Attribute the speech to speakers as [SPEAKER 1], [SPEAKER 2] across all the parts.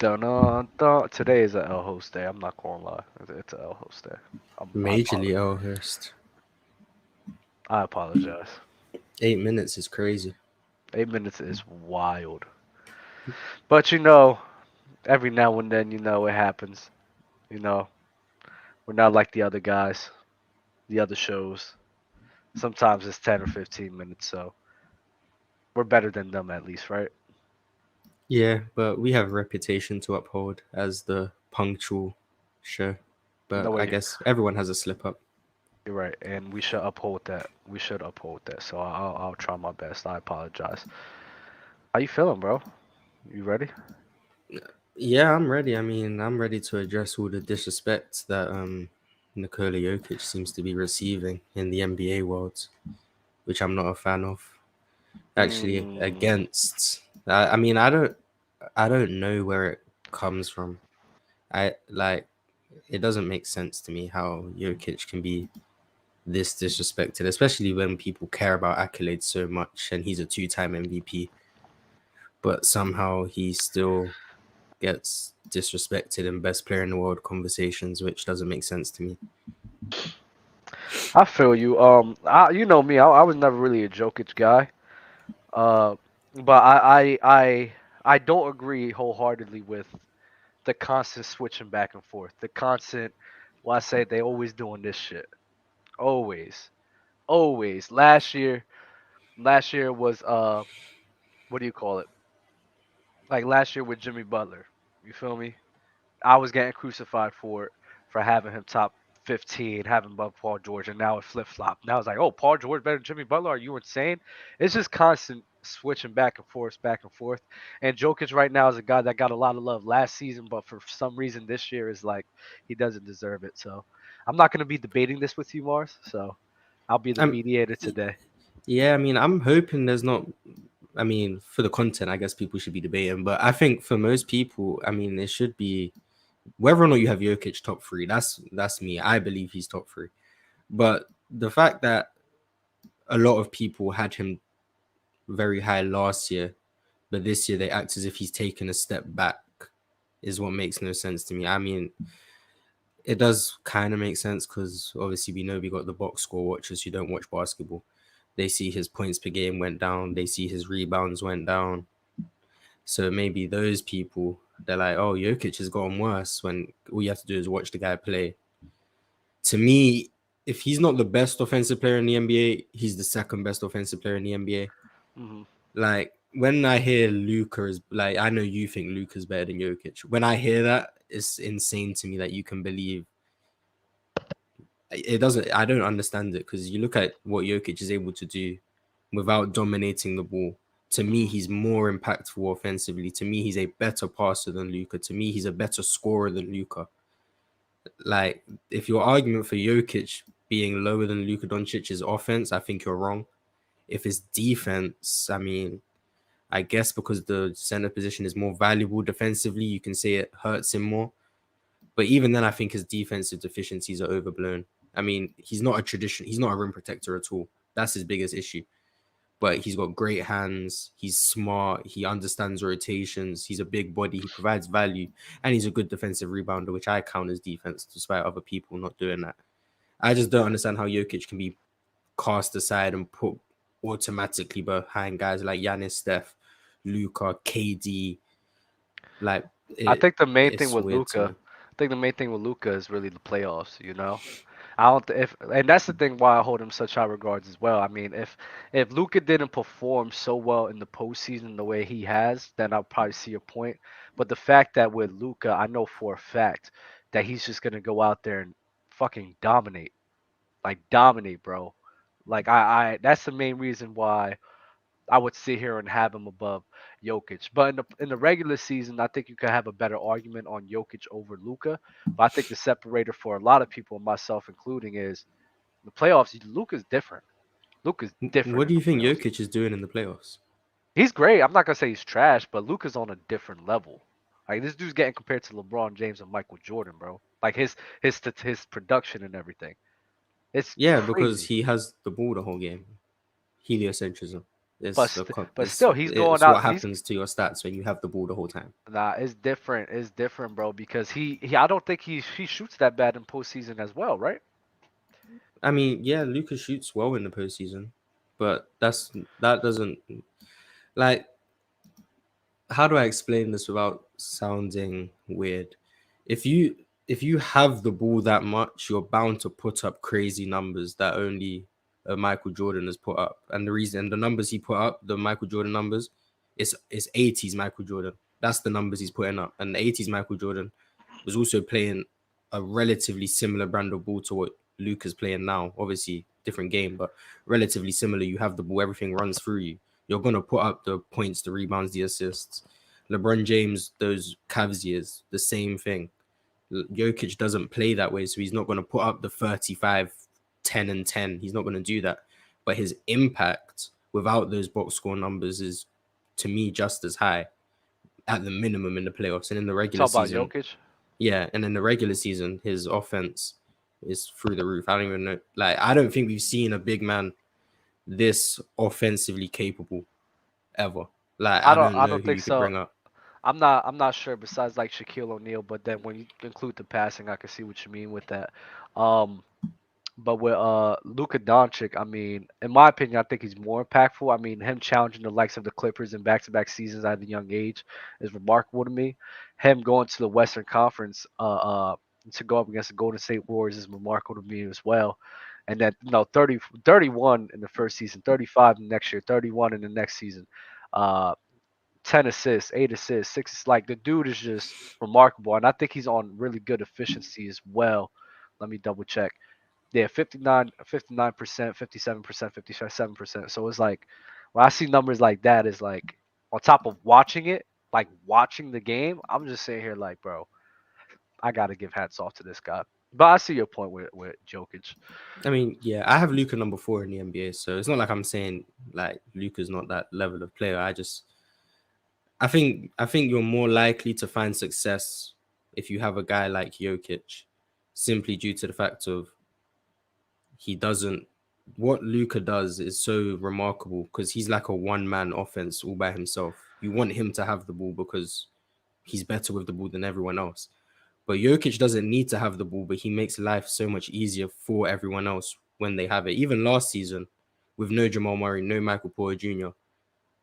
[SPEAKER 1] Dun, dun, dun. Today is a L host day. I'm not gonna lie. It's a L host day. I
[SPEAKER 2] Majorly
[SPEAKER 1] apologize.
[SPEAKER 2] Elhurst.
[SPEAKER 1] I apologize.
[SPEAKER 2] 8 minutes is crazy.
[SPEAKER 1] 8 minutes is wild. But every now and then, it happens. You know, we're not like the other guys, the other shows. Sometimes it's 10 or 15 minutes, so we're better than them at least, right?
[SPEAKER 2] Yeah, but we have a reputation to uphold as the punctual show.
[SPEAKER 1] No
[SPEAKER 2] But I
[SPEAKER 1] way.
[SPEAKER 2] guess everyone has a slip up.
[SPEAKER 1] You're right, and we should uphold that. We should uphold that. So I'll try my best. I apologize. How you feeling, bro? You ready?
[SPEAKER 2] Yeah, I'm ready. I mean, I'm ready to address all the disrespect that Nikola Jokic seems to be receiving in the NBA world, which I'm not a fan of. Actually,
[SPEAKER 1] Mm,
[SPEAKER 2] against. I mean, I don't know where it comes from. I like it doesn't make sense to me how Jokic can be this disrespected, especially when people care about accolades so much and he's a two-time MVP, but somehow he still gets disrespected in best player in the world conversations, which doesn't make sense to me.
[SPEAKER 1] I feel you. You know me. I was never really a Jokic guy. Uh, but I don't agree wholeheartedly with the constant switching back and forth. The constant. Well, I say they always doing this shit. Always, always. Last year was what do you call it? Like last year with Jimmy Butler. You feel me? I was getting crucified for it for having him top 15, having above Paul George, and now it flip flop. Now it's like, oh, Paul George better than Jimmy Butler? Are you insane? It's just constant switching back and forth. And Jokic right now is a guy that got a lot of love last season, but for some reason this year is like he doesn't deserve it. So I'm not gonna be debating this with you, Mars. So I'll be the
[SPEAKER 2] Um,
[SPEAKER 1] mediator today.
[SPEAKER 2] yeah, I mean, I'm hoping there's not. I mean, for the content, I guess people should be debating, but I think for most people, I mean, it should be whether or not you have Jokic top three. That's me. I believe he's top three. But the fact that a lot of people had him very high last year, but this year they act as if he's taken a step back is what makes no sense to me. I mean, it does kind of make sense because obviously we know we got the box score watchers who don't watch basketball. They see his points per game went down, they see his rebounds went down. So maybe those people, they're like, oh, Jokic has gotten worse when all you have to do is watch the guy play. To me, if he's not the best offensive player in the NBA, he's the second best offensive player in the NBA.
[SPEAKER 1] Hmm.
[SPEAKER 2] Like when I hear Luka is like, I know you think Luka's better than Jokic. When I hear that, it's insane to me that you can believe it doesn't. I don't understand it because you look at what Jokic is able to do without dominating the ball. To me,
[SPEAKER 1] Hmm.
[SPEAKER 2] he's more impactful offensively. To me, he's a better passer than Luka. To me, he's a better scorer than Luka. Like, if your argument for Jokic being lower than Luka Doncic's offense, I think you're wrong. If it's defense, I mean, I guess because the center position is more valuable defensively, you can say it hurts him more. But even then, I think his defensive deficiencies are overblown. I mean, he's not a rim protector at all. That's his biggest issue. But he's got great hands. He's smart. He understands rotations. He's a big body. He provides value. And he's a good defensive rebounder, which I count as defense, despite other people not doing that. I just don't understand how Jokic can be cast aside and put automatically behind guys like Giannis, Steph, Luka, KD. Like,
[SPEAKER 1] I think the main thing
[SPEAKER 2] it's
[SPEAKER 1] with
[SPEAKER 2] weird to
[SPEAKER 1] Luca,
[SPEAKER 2] me.
[SPEAKER 1] I think the main thing with Luca is really the playoffs. I don't if and that's the thing why I hold him such high regards as well. I mean, if Luca didn't perform so well in the postseason the way he has, then I'll probably see your point. But the fact that with Luca, I know for a fact that he's just gonna go out there and fucking dominate, like dominate, bro. Like I that's the main reason why I would sit here and have him above Jokic. But in the regular season, I think you could have a better argument on Jokic over Luca. But I think the separator for a lot of people, myself including, is the playoffs. Luca's different. Luca's different
[SPEAKER 2] What
[SPEAKER 1] in
[SPEAKER 2] do
[SPEAKER 1] the
[SPEAKER 2] you think
[SPEAKER 1] playoffs.
[SPEAKER 2] Jokic is doing in the playoffs?
[SPEAKER 1] He's great. I'm not gonna say he's trash, but Luca's on a different level. Like this dude's getting compared to LeBron James and Michael Jordan, bro. Like his production and everything. It's
[SPEAKER 2] Yeah, because
[SPEAKER 1] crazy.
[SPEAKER 2] he has the ball the whole game. Heliocentrism.
[SPEAKER 1] But still, he's going
[SPEAKER 2] It's what
[SPEAKER 1] out. He's
[SPEAKER 2] happens to your stats when you have the ball the whole time.
[SPEAKER 1] Nah, it's different. It's different, bro. Because he I don't think he shoots that bad in postseason as well, right?
[SPEAKER 2] I mean, yeah, Luka shoots well in the postseason, but that doesn't like how do I explain this without sounding weird? If you if you have the ball that much, you're bound to put up crazy numbers that only Michael Jordan has put up. And the numbers he put up, the Michael Jordan numbers, it's 80s Michael Jordan. That's the numbers he's putting up. And the 80s Michael Jordan was also playing a relatively similar brand of ball to what Luka's playing now. Obviously, different game, but relatively similar. You have the ball, everything runs through you. You're gonna put up the points, the rebounds, the assists. LeBron James, those Cavs years, the same thing. Jokic doesn't play that way, so he's not going to put up the 35, 10, and 10. He's not going to do that. But his impact without those box score numbers is, to me, just as high at the minimum in the playoffs. And in the regular
[SPEAKER 1] Talk about
[SPEAKER 2] season,
[SPEAKER 1] Jokic.
[SPEAKER 2] yeah, and in the regular season, his offense is through the roof. I don't even know. Like, I don't think we've seen a big man this offensively capable ever. Like, I don't
[SPEAKER 1] I
[SPEAKER 2] know
[SPEAKER 1] don't
[SPEAKER 2] who
[SPEAKER 1] think
[SPEAKER 2] you could
[SPEAKER 1] so.
[SPEAKER 2] bring up.
[SPEAKER 1] I'm not sure besides like Shaquille O'Neal, but then when you include the passing, I can see what you mean with that. Um, But with Luka Doncic, I mean, in my opinion, I think he's more impactful. I mean, him challenging the likes of the Clippers in back-to-back seasons at a young age is remarkable to me. Him going to the Western Conference to go up against the Golden State Warriors is remarkable to me as well. And then, 31 in the first season, 35 in the next year, 31 in the next season. Uh, 10 assists, 8 assists, 6 like the dude is just remarkable. And I think he's on really good efficiency as well. Let me double check. Yeah, 59%, 57%, 57%. So it's like when I see numbers like that, is like on top of watching it, like watching the game, I'm just sitting here like, bro, I gotta give hats off to this guy. But I see your point with Jokic.
[SPEAKER 2] I mean, yeah, I have Luca number 4 in the NBA, so it's not like I'm saying like Luca's not that level of player. I think you're more likely to find success if you have a guy like Jokic, simply due to the fact of he doesn't what Luca does is so remarkable because he's like a one-man offense all by himself. You want him to have the ball because he's better with the ball than everyone else. But Jokic doesn't need to have the ball, but he makes life so much easier for everyone else when they have it. Even last season, with no Jamal Murray, no Michael Porter Jr.,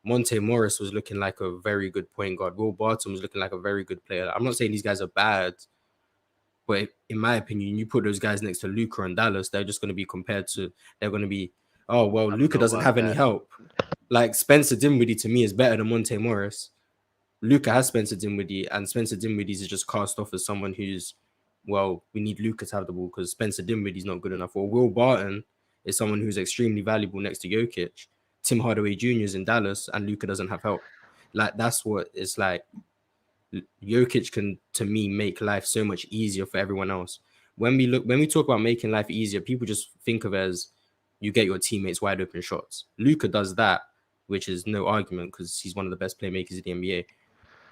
[SPEAKER 2] Monte Morris was looking like a very good point guard. Will Barton was looking like a very good player. I'm not saying these guys are bad, but in my opinion, you put those guys next to Luka and Dallas, they're just going to be compared to, they're going to be, oh, well,
[SPEAKER 1] I don't
[SPEAKER 2] Luka
[SPEAKER 1] know
[SPEAKER 2] doesn't
[SPEAKER 1] about
[SPEAKER 2] have any
[SPEAKER 1] that.
[SPEAKER 2] help. Like Spencer Dinwiddie to me is better than Monte Morris. Luka has Spencer Dinwiddie, and Spencer Dinwiddie is just cast off as someone who's, well, we need Luka to have the ball because Spencer Dinwiddie's not good enough. Or Will Barton is someone who's extremely valuable next to Jokic. Tim Hardaway Jr. is in Dallas, and Luka doesn't have help. Like that's what it's like. Jokic can, to me, make life so much easier for everyone else. When we talk about making life easier, people just think of it as you get your teammates wide open shots. Luka does that, which is no argument because he's one of the best playmakers in the NBA.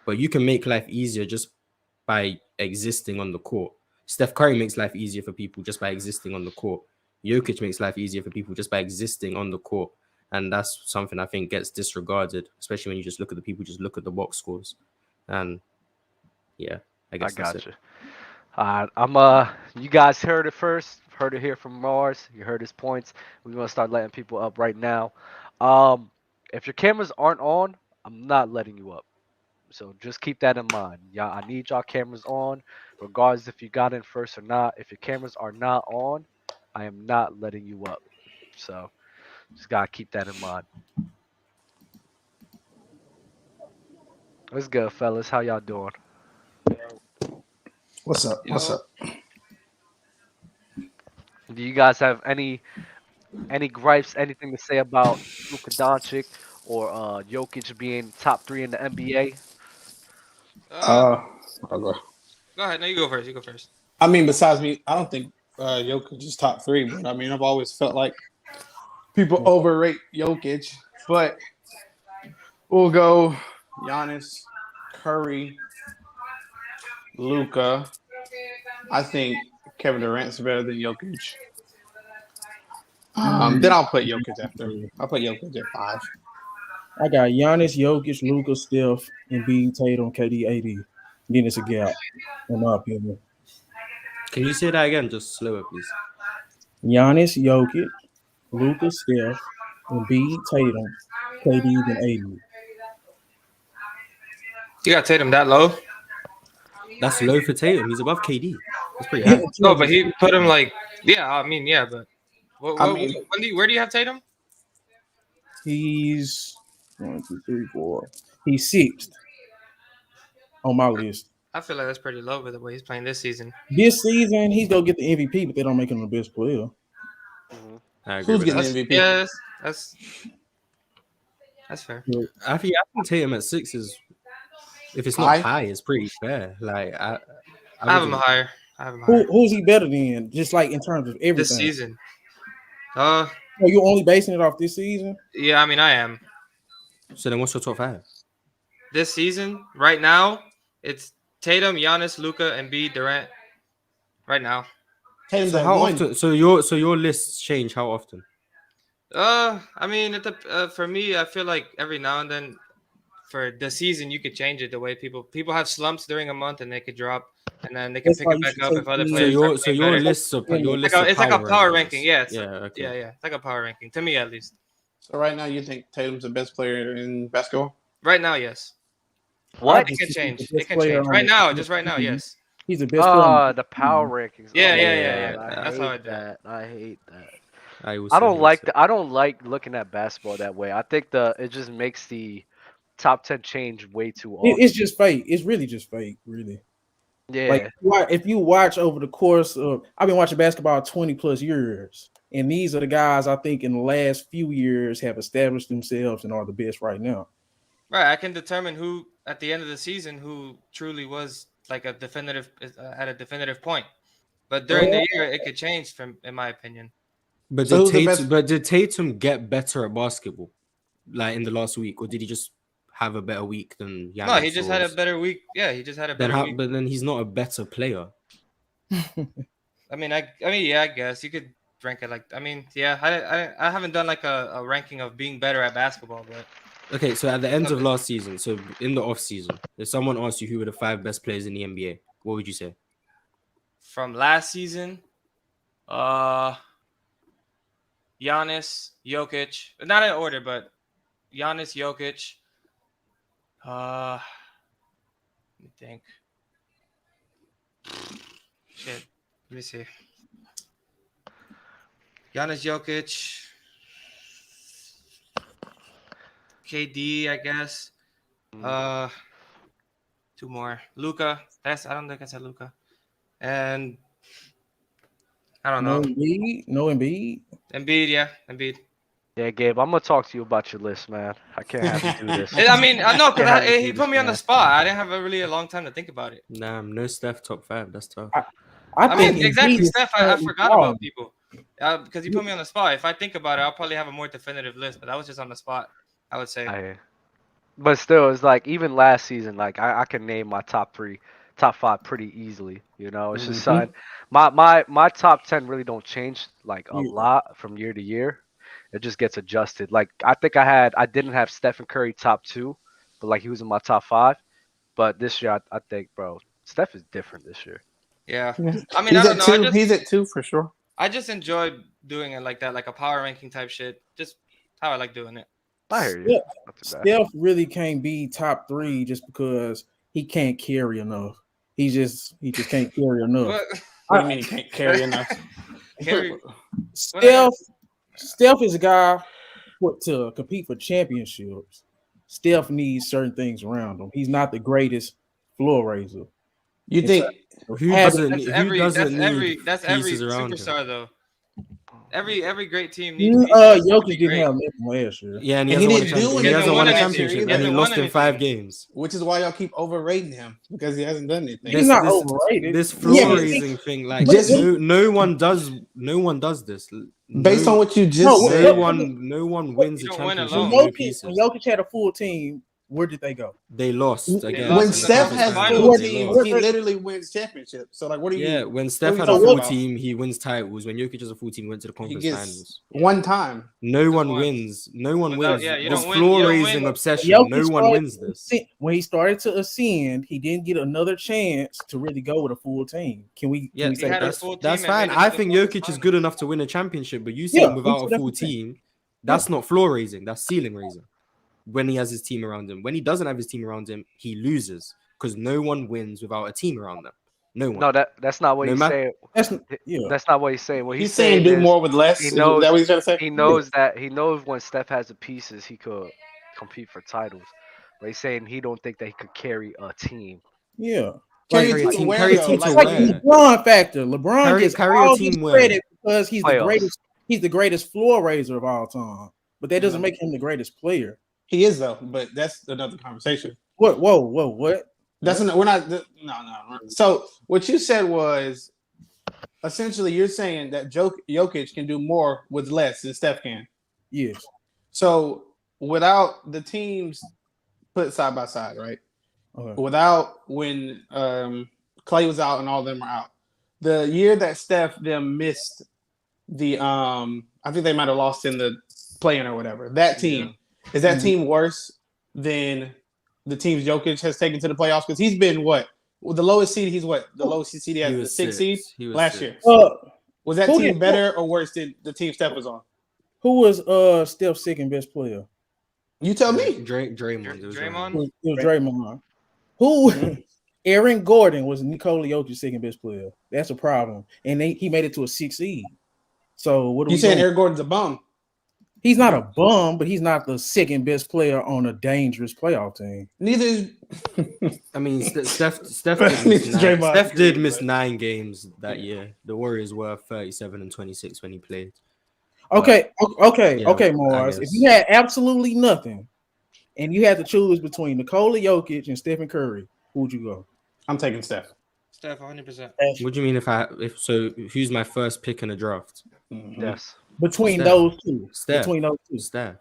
[SPEAKER 2] But you can make life easier just by existing on the court. Steph Curry makes life easier for people just by existing on the court. Jokic makes life easier for people just by existing on the court. And that's something I think gets disregarded, especially when you just look at the people, just look at the box scores. And yeah, I
[SPEAKER 1] I
[SPEAKER 2] guess that's
[SPEAKER 1] got
[SPEAKER 2] it.
[SPEAKER 1] you. I'm you guys heard it first. Heard it here from Mars. You heard his points. We're gonna start letting people up right now. Um, if your cameras aren't on, I'm not letting you up. So just keep that in mind. Yeah, I need y'all cameras on, regardless if you got in first or not. If your cameras are not on, I am not letting you up. So just gotta keep that in mind. What's good, fellas? How y'all doing?
[SPEAKER 3] What's up? What's
[SPEAKER 4] Yo,
[SPEAKER 3] up?
[SPEAKER 1] Do you guys have any gripes, anything to say about Luka Doncic or Jokic being top three in the NBA?
[SPEAKER 4] uh,
[SPEAKER 3] Uh, I'll go.
[SPEAKER 4] go ahead. No, you go first. You go first.
[SPEAKER 3] I mean, besides me, I don't think Jokic is top three, but I mean, I've always felt like people overrate Jokic. But we'll go Giannis, Curry, Luca. I think Kevin Durant's better than Jokic. Then I'll put Jokic after. I'll put Jokic at five.
[SPEAKER 5] I got Giannis, Jokic, Luka, Steph, Embiid, Tatum, KD, AD. Then it's a gap, in my opinion.
[SPEAKER 2] Can you say that again, just slower, please?
[SPEAKER 5] Giannis, Jokic, Luka, Steph, Embiid, Tatum, KD, then AD.
[SPEAKER 4] You got Tatum that low?
[SPEAKER 2] That's low for Tatum. He's above KD. That's pretty
[SPEAKER 5] Yeah,
[SPEAKER 2] high.
[SPEAKER 4] No, but he put him like, yeah. I mean, yeah, but
[SPEAKER 3] I mean-
[SPEAKER 4] where do you have Tatum?
[SPEAKER 5] He's 1, 2, 3, 4. He's sixth on my list.
[SPEAKER 4] I feel like that's pretty low with the way he's playing this season.
[SPEAKER 5] This season, he's gonna get the MVP, but they don't make him the best player.
[SPEAKER 2] I agree
[SPEAKER 3] Who's
[SPEAKER 2] with
[SPEAKER 3] getting
[SPEAKER 2] that.
[SPEAKER 3] the MVP?
[SPEAKER 4] Yeah, that's fair.
[SPEAKER 2] I think Tatum at 6 is, if it's not
[SPEAKER 3] High?
[SPEAKER 2] high, it's pretty fair. Like
[SPEAKER 4] I have him
[SPEAKER 2] wouldn't-
[SPEAKER 4] higher. I have him higher
[SPEAKER 5] Who's he better than? Just like in terms of everything.
[SPEAKER 4] this season.
[SPEAKER 5] Oh, you're only basing it off this season?
[SPEAKER 4] Yeah, I mean, I am.
[SPEAKER 2] So then, what's your top 5?
[SPEAKER 4] This season, right now, it's Tatum, Giannis, Luka, Embiid, Durant. Right now.
[SPEAKER 3] Tatum's
[SPEAKER 2] So
[SPEAKER 3] at
[SPEAKER 2] how
[SPEAKER 3] 1.
[SPEAKER 2] often? So your lists change how often?
[SPEAKER 4] I mean, for me, I feel like every now and then, for the season, you could change it the way people have slumps during a month and they could drop, and then they can
[SPEAKER 5] That's
[SPEAKER 4] pick
[SPEAKER 5] why
[SPEAKER 4] it
[SPEAKER 5] you
[SPEAKER 4] back
[SPEAKER 5] should
[SPEAKER 4] up
[SPEAKER 5] take
[SPEAKER 4] if other
[SPEAKER 5] the-
[SPEAKER 4] players. start playing
[SPEAKER 2] your
[SPEAKER 4] better.
[SPEAKER 2] lists are your
[SPEAKER 5] It's
[SPEAKER 2] lists
[SPEAKER 4] It's like a power
[SPEAKER 2] rankings.
[SPEAKER 4] ranking. Yeah,
[SPEAKER 2] Yeah. Okay.
[SPEAKER 4] yeah. It's like a power ranking to me, at least.
[SPEAKER 3] So right now, you think Tatum's the best player in basketball?
[SPEAKER 4] Right now, yes.
[SPEAKER 1] What?
[SPEAKER 4] It can change.
[SPEAKER 5] He's the
[SPEAKER 4] It
[SPEAKER 5] best
[SPEAKER 4] can
[SPEAKER 5] player
[SPEAKER 4] change.
[SPEAKER 5] on
[SPEAKER 4] Right
[SPEAKER 5] the
[SPEAKER 4] now,
[SPEAKER 5] team.
[SPEAKER 4] just right now, yes.
[SPEAKER 5] He's the best player. on
[SPEAKER 1] The power rankings.
[SPEAKER 4] Yeah,
[SPEAKER 1] Oh,
[SPEAKER 4] yeah,
[SPEAKER 2] yeah,
[SPEAKER 1] man,
[SPEAKER 2] yeah.
[SPEAKER 1] I
[SPEAKER 4] That's
[SPEAKER 1] hate
[SPEAKER 4] how I do it.
[SPEAKER 1] that. I hate that.
[SPEAKER 2] I
[SPEAKER 1] don't like looking at basketball that way. I think it just makes the top 10 change way too often.
[SPEAKER 5] It's just fake. It's really just fake, really.
[SPEAKER 1] Yeah.
[SPEAKER 5] Like if you watch over the course of, I've been watching basketball 20 plus years, and these are the guys I think in the last few years have established themselves and are the best right now.
[SPEAKER 4] Right, I can determine who at the end of the season who truly was like a definitive at a definitive point. But during the year, it could change, in my opinion.
[SPEAKER 2] But
[SPEAKER 3] So who's the best-
[SPEAKER 2] did Tatum get better at basketball, like in the last week, or did he just have a better week than Giannis?
[SPEAKER 4] No, he just had a better week. Yeah, he just had a better week.
[SPEAKER 2] But then he's not a better player.
[SPEAKER 4] I mean, yeah, I guess you could rank it like. I mean, yeah, I haven't done like a ranking of being better at basketball, but
[SPEAKER 2] Okay, so at the end of last season, so in the off season, if someone asked you who were the 5 best players in the NBA, what would you say?
[SPEAKER 4] from last season, Giannis, Jokic, not in order, but Giannis, Jokic. Let me think. Shit. Let me see. Giannis, Jokic. KD, I guess. Two more. Luka. I don't think I said Luka. And I don't know.
[SPEAKER 5] No Embiid.
[SPEAKER 4] Embiid, yeah, Embiid.
[SPEAKER 1] Yeah, Gabe, I'm gonna talk to you about your list, man. I can't have you do this.
[SPEAKER 4] I mean, I know
[SPEAKER 1] Yeah,
[SPEAKER 4] because he
[SPEAKER 1] Embiid
[SPEAKER 4] put me
[SPEAKER 1] is
[SPEAKER 4] on the
[SPEAKER 1] bad.
[SPEAKER 4] spot. I didn't have really a long time to think about it.
[SPEAKER 2] Nah, no Steph top 5. That's tough.
[SPEAKER 4] I mean,
[SPEAKER 5] think
[SPEAKER 4] exactly,
[SPEAKER 5] Embiid is
[SPEAKER 4] Steph. I
[SPEAKER 5] currently
[SPEAKER 4] forgot
[SPEAKER 5] balling.
[SPEAKER 4] about people because you put me on the spot. If I think about it, I'll probably have a more definitive list. But that was just on the spot. I would say.
[SPEAKER 1] But still, it's like even last season, like I can name my top 5 pretty easily. You know, it's just something. My top 10 really don't change like a lot from year to year. It just gets adjusted. Like I think I didn't have Stephen Curry top 2, but like he was in my top 5. But this year, I think, bro, Steph is different this year.
[SPEAKER 4] Yeah. I mean,
[SPEAKER 3] He's
[SPEAKER 4] I don't
[SPEAKER 3] at
[SPEAKER 4] know.
[SPEAKER 3] 2. He's at 2 for sure.
[SPEAKER 4] I just enjoy doing it like that, like a power ranking type shit. Just how I like doing it.
[SPEAKER 1] I hear you.
[SPEAKER 5] Yeah.
[SPEAKER 1] Not too bad.
[SPEAKER 5] Steph really can't be top 3 just because he can't carry enough. He just can't carry enough.
[SPEAKER 3] What do you mean he can't carry enough?
[SPEAKER 4] Carry-
[SPEAKER 5] Steph is a guy to compete for championships. Steph needs certain things around him. He's not the greatest floor raiser.
[SPEAKER 3] You think
[SPEAKER 2] Who
[SPEAKER 5] Have-
[SPEAKER 2] doesn't
[SPEAKER 4] That's
[SPEAKER 2] who
[SPEAKER 4] every
[SPEAKER 2] doesn't need
[SPEAKER 4] that's every
[SPEAKER 2] pieces around him?
[SPEAKER 4] superstar though. Every great team needs.
[SPEAKER 5] Jokic didn't have nothing last year.
[SPEAKER 2] Yeah, and
[SPEAKER 3] And
[SPEAKER 2] he
[SPEAKER 3] he
[SPEAKER 2] hasn't
[SPEAKER 3] didn't do
[SPEAKER 2] won
[SPEAKER 3] anything.
[SPEAKER 2] he hasn't won a
[SPEAKER 3] He hasn't
[SPEAKER 2] championship,
[SPEAKER 3] won
[SPEAKER 2] and he
[SPEAKER 4] anything.
[SPEAKER 2] lost in 5 games.
[SPEAKER 3] which is why y'all keep overrating him because he hasn't done anything.
[SPEAKER 5] He's not overrated.
[SPEAKER 2] This
[SPEAKER 5] Yeah,
[SPEAKER 2] floor
[SPEAKER 5] but
[SPEAKER 2] raising thing, like
[SPEAKER 3] Just-
[SPEAKER 2] no one does this.
[SPEAKER 3] Based on what you just
[SPEAKER 5] No,
[SPEAKER 3] said.
[SPEAKER 2] no one wins
[SPEAKER 4] You
[SPEAKER 2] a
[SPEAKER 4] don't win
[SPEAKER 2] championship
[SPEAKER 4] alone.
[SPEAKER 2] with no
[SPEAKER 5] When
[SPEAKER 2] pieces.
[SPEAKER 5] Jokic had a full team, where did they go?
[SPEAKER 2] They lost again.
[SPEAKER 3] When
[SPEAKER 4] in the
[SPEAKER 3] Steph
[SPEAKER 4] conference
[SPEAKER 3] has
[SPEAKER 4] finals,
[SPEAKER 3] full
[SPEAKER 4] they
[SPEAKER 3] teams,
[SPEAKER 4] lost.
[SPEAKER 3] he literally wins championships. So like, what do you?
[SPEAKER 2] Yeah, when Steph
[SPEAKER 3] what
[SPEAKER 2] has
[SPEAKER 3] are
[SPEAKER 2] a
[SPEAKER 3] you
[SPEAKER 2] full
[SPEAKER 3] talking about?
[SPEAKER 2] team, he wins titles. When Jokic has a full team, he went to the
[SPEAKER 3] He
[SPEAKER 2] conference
[SPEAKER 3] gets
[SPEAKER 2] finals.
[SPEAKER 3] one time.
[SPEAKER 2] No
[SPEAKER 4] Just
[SPEAKER 2] one
[SPEAKER 4] once.
[SPEAKER 2] wins. No one
[SPEAKER 4] Without-
[SPEAKER 2] wins.
[SPEAKER 4] yeah, you
[SPEAKER 2] This
[SPEAKER 4] don't win- you
[SPEAKER 2] floor
[SPEAKER 4] don't
[SPEAKER 2] raising
[SPEAKER 4] win.
[SPEAKER 2] obsession.
[SPEAKER 5] Jokic
[SPEAKER 2] No one
[SPEAKER 5] started
[SPEAKER 2] wins
[SPEAKER 5] to
[SPEAKER 2] this.
[SPEAKER 5] when he started to ascend, he didn't get another chance to really go with a full team. Can we
[SPEAKER 2] Yeah,
[SPEAKER 5] say
[SPEAKER 4] He had a
[SPEAKER 5] that?
[SPEAKER 4] full team
[SPEAKER 2] that's
[SPEAKER 4] and
[SPEAKER 2] fine.
[SPEAKER 4] made it
[SPEAKER 2] I
[SPEAKER 4] to the
[SPEAKER 2] think
[SPEAKER 4] conference
[SPEAKER 2] Jokic is
[SPEAKER 4] finals.
[SPEAKER 2] good enough to win a championship, but you
[SPEAKER 5] Yeah,
[SPEAKER 2] saying without a
[SPEAKER 5] that's
[SPEAKER 2] full
[SPEAKER 5] what I'm saying.
[SPEAKER 2] team, that's not floor raising. That's ceiling raising. When he has his team around him, when he doesn't have his team around him, he loses because no one wins without a team around them. No one.
[SPEAKER 1] No, that's not what
[SPEAKER 2] No
[SPEAKER 1] he's
[SPEAKER 2] matter.
[SPEAKER 1] saying.
[SPEAKER 5] That's yeah.
[SPEAKER 1] That's not what he's saying. What
[SPEAKER 3] He's saying
[SPEAKER 1] saying
[SPEAKER 3] do
[SPEAKER 1] is
[SPEAKER 3] more with less.
[SPEAKER 1] he
[SPEAKER 3] Is
[SPEAKER 1] knows
[SPEAKER 3] that what he's trying to say?
[SPEAKER 1] he knows when Steph has the pieces, he could compete for titles. But he's saying he don't think that he could carry a team.
[SPEAKER 5] Yeah.
[SPEAKER 3] Carry
[SPEAKER 5] Like,
[SPEAKER 3] a team to where
[SPEAKER 2] carry a
[SPEAKER 3] though?
[SPEAKER 2] team to
[SPEAKER 5] it's
[SPEAKER 3] Like,
[SPEAKER 5] like
[SPEAKER 2] where?
[SPEAKER 5] the LeBron factor. LeBron gets
[SPEAKER 2] carry a
[SPEAKER 5] all
[SPEAKER 2] team
[SPEAKER 5] this
[SPEAKER 2] where?
[SPEAKER 5] credit because he's the
[SPEAKER 1] Playoffs.
[SPEAKER 5] greatest. He's the greatest floor raiser of all time. But that doesn't make him the greatest player.
[SPEAKER 3] he is though, but that's another conversation.
[SPEAKER 5] What? Whoa, what?
[SPEAKER 3] That's we're not. No. So what you said was essentially you're saying that Jokic can do more with less than Steph can.
[SPEAKER 5] Yes.
[SPEAKER 3] So without the teams put side by side, right?
[SPEAKER 5] Okay.
[SPEAKER 3] Without when Clay was out and all of them are out, the year that Steph them missed the I think they might have lost in the play-in or whatever. That team is that team worse than the teams Jokic has taken to the playoffs? Because he's been what? Well, the lowest seed. He's what? The lowest seed he has the sixth seed last year. Was that team better or worse than the team Steph was on?
[SPEAKER 5] Who was Steph's second best player?
[SPEAKER 3] You tell me.
[SPEAKER 2] Draymond.
[SPEAKER 5] It was Draymond. Who? Aaron Gordon was Nikola Jokic's second best player. That's a problem, and he made it to a 6 seed. So what are
[SPEAKER 3] you saying? Aaron Gordon's a bum?
[SPEAKER 5] He's not a bum, but he's not the second best player on a dangerous playoff team.
[SPEAKER 3] Neither is.
[SPEAKER 2] I mean, Steph did miss 9 games that year. The Warriors were 37 and 26 when he played.
[SPEAKER 5] Okay,
[SPEAKER 2] yeah,
[SPEAKER 5] Morris. If you had absolutely nothing, and you had to choose between Nikola Jokic and Stephen Curry, who would you go?
[SPEAKER 3] I'm taking Steph.
[SPEAKER 4] Steph, 100%.
[SPEAKER 2] What do you mean who's my first pick in a draft?
[SPEAKER 1] Yes.
[SPEAKER 5] Between those two.
[SPEAKER 2] Steph.
[SPEAKER 5] Between those two.
[SPEAKER 2] Steph.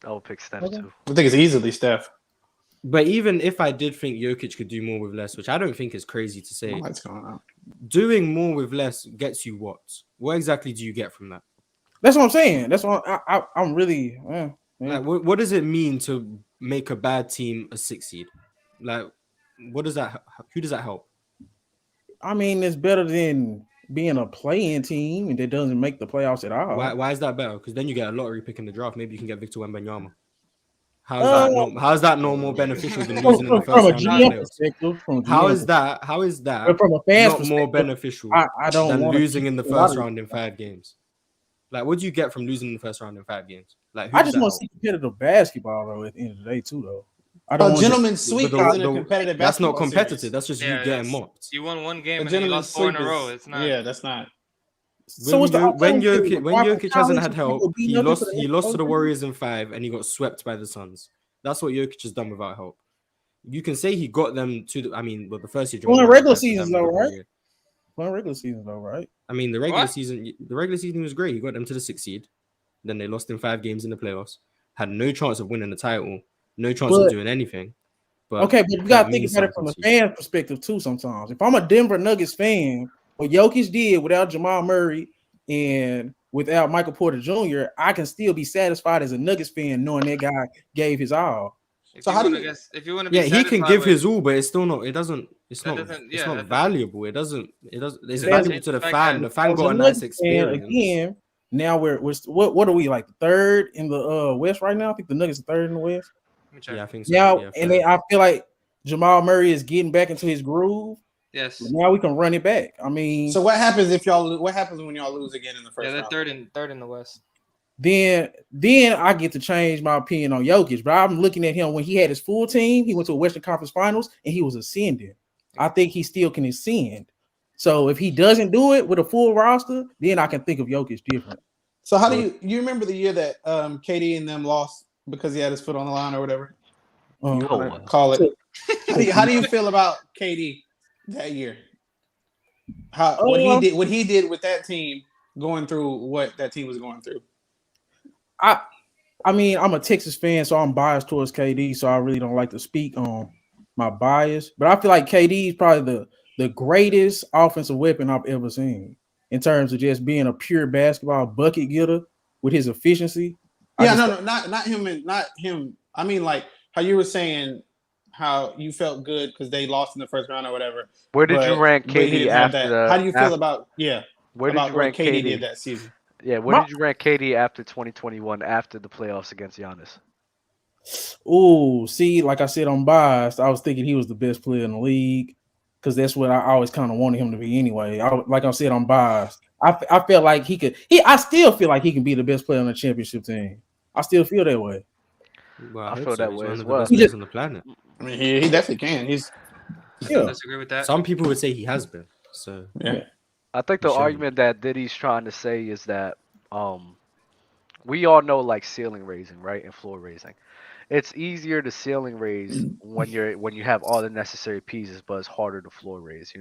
[SPEAKER 1] I would pick Steph too.
[SPEAKER 3] I think it's easily Steph.
[SPEAKER 2] But even if I did think Jokic could do more with less, which I don't think is crazy to say,
[SPEAKER 3] What's going on?
[SPEAKER 2] doing more with less gets you what? What exactly do you get from that?
[SPEAKER 5] That's what I'm saying. That's what I'm really.
[SPEAKER 2] Like, what does it mean to make a bad team a 6 seed? Like, what does that? Who does that help?
[SPEAKER 5] I mean, it's better than being a play-in team and that doesn't make the playoffs at all.
[SPEAKER 2] Why is that better? Because then you get a lottery pick in the draft. Maybe you can get Victor Wembanyama. How's that no more beneficial than losing in the first round of the playoffs? How is that
[SPEAKER 5] but from a fan's
[SPEAKER 2] not more beneficial
[SPEAKER 5] I don't
[SPEAKER 2] than
[SPEAKER 5] want
[SPEAKER 2] losing in the first round in 5 games? Like, what do you get from losing in the first round in 5 games? Like,
[SPEAKER 5] I just want to see competitive basketball though. At the end of the day, too, though. I don't want
[SPEAKER 3] gentleman's sweep isn't a competitive.
[SPEAKER 2] That's not
[SPEAKER 3] basketball
[SPEAKER 2] competitive.
[SPEAKER 3] series.
[SPEAKER 2] That's just you getting mocked.
[SPEAKER 4] You won 1 game
[SPEAKER 3] A
[SPEAKER 4] and then you
[SPEAKER 3] gentleman's
[SPEAKER 4] lost 4 in a
[SPEAKER 3] sweep
[SPEAKER 4] row.
[SPEAKER 3] is-
[SPEAKER 4] It's not.
[SPEAKER 3] Yeah, that's not.
[SPEAKER 5] So
[SPEAKER 2] when
[SPEAKER 5] when
[SPEAKER 2] Jokic hasn't had help, he lost to the Warriors in 5 and he got swept by the Suns. That's what Jokic has done without help. You can say he got them to the first year.
[SPEAKER 5] Playing regular season though, right? Playing regular season though, right?
[SPEAKER 2] I mean, the regular season was great. He got them to the 6th seed. Then they lost in 5 games in the playoffs. Had no chance of winning the title. No chance of doing anything. But
[SPEAKER 5] you gotta think about it from a fan perspective too. Sometimes, if I'm a Denver Nuggets fan, what Jokic did without Jamal Murray and without Michael Porter Jr., I can still be satisfied as a Nuggets fan knowing that guy gave his all.
[SPEAKER 4] If you want to be
[SPEAKER 2] he can give his all, but it's still not. It's not valuable. It's valuable to the fan. The fan got a nice experience.
[SPEAKER 5] Again, now we're what are we like third in the West right now? I think the Nuggets are third in the West.
[SPEAKER 2] Yeah, I think so.
[SPEAKER 5] Now, I feel like Jamal Murray is getting back into his groove.
[SPEAKER 4] Yes.
[SPEAKER 5] Now we can run it back. I mean,
[SPEAKER 3] so what happens what happens when y'all lose again in the first round?
[SPEAKER 4] Yeah, they're third in the West.
[SPEAKER 5] Then I get to change my opinion on Jokic. But I'm looking at him when he had his full team. He went to a Western Conference Finals and he was ascending. I think he still can ascend. So if he doesn't do it with a full roster, then I can think of Jokic different.
[SPEAKER 3] So how do you remember the year that KD and them lost because he had his foot on the line or whatever? Call it. How do you feel about KD that year? What he did with that team going through what that team was going through?
[SPEAKER 5] I mean, I'm a Texas fan, so I'm biased towards KD. So I really don't like to speak on my bias. But I feel like KD is probably the greatest offensive weapon I've ever seen in terms of just being a pure basketball bucket getter with his efficiency. I
[SPEAKER 3] Yeah,
[SPEAKER 5] just
[SPEAKER 3] no, not him and not him. I mean, like how you were saying how you felt good because they lost in the first round or whatever,
[SPEAKER 1] Where did you
[SPEAKER 3] but
[SPEAKER 1] rank
[SPEAKER 3] he
[SPEAKER 1] KD
[SPEAKER 3] didn't have
[SPEAKER 1] after
[SPEAKER 3] that. How
[SPEAKER 1] the
[SPEAKER 3] do you feel
[SPEAKER 1] after?
[SPEAKER 3] about
[SPEAKER 1] Where did you
[SPEAKER 3] about what
[SPEAKER 1] rank
[SPEAKER 3] KD did
[SPEAKER 1] KD?
[SPEAKER 3] that season?
[SPEAKER 1] Yeah, where
[SPEAKER 5] my
[SPEAKER 1] did you rank KD after 2021 after the playoffs against Giannis?
[SPEAKER 5] see, like I said, I'm biased. I was thinking he was the best player in the league because that's what I always kind of wanted him to be anyway. Like I said, I'm biased. I felt like he could. I still feel like he can be the best player on the championship team. I still feel that way.
[SPEAKER 2] Well, I
[SPEAKER 1] I
[SPEAKER 2] hope
[SPEAKER 1] feel
[SPEAKER 2] so.
[SPEAKER 1] that
[SPEAKER 2] He's
[SPEAKER 1] way
[SPEAKER 2] one
[SPEAKER 1] as
[SPEAKER 2] of the
[SPEAKER 1] well.
[SPEAKER 2] best
[SPEAKER 5] He
[SPEAKER 2] players
[SPEAKER 5] just
[SPEAKER 2] on the planet.
[SPEAKER 3] I mean, he definitely can. He's
[SPEAKER 4] I don't
[SPEAKER 5] yeah
[SPEAKER 4] disagree with that.
[SPEAKER 2] Some people would say he has been. So
[SPEAKER 3] yeah.
[SPEAKER 5] yeah
[SPEAKER 1] I think
[SPEAKER 2] he
[SPEAKER 1] the
[SPEAKER 2] shouldn't.
[SPEAKER 1] argument that Diddy's trying to say is that um we all know like ceiling raising, right, and floor raising. It's easier to ceiling raise when you have all the necessary pieces, but it's harder to floor raise,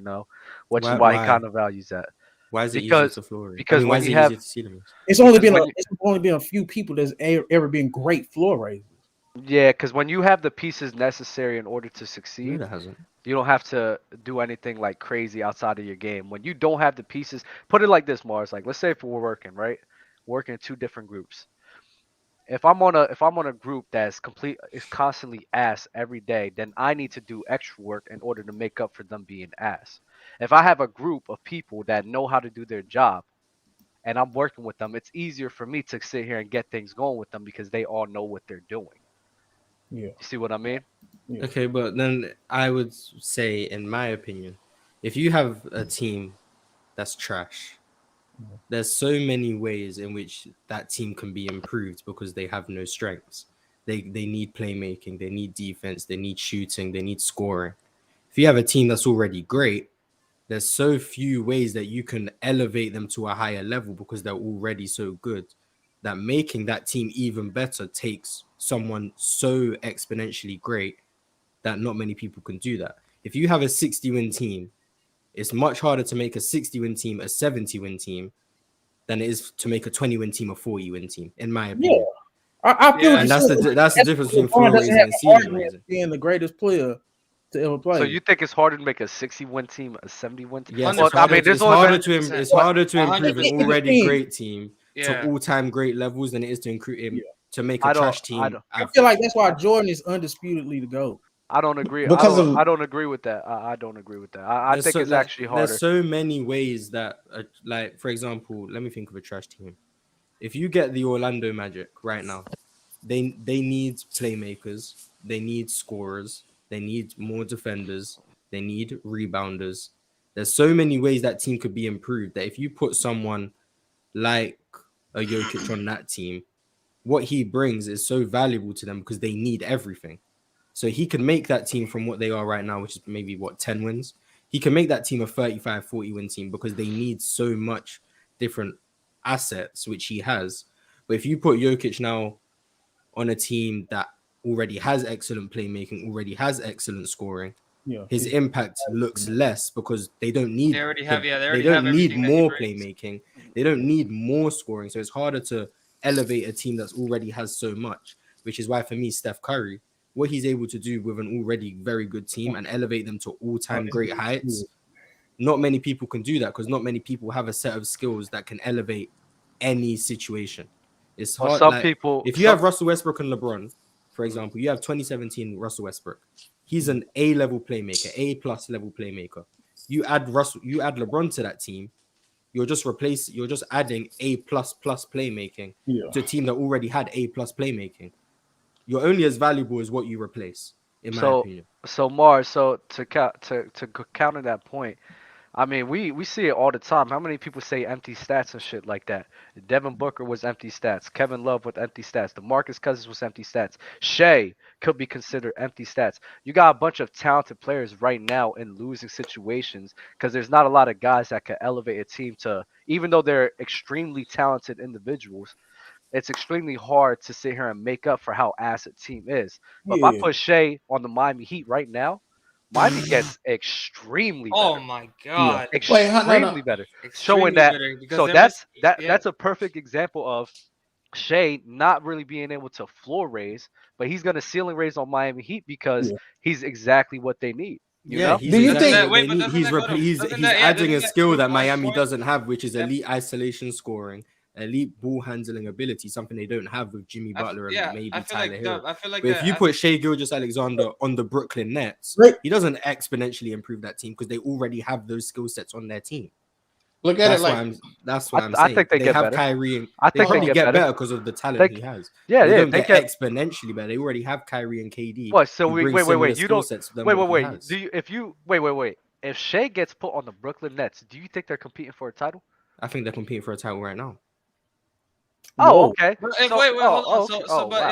[SPEAKER 1] which is
[SPEAKER 2] Why?
[SPEAKER 1] why he
[SPEAKER 2] Why?
[SPEAKER 1] kind of values that.
[SPEAKER 2] Why is it easier
[SPEAKER 1] Because
[SPEAKER 2] to floor it? I
[SPEAKER 1] because
[SPEAKER 2] mean, why
[SPEAKER 1] when
[SPEAKER 2] is
[SPEAKER 1] you
[SPEAKER 2] it
[SPEAKER 1] have
[SPEAKER 2] easier to see them?
[SPEAKER 1] because when you
[SPEAKER 5] it's only been a few people that's ever been great floor raisers.
[SPEAKER 1] yeah, because when you have the pieces necessary in order to
[SPEAKER 2] No,
[SPEAKER 1] succeed,
[SPEAKER 2] that hasn't.
[SPEAKER 1] you don't have to do anything like crazy outside of your game. When you don't have the pieces, put it like this, Mars. Like let's say if we're working, right? Working in two different groups. If I'm on a group that's complete is constantly ass every day, then I need to do extra work in order to make up for them being ass. If I have a group of people that know how to do their job and I'm working with them, it's easier for me to sit here and get things going with them because they all know what they're doing.
[SPEAKER 5] Yeah,
[SPEAKER 1] You see what I mean?
[SPEAKER 5] yeah,
[SPEAKER 2] Okay, but then I would say, in my opinion, if you have a team that's trash, there's so many ways in which that team can be improved because they have no strengths. They need playmaking, they need defense, they need shooting, they need scoring. If you have a team that's already great, there's so few ways that you can elevate them to a higher level because they're already so good that making that team even better takes someone so exponentially great that not many people can do that. If you have a 60-win team, it's much harder to make a 60-win team a 70-win team than it is to make a 20-win team a 40-win team, in my
[SPEAKER 5] yeah.
[SPEAKER 2] opinion.
[SPEAKER 5] I feel what
[SPEAKER 4] Yeah,
[SPEAKER 5] you're
[SPEAKER 2] And
[SPEAKER 5] saying.
[SPEAKER 2] that's the
[SPEAKER 5] That's
[SPEAKER 2] difference
[SPEAKER 5] why
[SPEAKER 2] between
[SPEAKER 5] LeBron
[SPEAKER 2] floor
[SPEAKER 5] doesn't
[SPEAKER 2] raising
[SPEAKER 5] have
[SPEAKER 2] and
[SPEAKER 5] an
[SPEAKER 2] ceiling
[SPEAKER 5] argument
[SPEAKER 2] raising.
[SPEAKER 5] being the greatest player to ever
[SPEAKER 1] So
[SPEAKER 5] play.
[SPEAKER 1] you think it's harder to make a 60-win team a 70-win team?
[SPEAKER 2] Yes,
[SPEAKER 1] Well,
[SPEAKER 2] it's
[SPEAKER 1] I
[SPEAKER 2] harder.
[SPEAKER 1] mean,
[SPEAKER 2] To,
[SPEAKER 1] there's
[SPEAKER 2] it's
[SPEAKER 1] only
[SPEAKER 2] harder
[SPEAKER 1] been
[SPEAKER 2] to it's
[SPEAKER 5] But
[SPEAKER 2] harder to improve an
[SPEAKER 5] it
[SPEAKER 2] already
[SPEAKER 5] depends.
[SPEAKER 2] great team to
[SPEAKER 4] yeah.
[SPEAKER 2] all-time great levels than it is to
[SPEAKER 5] Yeah.
[SPEAKER 2] to make a
[SPEAKER 1] I don't
[SPEAKER 2] trash
[SPEAKER 1] I
[SPEAKER 2] team
[SPEAKER 1] don't
[SPEAKER 5] I feel like
[SPEAKER 2] average.
[SPEAKER 5] that's why Jordan is undisputedly the GOAT.
[SPEAKER 1] I don't agree. I
[SPEAKER 3] Because
[SPEAKER 1] don't.
[SPEAKER 3] of
[SPEAKER 1] I don't agree with that. I don't agree with that. I think it's actually
[SPEAKER 2] There's
[SPEAKER 1] harder.
[SPEAKER 2] so many ways that like for example, let me think of a trash team. If you get the Orlando Magic right now, they need playmakers, they need scorers, they need more defenders, they need rebounders. There's so many ways that team could be improved that if you put someone like a Jokic on that team, what he brings is so valuable to them because they need everything. So he can make that team from what they are right now, which is maybe what 10 wins. He can make that team a 35, 40 win team because they need so much different assets, which he has. But if you put Jokic now on a team that already has excellent playmaking, already has excellent scoring,
[SPEAKER 5] Yeah,
[SPEAKER 2] his impact looks less because they don't
[SPEAKER 4] They
[SPEAKER 2] need
[SPEAKER 4] already have they
[SPEAKER 2] they
[SPEAKER 4] already have
[SPEAKER 2] don't need
[SPEAKER 4] everything that he
[SPEAKER 2] more
[SPEAKER 4] brings.
[SPEAKER 2] playmaking, they don't need more scoring. So it's harder to elevate a team that's already has so much, which is why for me, Steph Curry, what he's able to do with an already very good team and elevate them to all-time great heights, not many people can do that because not many people have a set of skills that can elevate any situation. It's
[SPEAKER 1] Well,
[SPEAKER 2] hard.
[SPEAKER 1] some
[SPEAKER 2] Like
[SPEAKER 1] people.
[SPEAKER 2] if you
[SPEAKER 1] Some.
[SPEAKER 2] have Russell Westbrook and LeBron, for example, you have 2017 Russell Westbrook. He's an A level playmaker, A plus level playmaker. You add LeBron to that team, you're just adding A plus playmaking
[SPEAKER 5] yeah.
[SPEAKER 2] to a team that already had A plus playmaking. You're only as valuable as what you replace, in my
[SPEAKER 1] So.
[SPEAKER 2] opinion.
[SPEAKER 1] So Mars. So to counter that point, I mean, we see it all the time. How many people say empty stats and shit like that? Devin Booker was empty stats. Kevin Love with empty stats. DeMarcus Cousins was empty stats. Shea could be considered empty stats. You got a bunch of talented players right now in losing situations because there's not a lot of guys that can elevate a team to, even though they're extremely talented individuals, it's extremely hard to sit here and make up for how ass a team is. But if I
[SPEAKER 5] Yeah.
[SPEAKER 1] put Shea on the Miami Heat right now, Miami gets extremely
[SPEAKER 4] Oh
[SPEAKER 1] better,
[SPEAKER 4] my
[SPEAKER 5] Yeah.
[SPEAKER 4] god.
[SPEAKER 3] wait, no, no.
[SPEAKER 1] extremely better, showing
[SPEAKER 4] Extremely
[SPEAKER 1] that.
[SPEAKER 4] better because
[SPEAKER 1] So
[SPEAKER 4] they're missing
[SPEAKER 1] that's
[SPEAKER 4] yeah.
[SPEAKER 1] that's a perfect example of Shea not really being able to floor raise, but he's gonna ceiling raise on Miami Heat because
[SPEAKER 5] Yeah.
[SPEAKER 1] he's exactly what they need. You
[SPEAKER 2] Yeah,
[SPEAKER 1] know?
[SPEAKER 2] he's
[SPEAKER 3] Do you
[SPEAKER 2] exactly
[SPEAKER 3] think-
[SPEAKER 2] what they
[SPEAKER 4] But
[SPEAKER 2] need.
[SPEAKER 4] doesn't that go to doesn't
[SPEAKER 2] He's
[SPEAKER 4] that
[SPEAKER 2] adding a
[SPEAKER 4] doesn't that
[SPEAKER 2] skill
[SPEAKER 4] prove
[SPEAKER 2] that
[SPEAKER 4] my
[SPEAKER 2] Miami
[SPEAKER 4] point?
[SPEAKER 2] doesn't have, which is
[SPEAKER 4] That-
[SPEAKER 2] elite isolation scoring, elite ball handling ability, something they don't have with Jimmy Butler and
[SPEAKER 4] I
[SPEAKER 2] maybe
[SPEAKER 4] feel
[SPEAKER 2] Tyler
[SPEAKER 4] like
[SPEAKER 2] Hero.
[SPEAKER 4] I feel like
[SPEAKER 2] But if
[SPEAKER 4] that.
[SPEAKER 2] you put Shea Gilgeous-Alexander on the Brooklyn Nets,
[SPEAKER 5] Right.
[SPEAKER 2] he doesn't exponentially improve that team because they already have those skill sets on their team.
[SPEAKER 3] Look at
[SPEAKER 2] That's
[SPEAKER 3] it
[SPEAKER 2] why
[SPEAKER 3] like
[SPEAKER 2] I'm
[SPEAKER 1] I
[SPEAKER 2] saying.
[SPEAKER 1] think they get
[SPEAKER 2] have
[SPEAKER 1] better.
[SPEAKER 2] Kyrie and
[SPEAKER 1] I
[SPEAKER 2] they
[SPEAKER 1] think they
[SPEAKER 2] probably
[SPEAKER 1] get
[SPEAKER 2] get
[SPEAKER 1] better.
[SPEAKER 2] better because of the talent
[SPEAKER 1] They-
[SPEAKER 2] he has.
[SPEAKER 1] Yeah,
[SPEAKER 2] They
[SPEAKER 1] yeah,
[SPEAKER 2] don't
[SPEAKER 1] they
[SPEAKER 2] get
[SPEAKER 1] get.
[SPEAKER 2] exponentially better. They already have Kyrie and KD.
[SPEAKER 1] What? So
[SPEAKER 2] who
[SPEAKER 1] we
[SPEAKER 2] bring
[SPEAKER 1] wait.
[SPEAKER 2] similar
[SPEAKER 1] You
[SPEAKER 2] skill
[SPEAKER 1] don't.
[SPEAKER 2] sets than
[SPEAKER 1] Wait.
[SPEAKER 2] what he has.
[SPEAKER 1] Do you? If you wait. If Shea gets put on the Brooklyn Nets, do you think they're competing for a title?
[SPEAKER 2] I think they're competing for a title right now.
[SPEAKER 1] Oh,
[SPEAKER 5] No.
[SPEAKER 1] okay.
[SPEAKER 4] But if,
[SPEAKER 1] So-
[SPEAKER 4] wait, hold on.
[SPEAKER 1] okay.
[SPEAKER 4] But
[SPEAKER 1] Wow.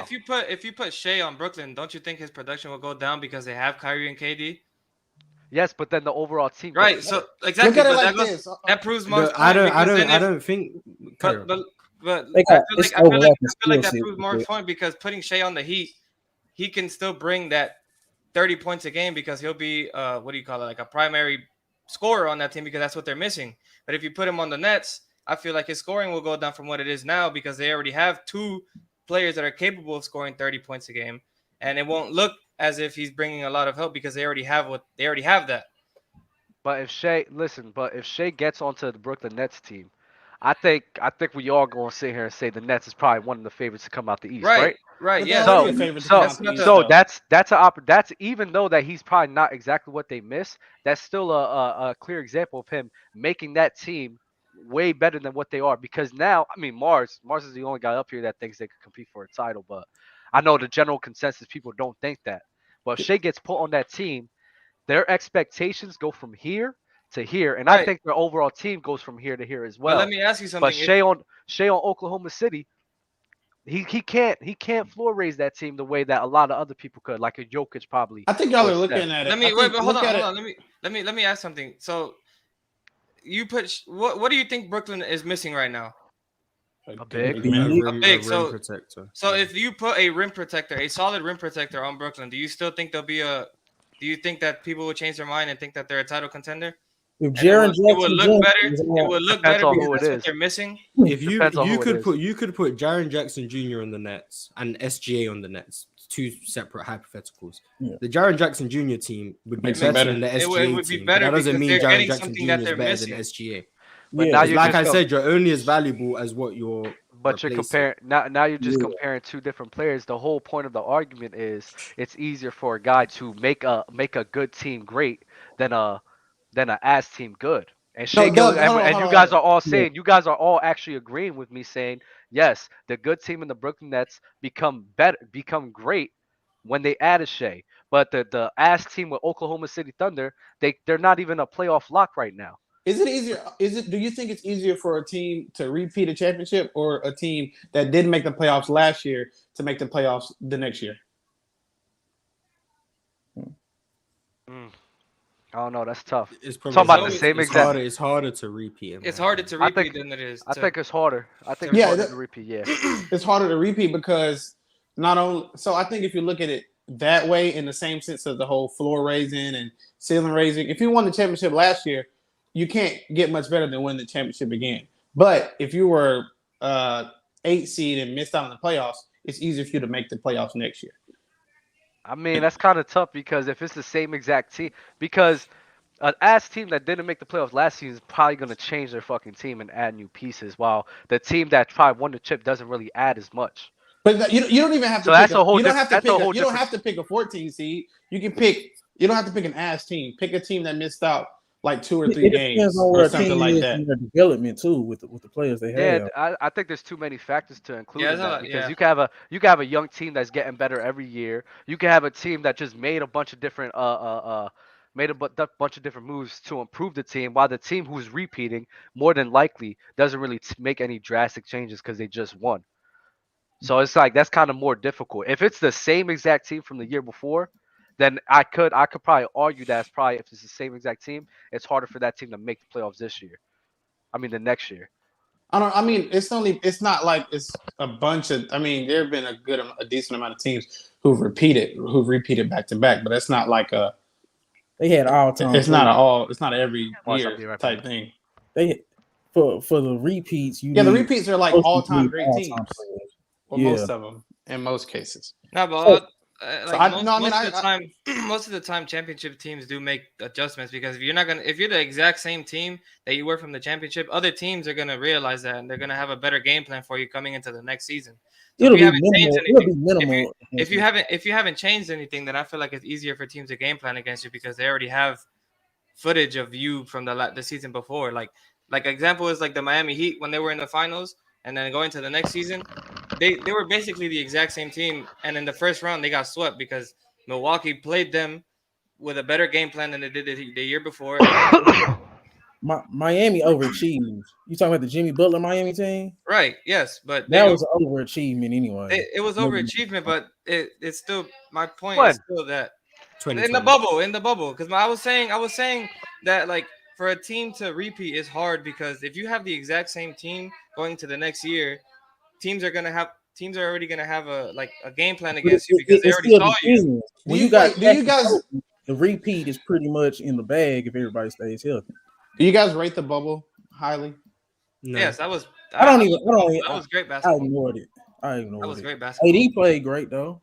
[SPEAKER 4] if you put Shea on Brooklyn, don't you think his production will go down because they have Kyrie and KD?
[SPEAKER 1] Yes, but then the overall team. gets
[SPEAKER 4] Right.
[SPEAKER 1] better.
[SPEAKER 4] So exactly.
[SPEAKER 3] look at it
[SPEAKER 4] But
[SPEAKER 3] like
[SPEAKER 4] that,
[SPEAKER 3] this.
[SPEAKER 4] that proves Mark's
[SPEAKER 2] I
[SPEAKER 4] point. because then if-
[SPEAKER 2] don't think. Carry on.
[SPEAKER 4] But
[SPEAKER 5] They got- it's
[SPEAKER 4] I feel like
[SPEAKER 5] overlapping
[SPEAKER 4] that
[SPEAKER 5] skill
[SPEAKER 4] proves
[SPEAKER 5] sets.
[SPEAKER 4] Mark's point because putting Shea on the Heat, he can still bring that 30 points a game because he'll be what do you call it, like a primary scorer on that team because that's what they're missing. But if you put him on the Nets, I feel like his scoring will go down from what it is now because they already have two players that are capable of scoring 30 points a game, and it won't look as if he's bringing a lot of help because they already have that.
[SPEAKER 1] But if Shea gets onto the Brooklyn Nets team, I think we all gonna sit here and say the Nets is probably one of the favorites to come out the East, right?
[SPEAKER 4] Right.
[SPEAKER 3] But
[SPEAKER 4] Yeah.
[SPEAKER 3] they're
[SPEAKER 1] So-
[SPEAKER 3] already a favorite to
[SPEAKER 1] so-
[SPEAKER 3] come out the
[SPEAKER 4] so-
[SPEAKER 3] East,
[SPEAKER 1] So
[SPEAKER 3] though.
[SPEAKER 1] that's even though that he's probably not exactly what they miss, that's still a clear example of him making that team way better than what they are. Because now, I mean, Mars is the only guy up here that thinks they could compete for a title, but I know the general consensus people don't think that. But if Shea gets put on that team, their expectations go from here to here, and I
[SPEAKER 4] Right.
[SPEAKER 1] think their overall team goes from here to here as
[SPEAKER 4] But
[SPEAKER 1] well.
[SPEAKER 4] let me ask you something.
[SPEAKER 1] But Shea on Oklahoma City, he can't floor raise that team the way that a lot of other people could, like a Jokic probably.
[SPEAKER 3] I think y'all
[SPEAKER 1] or
[SPEAKER 3] are looking
[SPEAKER 1] Steph.
[SPEAKER 3] at it.
[SPEAKER 4] Let me
[SPEAKER 3] I
[SPEAKER 4] wait,
[SPEAKER 3] think-
[SPEAKER 4] but hold
[SPEAKER 3] look
[SPEAKER 4] on,
[SPEAKER 3] at
[SPEAKER 4] hold
[SPEAKER 3] it-
[SPEAKER 4] on. Let me ask something. So you put what do you think Brooklyn is missing right now?
[SPEAKER 1] A big.
[SPEAKER 4] big,
[SPEAKER 2] rim
[SPEAKER 4] so-
[SPEAKER 2] protector.
[SPEAKER 4] So if you put a rim protector, a solid rim protector on Brooklyn, do you still think there'll be a? Do you think that people will change their mind and think that they're a title contender?
[SPEAKER 5] If
[SPEAKER 4] And
[SPEAKER 5] Jaren
[SPEAKER 4] it would look better.
[SPEAKER 5] is
[SPEAKER 4] It
[SPEAKER 5] on-
[SPEAKER 4] would look
[SPEAKER 1] Depends
[SPEAKER 4] better
[SPEAKER 1] on
[SPEAKER 4] because
[SPEAKER 1] who it
[SPEAKER 4] that's what
[SPEAKER 1] is.
[SPEAKER 4] they're missing.
[SPEAKER 2] If you
[SPEAKER 1] Depends on who it
[SPEAKER 2] could
[SPEAKER 1] is.
[SPEAKER 2] put Jaren Jackson Jr. on the Nets and SGA on the Nets, two separate hypotheticals.
[SPEAKER 5] Yeah.
[SPEAKER 2] The Jaren Jackson Jr. team would be
[SPEAKER 3] Makes it
[SPEAKER 2] better
[SPEAKER 3] better.
[SPEAKER 2] than the
[SPEAKER 4] It
[SPEAKER 2] SGA
[SPEAKER 4] would be
[SPEAKER 2] team.
[SPEAKER 4] better
[SPEAKER 2] But that doesn't
[SPEAKER 4] because
[SPEAKER 2] mean
[SPEAKER 4] they're
[SPEAKER 2] Jaren
[SPEAKER 4] getting
[SPEAKER 2] Jackson
[SPEAKER 4] something
[SPEAKER 2] Jr.
[SPEAKER 4] that
[SPEAKER 2] is
[SPEAKER 4] they're
[SPEAKER 2] better
[SPEAKER 4] missing.
[SPEAKER 2] than SGA.
[SPEAKER 1] But
[SPEAKER 5] Yeah,
[SPEAKER 1] now you
[SPEAKER 2] Like
[SPEAKER 1] just
[SPEAKER 2] I
[SPEAKER 1] go-
[SPEAKER 2] said, you're only as valuable as what you're
[SPEAKER 1] But you're
[SPEAKER 2] replacing.
[SPEAKER 1] comparing now you're just
[SPEAKER 5] Yeah.
[SPEAKER 1] comparing two different players. The whole point of the argument is it's easier for a guy to make a good team great than a ass team good. And Shea Gill,
[SPEAKER 3] Doug, hold on,
[SPEAKER 1] and
[SPEAKER 3] hold
[SPEAKER 1] you
[SPEAKER 3] on,
[SPEAKER 1] guys
[SPEAKER 3] hold
[SPEAKER 1] are all saying you guys are all actually agreeing with me saying yes, the good team in the Brooklyn Nets become great when they add a Shea. But the ass team with Oklahoma City Thunder, they're not even a playoff lock right now.
[SPEAKER 3] Is it easier? Do you think it's easier for a team to repeat a championship or a team that didn't make the playoffs last year to make the playoffs the next year?
[SPEAKER 1] I don't know. That's tough.
[SPEAKER 2] It's
[SPEAKER 1] Talking about the
[SPEAKER 4] it's-
[SPEAKER 1] same
[SPEAKER 2] it's
[SPEAKER 1] exact-
[SPEAKER 2] harder. It's harder to repeat. in
[SPEAKER 4] It's
[SPEAKER 2] my
[SPEAKER 4] harder
[SPEAKER 2] opinion.
[SPEAKER 4] to
[SPEAKER 1] I
[SPEAKER 4] repeat
[SPEAKER 1] think-
[SPEAKER 4] than it is.
[SPEAKER 1] I think it's harder. I think
[SPEAKER 3] Yeah,
[SPEAKER 1] it's harder
[SPEAKER 3] that-
[SPEAKER 1] to repeat. Yeah.
[SPEAKER 3] It's harder to repeat because not only. So I think if you look at it that way, in the same sense of the whole floor raising and ceiling raising, if you won the championship last year, you can't get much better than winning the championship again. But if you were 8 seed and missed out on the playoffs, it's easier for you to make the playoffs next year.
[SPEAKER 1] I mean, that's kind of tough because if it's the same exact team, because an ass team that didn't make the playoffs last season is probably going to change their fucking team and add new pieces, while the team that probably won the chip doesn't really add as much.
[SPEAKER 3] But you don't even have to.
[SPEAKER 1] So
[SPEAKER 3] pick
[SPEAKER 1] that's a whole
[SPEAKER 3] You don't
[SPEAKER 1] diff-
[SPEAKER 3] have to
[SPEAKER 1] that's a
[SPEAKER 3] pick.
[SPEAKER 1] whole
[SPEAKER 3] You don't
[SPEAKER 1] different-
[SPEAKER 3] have to pick a 14 seed. You can pick. You don't have to pick an ass team. Pick a team that missed out like 2 or 3
[SPEAKER 5] It
[SPEAKER 3] games
[SPEAKER 5] depends on
[SPEAKER 3] or
[SPEAKER 5] where a
[SPEAKER 3] something
[SPEAKER 5] team
[SPEAKER 3] like
[SPEAKER 5] is
[SPEAKER 3] that.
[SPEAKER 5] in their development too, with the players they have.
[SPEAKER 1] Yeah, I think there's too many factors to include
[SPEAKER 4] Yeah,
[SPEAKER 1] in
[SPEAKER 4] there's a
[SPEAKER 1] that
[SPEAKER 4] lot-
[SPEAKER 1] because
[SPEAKER 4] yeah.
[SPEAKER 1] you can have a young team that's getting better every year. You can have a team that just made a bunch of different bunch of different moves to improve the team, while the team who's repeating more than likely doesn't really make any drastic changes because they just won. So it's like that's kind of more difficult. If it's the same exact team from the year before, then I could probably argue that it's probably if it's the same exact team, it's harder for that team to make the playoffs this year. I mean the next year.
[SPEAKER 3] I mean, it's not like it's a bunch of. I mean, there have been a decent amount of teams who've repeated back to back, but it's not like a.
[SPEAKER 5] They had all time.
[SPEAKER 3] It's not all. It's not every
[SPEAKER 1] Watch, I'll be
[SPEAKER 3] year
[SPEAKER 1] right
[SPEAKER 3] type
[SPEAKER 1] back.
[SPEAKER 3] thing.
[SPEAKER 5] They for the repeats. You
[SPEAKER 3] Yeah, the
[SPEAKER 5] need
[SPEAKER 3] repeats are like
[SPEAKER 5] most
[SPEAKER 3] all-time
[SPEAKER 5] need
[SPEAKER 3] great
[SPEAKER 5] all-time
[SPEAKER 3] teams.
[SPEAKER 5] players.
[SPEAKER 3] Well, most of them, in most cases.
[SPEAKER 4] No, but
[SPEAKER 3] I
[SPEAKER 4] most of the time, championship teams do make adjustments because if you're the exact same team that you were from the championship, other teams are gonna realize that and they're gonna have a better game plan for you coming into the next season. So
[SPEAKER 5] It'll
[SPEAKER 4] if you
[SPEAKER 5] be
[SPEAKER 4] haven't changed
[SPEAKER 5] minimal. It'll
[SPEAKER 4] anything,
[SPEAKER 5] be minimal.
[SPEAKER 4] if you haven't changed anything, then I feel like it's easier for teams to game plan against you because they already have footage of you from the season before. Like example is like the Miami Heat when they were in the finals and then going to the next season, they were basically the exact same team. And in the first round, they got swept because Milwaukee played them with a better game plan than they did the year before.
[SPEAKER 5] Miami overachieved. You talking about the Jimmy Butler Miami team?
[SPEAKER 4] Right. Yes, but
[SPEAKER 5] that was an overachievement anyway.
[SPEAKER 4] It was overachievement, but it's still my point
[SPEAKER 1] What?
[SPEAKER 4] is still that in the bubble. Because I was saying that like for a team to repeat is hard because if you have the exact same team going to the next year, teams are already gonna have a game plan against you because they already saw you.
[SPEAKER 5] When you guys, the repeat is pretty much in the bag if everybody stays healthy.
[SPEAKER 3] Do you guys rate the bubble highly?
[SPEAKER 4] No. Yes, that was.
[SPEAKER 5] That
[SPEAKER 4] was great basketball.
[SPEAKER 5] I ignored it.
[SPEAKER 4] That was great basketball.
[SPEAKER 5] AD played great though.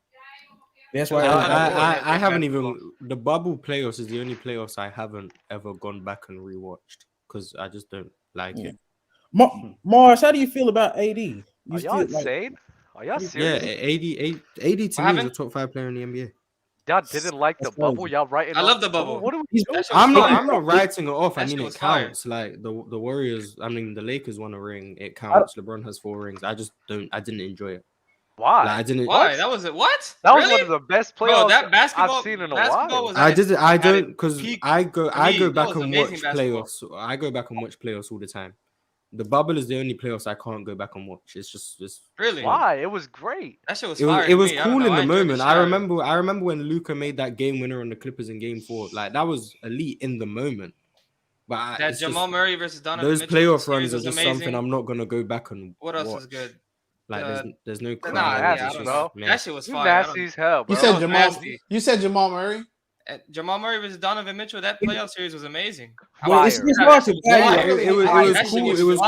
[SPEAKER 5] That's why
[SPEAKER 2] I haven't even the bubble playoffs is the only playoffs I haven't ever gone back and rewatched because I just don't like it.
[SPEAKER 5] Mars, how do you feel about AD?
[SPEAKER 1] Are y'all insane? Are y'all serious?
[SPEAKER 2] Yeah, AD to me is a top 5 player in the NBA.
[SPEAKER 1] Y'all didn't like the bubble. Y'all writing.
[SPEAKER 4] I love the bubble.
[SPEAKER 1] What are we doing?
[SPEAKER 2] I'm not writing it off. I mean, it counts. Like the Warriors. I mean, the Lakers won a ring. It counts. LeBron has 4 rings. I didn't enjoy it.
[SPEAKER 1] Why?
[SPEAKER 2] Like, I didn't.
[SPEAKER 4] Why?
[SPEAKER 1] What?
[SPEAKER 4] That was it. What?
[SPEAKER 1] That
[SPEAKER 4] really?
[SPEAKER 1] was one of the best playoffs
[SPEAKER 4] that basketball,
[SPEAKER 1] I've seen in a while.
[SPEAKER 2] I don't because I go back and watch
[SPEAKER 4] basketball.
[SPEAKER 2] playoffs. I go back and watch playoffs all the time. The bubble is the only playoffs I can't go back and watch. It's just
[SPEAKER 4] really
[SPEAKER 1] why it was great.
[SPEAKER 4] That shit was
[SPEAKER 2] fire. It was cool in the moment. I
[SPEAKER 4] remember
[SPEAKER 2] when Luka made that game winner on the Clippers in Game 4. Like that was elite in the moment. But
[SPEAKER 4] that Jamal Murray versus Donovan
[SPEAKER 2] those
[SPEAKER 4] Mitchell
[SPEAKER 2] playoff runs are just
[SPEAKER 4] amazing.
[SPEAKER 2] something I'm not gonna go back and.
[SPEAKER 4] What else
[SPEAKER 2] watch.
[SPEAKER 4] is good?
[SPEAKER 2] Like there's no crowd.
[SPEAKER 4] That shit was fire.
[SPEAKER 1] Nasty as hell, bro.
[SPEAKER 3] You said Jamal Murray.
[SPEAKER 4] Jamal Murray versus Donovan Mitchell. That playoff series was amazing.
[SPEAKER 5] Well, it's hard to
[SPEAKER 2] it was cool. It was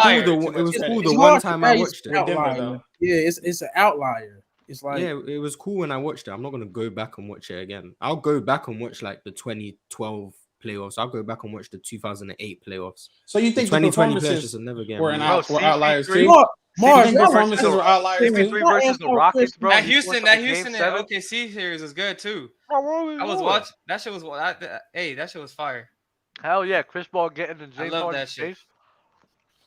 [SPEAKER 2] cool the one time I watched it.
[SPEAKER 5] It's an outlier. It's like
[SPEAKER 2] it was cool when I watched it. I'm not gonna go back and watch it again. I'll go back and watch like the 2012 playoffs. I'll go back and watch the 2008 playoffs.
[SPEAKER 3] So you think
[SPEAKER 2] the 2020
[SPEAKER 3] performances
[SPEAKER 2] just never again.
[SPEAKER 3] were outliers too?
[SPEAKER 5] Mars,
[SPEAKER 3] performances were outliers too.
[SPEAKER 1] CP3 versus the Rockets, bro.
[SPEAKER 4] That Houston and OKC series was good too.
[SPEAKER 1] Bro,
[SPEAKER 4] I was watching. That shit was that shit was fire.
[SPEAKER 1] Hell yeah, Chris Paul getting the
[SPEAKER 4] I love that shit.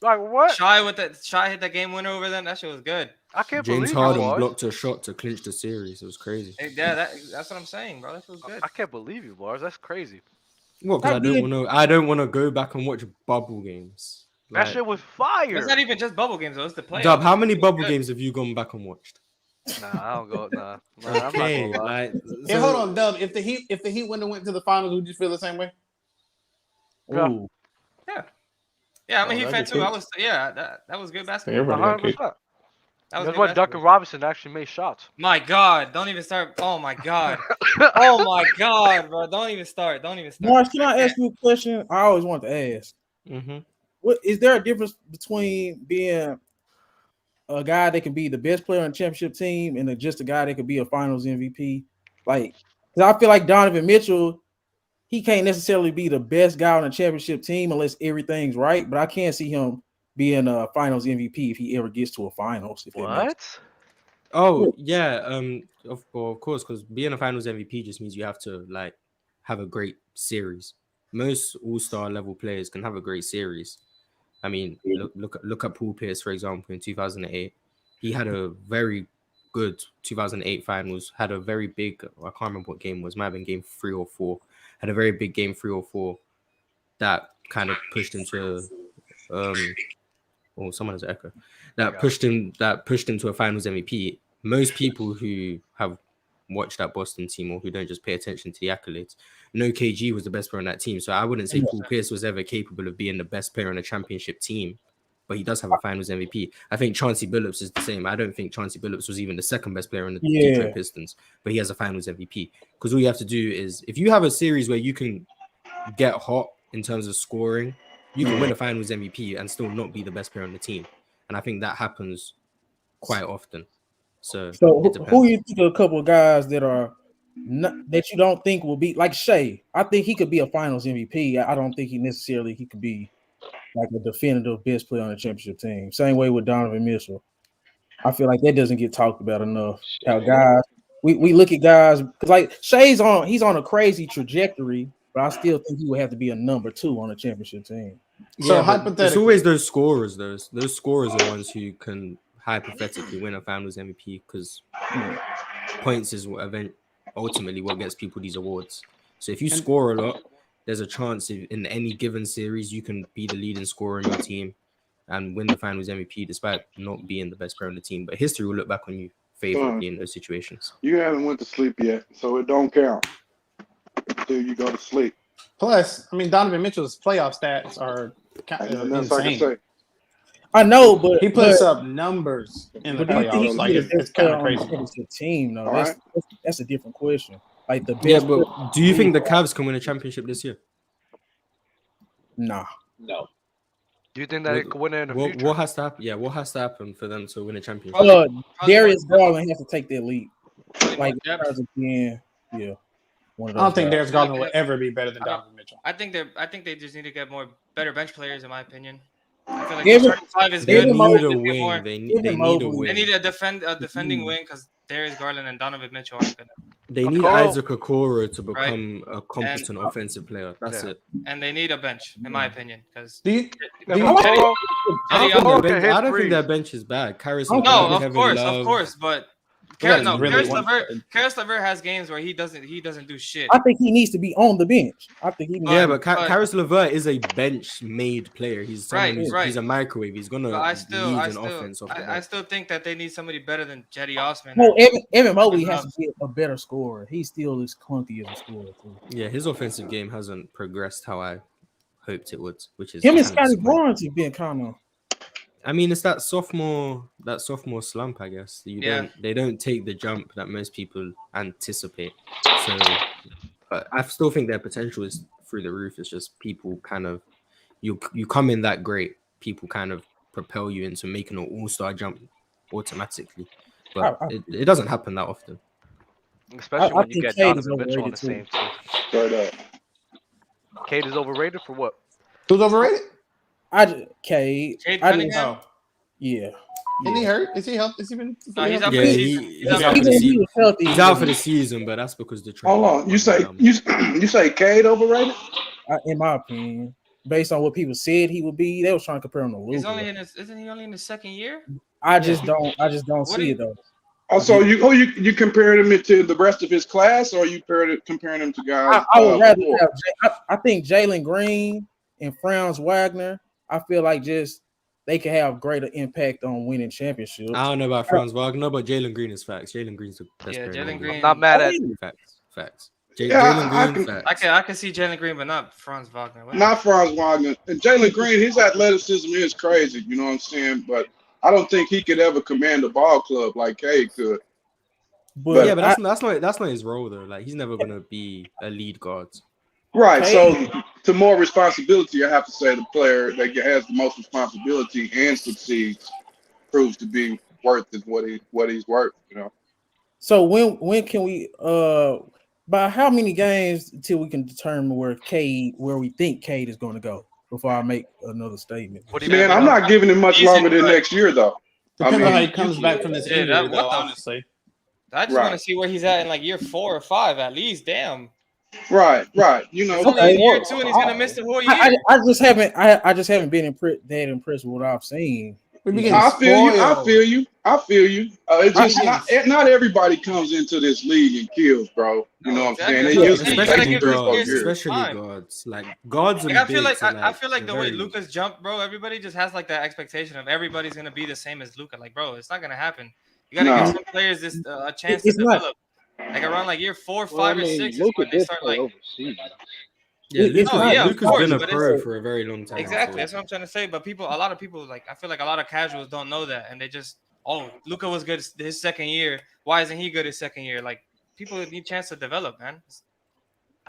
[SPEAKER 1] Like what?
[SPEAKER 4] Shy hit that game winner over them. That shit was good.
[SPEAKER 1] I can't
[SPEAKER 2] James
[SPEAKER 1] believe
[SPEAKER 2] Harden blocked a shot to clinch the series. It was crazy.
[SPEAKER 4] Yeah, that's what I'm saying, bro. That shit was good.
[SPEAKER 1] I can't believe you, Lars. That's crazy.
[SPEAKER 2] What? Because I don't want to go back and watch bubble games.
[SPEAKER 1] That shit was fire.
[SPEAKER 4] It's not even just bubble games, though. It's the playoffs.
[SPEAKER 2] Dub, how many bubble games have you gone back and watched?
[SPEAKER 1] Nah, I don't go. Nah,
[SPEAKER 2] okay,
[SPEAKER 1] I'm not
[SPEAKER 2] like,
[SPEAKER 3] hey, hold on, Dub. If the Heat wouldn't have went to the finals, would you feel the same way?
[SPEAKER 5] Ooh.
[SPEAKER 4] Yeah, I'm a Heat fan too. That was good basketball.
[SPEAKER 1] 100%. That's when Duncan Robinson actually made shots.
[SPEAKER 4] My God, don't even start. Oh my God. Oh my God, bro. Don't even start.
[SPEAKER 5] Mars, can I ask you a question? I always want to ask.
[SPEAKER 2] Mm-hmm.
[SPEAKER 5] What is there a difference between being a guy that can be the best player on the championship team and just a guy that could be a Finals MVP? Like, because I feel like Donovan Mitchell, he can't necessarily be the best guy on the championship team unless everything's right. But I can't see him being a Finals MVP if he ever gets to a Finals.
[SPEAKER 1] What?
[SPEAKER 2] Oh yeah, of course, because being a Finals MVP just means you have to like have a great series. Most All-Star level players can have a great series. I mean, look at Paul Pierce, for example, in 2008. He had a very good 2008 finals, had a very big, I can't remember what game it was, might have been game 3 or 4, had a very big game 3 or 4 that kind of pushed him to, someone has an echo, that pushed him to a finals MVP. Most people who have watched that Boston team or who don't just pay attention to the accolades know KG was the best player on that team. So I wouldn't say Paul Pierce was ever capable of being the best player on a championship team, but he does have a finals MVP. I think Chauncey Billups is the same. I don't think Chauncey Billups was even the second best player on the Detroit Pistons, but he has a finals MVP. Because all you have to do is, if you have a series where you can get hot in terms of scoring, you can win a finals MVP and still not be the best player on the team. And I think that happens quite often. So
[SPEAKER 5] So
[SPEAKER 2] it
[SPEAKER 5] who
[SPEAKER 2] depends.
[SPEAKER 5] you think of a couple of guys that are not, that you don't think will be like Shea? I think he could be a Finals MVP. I don't think he could be like a definitive best player on the championship team. Same way with Donovan Mitchell. I feel like that doesn't get talked about enough. How guys we look at guys because like he's on a crazy trajectory, but I still think he would have to be a number 2 on a championship team.
[SPEAKER 3] So
[SPEAKER 2] Yeah, but it's
[SPEAKER 3] hypothetically,
[SPEAKER 2] always those scorers. Those scorers are ones who can hypothetically win a Finals MVP because points is what ultimately what gets people these awards. So if you score a lot, there's a chance in any given series you can be the leading scorer in your team and win the Finals MVP despite not being the best player on the team. But history will look back on you favorably in those situations.
[SPEAKER 6] You haven't went to sleep yet, so it don't count until you go to sleep.
[SPEAKER 3] plus, I mean, Donovan Mitchell's playoff stats are
[SPEAKER 6] Ain't nothing I can
[SPEAKER 3] insane.
[SPEAKER 6] say.
[SPEAKER 5] I know, but
[SPEAKER 3] He puts up numbers in the
[SPEAKER 5] But do you think he
[SPEAKER 3] playoffs.
[SPEAKER 5] could
[SPEAKER 3] Like
[SPEAKER 5] be the
[SPEAKER 3] it's
[SPEAKER 5] best player
[SPEAKER 3] kind of
[SPEAKER 5] on the
[SPEAKER 3] crazy.
[SPEAKER 5] championship team? though?
[SPEAKER 6] All
[SPEAKER 5] That's a different question. Like the best.
[SPEAKER 2] Yeah,
[SPEAKER 5] player-
[SPEAKER 2] but do you think the Cavs can win a championship this year?
[SPEAKER 5] Nah.
[SPEAKER 7] No.
[SPEAKER 1] Do you think that it could win it in the future?
[SPEAKER 2] What has to happen? Yeah, what has to happen for them to win a championship?
[SPEAKER 5] Darius Garland has to take that leap. Like
[SPEAKER 4] depth.
[SPEAKER 5] yeah. One of
[SPEAKER 3] I don't think
[SPEAKER 5] guys.
[SPEAKER 3] Darius Garland will ever be better than Donovan Mitchell.
[SPEAKER 4] I think they just need to get more better bench players, in my opinion. I feel like
[SPEAKER 5] Give
[SPEAKER 4] the
[SPEAKER 5] him-
[SPEAKER 4] starting five is
[SPEAKER 2] They
[SPEAKER 4] good.
[SPEAKER 5] him
[SPEAKER 2] need
[SPEAKER 4] but
[SPEAKER 2] a
[SPEAKER 4] they need
[SPEAKER 2] wing.
[SPEAKER 4] more-
[SPEAKER 2] They
[SPEAKER 5] Give
[SPEAKER 2] need
[SPEAKER 5] him
[SPEAKER 2] a
[SPEAKER 5] Mobley.
[SPEAKER 2] wing.
[SPEAKER 4] They need a defending wing because Darius Garland and Donovan Mitchell aren't good.
[SPEAKER 2] They need
[SPEAKER 1] Okoro.
[SPEAKER 2] Isaac Okoro to become a competent offensive player. That's
[SPEAKER 1] Yeah.
[SPEAKER 2] it.
[SPEAKER 4] And they need a bench, in my opinion, because
[SPEAKER 3] Do you?
[SPEAKER 1] If
[SPEAKER 3] Do you
[SPEAKER 1] Okoro-
[SPEAKER 2] I
[SPEAKER 1] Okoro
[SPEAKER 2] don't,
[SPEAKER 1] can
[SPEAKER 2] think,
[SPEAKER 1] hit
[SPEAKER 2] I don't think
[SPEAKER 1] threes.
[SPEAKER 2] their bench is bad. Karis
[SPEAKER 5] No,
[SPEAKER 2] LeVert,
[SPEAKER 4] no, of
[SPEAKER 2] Kevin
[SPEAKER 4] course,
[SPEAKER 2] Love.
[SPEAKER 4] but
[SPEAKER 3] That's
[SPEAKER 4] Karis
[SPEAKER 3] really
[SPEAKER 4] LeVert has games where he doesn't do shit.
[SPEAKER 5] I think he needs to be on the bench. I think he needs
[SPEAKER 2] Yeah,
[SPEAKER 5] to
[SPEAKER 2] but Karis LeVert is a bench-made player. He's someone who's
[SPEAKER 4] Right.
[SPEAKER 2] he's a microwave. He's gonna
[SPEAKER 4] But
[SPEAKER 2] lead an offense off the
[SPEAKER 4] I
[SPEAKER 2] bench.
[SPEAKER 4] still think that they need somebody better than Jetty Osman.
[SPEAKER 5] No, Evan Mobley
[SPEAKER 4] Kevin
[SPEAKER 5] has
[SPEAKER 4] Love.
[SPEAKER 5] to be a better scorer. He still is clunky as a scorer too.
[SPEAKER 2] Yeah, his offensive game hasn't progressed how I hoped it would, which is
[SPEAKER 5] Him and
[SPEAKER 2] kind of
[SPEAKER 5] Scotty
[SPEAKER 2] disappointing.
[SPEAKER 5] Barnes have been kind of.
[SPEAKER 2] I mean, it's that sophomore slump, I guess. They don't take the jump that most people anticipate. So, but I still think their potential is through the roof. It's just people kind of you come in that great, people kind of propel you into making an all-star jump automatically. But it doesn't happen that often.
[SPEAKER 1] Especially
[SPEAKER 5] I
[SPEAKER 1] when you
[SPEAKER 5] think
[SPEAKER 1] get
[SPEAKER 5] Cade is
[SPEAKER 1] Donovan Mitchell on the
[SPEAKER 5] overrated,
[SPEAKER 1] same team.
[SPEAKER 6] Straight up.
[SPEAKER 1] Cade is overrated for what?
[SPEAKER 3] Who's overrated?
[SPEAKER 5] Cade.
[SPEAKER 4] Cade
[SPEAKER 5] I
[SPEAKER 4] Cunningham?
[SPEAKER 5] just, yeah.
[SPEAKER 3] Isn't he hurt? Is he healthy? Is he been?
[SPEAKER 4] No, he's out
[SPEAKER 2] Yeah,
[SPEAKER 4] for the
[SPEAKER 2] he-
[SPEAKER 4] season.
[SPEAKER 2] he's
[SPEAKER 4] out
[SPEAKER 2] out
[SPEAKER 4] for
[SPEAKER 2] for
[SPEAKER 4] the
[SPEAKER 2] the
[SPEAKER 4] season.
[SPEAKER 5] He was healthy.
[SPEAKER 2] He's out for the season, but that's because the trade.
[SPEAKER 6] Hold on. You say Cade overrated?
[SPEAKER 5] In my opinion, based on what people said he would be, they was trying to compare him to
[SPEAKER 4] He's
[SPEAKER 5] Luka.
[SPEAKER 4] isn't he only in his second year?
[SPEAKER 5] I just don't
[SPEAKER 4] What
[SPEAKER 5] see
[SPEAKER 4] do
[SPEAKER 5] it though.
[SPEAKER 6] Oh, so you comparing him to the rest of his class, or you comparing him to guys?
[SPEAKER 5] I would rather
[SPEAKER 6] before?
[SPEAKER 5] have. I think Jalen Green and Franz Wagner. I feel like just they could have greater impact on winning championships.
[SPEAKER 2] I don't know about Franz Wagner, but Jalen Green is facts. Jalen Green's the best
[SPEAKER 4] Yeah,
[SPEAKER 2] player. in the
[SPEAKER 4] Jalen
[SPEAKER 2] league.
[SPEAKER 4] Green.
[SPEAKER 1] Not mad at
[SPEAKER 2] Facts.
[SPEAKER 6] Yeah,
[SPEAKER 2] Jalen
[SPEAKER 6] I
[SPEAKER 2] Green,
[SPEAKER 6] can-
[SPEAKER 2] facts.
[SPEAKER 4] I can see Jalen Green, but not Franz Wagner. What?
[SPEAKER 6] Not Franz Wagner. And Jalen Green, his athleticism is crazy, you know what I'm saying? But I don't think he could ever command a ball club like Cade could.
[SPEAKER 5] But
[SPEAKER 2] Yeah, but that's not his role though. Like he's never gonna be a lead guard.
[SPEAKER 6] Right.
[SPEAKER 5] Cade-
[SPEAKER 6] So to more responsibility, I have to say the player that has the most responsibility and succeeds proves to be worth is what he's worth, you know.
[SPEAKER 5] So when can we by how many games till we can determine where we think Cade is going to go before I make another statement?
[SPEAKER 1] What do you
[SPEAKER 6] Man, I'm not giving him much
[SPEAKER 4] Easy,
[SPEAKER 6] longer than
[SPEAKER 4] right.
[SPEAKER 6] next year though.
[SPEAKER 3] Depends
[SPEAKER 6] I
[SPEAKER 3] on how
[SPEAKER 6] mean,
[SPEAKER 3] he comes back from this
[SPEAKER 4] Yeah,
[SPEAKER 3] injury,
[SPEAKER 4] what
[SPEAKER 3] though,
[SPEAKER 4] the-
[SPEAKER 3] honestly.
[SPEAKER 4] I just
[SPEAKER 6] Right.
[SPEAKER 4] want to see where he's at in like year 4 or 5 at least. Damn.
[SPEAKER 6] Right. You know,
[SPEAKER 4] It's only in year 2 and he's gonna miss the whole year.
[SPEAKER 5] I just haven't been that impressed with what I've seen.
[SPEAKER 3] We be getting
[SPEAKER 6] I feel you.
[SPEAKER 3] spoiled.
[SPEAKER 6] It's just
[SPEAKER 3] I-
[SPEAKER 6] not everybody comes into this league and kills, bro. You know what I'm saying? It
[SPEAKER 4] Exactly.
[SPEAKER 6] used to
[SPEAKER 4] Yeah,
[SPEAKER 6] take
[SPEAKER 4] you gotta
[SPEAKER 6] 3
[SPEAKER 4] give
[SPEAKER 6] 4
[SPEAKER 4] it
[SPEAKER 6] years.
[SPEAKER 2] Especially
[SPEAKER 4] time.
[SPEAKER 2] guards. Like guards and
[SPEAKER 4] Like, I feel
[SPEAKER 2] bigs
[SPEAKER 4] like
[SPEAKER 2] are,
[SPEAKER 4] I feel like the way
[SPEAKER 2] very-
[SPEAKER 4] Luka's jump, bro. Everybody just has like that expectation of everybody's gonna be the same as Luka. Like, bro, it's not gonna happen. You gotta
[SPEAKER 6] No.
[SPEAKER 4] give some players this a chance to
[SPEAKER 5] It's not.
[SPEAKER 4] develop. Like around like year 4, 5,
[SPEAKER 7] Well, I
[SPEAKER 4] or
[SPEAKER 7] mean,
[SPEAKER 4] 6 is
[SPEAKER 7] Luka
[SPEAKER 4] when they
[SPEAKER 7] did
[SPEAKER 4] start
[SPEAKER 7] play
[SPEAKER 4] like.
[SPEAKER 7] overseas.
[SPEAKER 2] Yeah,
[SPEAKER 5] It's not-
[SPEAKER 4] yeah, of
[SPEAKER 2] Luka's
[SPEAKER 4] course,
[SPEAKER 2] been a
[SPEAKER 4] but
[SPEAKER 2] pro
[SPEAKER 4] it's-
[SPEAKER 2] for a very long time.
[SPEAKER 4] Exactly,
[SPEAKER 2] so-
[SPEAKER 4] that's what I'm trying to say. But a lot of people, like I feel like a lot of casuals don't know that, and they just, oh, Luka was good his second year. Why isn't he good his second year? Like people need a chance to develop, man.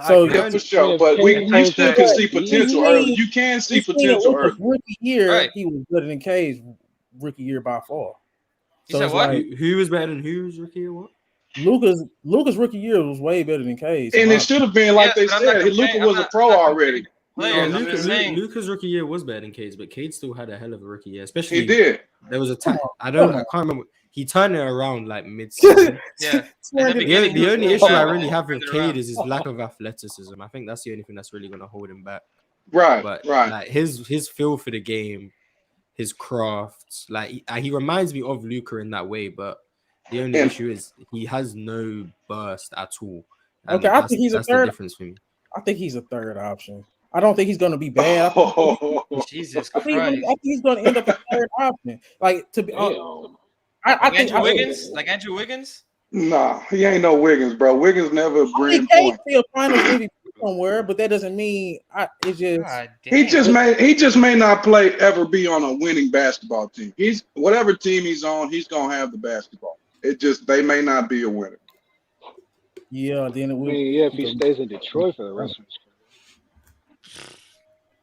[SPEAKER 5] So
[SPEAKER 6] Yeah, for sure. But you still can see potential early. You can see potential early.
[SPEAKER 5] Rookie year,
[SPEAKER 4] Right.
[SPEAKER 5] he was better than Cade's rookie year by far.
[SPEAKER 4] You said
[SPEAKER 5] it's
[SPEAKER 4] what?
[SPEAKER 5] like
[SPEAKER 2] Who was better than who's rookie or what?
[SPEAKER 5] Luka's rookie year was way better than Cade's.
[SPEAKER 6] And it should have been like they
[SPEAKER 4] Yes, but I'm not
[SPEAKER 6] said. Luka
[SPEAKER 4] comparing-
[SPEAKER 6] was
[SPEAKER 4] I'm
[SPEAKER 6] a
[SPEAKER 4] not-
[SPEAKER 6] pro
[SPEAKER 4] I'm not
[SPEAKER 6] already.
[SPEAKER 4] Players,
[SPEAKER 2] Yeah,
[SPEAKER 4] I'm just saying.
[SPEAKER 2] Luka's rookie year was better than Cade's, but Cade still had a hell of a rookie year.
[SPEAKER 6] He
[SPEAKER 2] Especially
[SPEAKER 6] did.
[SPEAKER 2] there was a
[SPEAKER 5] Come
[SPEAKER 2] time
[SPEAKER 5] on,
[SPEAKER 2] I
[SPEAKER 5] come
[SPEAKER 2] can't remember. He turned it around like mid-season.
[SPEAKER 4] Yeah. At the
[SPEAKER 2] The,
[SPEAKER 4] beginning, he
[SPEAKER 2] the
[SPEAKER 4] was
[SPEAKER 2] only
[SPEAKER 4] so
[SPEAKER 2] issue I
[SPEAKER 4] bad,
[SPEAKER 2] really
[SPEAKER 4] but
[SPEAKER 2] have
[SPEAKER 4] he
[SPEAKER 2] with
[SPEAKER 4] turned it around.
[SPEAKER 2] Cade is his lack of athleticism. I think that's the only thing that's really gonna hold him back.
[SPEAKER 6] Right,
[SPEAKER 2] But
[SPEAKER 6] right.
[SPEAKER 2] like his feel for the game, his craft, like he reminds me of Luka in that way. But the only
[SPEAKER 6] And-
[SPEAKER 2] issue is he has no burst at all. And
[SPEAKER 5] Okay, I think he's a
[SPEAKER 2] that's the
[SPEAKER 5] third.
[SPEAKER 2] difference for me.
[SPEAKER 5] I think he's a third option. I don't think he's going to be bad.
[SPEAKER 4] Jesus
[SPEAKER 5] I think
[SPEAKER 4] Christ.
[SPEAKER 5] he's going to end up a third option. Like to be, I
[SPEAKER 4] Like
[SPEAKER 5] think
[SPEAKER 4] Andrew Wiggins? Like Andrew Wiggins?
[SPEAKER 6] Nah, he ain't no Wiggins, bro. Wiggins never
[SPEAKER 5] I
[SPEAKER 6] bring
[SPEAKER 5] think Cade
[SPEAKER 6] points.
[SPEAKER 5] still finals MVP somewhere, but that doesn't mean it's just.
[SPEAKER 4] God
[SPEAKER 6] He
[SPEAKER 4] damn.
[SPEAKER 6] just may not ever be on a winning basketball team. He's whatever team he's on, he's gonna have the basketball. They may not be a winner.
[SPEAKER 5] Yeah, then it
[SPEAKER 7] I
[SPEAKER 5] will.
[SPEAKER 7] mean, yeah, if he stays in Detroit for the rest of his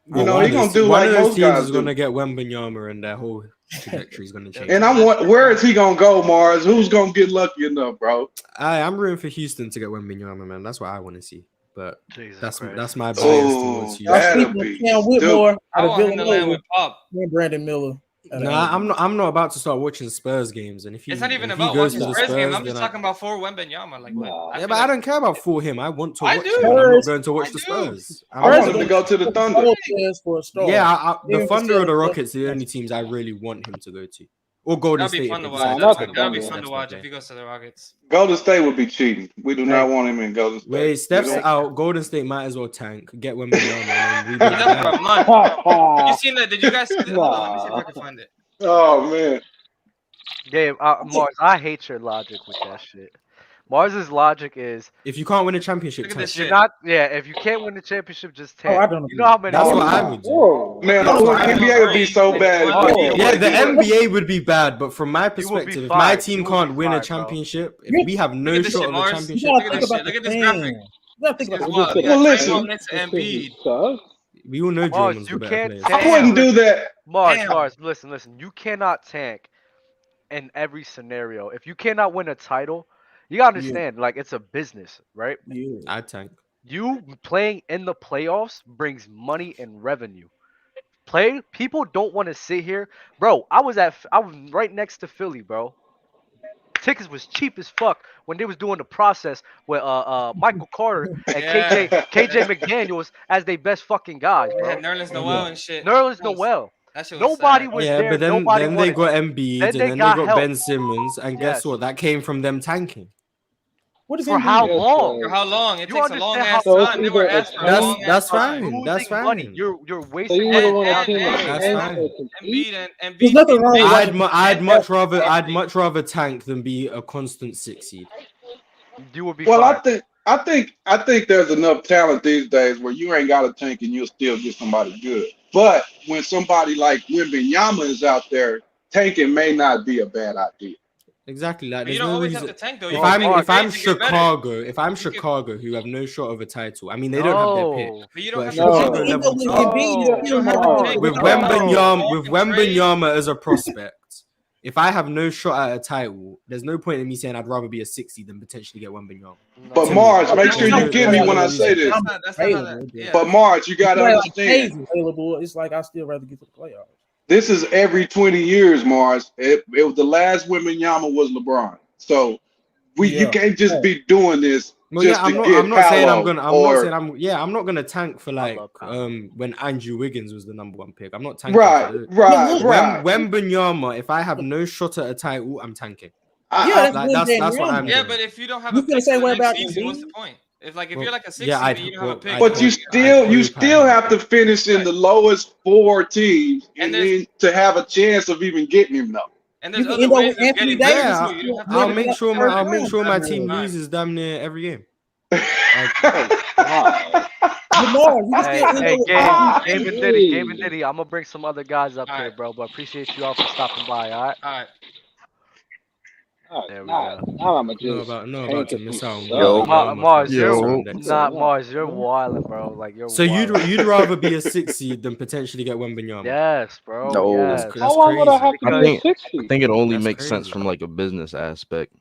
[SPEAKER 6] You know,
[SPEAKER 2] One
[SPEAKER 6] he
[SPEAKER 2] of
[SPEAKER 6] gonna
[SPEAKER 2] those-
[SPEAKER 6] do
[SPEAKER 2] one
[SPEAKER 6] like
[SPEAKER 2] of those
[SPEAKER 6] most
[SPEAKER 2] teams
[SPEAKER 6] guys
[SPEAKER 2] is
[SPEAKER 6] do.
[SPEAKER 2] gonna get Wembanyama, and their whole trajectory is gonna change.
[SPEAKER 6] And where is he gonna go, Mars? Who's gonna get lucky enough, bro?
[SPEAKER 2] I'm rooting for Houston to get Wembanyama, man. That's what I want to see. But
[SPEAKER 1] Jesus
[SPEAKER 2] that's
[SPEAKER 1] Christ.
[SPEAKER 2] my bias
[SPEAKER 6] Oh,
[SPEAKER 2] towards
[SPEAKER 5] Y'all
[SPEAKER 6] that'll
[SPEAKER 2] Houston.
[SPEAKER 5] speaking of
[SPEAKER 6] be
[SPEAKER 5] Cam Whitmore
[SPEAKER 4] I
[SPEAKER 5] out of
[SPEAKER 4] want him to land
[SPEAKER 5] Villanova
[SPEAKER 4] with Pop.
[SPEAKER 5] and Brandon Miller.
[SPEAKER 2] Nah, I'm not about to start watching Spurs games. And if he
[SPEAKER 4] It's not even
[SPEAKER 2] if he
[SPEAKER 4] about
[SPEAKER 2] goes
[SPEAKER 4] watching
[SPEAKER 2] to the
[SPEAKER 4] Spurs
[SPEAKER 2] Spurs,
[SPEAKER 4] game. I'm
[SPEAKER 2] then
[SPEAKER 4] just talking about for Wembanyama. Like, what?
[SPEAKER 7] Nah.
[SPEAKER 2] yeah,
[SPEAKER 4] feel
[SPEAKER 2] but I
[SPEAKER 4] like-
[SPEAKER 2] don't care about for him. I want to
[SPEAKER 4] I
[SPEAKER 2] watch
[SPEAKER 4] do.
[SPEAKER 2] him. I'm not going to watch
[SPEAKER 4] I
[SPEAKER 2] the
[SPEAKER 4] do.
[SPEAKER 2] Spurs.
[SPEAKER 6] I want him to go to the Thunder.
[SPEAKER 5] For a start.
[SPEAKER 2] Yeah, the
[SPEAKER 5] Even
[SPEAKER 2] Thunder or the
[SPEAKER 5] still-
[SPEAKER 2] Rockets are the only teams I really want him to go to. Or Golden
[SPEAKER 4] That'd be
[SPEAKER 2] State.
[SPEAKER 4] fun to
[SPEAKER 2] if
[SPEAKER 4] watch.
[SPEAKER 2] they
[SPEAKER 7] Nah,
[SPEAKER 2] decide
[SPEAKER 7] not
[SPEAKER 2] to
[SPEAKER 7] the
[SPEAKER 2] go
[SPEAKER 4] That'd be
[SPEAKER 7] Thunder.
[SPEAKER 4] fun to
[SPEAKER 2] Steph's
[SPEAKER 4] watch
[SPEAKER 2] not
[SPEAKER 4] if he goes to the Rockets.
[SPEAKER 6] Golden State would be cheating. We do not want him in Golden State.
[SPEAKER 2] Wait, Steph's
[SPEAKER 6] We don't-
[SPEAKER 2] out. Golden State might as well tank. Get Wembanyama and
[SPEAKER 4] He's
[SPEAKER 2] then
[SPEAKER 4] up for a
[SPEAKER 2] rebuild.
[SPEAKER 4] month. You seen that? Did you guys see that? Hold on, let me see if I can find it.
[SPEAKER 6] Oh man.
[SPEAKER 1] Gabe, Mars, I hate your logic with that shit. Mars's logic is
[SPEAKER 2] If you can't win a championship,
[SPEAKER 4] Look at
[SPEAKER 2] tank.
[SPEAKER 4] this
[SPEAKER 1] you're
[SPEAKER 4] shit.
[SPEAKER 1] not. Yeah, if you can't win the championship, just
[SPEAKER 5] Oh, I
[SPEAKER 1] tank.
[SPEAKER 5] don't
[SPEAKER 1] You know how many?
[SPEAKER 2] That's
[SPEAKER 6] Oh,
[SPEAKER 2] what I
[SPEAKER 6] no.
[SPEAKER 2] would do.
[SPEAKER 7] Whoa.
[SPEAKER 6] Man,
[SPEAKER 2] That's
[SPEAKER 6] the
[SPEAKER 2] what I
[SPEAKER 6] NBA would be so bad. if
[SPEAKER 1] Oh,
[SPEAKER 6] they
[SPEAKER 1] yeah,
[SPEAKER 6] did
[SPEAKER 2] Yeah,
[SPEAKER 6] what
[SPEAKER 2] the
[SPEAKER 6] they do.
[SPEAKER 2] NBA would be bad, but from my
[SPEAKER 1] You would be
[SPEAKER 2] perspective, if my
[SPEAKER 1] fine.
[SPEAKER 2] team
[SPEAKER 1] You would
[SPEAKER 2] can't
[SPEAKER 1] be
[SPEAKER 2] win a
[SPEAKER 1] fine, bro.
[SPEAKER 2] championship, if we have no
[SPEAKER 4] Look at this
[SPEAKER 2] shot
[SPEAKER 4] shit,
[SPEAKER 2] of a
[SPEAKER 4] Mars.
[SPEAKER 5] You
[SPEAKER 2] championship,
[SPEAKER 5] gotta
[SPEAKER 4] Look
[SPEAKER 5] think
[SPEAKER 4] at this
[SPEAKER 5] about
[SPEAKER 4] shit. Look at
[SPEAKER 5] the
[SPEAKER 4] this
[SPEAKER 5] thing.
[SPEAKER 4] graphic.
[SPEAKER 5] You gotta think
[SPEAKER 4] This
[SPEAKER 5] about
[SPEAKER 4] is
[SPEAKER 5] the
[SPEAKER 4] wild.
[SPEAKER 7] Well,
[SPEAKER 4] You got
[SPEAKER 6] listen.
[SPEAKER 4] 21 minutes to Embiid.
[SPEAKER 7] Sucks.
[SPEAKER 2] we all know
[SPEAKER 1] Mars,
[SPEAKER 2] Draymond's
[SPEAKER 1] you
[SPEAKER 2] the better
[SPEAKER 1] can't
[SPEAKER 2] player.
[SPEAKER 1] tank.
[SPEAKER 6] I wouldn't do that.
[SPEAKER 1] Mars,
[SPEAKER 4] Damn.
[SPEAKER 1] Mars, listen. You cannot tank in every scenario. If you cannot win a title, you gotta understand, like it's a business, right?
[SPEAKER 5] Yeah.
[SPEAKER 2] I tank.
[SPEAKER 1] You playing in the playoffs brings money and revenue. People don't want to sit here, bro. I was right next to Philly, bro. Tickets was cheap as fuck when they was doing the process with Michael Carter and
[SPEAKER 4] Yeah.
[SPEAKER 1] KJ McDaniels as they best fucking guys,
[SPEAKER 4] They
[SPEAKER 1] bro.
[SPEAKER 4] had Nerlens Noel and shit.
[SPEAKER 1] Nerlens
[SPEAKER 4] That was-
[SPEAKER 1] Noel.
[SPEAKER 4] That shit was
[SPEAKER 1] Nobody
[SPEAKER 4] sad.
[SPEAKER 1] was
[SPEAKER 2] Yeah,
[SPEAKER 1] there.
[SPEAKER 2] but then
[SPEAKER 1] Nobody
[SPEAKER 2] they
[SPEAKER 1] wanted.
[SPEAKER 2] got Embiid,
[SPEAKER 1] Then
[SPEAKER 2] and
[SPEAKER 1] they
[SPEAKER 2] then
[SPEAKER 1] got
[SPEAKER 2] they got
[SPEAKER 1] help.
[SPEAKER 2] Ben Simmons, and guess
[SPEAKER 1] Yes.
[SPEAKER 2] what? That came from them tanking.
[SPEAKER 5] What is
[SPEAKER 1] For
[SPEAKER 5] it?
[SPEAKER 1] how
[SPEAKER 7] Yes,
[SPEAKER 1] long?
[SPEAKER 4] For how long? It
[SPEAKER 1] You
[SPEAKER 4] takes a
[SPEAKER 1] understand
[SPEAKER 4] long
[SPEAKER 1] how-
[SPEAKER 4] ass
[SPEAKER 7] So it's
[SPEAKER 4] time. They were
[SPEAKER 7] either
[SPEAKER 4] asked for a
[SPEAKER 7] That's-
[SPEAKER 4] long
[SPEAKER 2] that's
[SPEAKER 4] ass time.
[SPEAKER 2] fine. That's
[SPEAKER 1] Losing money.
[SPEAKER 2] fine.
[SPEAKER 1] You're
[SPEAKER 7] So
[SPEAKER 1] wasting.
[SPEAKER 7] you either want a
[SPEAKER 4] And-
[SPEAKER 7] team that
[SPEAKER 2] That's
[SPEAKER 7] can
[SPEAKER 2] fine.
[SPEAKER 7] or compete.
[SPEAKER 4] Embiid
[SPEAKER 5] There's nothing wrong with
[SPEAKER 2] I'd
[SPEAKER 5] watching-
[SPEAKER 2] much rather tank than be a constant 6 seed.
[SPEAKER 1] You would be
[SPEAKER 6] Well,
[SPEAKER 1] fine.
[SPEAKER 6] I think there's enough talent these days where you ain't got to tank and you'll still get somebody good. But when somebody like Wembanyama is out there, tanking may not be a bad idea.
[SPEAKER 2] Exactly. Like
[SPEAKER 4] But you
[SPEAKER 2] there's
[SPEAKER 4] don't
[SPEAKER 2] no
[SPEAKER 4] always
[SPEAKER 2] reason.
[SPEAKER 4] have to tank though.
[SPEAKER 2] If
[SPEAKER 4] You can
[SPEAKER 2] I'm
[SPEAKER 4] make
[SPEAKER 2] if I'm
[SPEAKER 4] trades to get better.
[SPEAKER 2] Chicago, who have no shot of a title. I mean, they don't have their pick.
[SPEAKER 1] No.
[SPEAKER 4] But you don't
[SPEAKER 2] But
[SPEAKER 4] have
[SPEAKER 2] if
[SPEAKER 4] to
[SPEAKER 7] No.
[SPEAKER 4] tank.
[SPEAKER 2] Chicago
[SPEAKER 5] Even
[SPEAKER 2] level
[SPEAKER 5] with
[SPEAKER 2] two-
[SPEAKER 5] Embiid, you still have to tank.
[SPEAKER 2] with
[SPEAKER 1] No.
[SPEAKER 2] Wembanyama as a prospect, if I have no shot at a title, there's no point in me saying I'd rather be a 60 than potentially get Wembanyama.
[SPEAKER 6] But
[SPEAKER 2] To
[SPEAKER 6] Mars,
[SPEAKER 2] me.
[SPEAKER 6] make sure you get me when I say this.
[SPEAKER 4] That's not how that. Yeah.
[SPEAKER 6] But Mars, you got to
[SPEAKER 5] Like
[SPEAKER 6] understand.
[SPEAKER 5] Cade's available. It's like I still rather get to the playoffs.
[SPEAKER 6] This is every 20 years, Mars. It was the last Wembanyama was LeBron. So you
[SPEAKER 5] Yeah.
[SPEAKER 6] can't just be doing this
[SPEAKER 2] Well,
[SPEAKER 6] just
[SPEAKER 2] yeah,
[SPEAKER 6] to get
[SPEAKER 2] I'm not saying I'm
[SPEAKER 6] Paolo
[SPEAKER 2] gonna. I'm not gonna tank for like
[SPEAKER 1] love Paolo.
[SPEAKER 2] when Andrew Wiggins was the #1 pick. I'm not tanking.
[SPEAKER 6] Right,
[SPEAKER 2] for that.
[SPEAKER 6] right.
[SPEAKER 2] Wembanyama, if I have no shot at a title, I'm tanking.
[SPEAKER 5] Yeah,
[SPEAKER 2] Like, that's what I'm
[SPEAKER 4] Yeah,
[SPEAKER 2] doing.
[SPEAKER 4] but if you don't have
[SPEAKER 5] You
[SPEAKER 4] a
[SPEAKER 5] finna
[SPEAKER 4] pick
[SPEAKER 5] say
[SPEAKER 4] for the
[SPEAKER 5] what
[SPEAKER 4] next
[SPEAKER 5] about
[SPEAKER 4] season, what's the
[SPEAKER 5] Embiid?
[SPEAKER 4] point? If like if
[SPEAKER 2] Well,
[SPEAKER 4] you're like a 60
[SPEAKER 2] yeah,
[SPEAKER 4] and you don't have a pick,
[SPEAKER 6] But
[SPEAKER 2] I'd
[SPEAKER 6] you
[SPEAKER 2] hope
[SPEAKER 6] still have to finish in the lowest 4 teams
[SPEAKER 4] And
[SPEAKER 6] and
[SPEAKER 4] there's-
[SPEAKER 6] then to have a chance of even getting him though.
[SPEAKER 4] and there's
[SPEAKER 5] You can
[SPEAKER 4] other
[SPEAKER 5] end up
[SPEAKER 4] ways
[SPEAKER 5] with
[SPEAKER 4] of
[SPEAKER 5] Anthony
[SPEAKER 4] getting
[SPEAKER 5] Davis.
[SPEAKER 4] better
[SPEAKER 2] Yeah,
[SPEAKER 4] too. You don't have to
[SPEAKER 2] I'll
[SPEAKER 4] win
[SPEAKER 2] make
[SPEAKER 4] it.
[SPEAKER 2] sure my team
[SPEAKER 4] Fine.
[SPEAKER 2] loses damn near every game.
[SPEAKER 7] Wow.
[SPEAKER 5] Lamar, you can
[SPEAKER 1] Hey,
[SPEAKER 5] still end
[SPEAKER 1] hey,
[SPEAKER 5] up with
[SPEAKER 1] Gabe and Diddy, Gabe and Diddy. I'm gonna bring some other guys up
[SPEAKER 4] All
[SPEAKER 1] here,
[SPEAKER 4] right.
[SPEAKER 1] bro. But appreciate you all for stopping by. All right.
[SPEAKER 4] All right.
[SPEAKER 1] There we
[SPEAKER 7] Now
[SPEAKER 1] go.
[SPEAKER 7] I'm gonna
[SPEAKER 2] No
[SPEAKER 7] just
[SPEAKER 2] about
[SPEAKER 7] tank
[SPEAKER 2] to
[SPEAKER 7] it
[SPEAKER 2] miss
[SPEAKER 7] from
[SPEAKER 2] out on
[SPEAKER 7] Suns.
[SPEAKER 2] Wembanyama
[SPEAKER 1] Mars,
[SPEAKER 2] for
[SPEAKER 1] you're
[SPEAKER 2] certain next season.
[SPEAKER 1] not Mars. You're wilding, bro. Like you're
[SPEAKER 2] So
[SPEAKER 1] wilding.
[SPEAKER 2] you'd rather be a 6 seed than potentially get Wembanyama?
[SPEAKER 1] Yes, bro.
[SPEAKER 8] No.
[SPEAKER 2] That's
[SPEAKER 1] Yes.
[SPEAKER 2] that's
[SPEAKER 7] How would I
[SPEAKER 2] crazy.
[SPEAKER 7] have to
[SPEAKER 1] Because-
[SPEAKER 7] be a 60?
[SPEAKER 8] I think it only
[SPEAKER 2] That's
[SPEAKER 8] makes sense
[SPEAKER 2] crazy.
[SPEAKER 8] from like a business aspect.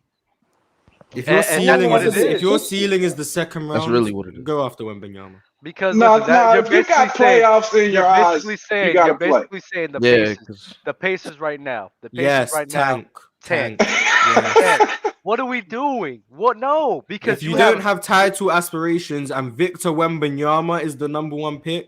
[SPEAKER 2] If your
[SPEAKER 1] And
[SPEAKER 2] ceiling
[SPEAKER 1] that's what
[SPEAKER 2] is
[SPEAKER 1] it
[SPEAKER 2] if
[SPEAKER 1] is.
[SPEAKER 2] your ceiling is the second round,
[SPEAKER 8] That's really what it is.
[SPEAKER 2] go after Wembanyama.
[SPEAKER 1] Because
[SPEAKER 6] No,
[SPEAKER 1] listen, that,
[SPEAKER 6] no.
[SPEAKER 1] you're
[SPEAKER 6] If you got
[SPEAKER 1] basically saying
[SPEAKER 6] playoffs in your
[SPEAKER 1] you're
[SPEAKER 6] eyes,
[SPEAKER 1] basically
[SPEAKER 6] you
[SPEAKER 1] saying
[SPEAKER 6] got
[SPEAKER 1] you're
[SPEAKER 6] to play.
[SPEAKER 1] basically saying the
[SPEAKER 8] Yeah,
[SPEAKER 1] Pacers,
[SPEAKER 8] 'cause
[SPEAKER 1] the Pacers right now, the Pacers
[SPEAKER 2] Yes,
[SPEAKER 1] right
[SPEAKER 2] tank.
[SPEAKER 1] Tank.
[SPEAKER 2] Yes.
[SPEAKER 1] now. What are we doing? What? No, because
[SPEAKER 2] If you don't have title aspirations and Victor Wembanyama is the number 1 pick,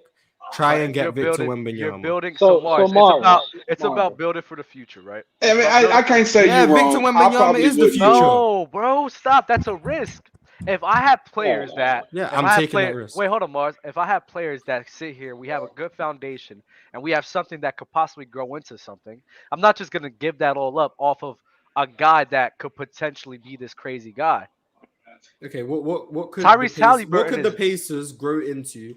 [SPEAKER 2] try and get Victor
[SPEAKER 1] You're
[SPEAKER 2] Wembanyama.
[SPEAKER 1] building.
[SPEAKER 7] So
[SPEAKER 1] Mars,
[SPEAKER 7] Mars,
[SPEAKER 1] it's about building for the future, right?
[SPEAKER 6] I mean, I can't say
[SPEAKER 2] Yeah,
[SPEAKER 6] you're
[SPEAKER 2] Victor
[SPEAKER 6] wrong. I
[SPEAKER 2] Wembanyama
[SPEAKER 6] probably
[SPEAKER 2] is the
[SPEAKER 6] would
[SPEAKER 2] future.
[SPEAKER 6] too.
[SPEAKER 1] No, bro, stop. That's a risk. If I have players that,
[SPEAKER 2] Yeah,
[SPEAKER 1] if
[SPEAKER 2] I'm
[SPEAKER 1] I have
[SPEAKER 2] taking that risk.
[SPEAKER 1] Wait, hold on, Mars. If I have players that sit here, we have a good foundation, and we have something that could possibly grow into something. I'm not just gonna give that all up off of a guy that could potentially be this crazy guy.
[SPEAKER 2] Okay, what could
[SPEAKER 1] Tyrese
[SPEAKER 2] the
[SPEAKER 1] Halliburton
[SPEAKER 2] Pacers grow into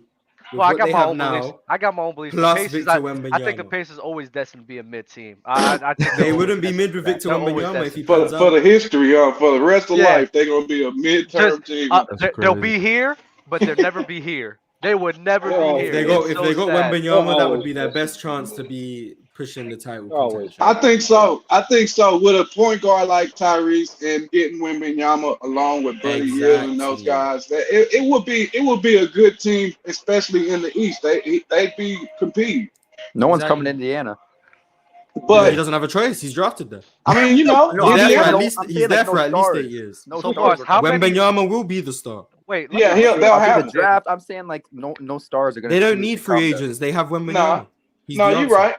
[SPEAKER 2] with
[SPEAKER 1] Well, I
[SPEAKER 2] what
[SPEAKER 1] got
[SPEAKER 2] they
[SPEAKER 1] my
[SPEAKER 2] have
[SPEAKER 1] own beliefs.
[SPEAKER 2] now?
[SPEAKER 1] I got my own beliefs.
[SPEAKER 2] Plus
[SPEAKER 1] The Pacers,
[SPEAKER 2] Victor
[SPEAKER 1] I think the
[SPEAKER 2] Wembanyama.
[SPEAKER 1] Pacers always destined to be a mid team. I think
[SPEAKER 2] They
[SPEAKER 1] they're
[SPEAKER 2] wouldn't
[SPEAKER 1] always
[SPEAKER 2] be mid
[SPEAKER 1] destined
[SPEAKER 2] with
[SPEAKER 1] for that.
[SPEAKER 2] Victor
[SPEAKER 1] They're always
[SPEAKER 2] Wembanyama if he
[SPEAKER 1] destined
[SPEAKER 2] pans
[SPEAKER 6] For
[SPEAKER 2] out.
[SPEAKER 6] the history, for the rest of
[SPEAKER 1] Yeah.
[SPEAKER 6] life, they're gonna be a midterm
[SPEAKER 1] Just
[SPEAKER 6] team.
[SPEAKER 8] That's
[SPEAKER 1] they'll
[SPEAKER 8] crazy.
[SPEAKER 1] be here, but they'll never be here. They would never
[SPEAKER 7] They're
[SPEAKER 1] be
[SPEAKER 7] always
[SPEAKER 1] here.
[SPEAKER 2] If they got
[SPEAKER 1] It's
[SPEAKER 2] if
[SPEAKER 1] so
[SPEAKER 2] they got
[SPEAKER 1] sad.
[SPEAKER 2] Wembanyama, that would
[SPEAKER 7] always
[SPEAKER 2] be their
[SPEAKER 7] destined
[SPEAKER 2] best chance to be pushing the title
[SPEAKER 7] They're always
[SPEAKER 2] contention.
[SPEAKER 6] I think so. I think so. With a point guard like Tyrese and getting Wembanyama along with Buddy Hield and those
[SPEAKER 2] Exactly.
[SPEAKER 6] guys, it would be a good team, especially in the East. They'd be competing.
[SPEAKER 9] No one's
[SPEAKER 2] Exactly.
[SPEAKER 9] coming to Indiana.
[SPEAKER 2] He
[SPEAKER 6] But
[SPEAKER 2] doesn't have a choice. He's drafted there.
[SPEAKER 6] I mean,
[SPEAKER 9] No, I'm
[SPEAKER 2] He's there
[SPEAKER 9] saying
[SPEAKER 2] for at
[SPEAKER 6] Indiana.
[SPEAKER 2] least
[SPEAKER 9] I'm
[SPEAKER 2] he's
[SPEAKER 9] saying,
[SPEAKER 2] there
[SPEAKER 9] like,
[SPEAKER 2] for
[SPEAKER 9] no
[SPEAKER 2] at least
[SPEAKER 9] stars.
[SPEAKER 2] 8 years.
[SPEAKER 9] No
[SPEAKER 1] So,
[SPEAKER 9] stars
[SPEAKER 1] Mars,
[SPEAKER 9] are
[SPEAKER 1] how
[SPEAKER 9] coming.
[SPEAKER 1] many?
[SPEAKER 2] Wembanyama will be the star.
[SPEAKER 1] Wait,
[SPEAKER 6] Yeah,
[SPEAKER 1] let me
[SPEAKER 6] they'll
[SPEAKER 9] Okay,
[SPEAKER 6] have
[SPEAKER 9] the
[SPEAKER 6] it.
[SPEAKER 9] draft. I'm saying like no stars are gonna.
[SPEAKER 2] They don't
[SPEAKER 9] choose
[SPEAKER 2] need
[SPEAKER 9] to
[SPEAKER 2] free
[SPEAKER 9] come there.
[SPEAKER 2] agents. They have Wembanyama.
[SPEAKER 6] Nah.
[SPEAKER 2] He's
[SPEAKER 6] No,
[SPEAKER 2] the
[SPEAKER 6] you're
[SPEAKER 2] answer.
[SPEAKER 6] right.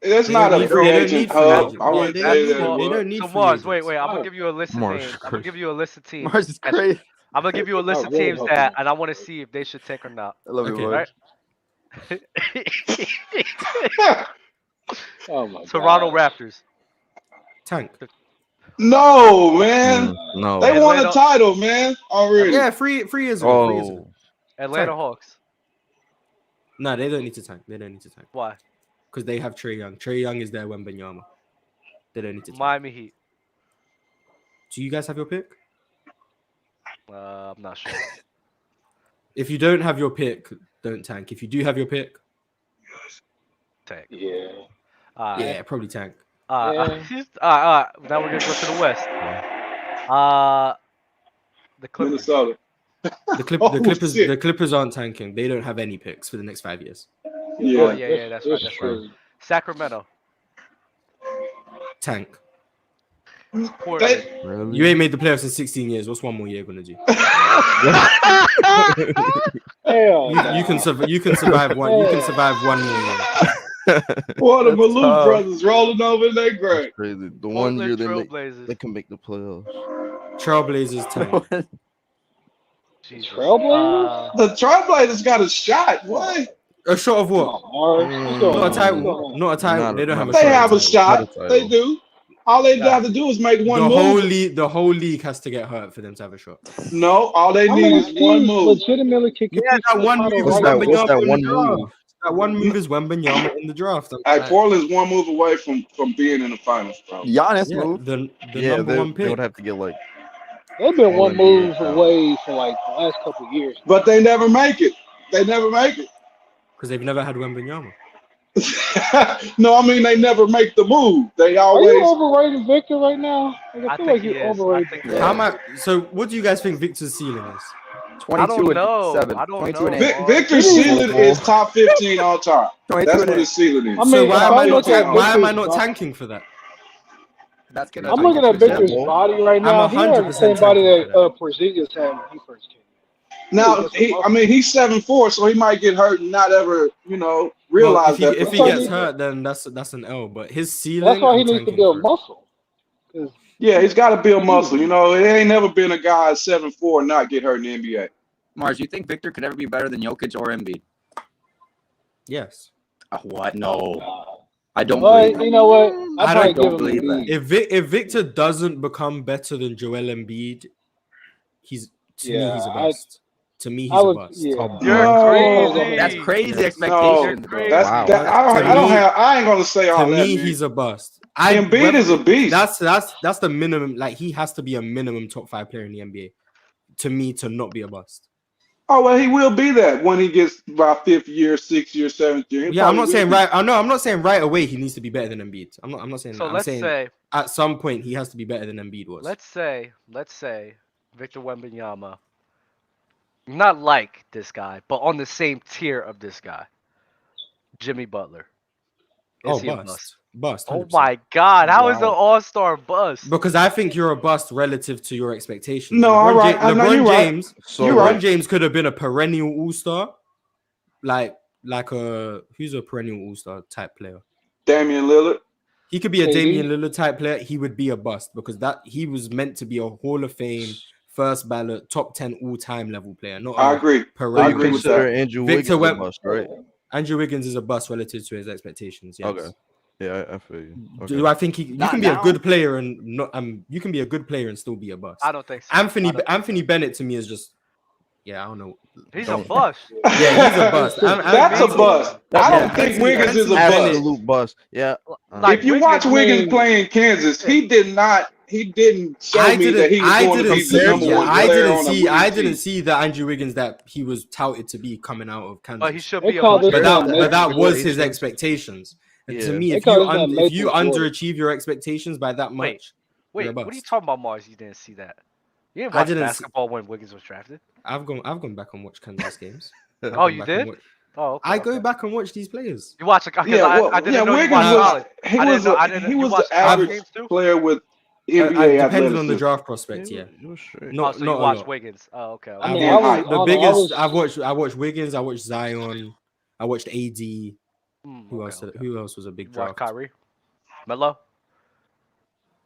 [SPEAKER 6] That's
[SPEAKER 2] They
[SPEAKER 6] not
[SPEAKER 2] don't
[SPEAKER 6] a
[SPEAKER 2] need-
[SPEAKER 6] free
[SPEAKER 2] they don't
[SPEAKER 6] agent
[SPEAKER 2] need free
[SPEAKER 6] hub.
[SPEAKER 2] agents.
[SPEAKER 6] I wouldn't
[SPEAKER 2] They
[SPEAKER 6] say
[SPEAKER 2] don't
[SPEAKER 6] that.
[SPEAKER 2] need- they
[SPEAKER 6] but-
[SPEAKER 2] don't need
[SPEAKER 1] So
[SPEAKER 2] free
[SPEAKER 1] Mars,
[SPEAKER 2] agents.
[SPEAKER 1] wait. I'm gonna give you a list of
[SPEAKER 8] Mars
[SPEAKER 1] names.
[SPEAKER 8] is
[SPEAKER 1] I'm gonna give you a list of teams.
[SPEAKER 9] Mars is crazy.
[SPEAKER 1] I'm gonna give you a list of
[SPEAKER 7] really
[SPEAKER 1] teams
[SPEAKER 7] hope
[SPEAKER 1] that,
[SPEAKER 7] not.
[SPEAKER 1] and I want to see if they should take or not.
[SPEAKER 9] I love
[SPEAKER 2] Okay.
[SPEAKER 9] you,
[SPEAKER 1] Right?
[SPEAKER 7] Oh my
[SPEAKER 1] Toronto
[SPEAKER 7] God.
[SPEAKER 1] Raptors.
[SPEAKER 2] Tank.
[SPEAKER 6] No, man.
[SPEAKER 8] No.
[SPEAKER 6] They won a
[SPEAKER 1] Atlanta-
[SPEAKER 6] title, man, already.
[SPEAKER 2] Yeah, 3 years ago. 3 years ago.
[SPEAKER 8] Oh,
[SPEAKER 1] Atlanta
[SPEAKER 2] Tank.
[SPEAKER 1] Hawks.
[SPEAKER 2] No, they don't need to tank. They don't need to tank
[SPEAKER 1] Why?
[SPEAKER 2] because they have Trae Young. Trae Young is their Wembanyama. They don't need to tank.
[SPEAKER 1] Miami Heat.
[SPEAKER 2] Do you guys have your pick?
[SPEAKER 1] I'm not sure.
[SPEAKER 2] If you don't have your pick, don't tank. If you do have your pick,
[SPEAKER 1] Tank.
[SPEAKER 7] Yeah.
[SPEAKER 2] yeah, probably tank.
[SPEAKER 1] All right. Now we're gonna go to the West. The Clippers.
[SPEAKER 6] Minnesota.
[SPEAKER 2] The
[SPEAKER 6] Oh,
[SPEAKER 2] Clippers.
[SPEAKER 6] shit.
[SPEAKER 2] The Clippers aren't tanking. They don't have any picks for the next 5 years.
[SPEAKER 6] Yeah.
[SPEAKER 1] Oh, yeah, that's right.
[SPEAKER 7] It's
[SPEAKER 1] That's
[SPEAKER 7] true.
[SPEAKER 1] right. Sacramento.
[SPEAKER 2] Tank.
[SPEAKER 1] Portland.
[SPEAKER 6] They-
[SPEAKER 8] really?
[SPEAKER 2] You ain't made the playoffs in 16 years. What's one more year gonna do?
[SPEAKER 7] Hell,
[SPEAKER 2] You can survive. You can survive one. You can survive one more year.
[SPEAKER 6] Boy, the
[SPEAKER 8] That's
[SPEAKER 6] Malou
[SPEAKER 8] tough.
[SPEAKER 6] brothers rolling over in their grave.
[SPEAKER 8] Crazy. The one year
[SPEAKER 1] Portland
[SPEAKER 8] they
[SPEAKER 1] Trailblazers.
[SPEAKER 8] can make the playoffs.
[SPEAKER 2] Trailblazers tank.
[SPEAKER 1] Jesus.
[SPEAKER 7] Trailblazers?
[SPEAKER 6] The Trailblazers got a shot. What?
[SPEAKER 2] A shot of
[SPEAKER 7] Come
[SPEAKER 2] what?
[SPEAKER 7] on, Mars. What's going
[SPEAKER 2] Not a
[SPEAKER 7] on?
[SPEAKER 2] title.
[SPEAKER 7] What's going on?
[SPEAKER 2] Not a title.
[SPEAKER 8] Not a-
[SPEAKER 2] They don't have a
[SPEAKER 8] not
[SPEAKER 2] shot.
[SPEAKER 6] They
[SPEAKER 2] at
[SPEAKER 6] have a
[SPEAKER 2] title.
[SPEAKER 6] shot.
[SPEAKER 8] Not a title.
[SPEAKER 6] They do. All they have to do is make one
[SPEAKER 2] The
[SPEAKER 6] move.
[SPEAKER 2] whole league has to get hurt for them to have a shot.
[SPEAKER 6] No, all they
[SPEAKER 7] How
[SPEAKER 6] need
[SPEAKER 7] many
[SPEAKER 6] is one
[SPEAKER 7] teams
[SPEAKER 6] move.
[SPEAKER 7] legitimately can
[SPEAKER 2] Yeah,
[SPEAKER 7] compete
[SPEAKER 2] that
[SPEAKER 7] for the
[SPEAKER 2] one
[SPEAKER 7] title
[SPEAKER 2] move
[SPEAKER 8] What's
[SPEAKER 2] is
[SPEAKER 7] right
[SPEAKER 8] that?
[SPEAKER 7] now?
[SPEAKER 8] What's
[SPEAKER 2] Wembanyama
[SPEAKER 8] that
[SPEAKER 2] in
[SPEAKER 8] one
[SPEAKER 2] the draft.
[SPEAKER 8] move?
[SPEAKER 2] That one move is Wembanyama in the draft.
[SPEAKER 6] Portland's one move away from being in the finals, bro.
[SPEAKER 9] Giannis
[SPEAKER 2] Yeah,
[SPEAKER 9] move.
[SPEAKER 2] the
[SPEAKER 8] Yeah,
[SPEAKER 2] number one
[SPEAKER 8] they would
[SPEAKER 2] pick.
[SPEAKER 8] have to get like.
[SPEAKER 7] They've been one
[SPEAKER 8] All NBA
[SPEAKER 7] move
[SPEAKER 8] talent.
[SPEAKER 7] away for like the last couple of years.
[SPEAKER 6] But they never make it. They never make it.
[SPEAKER 2] Because they've never had Wembanyama.
[SPEAKER 6] No, I mean they never make the move. They
[SPEAKER 7] Are you
[SPEAKER 6] always.
[SPEAKER 7] overrating Victor right now? Like, I
[SPEAKER 1] I
[SPEAKER 7] feel
[SPEAKER 1] think
[SPEAKER 7] like
[SPEAKER 1] he
[SPEAKER 7] you're
[SPEAKER 1] is. I
[SPEAKER 7] overrated.
[SPEAKER 1] think
[SPEAKER 7] Victor.
[SPEAKER 2] How am I? So, what do you guys think Victor's ceiling is?
[SPEAKER 9] 22 and
[SPEAKER 1] know.
[SPEAKER 9] 7.
[SPEAKER 1] I don't
[SPEAKER 9] 22
[SPEAKER 1] know.
[SPEAKER 9] and 8.
[SPEAKER 6] Victor's ceiling is top 15 all time.
[SPEAKER 9] 22
[SPEAKER 6] That's
[SPEAKER 9] and
[SPEAKER 6] what
[SPEAKER 9] 8.
[SPEAKER 6] his ceiling is.
[SPEAKER 7] I mean,
[SPEAKER 2] So
[SPEAKER 7] if
[SPEAKER 2] why
[SPEAKER 7] I
[SPEAKER 2] am I
[SPEAKER 7] look
[SPEAKER 2] not?
[SPEAKER 7] at
[SPEAKER 2] Why am I
[SPEAKER 7] Victor's
[SPEAKER 2] not
[SPEAKER 7] body-
[SPEAKER 2] tanking for that?
[SPEAKER 9] That's gonna.
[SPEAKER 7] I'm looking at Victor's body right now.
[SPEAKER 2] I'm
[SPEAKER 7] He has the
[SPEAKER 2] 100%
[SPEAKER 7] same body
[SPEAKER 2] tanking
[SPEAKER 7] that
[SPEAKER 2] for
[SPEAKER 7] Porzingis had when he first came.
[SPEAKER 6] Now, he's 7'4", so he might get hurt and not ever,
[SPEAKER 2] Well,
[SPEAKER 6] realize that.
[SPEAKER 2] if he
[SPEAKER 7] That's
[SPEAKER 2] gets
[SPEAKER 7] why he-
[SPEAKER 2] hurt, then that's an L. But his ceiling,
[SPEAKER 7] That's why he
[SPEAKER 2] I'm
[SPEAKER 7] needs to
[SPEAKER 2] tanking
[SPEAKER 7] build
[SPEAKER 2] for.
[SPEAKER 7] muscle. 'Cause
[SPEAKER 6] Yeah, he's got to build muscle. It ain't never been a guy 7'4" and not get hurt in the NBA.
[SPEAKER 9] Mars, you think Victor could ever be better than Jokic or Embiid?
[SPEAKER 2] Yes.
[SPEAKER 9] What? No, I don't
[SPEAKER 7] But
[SPEAKER 9] believe that.
[SPEAKER 7] you know what?
[SPEAKER 2] I
[SPEAKER 7] I'd probably
[SPEAKER 9] don't
[SPEAKER 7] give him
[SPEAKER 9] believe that.
[SPEAKER 7] Embiid.
[SPEAKER 2] If Victor doesn't become better than Joel Embiid, he's a
[SPEAKER 7] Yeah,
[SPEAKER 2] bust. To me,
[SPEAKER 7] I
[SPEAKER 2] he's a
[SPEAKER 7] would,
[SPEAKER 2] bust.
[SPEAKER 7] yeah.
[SPEAKER 1] You're
[SPEAKER 6] No.
[SPEAKER 1] crazy.
[SPEAKER 9] That's crazy
[SPEAKER 2] Yes.
[SPEAKER 1] You're
[SPEAKER 9] expectations, bro.
[SPEAKER 1] crazy.
[SPEAKER 6] That's
[SPEAKER 8] Wow.
[SPEAKER 6] that. I ain't gonna say all
[SPEAKER 2] To
[SPEAKER 6] that,
[SPEAKER 2] me,
[SPEAKER 6] man.
[SPEAKER 2] he's a bust.
[SPEAKER 6] Embiid is a beast.
[SPEAKER 2] That's the minimum. Like he has to be a minimum top 5 player in the NBA. To me, to not be a bust.
[SPEAKER 6] Oh well, he will be that when he gets about 5th year, 6th year, 7th year.
[SPEAKER 2] Yeah, I'm not saying right. I know. I'm not saying right away he needs to be better than Embiid. I'm not saying
[SPEAKER 1] So
[SPEAKER 2] that. I'm
[SPEAKER 1] let's
[SPEAKER 2] saying
[SPEAKER 1] say
[SPEAKER 2] at some point he has to be better than Embiid was.
[SPEAKER 1] let's say Victor Wembanyama, not like this guy, but on the same tier of this guy, Jimmy Butler. Is he a bust?
[SPEAKER 2] Bust.
[SPEAKER 1] Oh
[SPEAKER 2] 100%.
[SPEAKER 1] my God! How is an
[SPEAKER 7] Wow.
[SPEAKER 1] all-star bust?
[SPEAKER 2] Because I think you're a bust relative to your expectations.
[SPEAKER 6] No, all right. I know
[SPEAKER 2] LeBron
[SPEAKER 6] you're right.
[SPEAKER 2] James.
[SPEAKER 8] So
[SPEAKER 6] You're
[SPEAKER 2] LeBron
[SPEAKER 6] right.
[SPEAKER 2] James could have been a perennial all-star, like a who's a perennial all-star type player.
[SPEAKER 6] Damian Lillard.
[SPEAKER 2] He could be a
[SPEAKER 7] KD?
[SPEAKER 2] Damian Lillard type player. He would be a bust because that he was meant to be a Hall of Fame, first ballot, top 10 all-time level player. Not
[SPEAKER 6] I
[SPEAKER 2] a
[SPEAKER 6] agree.
[SPEAKER 8] So
[SPEAKER 2] perennial.
[SPEAKER 6] I
[SPEAKER 8] you
[SPEAKER 6] agree with
[SPEAKER 8] consider
[SPEAKER 6] that.
[SPEAKER 8] Andrew
[SPEAKER 2] Victor
[SPEAKER 8] Wiggins a
[SPEAKER 2] Wem-
[SPEAKER 8] bust, right?
[SPEAKER 2] Andrew Wiggins is a bust relative to his expectations. Yes.
[SPEAKER 8] Okay. Yeah, I feel you.
[SPEAKER 2] Do
[SPEAKER 8] Okay.
[SPEAKER 2] I think you
[SPEAKER 9] Not
[SPEAKER 2] can be a
[SPEAKER 9] now.
[SPEAKER 2] good player and not you can be a good player and still be a bust.
[SPEAKER 1] I don't think so.
[SPEAKER 2] Anthony Bennett to me is just I don't know.
[SPEAKER 1] He's a
[SPEAKER 8] Don't.
[SPEAKER 1] bust.
[SPEAKER 2] Yeah, he's a bust.
[SPEAKER 6] That's a bust. I don't think Wiggins is a bust.
[SPEAKER 8] Absolute bust. Yeah.
[SPEAKER 1] Like
[SPEAKER 6] If you watch Wiggins
[SPEAKER 7] man.
[SPEAKER 6] play in Kansas, he didn't show
[SPEAKER 2] I
[SPEAKER 6] me that he was going to be the number one player on a winning
[SPEAKER 2] I
[SPEAKER 6] team.
[SPEAKER 2] didn't see the Andrew Wiggins that he was touted to be coming out of Kansas.
[SPEAKER 1] But he should
[SPEAKER 7] They
[SPEAKER 1] be a
[SPEAKER 7] call
[SPEAKER 1] bust.
[SPEAKER 7] this
[SPEAKER 2] But
[SPEAKER 7] man
[SPEAKER 2] that was
[SPEAKER 8] Matrix.
[SPEAKER 2] his expectations. And to
[SPEAKER 8] Yeah.
[SPEAKER 2] me,
[SPEAKER 7] They
[SPEAKER 2] if
[SPEAKER 7] call
[SPEAKER 2] you
[SPEAKER 7] this man
[SPEAKER 2] if you
[SPEAKER 7] Matrix Jordan.
[SPEAKER 2] underachieve your expectations by that much,
[SPEAKER 1] Wait,
[SPEAKER 2] you're a
[SPEAKER 1] what are you
[SPEAKER 2] bust.
[SPEAKER 1] talking about, Mars? You didn't see that. You didn't
[SPEAKER 2] I
[SPEAKER 1] watch
[SPEAKER 2] didn't see-
[SPEAKER 1] basketball when Wiggins was drafted.
[SPEAKER 2] I've gone back and watched Kansas games. I've
[SPEAKER 1] Oh,
[SPEAKER 2] gone
[SPEAKER 1] you
[SPEAKER 2] back and
[SPEAKER 1] did?
[SPEAKER 2] watched-
[SPEAKER 1] Oh, okay.
[SPEAKER 2] I go
[SPEAKER 1] okay.
[SPEAKER 2] back and watch these players.
[SPEAKER 1] You watch it because
[SPEAKER 6] Yeah, well,
[SPEAKER 1] I didn't know you
[SPEAKER 6] Wiggins
[SPEAKER 1] watched
[SPEAKER 6] was
[SPEAKER 1] college.
[SPEAKER 6] he
[SPEAKER 1] I
[SPEAKER 6] was
[SPEAKER 1] didn't know.
[SPEAKER 6] he
[SPEAKER 1] You
[SPEAKER 6] was
[SPEAKER 1] watched
[SPEAKER 6] the
[SPEAKER 1] college
[SPEAKER 6] average
[SPEAKER 1] games too?
[SPEAKER 6] player with NBA
[SPEAKER 2] Depending on the
[SPEAKER 6] athleticism.
[SPEAKER 2] draft prospect, yeah.
[SPEAKER 8] You was straight.
[SPEAKER 2] Not
[SPEAKER 1] So you
[SPEAKER 2] not a
[SPEAKER 1] watched
[SPEAKER 2] lot.
[SPEAKER 1] Wiggins. Oh, okay.
[SPEAKER 7] I mean,
[SPEAKER 6] Yeah,
[SPEAKER 7] I was,
[SPEAKER 6] I-
[SPEAKER 2] The
[SPEAKER 7] I don't know,
[SPEAKER 2] biggest
[SPEAKER 7] I was,
[SPEAKER 2] I watched Wiggins, I watched Zion, I watched AD. Who else?
[SPEAKER 1] Okay.
[SPEAKER 2] Who else was a big
[SPEAKER 1] You watch
[SPEAKER 2] draft?
[SPEAKER 1] Kyrie, Melo.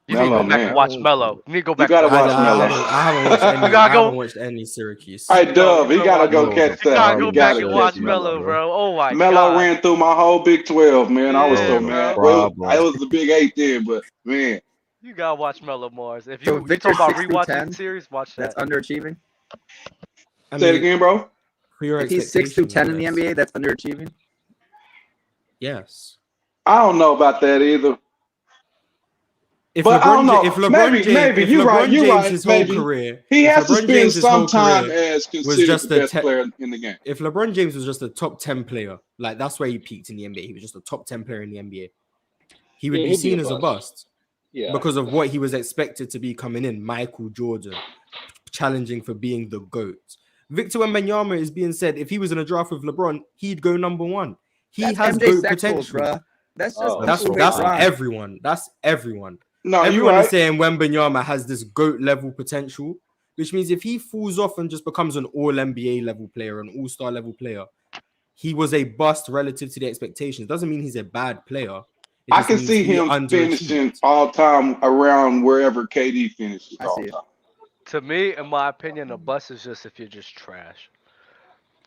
[SPEAKER 1] You need to
[SPEAKER 6] Melo,
[SPEAKER 1] go back
[SPEAKER 6] man.
[SPEAKER 1] and watch Melo. You need to go back.
[SPEAKER 6] gotta
[SPEAKER 1] and watch
[SPEAKER 6] watch
[SPEAKER 2] I
[SPEAKER 6] Melo.
[SPEAKER 2] haven't watched any.
[SPEAKER 1] You gotta
[SPEAKER 2] I
[SPEAKER 1] go-
[SPEAKER 2] haven't watched any Syracuse.
[SPEAKER 6] All right, Dub, he
[SPEAKER 1] you
[SPEAKER 6] gotta
[SPEAKER 1] gotta
[SPEAKER 6] go
[SPEAKER 8] watch-
[SPEAKER 6] catch
[SPEAKER 1] You
[SPEAKER 6] that.
[SPEAKER 1] gotta
[SPEAKER 6] He
[SPEAKER 1] go
[SPEAKER 8] You
[SPEAKER 1] back
[SPEAKER 6] gotta
[SPEAKER 1] and
[SPEAKER 8] gotta
[SPEAKER 1] watch
[SPEAKER 6] catch
[SPEAKER 8] Melo,
[SPEAKER 1] Melo,
[SPEAKER 8] bro.
[SPEAKER 1] bro. Oh my
[SPEAKER 6] Melo
[SPEAKER 1] God.
[SPEAKER 6] ran through my whole Big 12, man. I was
[SPEAKER 1] Yeah,
[SPEAKER 6] so
[SPEAKER 1] bro.
[SPEAKER 6] mad.
[SPEAKER 8] Problem.
[SPEAKER 6] Well, it was the Big 8 then, but man,
[SPEAKER 1] You gotta watch Melo Mars. If
[SPEAKER 9] So
[SPEAKER 1] you
[SPEAKER 9] Victor
[SPEAKER 1] talk about
[SPEAKER 9] 6 through
[SPEAKER 1] rewatching
[SPEAKER 9] 10,
[SPEAKER 1] the series, watch
[SPEAKER 9] That's
[SPEAKER 1] that.
[SPEAKER 9] underachieving.
[SPEAKER 2] I
[SPEAKER 6] say it
[SPEAKER 2] mean,
[SPEAKER 6] again, bro.
[SPEAKER 2] for your
[SPEAKER 9] If he's 6 through 10 in the
[SPEAKER 2] expectations,
[SPEAKER 9] NBA, that's underachieving.
[SPEAKER 2] yes.
[SPEAKER 6] I don't know about that either.
[SPEAKER 2] If
[SPEAKER 6] But I don't know.
[SPEAKER 2] If LeBron
[SPEAKER 6] Maybe,
[SPEAKER 2] James,
[SPEAKER 6] maybe
[SPEAKER 2] if
[SPEAKER 6] you're
[SPEAKER 2] LeBron
[SPEAKER 6] right. You're
[SPEAKER 2] James
[SPEAKER 6] right.
[SPEAKER 2] his whole
[SPEAKER 6] Maybe
[SPEAKER 2] career,
[SPEAKER 6] he
[SPEAKER 2] if
[SPEAKER 6] has to
[SPEAKER 2] LeBron
[SPEAKER 6] spend
[SPEAKER 2] James his
[SPEAKER 6] some
[SPEAKER 2] whole
[SPEAKER 6] time
[SPEAKER 2] career
[SPEAKER 6] as considered
[SPEAKER 2] just
[SPEAKER 6] the
[SPEAKER 2] a
[SPEAKER 6] best
[SPEAKER 2] te-
[SPEAKER 6] player in the game.
[SPEAKER 2] if LeBron James was just a top 10 player, like that's where he peaked in the NBA. He was just a top 10 player in the NBA. He would
[SPEAKER 7] Yeah,
[SPEAKER 2] be
[SPEAKER 7] he'd be
[SPEAKER 2] seen
[SPEAKER 7] a
[SPEAKER 2] as a
[SPEAKER 7] bust.
[SPEAKER 2] bust
[SPEAKER 7] yeah.
[SPEAKER 2] because of what he was expected to be coming in. Michael Jordan, challenging for being the GOAT. Victor Wembanyama is being said if he was in a draft with LeBron, he'd go number one. He
[SPEAKER 9] That's
[SPEAKER 2] has
[SPEAKER 9] MJ
[SPEAKER 2] GOAT
[SPEAKER 9] Sexuals,
[SPEAKER 2] potential.
[SPEAKER 9] bruh. That's just
[SPEAKER 7] Oh.
[SPEAKER 2] That's
[SPEAKER 9] people
[SPEAKER 2] that's
[SPEAKER 9] hate LeBron.
[SPEAKER 2] everyone. That's everyone.
[SPEAKER 6] No, you're
[SPEAKER 2] Everyone
[SPEAKER 6] right.
[SPEAKER 2] is saying Wembanyama has this GOAT level potential, which means if he falls off and just becomes an all NBA level player, an all-star level player, he was a bust relative to the expectations. Doesn't mean he's a bad player. It
[SPEAKER 6] I
[SPEAKER 2] just
[SPEAKER 6] can
[SPEAKER 2] means
[SPEAKER 6] see
[SPEAKER 2] he
[SPEAKER 6] him
[SPEAKER 2] underachieved.
[SPEAKER 6] finishing all time around wherever KD finishes
[SPEAKER 9] I
[SPEAKER 6] all
[SPEAKER 9] see it.
[SPEAKER 6] time.
[SPEAKER 1] To me, in my opinion, a bust is just if you're just trash.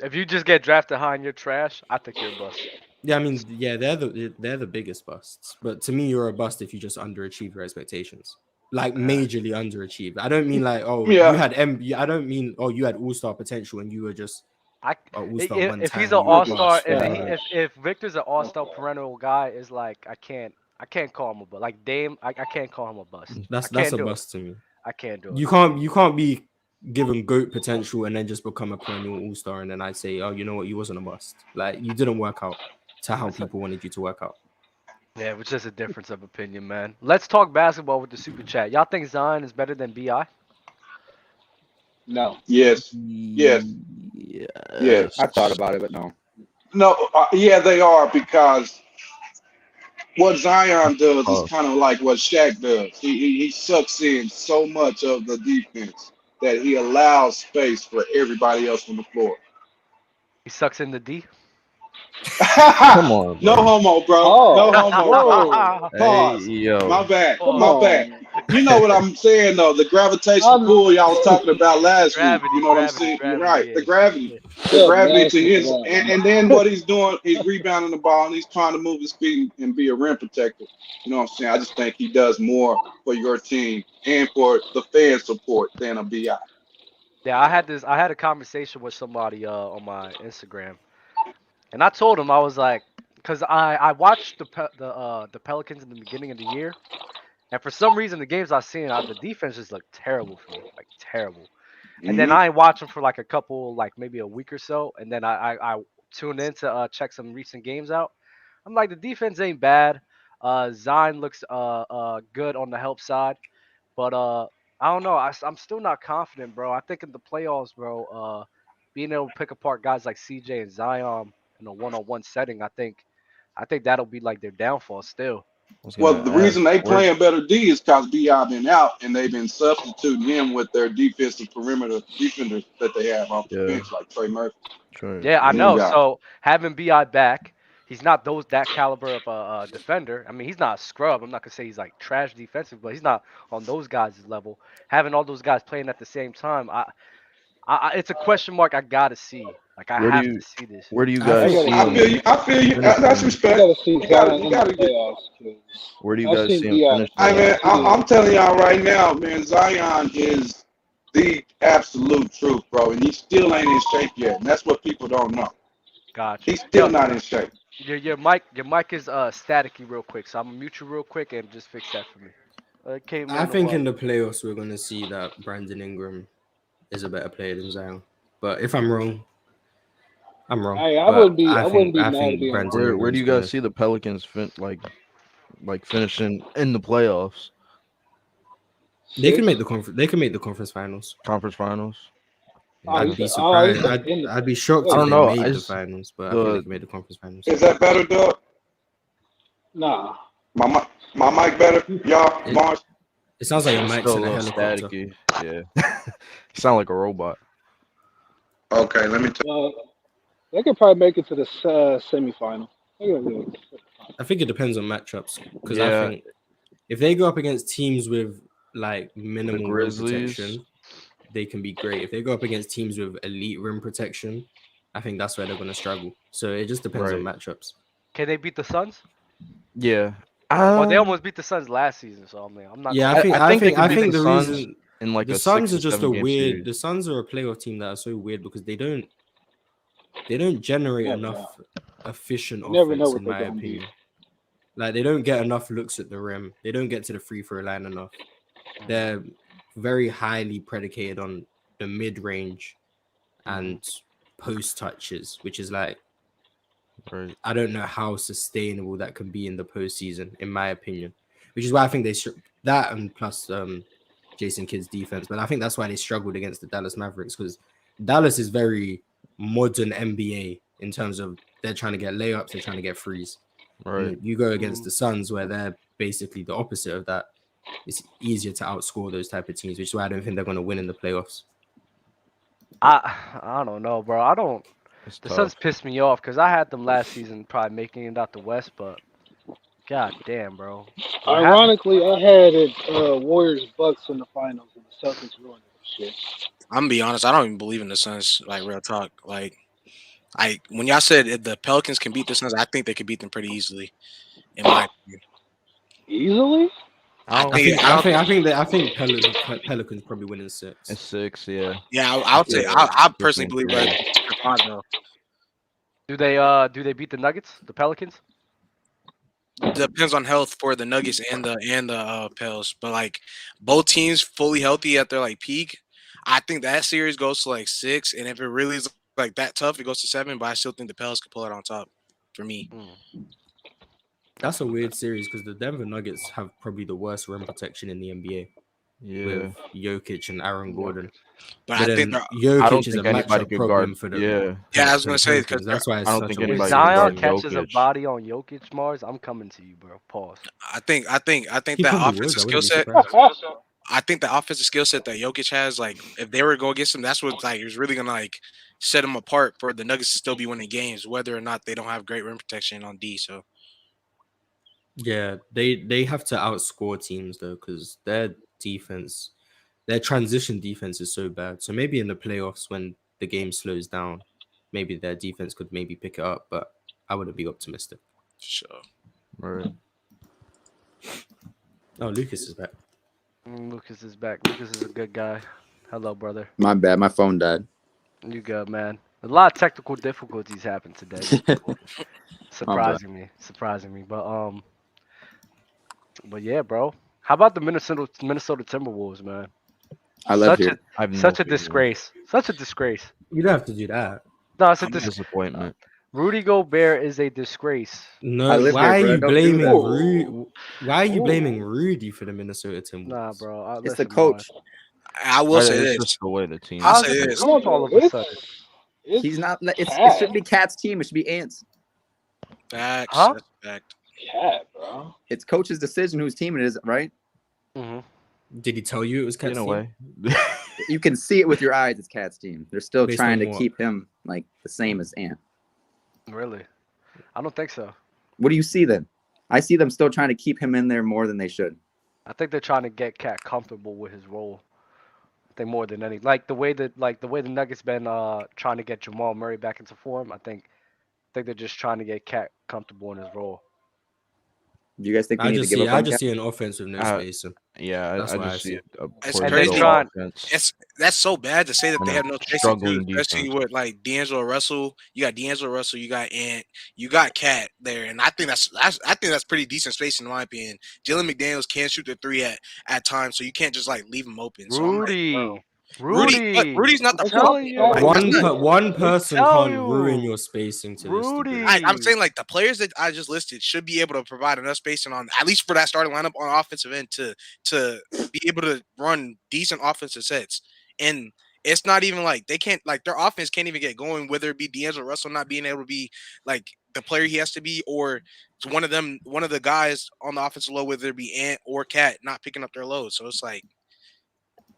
[SPEAKER 1] If you just get drafted high and you're trash, I think you're a bust.
[SPEAKER 2] Yeah, I mean, yeah, they're the biggest busts. But to me, you're a bust if you just underachieve your expectations, like majorly underachieved. I don't mean like, oh,
[SPEAKER 6] Yeah.
[SPEAKER 2] you had I don't mean, oh, you had all-star potential and you were just
[SPEAKER 1] I
[SPEAKER 2] all-star one
[SPEAKER 1] if
[SPEAKER 2] time.
[SPEAKER 1] he's an
[SPEAKER 2] you were a
[SPEAKER 1] all-star,
[SPEAKER 2] bust.
[SPEAKER 1] if Victor's an all-star perennial guy, is like I can't call him a bust. Like Dame, I can't call him a bust.
[SPEAKER 2] That's
[SPEAKER 1] I can't
[SPEAKER 2] a
[SPEAKER 1] do it.
[SPEAKER 2] bust to me.
[SPEAKER 1] I can't do it.
[SPEAKER 2] You can't be given GOAT potential and then just become a perennial all-star and then I say, oh, you know what, you wasn't a bust. Like you didn't work out to how people wanted you to work out.
[SPEAKER 1] Yeah, it was just a difference of opinion, man. Let's talk basketball with the super chat. Y'all think Zion is better than Bi?
[SPEAKER 7] No.
[SPEAKER 6] Yes. Yes. Yes.
[SPEAKER 9] I thought about it, but no.
[SPEAKER 6] No, yeah, they are because what Zion does is kind of like what Shaq does. He sucks in so much of the defense that he allows space for everybody else on the floor.
[SPEAKER 1] He sucks in the D.
[SPEAKER 8] Come on,
[SPEAKER 6] No
[SPEAKER 8] bro.
[SPEAKER 6] homo, bro.
[SPEAKER 7] Oh.
[SPEAKER 6] No homo.
[SPEAKER 7] Whoa.
[SPEAKER 6] Pause.
[SPEAKER 8] Hey, yo.
[SPEAKER 6] My bad.
[SPEAKER 1] Come
[SPEAKER 6] My
[SPEAKER 7] on.
[SPEAKER 6] bad. You know what I'm saying though? The gravitational pull y'all was talking about last
[SPEAKER 1] Gravity,
[SPEAKER 6] week. You know what I'm
[SPEAKER 1] gravity,
[SPEAKER 6] saying?
[SPEAKER 1] gravity,
[SPEAKER 6] You're right.
[SPEAKER 1] yeah.
[SPEAKER 6] The gravity. The
[SPEAKER 7] Yeah,
[SPEAKER 6] gravity to
[SPEAKER 7] nasty
[SPEAKER 6] his
[SPEAKER 7] for that.
[SPEAKER 6] and then what he's doing, he's rebounding the ball and he's trying to move his feet and be a rim protector. You know what I'm saying? I just think he does more for your team and for the fan support than a BI.
[SPEAKER 1] Yeah, I had a conversation with somebody on my Instagram, and I told him I was like, because I watched the Pelicans in the beginning of the year, and for some reason the games I've seen, the defense just looked terrible for me, like terrible. And then
[SPEAKER 6] Hmm.
[SPEAKER 1] I ain't watch them for like a couple, like maybe a week or so, and then I tuned in to check some recent games out. I'm like, the defense ain't bad. Zion looks good on the help side, but I don't know. I'm still not confident, bro. I think in the playoffs, bro, being able to pick apart guys like CJ and Zion in a one-on-one setting, I think that'll be like their downfall still.
[SPEAKER 8] I was
[SPEAKER 6] Well,
[SPEAKER 8] gonna
[SPEAKER 6] the reason
[SPEAKER 8] ask
[SPEAKER 6] they
[SPEAKER 8] where.
[SPEAKER 6] playing better D is because Bi been out, and they've been substituting him with their defensive perimeter defenders that they have off the
[SPEAKER 8] Yeah,
[SPEAKER 6] bench, like Trey Murphy,
[SPEAKER 8] Trey.
[SPEAKER 1] Yeah, I
[SPEAKER 6] the new
[SPEAKER 1] know.
[SPEAKER 6] guy.
[SPEAKER 1] So having Bi back, he's not that caliber of a defender. I mean, he's not a scrub. I'm not gonna say he's like trash defensive, but he's not on those guys' level. Having all those guys playing at the same time, it's a question mark. I gotta see. Like I
[SPEAKER 8] Where do
[SPEAKER 1] have
[SPEAKER 8] you
[SPEAKER 1] to see this.
[SPEAKER 8] where do you
[SPEAKER 2] I
[SPEAKER 7] I
[SPEAKER 8] guys
[SPEAKER 2] think
[SPEAKER 7] gotta
[SPEAKER 8] see
[SPEAKER 6] I
[SPEAKER 7] see.
[SPEAKER 6] feel
[SPEAKER 8] him
[SPEAKER 6] you. I feel you. That's
[SPEAKER 8] finishing?
[SPEAKER 7] I
[SPEAKER 6] respect.
[SPEAKER 7] gotta see Zion
[SPEAKER 6] You
[SPEAKER 7] in the
[SPEAKER 6] gotta get.
[SPEAKER 7] playoffs because
[SPEAKER 8] Where do you
[SPEAKER 7] I've
[SPEAKER 8] guys
[SPEAKER 7] seen
[SPEAKER 8] see him
[SPEAKER 7] Bi.
[SPEAKER 6] I
[SPEAKER 8] finishing?
[SPEAKER 6] mean,
[SPEAKER 7] He is
[SPEAKER 6] I'm telling y'all right now, man. Zion is the absolute truth, bro, and he still ain't in shape yet, and that's what people don't know.
[SPEAKER 1] Gotcha.
[SPEAKER 6] He's still
[SPEAKER 1] Yo,
[SPEAKER 6] not in shape.
[SPEAKER 1] your mic is staticky real quick, so I'm gonna mute you real quick and just fix that for me. Came
[SPEAKER 2] I
[SPEAKER 1] in
[SPEAKER 2] think
[SPEAKER 1] while.
[SPEAKER 2] in the playoffs we're gonna see that Brandon Ingram is a better player than Zion. But if I'm wrong, I'm wrong.
[SPEAKER 7] Hey,
[SPEAKER 2] But
[SPEAKER 7] I wouldn't be
[SPEAKER 2] I
[SPEAKER 7] mad at
[SPEAKER 2] think
[SPEAKER 7] being
[SPEAKER 2] Brandon
[SPEAKER 7] wrong.
[SPEAKER 8] Where do
[SPEAKER 2] Ingram's
[SPEAKER 8] you guys
[SPEAKER 2] gonna.
[SPEAKER 8] see the Pelicans like finishing in the playoffs,
[SPEAKER 2] They can make
[SPEAKER 7] Six.
[SPEAKER 2] the conference. They can make the conference finals.
[SPEAKER 8] conference finals?
[SPEAKER 7] Oh,
[SPEAKER 2] I'd be
[SPEAKER 7] you
[SPEAKER 2] surprised.
[SPEAKER 7] said in the
[SPEAKER 2] I'd be shocked
[SPEAKER 8] I
[SPEAKER 2] if
[SPEAKER 8] don't
[SPEAKER 7] wait.
[SPEAKER 2] they
[SPEAKER 8] know. I
[SPEAKER 2] made the
[SPEAKER 8] just
[SPEAKER 2] finals, but I think they
[SPEAKER 8] the
[SPEAKER 2] can make the conference finals.
[SPEAKER 6] Is that better, Doug?
[SPEAKER 7] Nah.
[SPEAKER 6] My mic better, y'all.
[SPEAKER 2] It
[SPEAKER 6] Mars.
[SPEAKER 2] it sounds like your
[SPEAKER 8] it's
[SPEAKER 2] mic's
[SPEAKER 8] still a
[SPEAKER 2] in a
[SPEAKER 8] little
[SPEAKER 2] helicopter.
[SPEAKER 8] staticky. Yeah, you sound like a robot.
[SPEAKER 6] Okay, let me.
[SPEAKER 7] Well, they could probably make it to the semifinal. They could do it.
[SPEAKER 2] I think it depends on matchups because I
[SPEAKER 8] Yeah,
[SPEAKER 2] think if they go up against teams with like
[SPEAKER 8] the
[SPEAKER 2] minimal rim
[SPEAKER 8] Grizzlies.
[SPEAKER 2] protection, they can be great. If they go up against teams with elite rim protection, I think that's where they're going to struggle. So it just depends on
[SPEAKER 8] Right.
[SPEAKER 2] matchups.
[SPEAKER 1] Can they beat the Suns?
[SPEAKER 8] Yeah.
[SPEAKER 1] Well, they almost beat the Suns last season, so I mean, I'm not
[SPEAKER 2] Yeah,
[SPEAKER 1] gonna.
[SPEAKER 8] I think they
[SPEAKER 2] I
[SPEAKER 8] could beat the
[SPEAKER 2] think the
[SPEAKER 8] Suns
[SPEAKER 2] reason
[SPEAKER 8] in like
[SPEAKER 2] the
[SPEAKER 8] a
[SPEAKER 2] Suns
[SPEAKER 8] six
[SPEAKER 2] are
[SPEAKER 8] or
[SPEAKER 2] just
[SPEAKER 8] seven
[SPEAKER 2] a
[SPEAKER 8] game
[SPEAKER 2] weird.
[SPEAKER 8] series.
[SPEAKER 2] The Suns are a playoff team that are so weird because they don't generate
[SPEAKER 7] Never know.
[SPEAKER 2] enough efficient
[SPEAKER 7] You never know
[SPEAKER 2] offense,
[SPEAKER 7] what
[SPEAKER 2] in
[SPEAKER 7] they're
[SPEAKER 2] my
[SPEAKER 7] gonna be.
[SPEAKER 2] opinion. Like they don't get enough looks at the rim. They don't get to the free throw line enough. They're very highly predicated on the mid range and post touches, which is like
[SPEAKER 8] Right.
[SPEAKER 2] I don't know how sustainable that can be in the postseason, in my opinion. Which is why I think that and plus Jason Kidd's defense, but I think that's why they struggled against the Dallas Mavericks because Dallas is very modern NBA in terms of they're trying to get layups, they're trying to get threes.
[SPEAKER 8] Right.
[SPEAKER 2] And you go against the Suns where they're basically the opposite of that. It's easier to outscore those type of teams, which is why I don't think they're going to win in the playoffs.
[SPEAKER 1] I don't know, bro. I don't.
[SPEAKER 8] It's
[SPEAKER 1] The
[SPEAKER 8] tough.
[SPEAKER 1] Suns pissed me off because I had them last season, probably making it out the West, but god damn, bro, what happened?
[SPEAKER 7] Ironically, I had it Warriors Bucks in the finals, and the Celtics ruined it. Shit.
[SPEAKER 10] I'm gonna be honest. I don't even believe in the Suns. Like real talk. Like when y'all said if the Pelicans can beat the Suns, I think they could beat them pretty easily. In my opinion,
[SPEAKER 7] Easily?
[SPEAKER 8] I don't.
[SPEAKER 2] I think Pelicans probably win in six.
[SPEAKER 8] It's six. Yeah.
[SPEAKER 10] yeah, I would say
[SPEAKER 8] Yeah.
[SPEAKER 10] I
[SPEAKER 8] Six
[SPEAKER 10] personally
[SPEAKER 8] and
[SPEAKER 10] believe
[SPEAKER 8] three.
[SPEAKER 10] that it's five though.
[SPEAKER 1] Do they beat the Nuggets, the Pelicans?
[SPEAKER 10] Depends on health for the Nuggets and the Pels, but like both teams fully healthy at their like peak. I think that series goes to like six, and if it really is like that tough, it goes to seven. But I still think the Pels could pull it on top for me.
[SPEAKER 2] That's a weird series because the Denver Nuggets have probably the worst rim protection in the NBA
[SPEAKER 8] Yeah.
[SPEAKER 2] with Jokic and Aaron Gordon.
[SPEAKER 10] But
[SPEAKER 2] But
[SPEAKER 10] I think
[SPEAKER 2] then
[SPEAKER 10] they're
[SPEAKER 8] I don't
[SPEAKER 2] Jokic is a
[SPEAKER 8] think anybody
[SPEAKER 2] matchup
[SPEAKER 8] could guard.
[SPEAKER 2] problem for the
[SPEAKER 8] Yeah.
[SPEAKER 10] yeah. I was
[SPEAKER 2] for
[SPEAKER 10] gonna
[SPEAKER 2] the
[SPEAKER 10] say because
[SPEAKER 2] Pelicans. That's why
[SPEAKER 8] I
[SPEAKER 2] it's
[SPEAKER 8] don't
[SPEAKER 2] such
[SPEAKER 8] think
[SPEAKER 2] a
[SPEAKER 1] If
[SPEAKER 2] weird
[SPEAKER 8] anybody can
[SPEAKER 2] series
[SPEAKER 1] Zion
[SPEAKER 2] to
[SPEAKER 8] guard
[SPEAKER 2] me.
[SPEAKER 1] catches a
[SPEAKER 8] Jokic.
[SPEAKER 1] body on Jokic, Mars, I'm coming to you, bro. Pause.
[SPEAKER 10] I think
[SPEAKER 2] He
[SPEAKER 10] that
[SPEAKER 2] probably
[SPEAKER 10] offensive
[SPEAKER 2] would. I
[SPEAKER 10] skill
[SPEAKER 2] wouldn't be
[SPEAKER 10] set.
[SPEAKER 2] surprised.
[SPEAKER 10] I think the offensive skill set that Jokic has, like if they were to go against him, that's what like is really gonna like set him apart for the Nuggets to still be winning games, whether or not they don't have great rim protection on D. So
[SPEAKER 2] Yeah, they have to outscore teams though because their transition defense is so bad. So maybe in the playoffs when the game slows down, maybe their defense could maybe pick it up, but I wouldn't be optimistic.
[SPEAKER 10] sure.
[SPEAKER 8] Right.
[SPEAKER 2] Oh, Lucas is back.
[SPEAKER 1] Lucas is back. Lucas is a good guy. Hello, brother.
[SPEAKER 9] My bad. My phone died.
[SPEAKER 1] You good, man? A lot of technical difficulties happened today with people.
[SPEAKER 9] My bad.
[SPEAKER 1] Surprising me. But yeah, bro. How about the Minnesota Timberwolves, man?
[SPEAKER 9] I love
[SPEAKER 1] Such
[SPEAKER 9] here.
[SPEAKER 1] a
[SPEAKER 8] I have no
[SPEAKER 1] such a
[SPEAKER 8] feeling.
[SPEAKER 1] disgrace. Such a disgrace.
[SPEAKER 2] You don't have to do that.
[SPEAKER 1] No, it's a
[SPEAKER 10] I'm
[SPEAKER 8] Disappointment.
[SPEAKER 1] Rudy Gobert is a disgrace.
[SPEAKER 9] I
[SPEAKER 2] No,
[SPEAKER 9] live
[SPEAKER 2] why
[SPEAKER 9] here,
[SPEAKER 2] are
[SPEAKER 9] bro.
[SPEAKER 2] you
[SPEAKER 9] Don't do
[SPEAKER 2] blaming
[SPEAKER 9] that.
[SPEAKER 2] Rudy? Why are you
[SPEAKER 7] Ooh.
[SPEAKER 2] blaming Rudy for the Minnesota
[SPEAKER 1] Nah,
[SPEAKER 2] Timberwolves?
[SPEAKER 1] bro.
[SPEAKER 9] It's the
[SPEAKER 1] Listen, man.
[SPEAKER 9] coach.
[SPEAKER 10] I will say
[SPEAKER 8] It's
[SPEAKER 10] this.
[SPEAKER 8] just the way the team
[SPEAKER 10] I'll
[SPEAKER 1] How's
[SPEAKER 10] say
[SPEAKER 1] it the
[SPEAKER 8] plays.
[SPEAKER 10] this.
[SPEAKER 7] No,
[SPEAKER 1] coach all
[SPEAKER 7] no,
[SPEAKER 1] of a sudden?
[SPEAKER 7] it's
[SPEAKER 9] He's not. It
[SPEAKER 7] Cat.
[SPEAKER 9] should be Cat's team. It should be Ants.
[SPEAKER 10] Facts.
[SPEAKER 1] Huh?
[SPEAKER 10] That's a fact.
[SPEAKER 7] Cat, bro.
[SPEAKER 9] It's coach's decision whose team it is, right?
[SPEAKER 1] Hmm.
[SPEAKER 2] Did he tell you it was
[SPEAKER 8] In
[SPEAKER 2] Cat's
[SPEAKER 8] a
[SPEAKER 2] team?
[SPEAKER 8] way.
[SPEAKER 9] You can see it with your eyes. It's Cat's team. They're still
[SPEAKER 2] Based
[SPEAKER 9] trying
[SPEAKER 2] on
[SPEAKER 9] to
[SPEAKER 2] what?
[SPEAKER 9] keep him like the same as Ant.
[SPEAKER 1] Really? I don't think so.
[SPEAKER 9] What do you see then? I see them still trying to keep him in there more than they should.
[SPEAKER 1] I think they're trying to get Cat comfortable with his role. I think more than any, like the way the Nuggets been trying to get Jamal Murray back into form. I think they're just trying to get Cat comfortable in his role.
[SPEAKER 9] Do you guys think they
[SPEAKER 2] I
[SPEAKER 9] need to
[SPEAKER 2] just
[SPEAKER 9] give
[SPEAKER 2] see
[SPEAKER 9] up
[SPEAKER 2] I
[SPEAKER 9] on
[SPEAKER 2] just
[SPEAKER 9] Cat?
[SPEAKER 2] see an offense with no
[SPEAKER 8] Uh,
[SPEAKER 2] spacing.
[SPEAKER 8] Yeah,
[SPEAKER 2] That's
[SPEAKER 8] I
[SPEAKER 2] why I
[SPEAKER 8] just
[SPEAKER 2] see
[SPEAKER 8] see
[SPEAKER 2] it.
[SPEAKER 8] a
[SPEAKER 10] It's
[SPEAKER 1] And
[SPEAKER 8] poor
[SPEAKER 1] they
[SPEAKER 10] crazy.
[SPEAKER 8] developed
[SPEAKER 1] trying.
[SPEAKER 8] offense
[SPEAKER 10] That's so bad to say that
[SPEAKER 8] and
[SPEAKER 10] they
[SPEAKER 8] a
[SPEAKER 10] have no spacing too,
[SPEAKER 8] struggling
[SPEAKER 10] especially
[SPEAKER 8] defense.
[SPEAKER 10] with like D'Angelo Russell. You got D'Angelo Russell, you got Ant, you got Cat there, and I think that's pretty decent spacing in my opinion. Jalen McDaniels can shoot the three at times, so you can't just like leave him open. So I'm like, bro,
[SPEAKER 1] Rudy,
[SPEAKER 10] Rudy's not
[SPEAKER 1] I'm
[SPEAKER 10] the
[SPEAKER 7] That's
[SPEAKER 10] problem.
[SPEAKER 1] telling
[SPEAKER 7] what Cat
[SPEAKER 10] Like
[SPEAKER 1] you,
[SPEAKER 7] was
[SPEAKER 10] that's not.
[SPEAKER 2] One
[SPEAKER 1] we
[SPEAKER 2] person
[SPEAKER 1] tell
[SPEAKER 2] can't ruin
[SPEAKER 1] you,
[SPEAKER 2] your spacing to this degree.
[SPEAKER 10] I'm
[SPEAKER 1] Rudy.
[SPEAKER 10] saying like the players that I just listed should be able to provide enough spacing on at least for that starting lineup on offensive end to be able to run decent offensive sets. And it's not even like they can't like their offense can't even get going, whether it be D'Angelo Russell not being able to be like the player he has to be, or it's one of the guys on the offensive load, whether it be Ant or Cat, not picking up their load. So it's like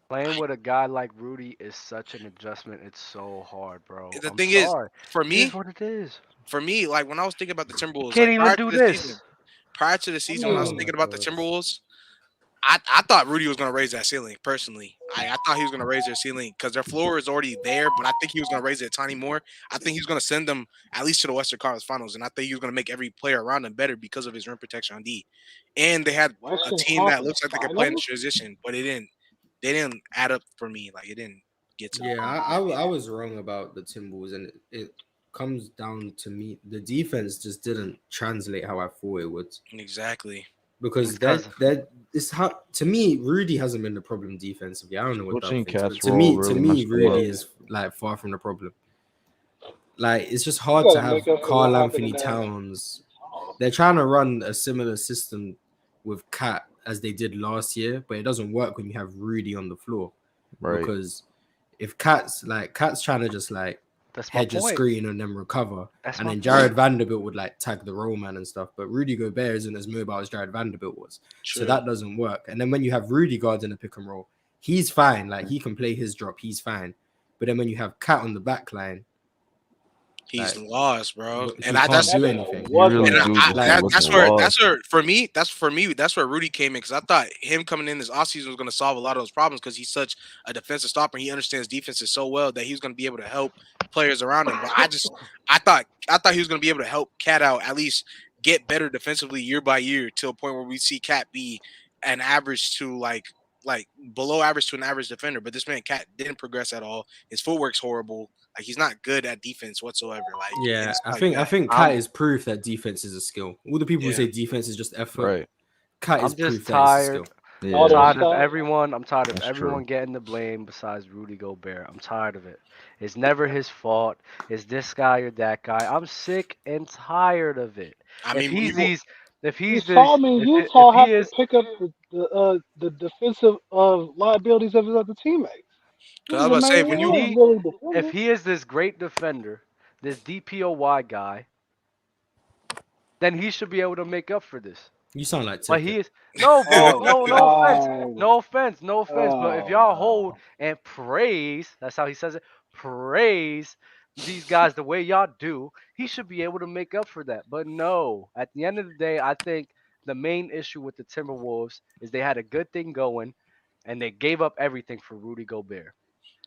[SPEAKER 1] Playing with a guy like Rudy is such an adjustment. It's so hard, bro.
[SPEAKER 10] the
[SPEAKER 1] I'm
[SPEAKER 10] thing is,
[SPEAKER 1] sorry.
[SPEAKER 10] for
[SPEAKER 1] It is
[SPEAKER 10] me,
[SPEAKER 1] what it is.
[SPEAKER 10] like when I was thinking about the
[SPEAKER 1] You
[SPEAKER 10] Timberwolves,
[SPEAKER 1] can't
[SPEAKER 10] like
[SPEAKER 1] even do this.
[SPEAKER 10] prior to the
[SPEAKER 7] I
[SPEAKER 10] season when I was
[SPEAKER 2] Oh
[SPEAKER 7] mean,
[SPEAKER 2] my
[SPEAKER 10] thinking about the
[SPEAKER 2] god.
[SPEAKER 10] Timberwolves, I thought Rudy was going to raise that ceiling personally. I thought he was going to raise their ceiling because their floor is already there, but I think he was going to raise it a tiny more. I think he was going to send them at least to the Western Conference Finals, and I think he was going to make every player around them better because of his rim protection on D. And they had a
[SPEAKER 7] Western
[SPEAKER 10] team that
[SPEAKER 7] Conference
[SPEAKER 10] looks like they could play in the
[SPEAKER 7] Finals.
[SPEAKER 10] transition, but it didn't. They didn't add up for me. Like it didn't get to the
[SPEAKER 2] Yeah,
[SPEAKER 10] point.
[SPEAKER 2] I was wrong about the Timberwolves, and it comes down to me. The defense just didn't translate how I thought it would,
[SPEAKER 10] Exactly.
[SPEAKER 2] because
[SPEAKER 1] Because
[SPEAKER 2] that is how to me Rudy hasn't been the problem defensively. I don't know what Doug
[SPEAKER 8] Switching
[SPEAKER 2] thinks, but
[SPEAKER 8] Cat's role
[SPEAKER 2] to
[SPEAKER 8] really
[SPEAKER 2] me,
[SPEAKER 8] messed them up.
[SPEAKER 2] Rudy is like far from the problem. Like it's just
[SPEAKER 7] You
[SPEAKER 2] hard to
[SPEAKER 7] gotta
[SPEAKER 2] have
[SPEAKER 7] make up for
[SPEAKER 2] Carl
[SPEAKER 7] what happened
[SPEAKER 2] Anthony
[SPEAKER 7] in that.
[SPEAKER 2] Towns. They're trying to run a similar system with Cat as they did last year, but it doesn't work when you have Rudy on the floor.
[SPEAKER 8] Right.
[SPEAKER 2] Because if Cat's trying to just like
[SPEAKER 1] that's my
[SPEAKER 2] hedge a
[SPEAKER 1] point.
[SPEAKER 2] screen and then recover,
[SPEAKER 1] That's
[SPEAKER 2] and
[SPEAKER 1] my
[SPEAKER 2] then
[SPEAKER 1] point.
[SPEAKER 2] Jared Vanderbilt would like tag the roll man and stuff. But Rudy Gobert isn't as mobile as Jared Vanderbilt was, so
[SPEAKER 10] True.
[SPEAKER 2] that doesn't work. And then when you have Rudy guards in a pick and roll, he's fine. Like he can play his drop, he's fine. But then when you have Cat on the back line,
[SPEAKER 10] He's
[SPEAKER 2] like
[SPEAKER 10] lost, bro.
[SPEAKER 2] he
[SPEAKER 10] And
[SPEAKER 2] can't
[SPEAKER 10] that's
[SPEAKER 2] do
[SPEAKER 7] That
[SPEAKER 2] anything.
[SPEAKER 8] You
[SPEAKER 7] wasn't
[SPEAKER 8] really
[SPEAKER 10] And
[SPEAKER 8] do
[SPEAKER 7] lost.
[SPEAKER 8] just
[SPEAKER 2] Like
[SPEAKER 8] look
[SPEAKER 10] that's
[SPEAKER 8] lost.
[SPEAKER 10] where for me that's where Rudy came in because I thought him coming in this offseason was going to solve a lot of those problems because he's such a defensive stopper and he understands defenses so well that he was going to be able to help players around him. But I thought he was going to be able to help Cat out at least get better defensively year by year to a point where we see Cat be an average to like below average to an average defender. But this man Cat didn't progress at all. His footwork's horrible. Like he's not good at defense whatsoever. Like
[SPEAKER 2] Yeah,
[SPEAKER 10] it's
[SPEAKER 2] I
[SPEAKER 10] like
[SPEAKER 2] think I
[SPEAKER 10] that.
[SPEAKER 2] think Cat is proof that defense is a skill. All the people who
[SPEAKER 10] Yeah.
[SPEAKER 2] say defense is just effort,
[SPEAKER 8] Right.
[SPEAKER 2] Cat is
[SPEAKER 1] I'm just
[SPEAKER 2] proof that it's a skill.
[SPEAKER 1] tired. I'm
[SPEAKER 8] Yeah.
[SPEAKER 7] Auto
[SPEAKER 1] tired of
[SPEAKER 7] stop.
[SPEAKER 1] everyone. I'm tired of
[SPEAKER 8] That's
[SPEAKER 1] everyone
[SPEAKER 8] true.
[SPEAKER 1] getting the blame besides Rudy Gobert. I'm tired of it. It's never his fault. It's this guy or that guy. I'm sick and tired of it.
[SPEAKER 10] I
[SPEAKER 1] If
[SPEAKER 10] mean, when
[SPEAKER 1] he's
[SPEAKER 10] you go,
[SPEAKER 1] these, if
[SPEAKER 7] You
[SPEAKER 1] he's this,
[SPEAKER 7] saw me in
[SPEAKER 1] if
[SPEAKER 7] Utah
[SPEAKER 1] he
[SPEAKER 7] have to
[SPEAKER 1] is,
[SPEAKER 7] pick up the defensive liabilities of his other teammates. He
[SPEAKER 10] because I
[SPEAKER 7] was
[SPEAKER 10] was
[SPEAKER 7] the
[SPEAKER 10] about to say
[SPEAKER 7] main
[SPEAKER 10] when
[SPEAKER 7] one. He
[SPEAKER 10] you
[SPEAKER 1] he,
[SPEAKER 7] wasn't really
[SPEAKER 1] if
[SPEAKER 7] defending.
[SPEAKER 1] he is this great defender, this DPOY guy, then he should be able to make up for this.
[SPEAKER 2] You sound like
[SPEAKER 1] But
[SPEAKER 2] Tippett.
[SPEAKER 1] he is no, but
[SPEAKER 7] Oh
[SPEAKER 1] no offense,
[SPEAKER 7] God.
[SPEAKER 1] no offense, no offense. But if
[SPEAKER 7] Oh
[SPEAKER 1] y'all hold
[SPEAKER 7] no.
[SPEAKER 1] and praise, that's how he says it, praise these guys the way y'all do, he should be able to make up for that. But no, at the end of the day, I think the main issue with the Timberwolves is they had a good thing going, and they gave up everything for Rudy Gobert.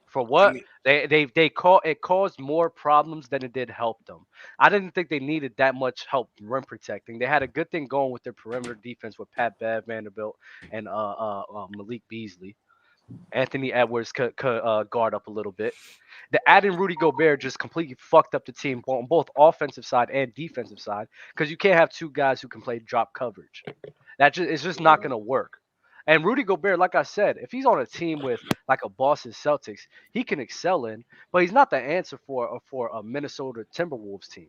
[SPEAKER 1] For
[SPEAKER 10] I
[SPEAKER 1] what?
[SPEAKER 10] mean,
[SPEAKER 1] It caused more problems than it did help them. I didn't think they needed that much help rim protecting. They had a good thing going with their perimeter defense with Pat Bev, Vanderbilt, and Malik Beasley. Anthony Edwards could guard up a little bit. The adding Rudy Gobert just completely fucked up the team on both offensive side and defensive side because you can't have two guys who can play drop coverage. It's just not gonna work. And Rudy Gobert, like I said, if he's on a team with like a Boston Celtics, he can excel in, but he's not the answer for a Minnesota Timberwolves team.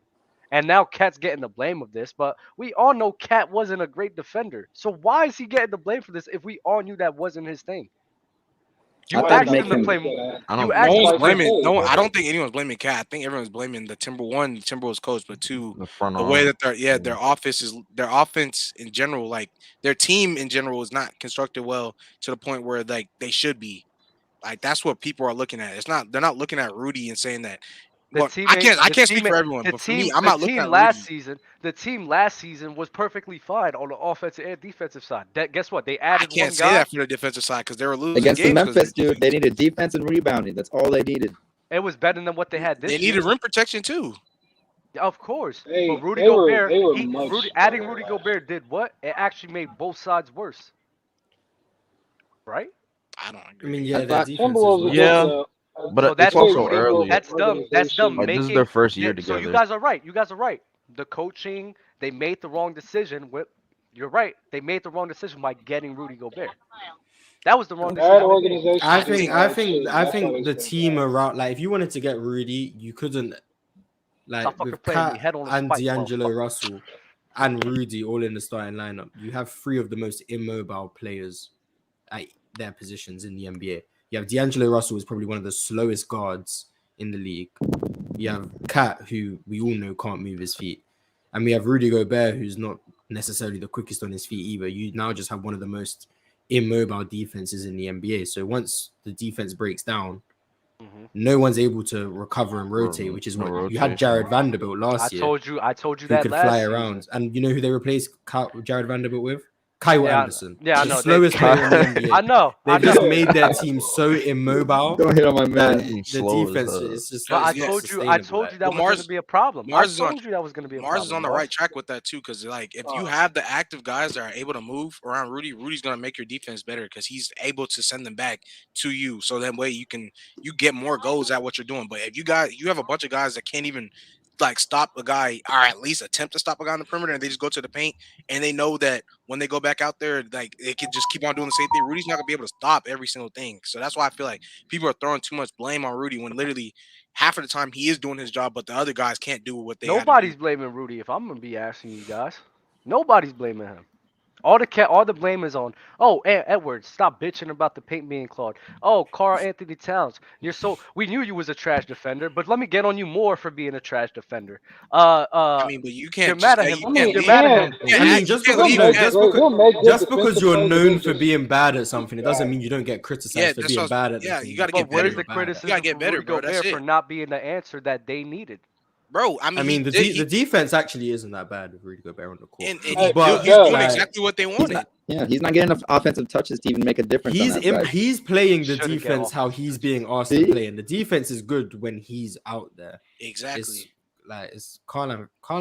[SPEAKER 1] And now Cat's getting the blame of this, but we all know Cat wasn't a great defender. So why is he getting the blame for this if we all knew that wasn't his thing?
[SPEAKER 9] I
[SPEAKER 1] You
[SPEAKER 9] thought
[SPEAKER 1] asked
[SPEAKER 9] to make
[SPEAKER 1] him to
[SPEAKER 9] him.
[SPEAKER 1] play more.
[SPEAKER 8] I
[SPEAKER 1] You
[SPEAKER 8] don't.
[SPEAKER 1] asked
[SPEAKER 10] No
[SPEAKER 1] him
[SPEAKER 10] one's
[SPEAKER 1] to play
[SPEAKER 10] blaming.
[SPEAKER 1] more.
[SPEAKER 10] No, I don't think anyone's blaming Cat. I think everyone's blaming the Timberwolves coach, but two,
[SPEAKER 8] The front
[SPEAKER 10] the way
[SPEAKER 8] office.
[SPEAKER 10] that their offense in general, like their team in general, is not constructed well to the point where like they should be. Like that's what people are looking at. They're not looking at Rudy and saying that.
[SPEAKER 1] The
[SPEAKER 10] Well, I
[SPEAKER 1] the
[SPEAKER 10] can't speak for
[SPEAKER 1] teammate,
[SPEAKER 10] everyone, but for me, I'm
[SPEAKER 1] the
[SPEAKER 10] not looking
[SPEAKER 1] team
[SPEAKER 10] at
[SPEAKER 1] last
[SPEAKER 10] Rudy.
[SPEAKER 1] season, was perfectly fine on the offensive and defensive side. Guess what? They
[SPEAKER 10] I
[SPEAKER 1] added
[SPEAKER 10] can't
[SPEAKER 1] one
[SPEAKER 10] say
[SPEAKER 1] guy.
[SPEAKER 10] that for the defensive side because they were losing
[SPEAKER 9] Against the
[SPEAKER 10] games because
[SPEAKER 9] Memphis dude, they needed defense and rebounding. That's all they needed.
[SPEAKER 1] It was better than what they had
[SPEAKER 10] they
[SPEAKER 1] this year.
[SPEAKER 10] needed rim protection too.
[SPEAKER 1] Of course, but Rudy
[SPEAKER 7] They
[SPEAKER 1] Gobert,
[SPEAKER 7] were much
[SPEAKER 1] adding
[SPEAKER 7] better
[SPEAKER 1] Rudy
[SPEAKER 7] last
[SPEAKER 1] Gobert did what? It actually made both sides worse, right?
[SPEAKER 10] I don't
[SPEAKER 2] I
[SPEAKER 10] agree.
[SPEAKER 2] mean,
[SPEAKER 9] I
[SPEAKER 2] yeah, their
[SPEAKER 9] thought
[SPEAKER 2] defense is
[SPEAKER 7] Timberwolves are
[SPEAKER 2] worse.
[SPEAKER 7] just
[SPEAKER 8] Yeah, but
[SPEAKER 1] So
[SPEAKER 8] it's
[SPEAKER 1] that's
[SPEAKER 7] very
[SPEAKER 8] also
[SPEAKER 1] Rudy.
[SPEAKER 7] stable
[SPEAKER 8] early.
[SPEAKER 1] That's them
[SPEAKER 7] organization.
[SPEAKER 8] Like this is their
[SPEAKER 1] making.
[SPEAKER 8] first year
[SPEAKER 1] So you
[SPEAKER 8] together.
[SPEAKER 1] guys are right. You guys are right. The coaching, they made the wrong decision. You're right. They made the wrong decision by getting Rudy Gobert. That was the wrong
[SPEAKER 7] Bad
[SPEAKER 1] decision they made.
[SPEAKER 7] organization.
[SPEAKER 2] I
[SPEAKER 7] do
[SPEAKER 2] think,
[SPEAKER 7] bad shit, and
[SPEAKER 2] I
[SPEAKER 7] that's how
[SPEAKER 2] think
[SPEAKER 7] it's
[SPEAKER 2] the
[SPEAKER 7] been
[SPEAKER 2] team
[SPEAKER 7] bad.
[SPEAKER 2] around, like, if you wanted to get Rudy, you couldn't,
[SPEAKER 1] Stop
[SPEAKER 2] like,
[SPEAKER 1] fucking
[SPEAKER 2] with
[SPEAKER 1] playing me.
[SPEAKER 2] Cat
[SPEAKER 1] Head on a
[SPEAKER 2] and
[SPEAKER 1] spike,
[SPEAKER 2] D'Angelo
[SPEAKER 1] motherfucker.
[SPEAKER 2] Russell and Rudy all in the starting lineup. You have three of the most immobile players at their positions in the NBA. You have D'Angelo Russell, is probably one of the slowest guards in the league. You have Cat, who we all know can't move his feet, and we have Rudy Gobert, who's not necessarily the quickest on his feet either. You now just have one of the most immobile defenses in the NBA. So once the defense breaks down,
[SPEAKER 1] Mhm.
[SPEAKER 2] no one's able to recover and rotate, which is
[SPEAKER 8] No
[SPEAKER 2] what you had
[SPEAKER 8] rotation.
[SPEAKER 2] Jared Vanderbilt
[SPEAKER 1] I
[SPEAKER 2] last year,
[SPEAKER 1] told you
[SPEAKER 2] who
[SPEAKER 1] that
[SPEAKER 2] could
[SPEAKER 1] last
[SPEAKER 2] fly
[SPEAKER 1] season.
[SPEAKER 2] around. And you know who they replaced Jared Vanderbilt with? Kyle
[SPEAKER 1] Yeah,
[SPEAKER 2] Anderson,
[SPEAKER 1] I
[SPEAKER 2] the
[SPEAKER 1] know.
[SPEAKER 2] slowest player in the NBA.
[SPEAKER 1] I know.
[SPEAKER 2] They've just made their team so immobile
[SPEAKER 9] Don't hit on my
[SPEAKER 2] that
[SPEAKER 9] man.
[SPEAKER 8] He's
[SPEAKER 2] the
[SPEAKER 8] slow as
[SPEAKER 2] defense
[SPEAKER 8] hell.
[SPEAKER 2] is just
[SPEAKER 1] But
[SPEAKER 2] it's
[SPEAKER 1] I
[SPEAKER 2] not
[SPEAKER 1] told
[SPEAKER 2] sustainable.
[SPEAKER 1] you
[SPEAKER 2] Like,
[SPEAKER 1] that
[SPEAKER 10] Well,
[SPEAKER 1] was going to be a problem. I
[SPEAKER 10] Mars is on
[SPEAKER 1] told you that was going to be a
[SPEAKER 10] Mars is
[SPEAKER 1] problem.
[SPEAKER 10] on the
[SPEAKER 1] boss.
[SPEAKER 10] right track with that too, because like if you
[SPEAKER 7] Oh.
[SPEAKER 10] have the active guys that are able to move around Rudy, Rudy's gonna make your defense better because he's able to send them back to you. So that way you get more goals at what you're doing. But if you have a bunch of guys that can't even like stop a guy or at least attempt to stop a guy on the perimeter and they just go to the paint and they know that when they go back out there, like they can just keep on doing the same thing. Rudy's not gonna be able to stop every single thing. So that's why I feel like people are throwing too much blame on Rudy when literally half of the time he is doing his job, but the other guys can't do what they got to do.
[SPEAKER 1] Nobody's blaming Rudy if I'm going to be asking you guys. Nobody's blaming him. All the blame is on. Oh, Edwards, stop bitching about the paint being clogged. Oh, Carl Anthony Towns, we knew you was a trash defender, but let me get on you more for being a trash defender.
[SPEAKER 10] I mean, but you
[SPEAKER 1] You're
[SPEAKER 10] can't
[SPEAKER 1] mad
[SPEAKER 10] just
[SPEAKER 1] at
[SPEAKER 10] say
[SPEAKER 1] him.
[SPEAKER 10] you
[SPEAKER 7] I mean,
[SPEAKER 10] can't
[SPEAKER 1] You're
[SPEAKER 10] leave.
[SPEAKER 1] mad at
[SPEAKER 7] yeah,
[SPEAKER 1] him.
[SPEAKER 10] Yeah,
[SPEAKER 2] I mean,
[SPEAKER 10] you
[SPEAKER 2] just
[SPEAKER 10] can't
[SPEAKER 2] because
[SPEAKER 10] leave
[SPEAKER 2] no,
[SPEAKER 10] Cat.
[SPEAKER 7] he'll make good
[SPEAKER 2] just because
[SPEAKER 7] defensive
[SPEAKER 2] you're
[SPEAKER 7] plays,
[SPEAKER 2] known
[SPEAKER 7] but
[SPEAKER 2] for
[SPEAKER 7] just
[SPEAKER 2] being bad at something, it doesn't
[SPEAKER 7] right.
[SPEAKER 2] mean you don't get
[SPEAKER 10] Yeah,
[SPEAKER 2] criticized for
[SPEAKER 10] that's
[SPEAKER 2] being
[SPEAKER 10] what.
[SPEAKER 2] bad at the
[SPEAKER 10] Yeah,
[SPEAKER 2] thing
[SPEAKER 10] you got to
[SPEAKER 1] But
[SPEAKER 10] get
[SPEAKER 2] that
[SPEAKER 1] where's
[SPEAKER 10] better.
[SPEAKER 2] you're
[SPEAKER 1] the
[SPEAKER 2] bad at.
[SPEAKER 10] You got to
[SPEAKER 1] criticism for
[SPEAKER 10] get better,
[SPEAKER 1] Rudy
[SPEAKER 10] bro. That's
[SPEAKER 1] Gobert for
[SPEAKER 10] it,
[SPEAKER 1] not being the answer that they needed?
[SPEAKER 10] bro. I
[SPEAKER 2] I
[SPEAKER 10] mean,
[SPEAKER 2] mean,
[SPEAKER 10] he
[SPEAKER 2] the defense actually isn't that bad with Rudy Gobert on the court,
[SPEAKER 10] and
[SPEAKER 7] Hey,
[SPEAKER 2] but
[SPEAKER 10] he's doing
[SPEAKER 7] Doug,
[SPEAKER 2] like
[SPEAKER 10] exactly what they
[SPEAKER 9] He's
[SPEAKER 10] wanted.
[SPEAKER 9] not. Yeah, he's not getting enough offensive touches to even make a difference on that side.
[SPEAKER 2] he's playing the
[SPEAKER 1] Shouldn't get
[SPEAKER 2] defense how
[SPEAKER 1] offensive
[SPEAKER 2] he's
[SPEAKER 1] touches.
[SPEAKER 2] being asked to
[SPEAKER 9] See?
[SPEAKER 2] play, and the defense is good when he's out there. It's
[SPEAKER 10] Exactly.
[SPEAKER 2] like it's Carl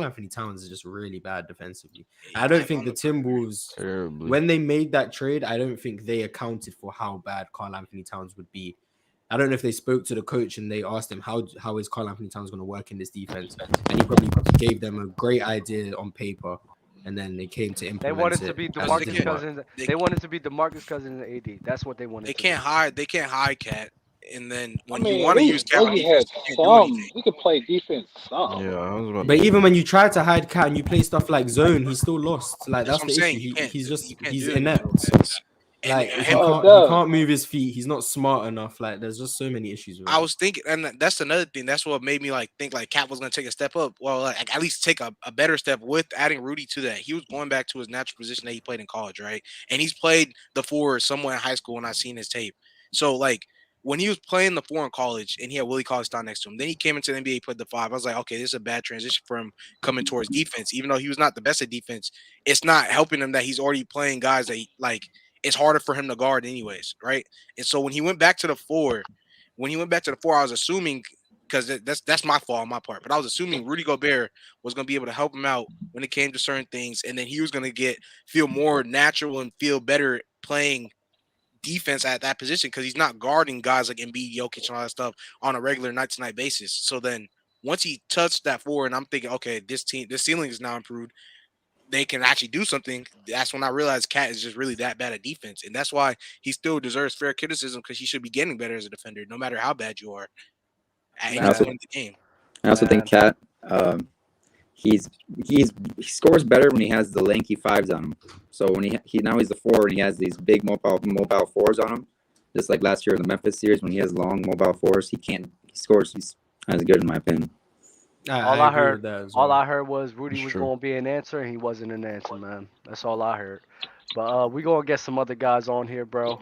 [SPEAKER 2] Anthony Towns is just really bad defensively. I don't think the Timberwolves,
[SPEAKER 8] Terribly.
[SPEAKER 2] when they made that trade, I don't think they accounted for how bad Carl Anthony Towns would be. I don't know if they spoke to the coach and they asked him how is Carl Anthony Towns going to work in this defense, and he probably gave them a great idea on paper, and then they came to
[SPEAKER 1] They
[SPEAKER 2] implement
[SPEAKER 1] wanted to
[SPEAKER 2] it.
[SPEAKER 1] be
[SPEAKER 2] and it
[SPEAKER 1] DeMarcus
[SPEAKER 2] didn't work.
[SPEAKER 1] Cousins.
[SPEAKER 10] They,
[SPEAKER 1] They wanted to be DeMarcus Cousins and AD. That's what they wanted
[SPEAKER 10] they
[SPEAKER 1] to
[SPEAKER 10] can't
[SPEAKER 1] be.
[SPEAKER 10] hide. They can't hide Cat. And then
[SPEAKER 7] I
[SPEAKER 10] when you
[SPEAKER 7] mean, at
[SPEAKER 10] want to use
[SPEAKER 7] least
[SPEAKER 10] Cat on
[SPEAKER 7] Boogie
[SPEAKER 10] defense,
[SPEAKER 7] had
[SPEAKER 10] you can't do anything.
[SPEAKER 7] some. He could play defense some.
[SPEAKER 8] Yeah, I was about
[SPEAKER 2] But
[SPEAKER 8] to
[SPEAKER 2] even when you try to hide Cat and you play stuff like zone, he's still lost. Like
[SPEAKER 10] That's
[SPEAKER 2] that's
[SPEAKER 10] what I'm
[SPEAKER 2] the
[SPEAKER 10] saying.
[SPEAKER 2] issue.
[SPEAKER 10] You can't.
[SPEAKER 2] He's
[SPEAKER 10] Do anything
[SPEAKER 2] inept.
[SPEAKER 10] with that. And
[SPEAKER 2] Like
[SPEAKER 10] him,
[SPEAKER 2] he
[SPEAKER 7] Doug,
[SPEAKER 2] can't move his feet. He's not smart enough. Like there's just so many issues with
[SPEAKER 10] I
[SPEAKER 2] him.
[SPEAKER 10] was thinking, and that's another thing. That's what made me like think like Cat was going to take a step up. Well, like at least take a better step with adding Rudy to that. He was going back to his natural position that he played in college, right? And he's played the four somewhere in high school when I seen his tape. So like when he was playing the four in college and he had Willie Cauley-Stein next to him, then he came into the NBA, played the five. I was like, okay, this is a bad transition for him coming towards defense. Even though he was not the best at defense, it's not helping him that he's already playing guys that like it's harder for him to guard anyways, right? And so when he went back to the four, I was assuming because that's my fault on my part, but I was assuming Rudy Gobert was going to be able to help him out when it came to certain things, and then he was going to feel more natural and feel better playing defense at that position because he's not guarding guys like Embiid, Jokic, and all that stuff on a regular night-to-night basis. So then once he touched that 4, and I'm thinking, okay, this ceiling is now improved. They can actually do something. That's when I realized Cat is just really that bad at defense, and that's why he still deserves fair criticism because he should be getting better as a defender, no matter how bad you are at any point in the game.
[SPEAKER 9] I also think Cat, he scores better when he has the lanky 5s on him. So when he now he's the 4 and he has these big mobile 4s on him, just like last year in the Memphis series when he has long mobile 4s, he scores. He's as good in my opinion.
[SPEAKER 1] All I heard was Rudy was going to be an answer, and he wasn't an answer, man. That's all I heard. But we gonna get some other guys on here, bro.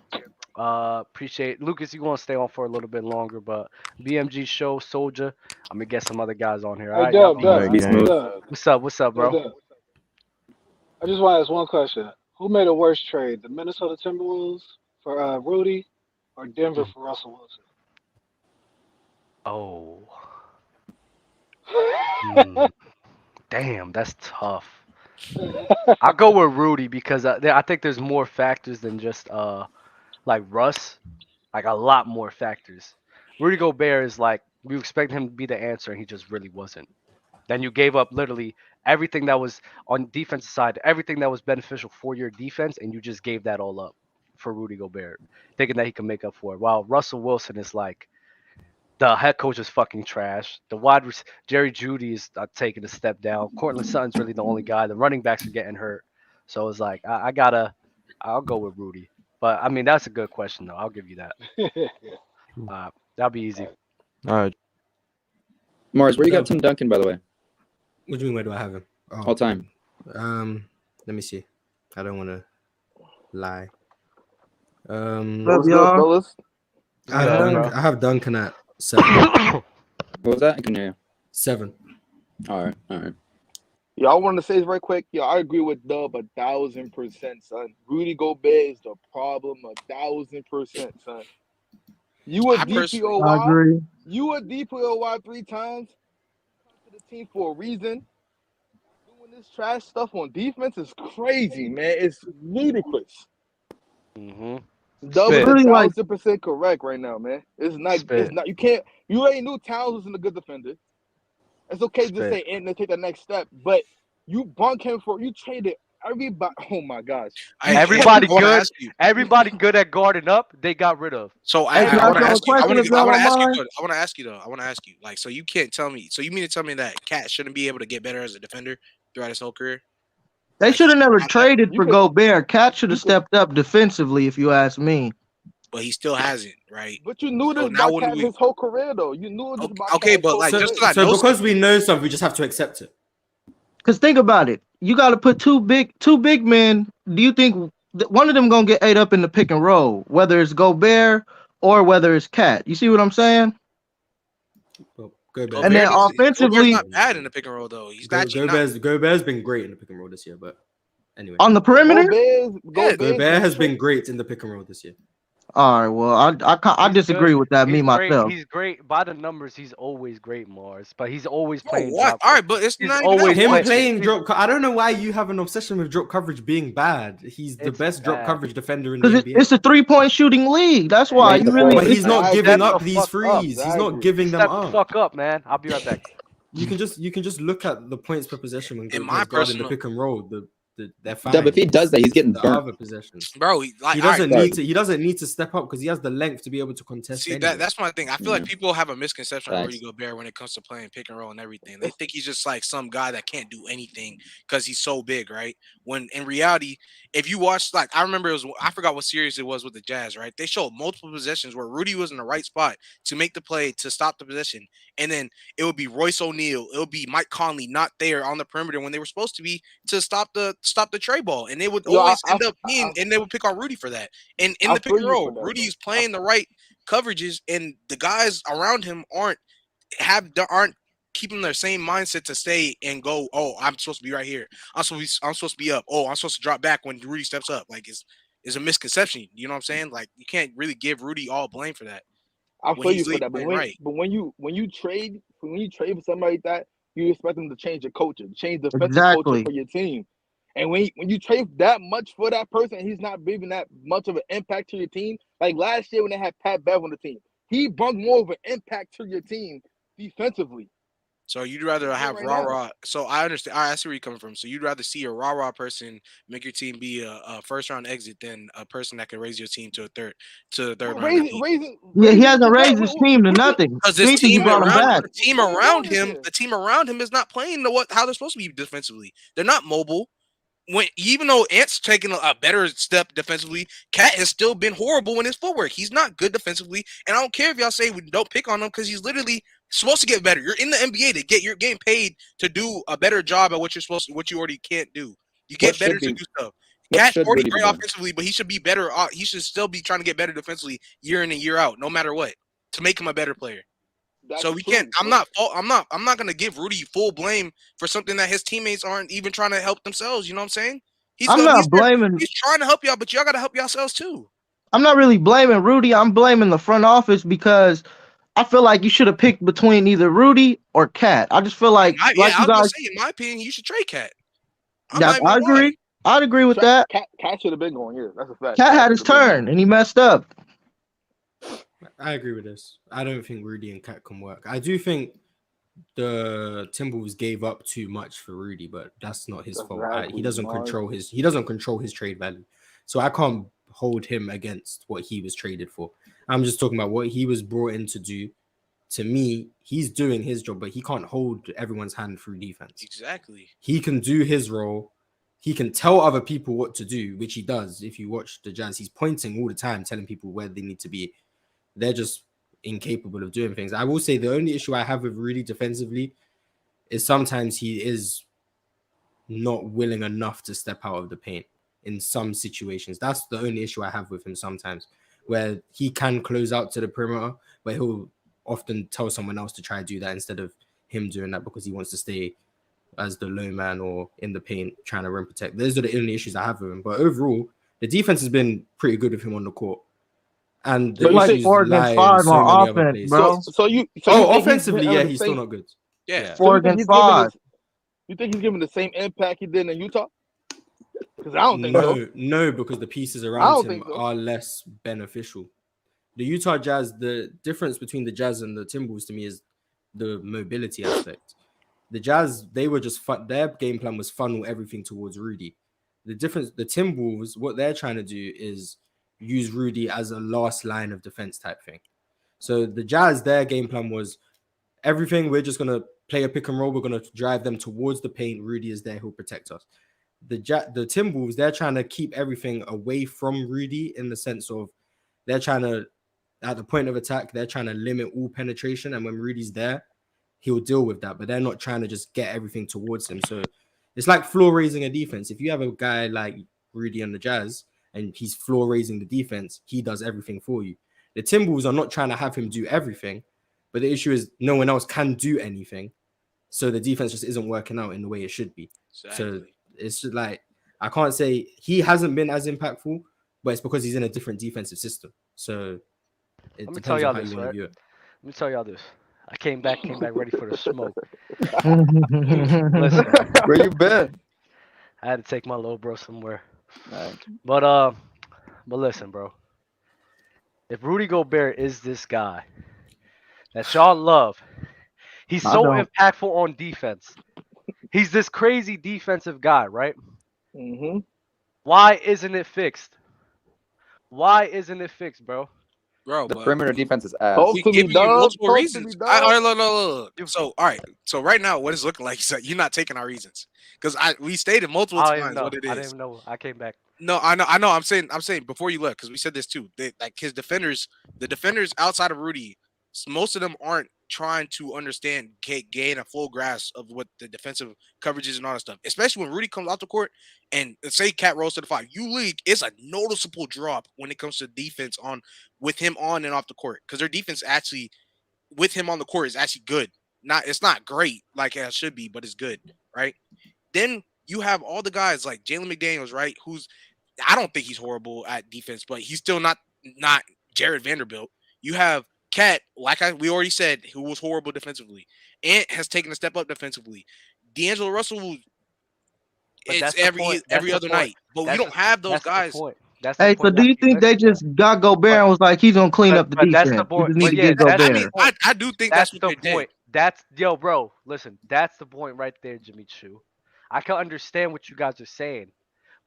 [SPEAKER 1] Appreciate Lucas. You gonna stay on for a little bit longer, but BMG show Soldier. I'm gonna get some other guys on here. All right,
[SPEAKER 7] Dub,
[SPEAKER 1] What's up, bro?
[SPEAKER 7] Dub. I just want to ask one question. Who made a worse trade, the Minnesota Timberwolves for Rudy, or Denver for Russell Wilson?
[SPEAKER 1] Oh. Damn, that's tough. I'll go with Rudy because I think there's more factors than just like Russ, like a lot more factors. Rudy Gobert is like we expect him to be the answer, and he just really wasn't. Then you gave up literally everything that was on defensive side, everything that was beneficial for your defense, and you just gave that all up for Rudy Gobert, thinking that he can make up for it. While Russell Wilson is like the head coach is fucking trash. Jerry Jeudy is taking a step down. Cortland Sutton's really the only guy. The running backs are getting hurt, so it's like I'll go with Rudy. But I mean that's a good question though. I'll give you that. That'll be easy.
[SPEAKER 8] All right.
[SPEAKER 9] Mars, where you got Tim Duncan, by the way?
[SPEAKER 2] What do you mean? Where do I have him?
[SPEAKER 9] All time.
[SPEAKER 2] Let me see. I don't want to lie.
[SPEAKER 11] What's good, fellas?
[SPEAKER 2] I have Duncan at 7.
[SPEAKER 9] What was that? I can hear you.
[SPEAKER 2] 7.
[SPEAKER 9] All right.
[SPEAKER 11] Yeah, I want to say this right quick. Yeah, I agree with Dub 1,000%, son. Rudy Gobert is the problem 1,000%, son. You a DPOY?
[SPEAKER 12] I agree.
[SPEAKER 11] You a DPOY 3 times? To the team for a reason. Doing this trash stuff on defense is crazy, man. It's ludicrous. Dub is 1,000% correct right now, man. It's not. You can't. You already knew Towns wasn't a good defender. It's okay to just say and take the next step, but you bunk him you traded everybody. Oh my gosh!
[SPEAKER 1] Everybody good at guarding up. They got rid of.
[SPEAKER 10] So I want to ask you. I want to ask you. Like, so you can't tell me. So you mean to tell me that Cat shouldn't be able to get better as a defender throughout his whole career?
[SPEAKER 12] They should have never traded for Gobert. Cat should have stepped up defensively, if you ask me.
[SPEAKER 10] But he still hasn't, right?
[SPEAKER 11] But you knew this about Cat his whole career, though. You knew this about
[SPEAKER 10] okay, but like just
[SPEAKER 2] because we know something, we just have to accept it.
[SPEAKER 12] Because think about it, you got to put two big men. Do you think one of them gonna get ate up in the pick and roll, whether it's Gobert or whether it's Cat? You see what I'm saying?
[SPEAKER 2] Gobert.
[SPEAKER 12] And then offensively,
[SPEAKER 10] Gobert's not bad in the pick and roll though. He's
[SPEAKER 2] Gobert's been great in the pick and roll this year, but anyway,
[SPEAKER 12] on the perimeter,
[SPEAKER 2] Gobert has been great in the pick and roll this year.
[SPEAKER 12] All right, well, I disagree with that. Myself.
[SPEAKER 1] He's great by the numbers. He's always great, Mars, but he's always playing.
[SPEAKER 10] All right, but it's not
[SPEAKER 2] always him playing drop. I don't know why you have an obsession with drop coverage being bad. He's the best drop coverage defender in the NBA.
[SPEAKER 12] It's a 3-point shooting league. That's why you really.
[SPEAKER 2] But he's not giving up these threes. He's not giving them up.
[SPEAKER 1] Fuck up, man. I'll be right back.
[SPEAKER 2] You can just look at the points per possession when guarding the pick and roll. They're fine.
[SPEAKER 9] Yeah, but if he does that, he's getting
[SPEAKER 2] the
[SPEAKER 9] burnt.
[SPEAKER 2] other possessions,
[SPEAKER 10] bro.
[SPEAKER 2] He doesn't need to step up because he has the length to be able to contest.
[SPEAKER 10] See, that's my thing. I feel like people have a misconception of Rudy Gobert when it comes to playing pick and roll and everything. They think he's just like some guy that can't do anything because he's so big, right? When in reality, if you watch, like I remember I forgot what series it was with the Jazz, right? They showed multiple possessions where Rudy was in the right spot to make the play to stop the possession, and then it would be Royce O'Neal, it would be Mike Conley not there on the perimeter when they were supposed to be to stop the tray ball. And they would always end up being, and they would pick on Rudy for that. And in the pick and roll, Rudy's playing the right coverages, and the guys around him aren't keeping their same mindset to stay and go. Oh, I'm supposed to be right here. I'm supposed to be up. Oh, I'm supposed to drop back when Rudy steps up. Like it's a misconception. You know what I'm saying? Like you can't really give Rudy all blame for that.
[SPEAKER 11] I feel you for that, but when you trade for somebody like that, you expect them to change the culture, change the defensive culture for your team. And when you trade that much for that person, and he's not bringing that much of an impact to your team. Like last year when they had Pat Bev on the team, he brought more of an impact to your team defensively.
[SPEAKER 10] So you'd rather have
[SPEAKER 11] right
[SPEAKER 10] rah
[SPEAKER 11] now.
[SPEAKER 10] rah. So I understand. I see where you're coming from. So you'd rather see a rah rah person make your team be a first round exit than a person that can raise your team to a third round.
[SPEAKER 12] Yeah, he hasn't raised his team to nothing.
[SPEAKER 10] Because this
[SPEAKER 12] Since you
[SPEAKER 10] team
[SPEAKER 12] brought him back.
[SPEAKER 10] the team around him is not playing how they're supposed to be defensively. They're not mobile. Even though Ant's taking a better step defensively, Cat has still been horrible in his footwork. He's not good defensively, and I don't care if y'all say we don't pick on him because he's literally supposed to get better. You're in the NBA you're getting paid to do a better job at what you already can't do. You get better to do stuff. Cat's already great offensively, but he should be better. He should still be trying to get better defensively year in and year out, no matter what, to make him a better player. So we can't. I'm not gonna give Rudy full blame for something that his teammates aren't even trying to help themselves. You know what I'm saying? He's trying to help y'all, but y'all gotta help yourselves too.
[SPEAKER 12] I'm not really blaming Rudy. I'm blaming the front office because I feel like you should have picked between either Rudy or Cat. I just feel like
[SPEAKER 10] I was gonna say, in my opinion, you should trade Cat.
[SPEAKER 12] I agree. I'd agree with that.
[SPEAKER 11] Cat should have been going. Yeah, that's a fact.
[SPEAKER 12] Cat had his turn and he messed up.
[SPEAKER 2] I agree with this. I don't think Rudy and Cat can work. I do think the Timberwolves gave up too much for Rudy, but that's not his fault. He doesn't control his trade value. So I can't hold him against what he was traded for. I'm just talking about what he was brought in to do. To me, he's doing his job, but he can't hold everyone's hand through defense.
[SPEAKER 10] Exactly.
[SPEAKER 2] He can do his role. He can tell other people what to do, which he does. If you watch the Jazz, he's pointing all the time, telling people where they need to be. They're just incapable of doing things. I will say the only issue I have with Rudy defensively is sometimes he is not willing enough to step out of the paint in some situations. That's the only issue I have with him sometimes, where he can close out to the perimeter, but he'll often tell someone else to try to do that instead of him doing that because he wants to stay as the low man or in the paint trying to rim protect. Those are the only issues I have with him. But overall, the defense has been pretty good with him on the court. And the
[SPEAKER 12] like 4 against 5 on offense, bro.
[SPEAKER 2] Offensively, yeah, he's still not good.
[SPEAKER 10] Yeah,
[SPEAKER 12] 4 against 5.
[SPEAKER 11] You think he's giving the same impact he did in Utah? Because I don't think so.
[SPEAKER 2] No, because the pieces around him are less beneficial. The Utah Jazz, the difference between the Jazz and the Timberwolves to me is the mobility aspect. The Jazz, they were just their game plan was funnel everything towards Rudy. The Timberwolves, what they're trying to do is use Rudy as a last line of defense type thing. So the Jazz, their game plan was everything. We're just gonna play a pick and roll. We're gonna drive them towards the paint. Rudy is there; he'll protect us. The Timberwolves, they're trying to keep everything away from Rudy in the sense of they're trying to, at the point of attack, they're trying to limit all penetration. And when Rudy's there, he'll deal with that. But they're not trying to just get everything towards him. So it's like floor raising a defense. If you have a guy like Rudy on the Jazz and he's floor raising the defense, he does everything for you. The Timberwolves are not trying to have him do everything, but the issue is no one else can do anything. So the defense just isn't working out in the way it should be. Exactly. So it's just like, I can't say he hasn't been as impactful, but it's because he's in a different defensive system. So
[SPEAKER 1] let me tell y'all this, right? Let me tell y'all this. I came back ready for the smoke. Listen,
[SPEAKER 11] where you been?
[SPEAKER 1] I had to take my little bro somewhere. But listen, bro. If Rudy Gobert is this guy that y'all love, he's so impactful on defense. He's this crazy defensive guy, right?
[SPEAKER 11] Mm-hmm.
[SPEAKER 1] Why isn't it fixed? Why isn't it fixed, bro?
[SPEAKER 9] The perimeter defense is ass.
[SPEAKER 10] He giving you multiple reasons. Look. So, all right. So right now, what it's looking like is that you're not taking our reasons because we stated multiple times what it is.
[SPEAKER 1] I didn't even know. I came back.
[SPEAKER 10] No, I know. I'm saying before you left because we said this too. Like his defenders, the defenders outside of Rudy, most of them aren't trying to understand, gain a full grasp of what the defensive coverages and all that stuff. Especially when Rudy comes out the court and say Cat rolls to the 5, it's a noticeable drop when it comes to defense with him on and off the court because their defense actually with him on the court is actually good. It's not great like it should be, but it's good, right? Then you have all the guys like Jalen McDaniels, right? I don't think he's horrible at defense, but he's still not Jared Vanderbilt. You have Cat, we already said, who was horrible defensively. Ant has taken a step up defensively. D'Angelo Russell it's
[SPEAKER 1] that's the point.
[SPEAKER 10] every other night. But you don't have those guys.
[SPEAKER 1] That's the
[SPEAKER 12] Hey, so
[SPEAKER 1] point.
[SPEAKER 12] do you think they just got Gobert and was like, he's gonna clean up the
[SPEAKER 1] But that's the
[SPEAKER 12] defense? We
[SPEAKER 1] point.
[SPEAKER 12] just need
[SPEAKER 1] But
[SPEAKER 12] to
[SPEAKER 1] yeah,
[SPEAKER 12] get Gobert.
[SPEAKER 10] I mean, I do think that's what
[SPEAKER 1] the
[SPEAKER 10] they
[SPEAKER 1] point.
[SPEAKER 10] did.
[SPEAKER 1] That's bro. Listen, that's the point right there, Jimmy Choo. I can understand what you guys are saying,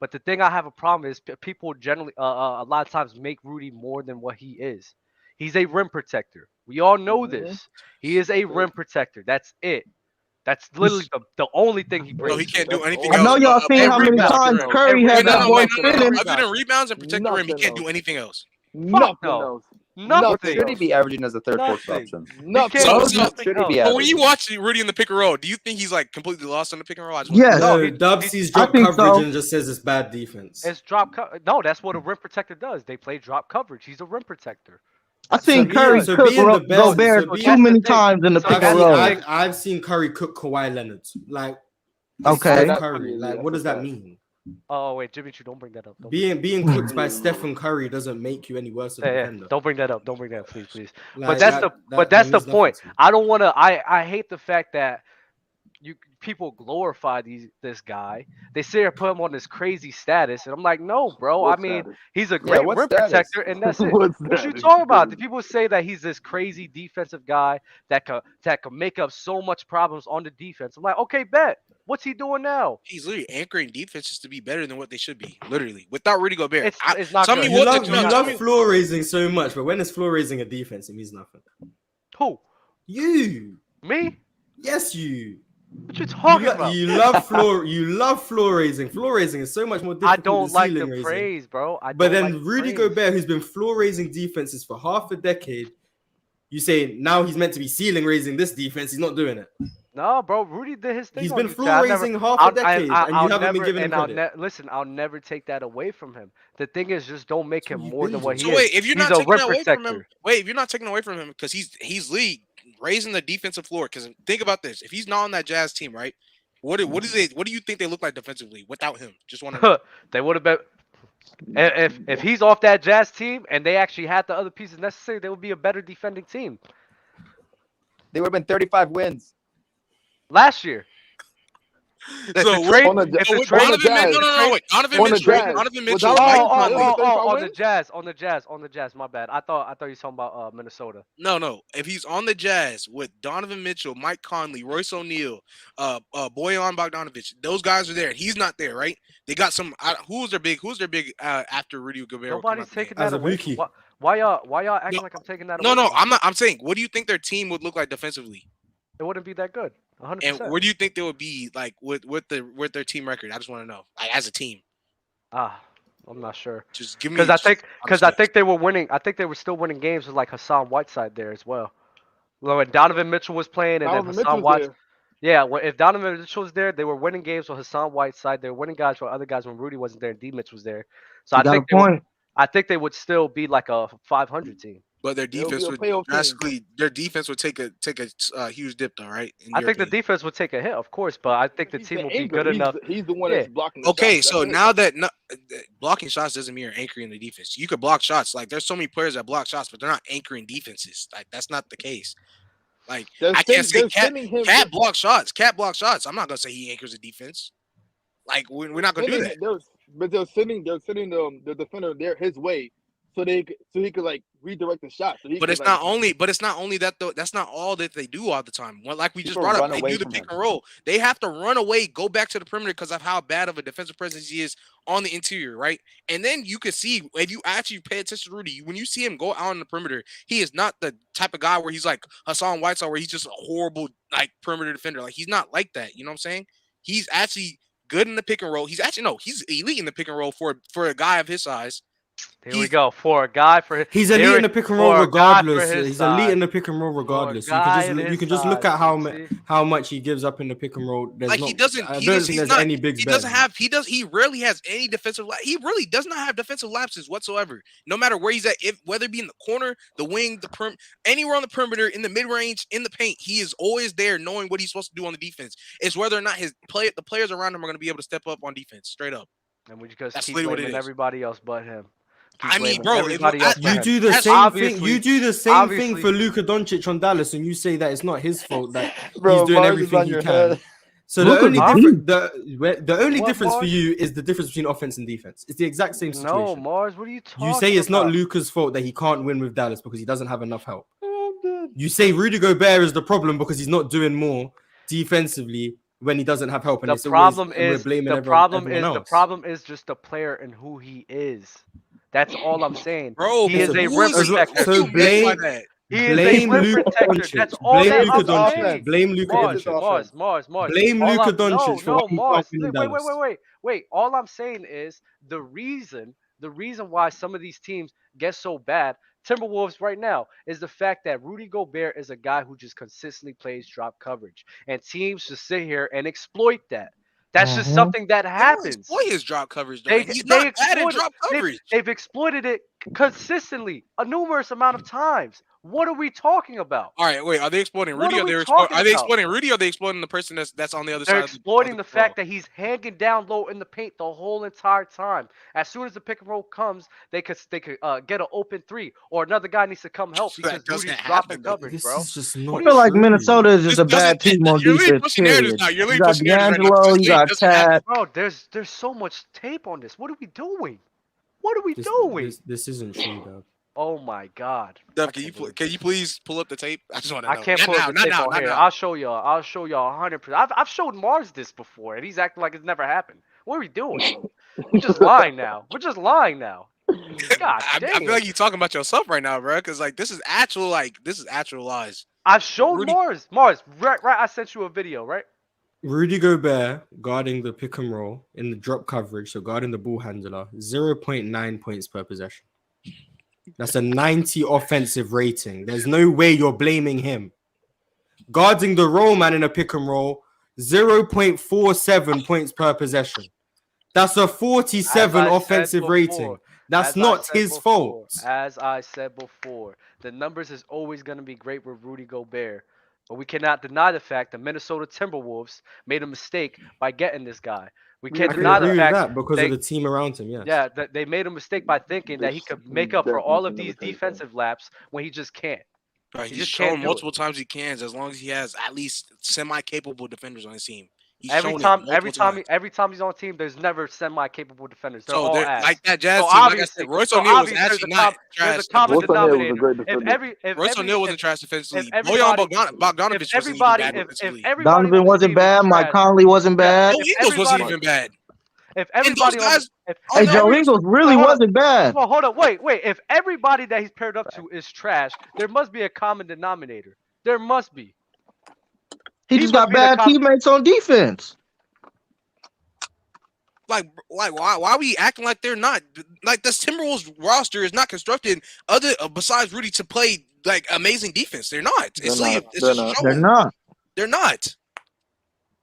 [SPEAKER 1] but the thing I have a problem is people generally, a lot of times make Rudy more than what he is. He's a rim protector. We all know this. He is a rim protector. That's it. That's literally the only thing he brings.
[SPEAKER 10] No, he can't do anything
[SPEAKER 12] I
[SPEAKER 10] else.
[SPEAKER 12] know y'all seen how many times Curry had that boy spinning.
[SPEAKER 10] Other than rebounds and protect the rim, he can't do anything else.
[SPEAKER 11] Nothing else.
[SPEAKER 9] What should he be averaging as a third, fourth option?
[SPEAKER 10] But when you watch Rudy in the pick and roll, do you think he's like completely lost on the pick and roll?
[SPEAKER 12] Yes.
[SPEAKER 2] No, Dub sees drop coverage and just says it's bad defense.
[SPEAKER 1] It's drop coverage. No, that's what a rim protector does. They play drop coverage. He's a rim protector.
[SPEAKER 12] I seen Curry cook Gobert too many times in the pick and roll.
[SPEAKER 2] I've seen Curry cook Kawhi Leonard. Like,
[SPEAKER 12] okay,
[SPEAKER 2] Curry. Like, what does that mean?
[SPEAKER 1] Oh wait, Jimmy, don't bring that up.
[SPEAKER 2] Being cooked by Stephen Curry doesn't make you any worse.
[SPEAKER 1] Don't bring that up. Don't bring that up, please.
[SPEAKER 2] Like,
[SPEAKER 1] but that's the point. I don't want to. I hate the fact that people glorify this guy. They sit here put him on this crazy status, and I'm like, no, bro.
[SPEAKER 11] What
[SPEAKER 1] I mean,
[SPEAKER 11] status?
[SPEAKER 1] he's a great rim protector, and that's it.
[SPEAKER 11] What
[SPEAKER 1] you talking about? The people say that he's this crazy defensive guy that can make up so much problems on the defense. I'm like, okay, bet. What's he doing now?
[SPEAKER 10] He's literally anchoring defenses to be better than what they should be. Literally, without Rudy Gobert,
[SPEAKER 1] it's not good.
[SPEAKER 2] You love floor raising so much, but when it's floor raising a defense, it means nothing.
[SPEAKER 1] Who?
[SPEAKER 2] You.
[SPEAKER 1] Me?
[SPEAKER 2] Yes, you.
[SPEAKER 1] What you talking about?
[SPEAKER 2] You love floor raising. Floor raising is so much more difficult.
[SPEAKER 1] I don't
[SPEAKER 2] than
[SPEAKER 1] like
[SPEAKER 2] ceiling
[SPEAKER 1] the
[SPEAKER 2] raising.
[SPEAKER 1] praise, bro.
[SPEAKER 2] But then Rudy Gobert, who's been floor raising defenses for half a decade, you say now he's meant to be ceiling raising this defense. He's not doing it.
[SPEAKER 1] No, bro. Rudy did his thing.
[SPEAKER 2] He's been floor raising half a decade, and you haven't been giving him credit.
[SPEAKER 1] Listen, I'll never take that away from him. The thing is, just don't make him more than what he is.
[SPEAKER 10] So wait, if you're
[SPEAKER 1] he's
[SPEAKER 10] not
[SPEAKER 1] a
[SPEAKER 10] taking
[SPEAKER 1] rim
[SPEAKER 10] that away
[SPEAKER 1] protector.
[SPEAKER 10] from him, if you're not taking away from him because he's league raising the defensive floor. Because think about this: if he's not on that Jazz team, right? What do you think they look like defensively without him? Just want to know.
[SPEAKER 1] They would have been. If he's off that Jazz team and they actually had the other pieces necessary, they would be a better defending team.
[SPEAKER 9] They would have been 35 wins
[SPEAKER 1] last year.
[SPEAKER 10] So Donovan Mitchell, on the Jazz. My bad. I thought you were talking about Minnesota. No. If he's on the Jazz with Donovan Mitchell, Mike Conley, Royce O'Neal, Bojan Bogdanovic, those guys are there, and he's not there, right? They got some. Who's their big after Rudy Gobert?
[SPEAKER 1] Nobody's taking that away. Why y'all acting like I'm taking that away?
[SPEAKER 10] No, I'm not. I'm saying, what do you think their team would look like defensively?
[SPEAKER 1] It wouldn't be that good. 100%.
[SPEAKER 10] And where do you think they would be like with their team record? I just want to know, like as a team.
[SPEAKER 1] I'm not sure.
[SPEAKER 10] Just give me
[SPEAKER 1] because I think they were winning. I think they were still winning games with like Hassan Whiteside there as well. When Donovan Mitchell was playing, and then Hassan Whiteside. Yeah, if Donovan Mitchell was there, they were winning games with Hassan Whiteside. They were winning guys for other guys when Rudy wasn't there and D Mitch was there. So I think they would still be like a 500 team.
[SPEAKER 10] But their defense would take a huge dip, though, right?
[SPEAKER 1] I think the defense would take a hit, of course, but I think the team will be good enough.
[SPEAKER 11] He's the one that's blocking.
[SPEAKER 10] Okay, so now that blocking shots doesn't mean you're anchoring the defense. You could block shots. Like there's so many players that block shots, but they're not anchoring defenses. Like that's not the case. Like I can't say Cat block shots. Cat block shots. I'm not gonna say he anchors the defense. Like we're not gonna do that.
[SPEAKER 11] But they're sending the defender there his way. So he could like redirect the shot.
[SPEAKER 10] But it's not only that though. That's not all that they do all the time. Well, like we just brought up, they do the pick and roll. They have to run away, go back to the perimeter because of how bad of a defensive presence he is on the interior, right? And then you can see if you actually pay attention to Rudy, when you see him go out on the perimeter, he is not the type of guy where he's like Hassan Whiteside, where he's just a horrible like perimeter defender. Like he's not like that. You know what I'm saying? He's actually good in the pick and roll. He's elite in the pick and roll for a guy of his size.
[SPEAKER 1] Here we go. For a guy
[SPEAKER 2] he's elite in the pick and roll regardless. He's elite in the pick and roll regardless. You can just look at how much he gives up in the pick and roll. He rarely has any defensive. He really does not have defensive lapses whatsoever. No matter where he's at, whether it be in the corner, the wing, the anywhere on the perimeter, in the mid range, in the paint, he is always there, knowing what he's supposed to do on the defense. It's whether or not the players around him are going to be able to step up on defense, straight up.
[SPEAKER 1] And we just keep blaming everybody else but him.
[SPEAKER 2] I mean, bro, you do the same thing. You do the same thing for Luka Doncic on Dallas, and you say that it's not his fault that he's doing everything he can. So the
[SPEAKER 12] Luka's
[SPEAKER 2] only
[SPEAKER 12] deep.
[SPEAKER 2] the only
[SPEAKER 1] What,
[SPEAKER 2] difference for
[SPEAKER 1] Mars?
[SPEAKER 2] you is the difference between offense and defense. It's the exact same
[SPEAKER 1] No,
[SPEAKER 2] situation.
[SPEAKER 1] Mars, what are you
[SPEAKER 2] You
[SPEAKER 1] talking
[SPEAKER 2] say it's not
[SPEAKER 1] about?
[SPEAKER 2] Luka's fault that he can't win with Dallas because he doesn't have enough help. You say Rudy Gobert is the problem because he's not doing more defensively when he doesn't have help, and
[SPEAKER 1] The
[SPEAKER 2] it's always
[SPEAKER 1] problem
[SPEAKER 2] and we're
[SPEAKER 1] is
[SPEAKER 2] blaming
[SPEAKER 1] the
[SPEAKER 2] everyone
[SPEAKER 1] problem is the
[SPEAKER 2] else.
[SPEAKER 1] problem is just the player and who he is. That's all I'm saying.
[SPEAKER 10] Bro,
[SPEAKER 1] He is
[SPEAKER 2] So
[SPEAKER 1] a
[SPEAKER 10] who
[SPEAKER 1] rim
[SPEAKER 10] is
[SPEAKER 2] as well,
[SPEAKER 1] protector.
[SPEAKER 2] so
[SPEAKER 10] you mean by
[SPEAKER 2] blame
[SPEAKER 10] that?
[SPEAKER 1] He is a rim
[SPEAKER 2] Luka
[SPEAKER 1] protector.
[SPEAKER 2] Doncic.
[SPEAKER 1] That's all
[SPEAKER 2] Blame
[SPEAKER 1] that
[SPEAKER 2] Luka
[SPEAKER 1] I'm
[SPEAKER 2] Doncic.
[SPEAKER 1] saying.
[SPEAKER 2] Blame Luka
[SPEAKER 1] Mars,
[SPEAKER 2] Doncic.
[SPEAKER 1] Mars.
[SPEAKER 2] Blame
[SPEAKER 1] All
[SPEAKER 2] Luka
[SPEAKER 1] I'm
[SPEAKER 2] Doncic for why he can't
[SPEAKER 1] Mars.
[SPEAKER 2] win in
[SPEAKER 1] Wait,
[SPEAKER 2] Dallas.
[SPEAKER 1] wait. All I'm saying is the reason why some of these teams get so bad, Timberwolves right now, is the fact that Rudy Gobert is a guy who just consistently plays drop coverage, and teams just sit here and exploit that. That's just something that
[SPEAKER 10] They don't
[SPEAKER 1] happens.
[SPEAKER 10] exploit his drop coverage though,
[SPEAKER 1] They
[SPEAKER 10] and he's
[SPEAKER 1] they
[SPEAKER 10] not bad at
[SPEAKER 1] exploited
[SPEAKER 10] drop coverage.
[SPEAKER 1] they've exploited it consistently a numerous amount of times. What are we talking about?
[SPEAKER 10] All right, wait. Are they exploiting
[SPEAKER 1] What
[SPEAKER 10] Rudy?
[SPEAKER 1] are
[SPEAKER 10] Or
[SPEAKER 1] we
[SPEAKER 10] they're
[SPEAKER 1] talking
[SPEAKER 10] are they
[SPEAKER 1] about?
[SPEAKER 10] exploiting Rudy? Or are they exploiting the person that's on the other
[SPEAKER 1] They're
[SPEAKER 10] side of
[SPEAKER 1] exploiting the
[SPEAKER 10] ball?
[SPEAKER 1] fact that he's hanging down low in the paint the whole entire time. As soon as the pick and roll comes, they could get an open three, or another guy needs to come help because
[SPEAKER 10] That doesn't
[SPEAKER 1] Rudy's dropping
[SPEAKER 10] happen though.
[SPEAKER 1] coverage,
[SPEAKER 2] This
[SPEAKER 1] bro.
[SPEAKER 2] is just
[SPEAKER 12] I
[SPEAKER 2] not
[SPEAKER 12] feel like
[SPEAKER 2] true.
[SPEAKER 12] Minnesota is just
[SPEAKER 10] This
[SPEAKER 12] a bad
[SPEAKER 10] doesn't.
[SPEAKER 12] team on
[SPEAKER 10] You're literally
[SPEAKER 12] defense.
[SPEAKER 10] pushing narratives
[SPEAKER 12] Period.
[SPEAKER 10] now. You're
[SPEAKER 12] You
[SPEAKER 10] literally
[SPEAKER 12] got
[SPEAKER 10] pushing narratives right now.
[SPEAKER 12] D'Angelo,
[SPEAKER 10] This
[SPEAKER 12] you
[SPEAKER 10] literally
[SPEAKER 12] got
[SPEAKER 10] doesn't happen.
[SPEAKER 12] Cat.
[SPEAKER 1] Bro, there's so much tape on this. What are we doing? What are we
[SPEAKER 2] This,
[SPEAKER 1] doing?
[SPEAKER 2] this isn't true, though.
[SPEAKER 1] Oh my God.
[SPEAKER 10] Dev, can you please pull up the tape? I just want to know.
[SPEAKER 1] I can't pull up the tape on here. I'll show y'all. I'll show y'all 100%. I've showed Mars this before, and he's acting like it's never happened. What are we doing? We're just lying now. God
[SPEAKER 10] I
[SPEAKER 1] damn.
[SPEAKER 10] feel like you're talking about yourself right now, bro. Because this is actual lies.
[SPEAKER 1] I've showed
[SPEAKER 10] Rudy-
[SPEAKER 1] Mars. Right. I sent you a video, right?
[SPEAKER 2] Rudy Gobert guarding the pick and roll in the drop coverage, so guarding the ball handler, 0.9 points per possession. That's a 90 offensive rating. There's no way you're blaming him. Guarding the roll man in a pick and roll, 0.47 points per possession. That's a 47 offensive rating. That's not his fault.
[SPEAKER 1] As I said before, the numbers is always going to be great with Rudy Gobert. But we cannot deny the fact the Minnesota Timberwolves made a mistake by getting this guy. We can't
[SPEAKER 2] I can
[SPEAKER 1] deny
[SPEAKER 2] agree
[SPEAKER 1] the
[SPEAKER 2] with
[SPEAKER 1] fact
[SPEAKER 2] that because of the team around him, yes.
[SPEAKER 1] Yeah, they made a mistake by thinking that he could make up for all of these defensive laps when he just can't.
[SPEAKER 10] Right,
[SPEAKER 1] He
[SPEAKER 10] he's
[SPEAKER 1] just
[SPEAKER 10] shown
[SPEAKER 1] can't do
[SPEAKER 10] multiple
[SPEAKER 1] it.
[SPEAKER 10] times he can, as long as he has at least semi-capable defenders on his team. He's
[SPEAKER 1] Every
[SPEAKER 10] shown it
[SPEAKER 1] time he's on a team, there's never semi-capable defenders. They're all ass.
[SPEAKER 10] like that Jazz
[SPEAKER 1] So
[SPEAKER 10] team. Like I
[SPEAKER 1] obviously,
[SPEAKER 10] said, Royce O'Neal was
[SPEAKER 1] there's
[SPEAKER 10] actually not trash.
[SPEAKER 1] There's a common
[SPEAKER 11] Royce O'Neal was a
[SPEAKER 1] denominator.
[SPEAKER 11] great defender.
[SPEAKER 10] Royce O'Neal wasn't trash defensively.
[SPEAKER 1] if
[SPEAKER 10] Bojan
[SPEAKER 1] everybody-
[SPEAKER 10] Bogdanovic wasn't even bad defensively.
[SPEAKER 1] everybody
[SPEAKER 12] Donovan
[SPEAKER 1] on the
[SPEAKER 12] wasn't
[SPEAKER 1] team is
[SPEAKER 12] bad. Mike
[SPEAKER 1] trash,
[SPEAKER 12] Conley wasn't bad.
[SPEAKER 10] Joe Ingles wasn't even bad.
[SPEAKER 1] If
[SPEAKER 10] And
[SPEAKER 1] everybody
[SPEAKER 10] those
[SPEAKER 1] on
[SPEAKER 10] guys,
[SPEAKER 12] Hey, Joe Ingles really wasn't bad.
[SPEAKER 1] well, hold on, wait. If everybody that he's paired up to is trash, there must be a common denominator. There must be.
[SPEAKER 12] He just got bad teammates on defense.
[SPEAKER 10] like why are we acting like they're not? Like this Timberwolves roster is not constructed besides Rudy to play like amazing defense. They're not. They're not.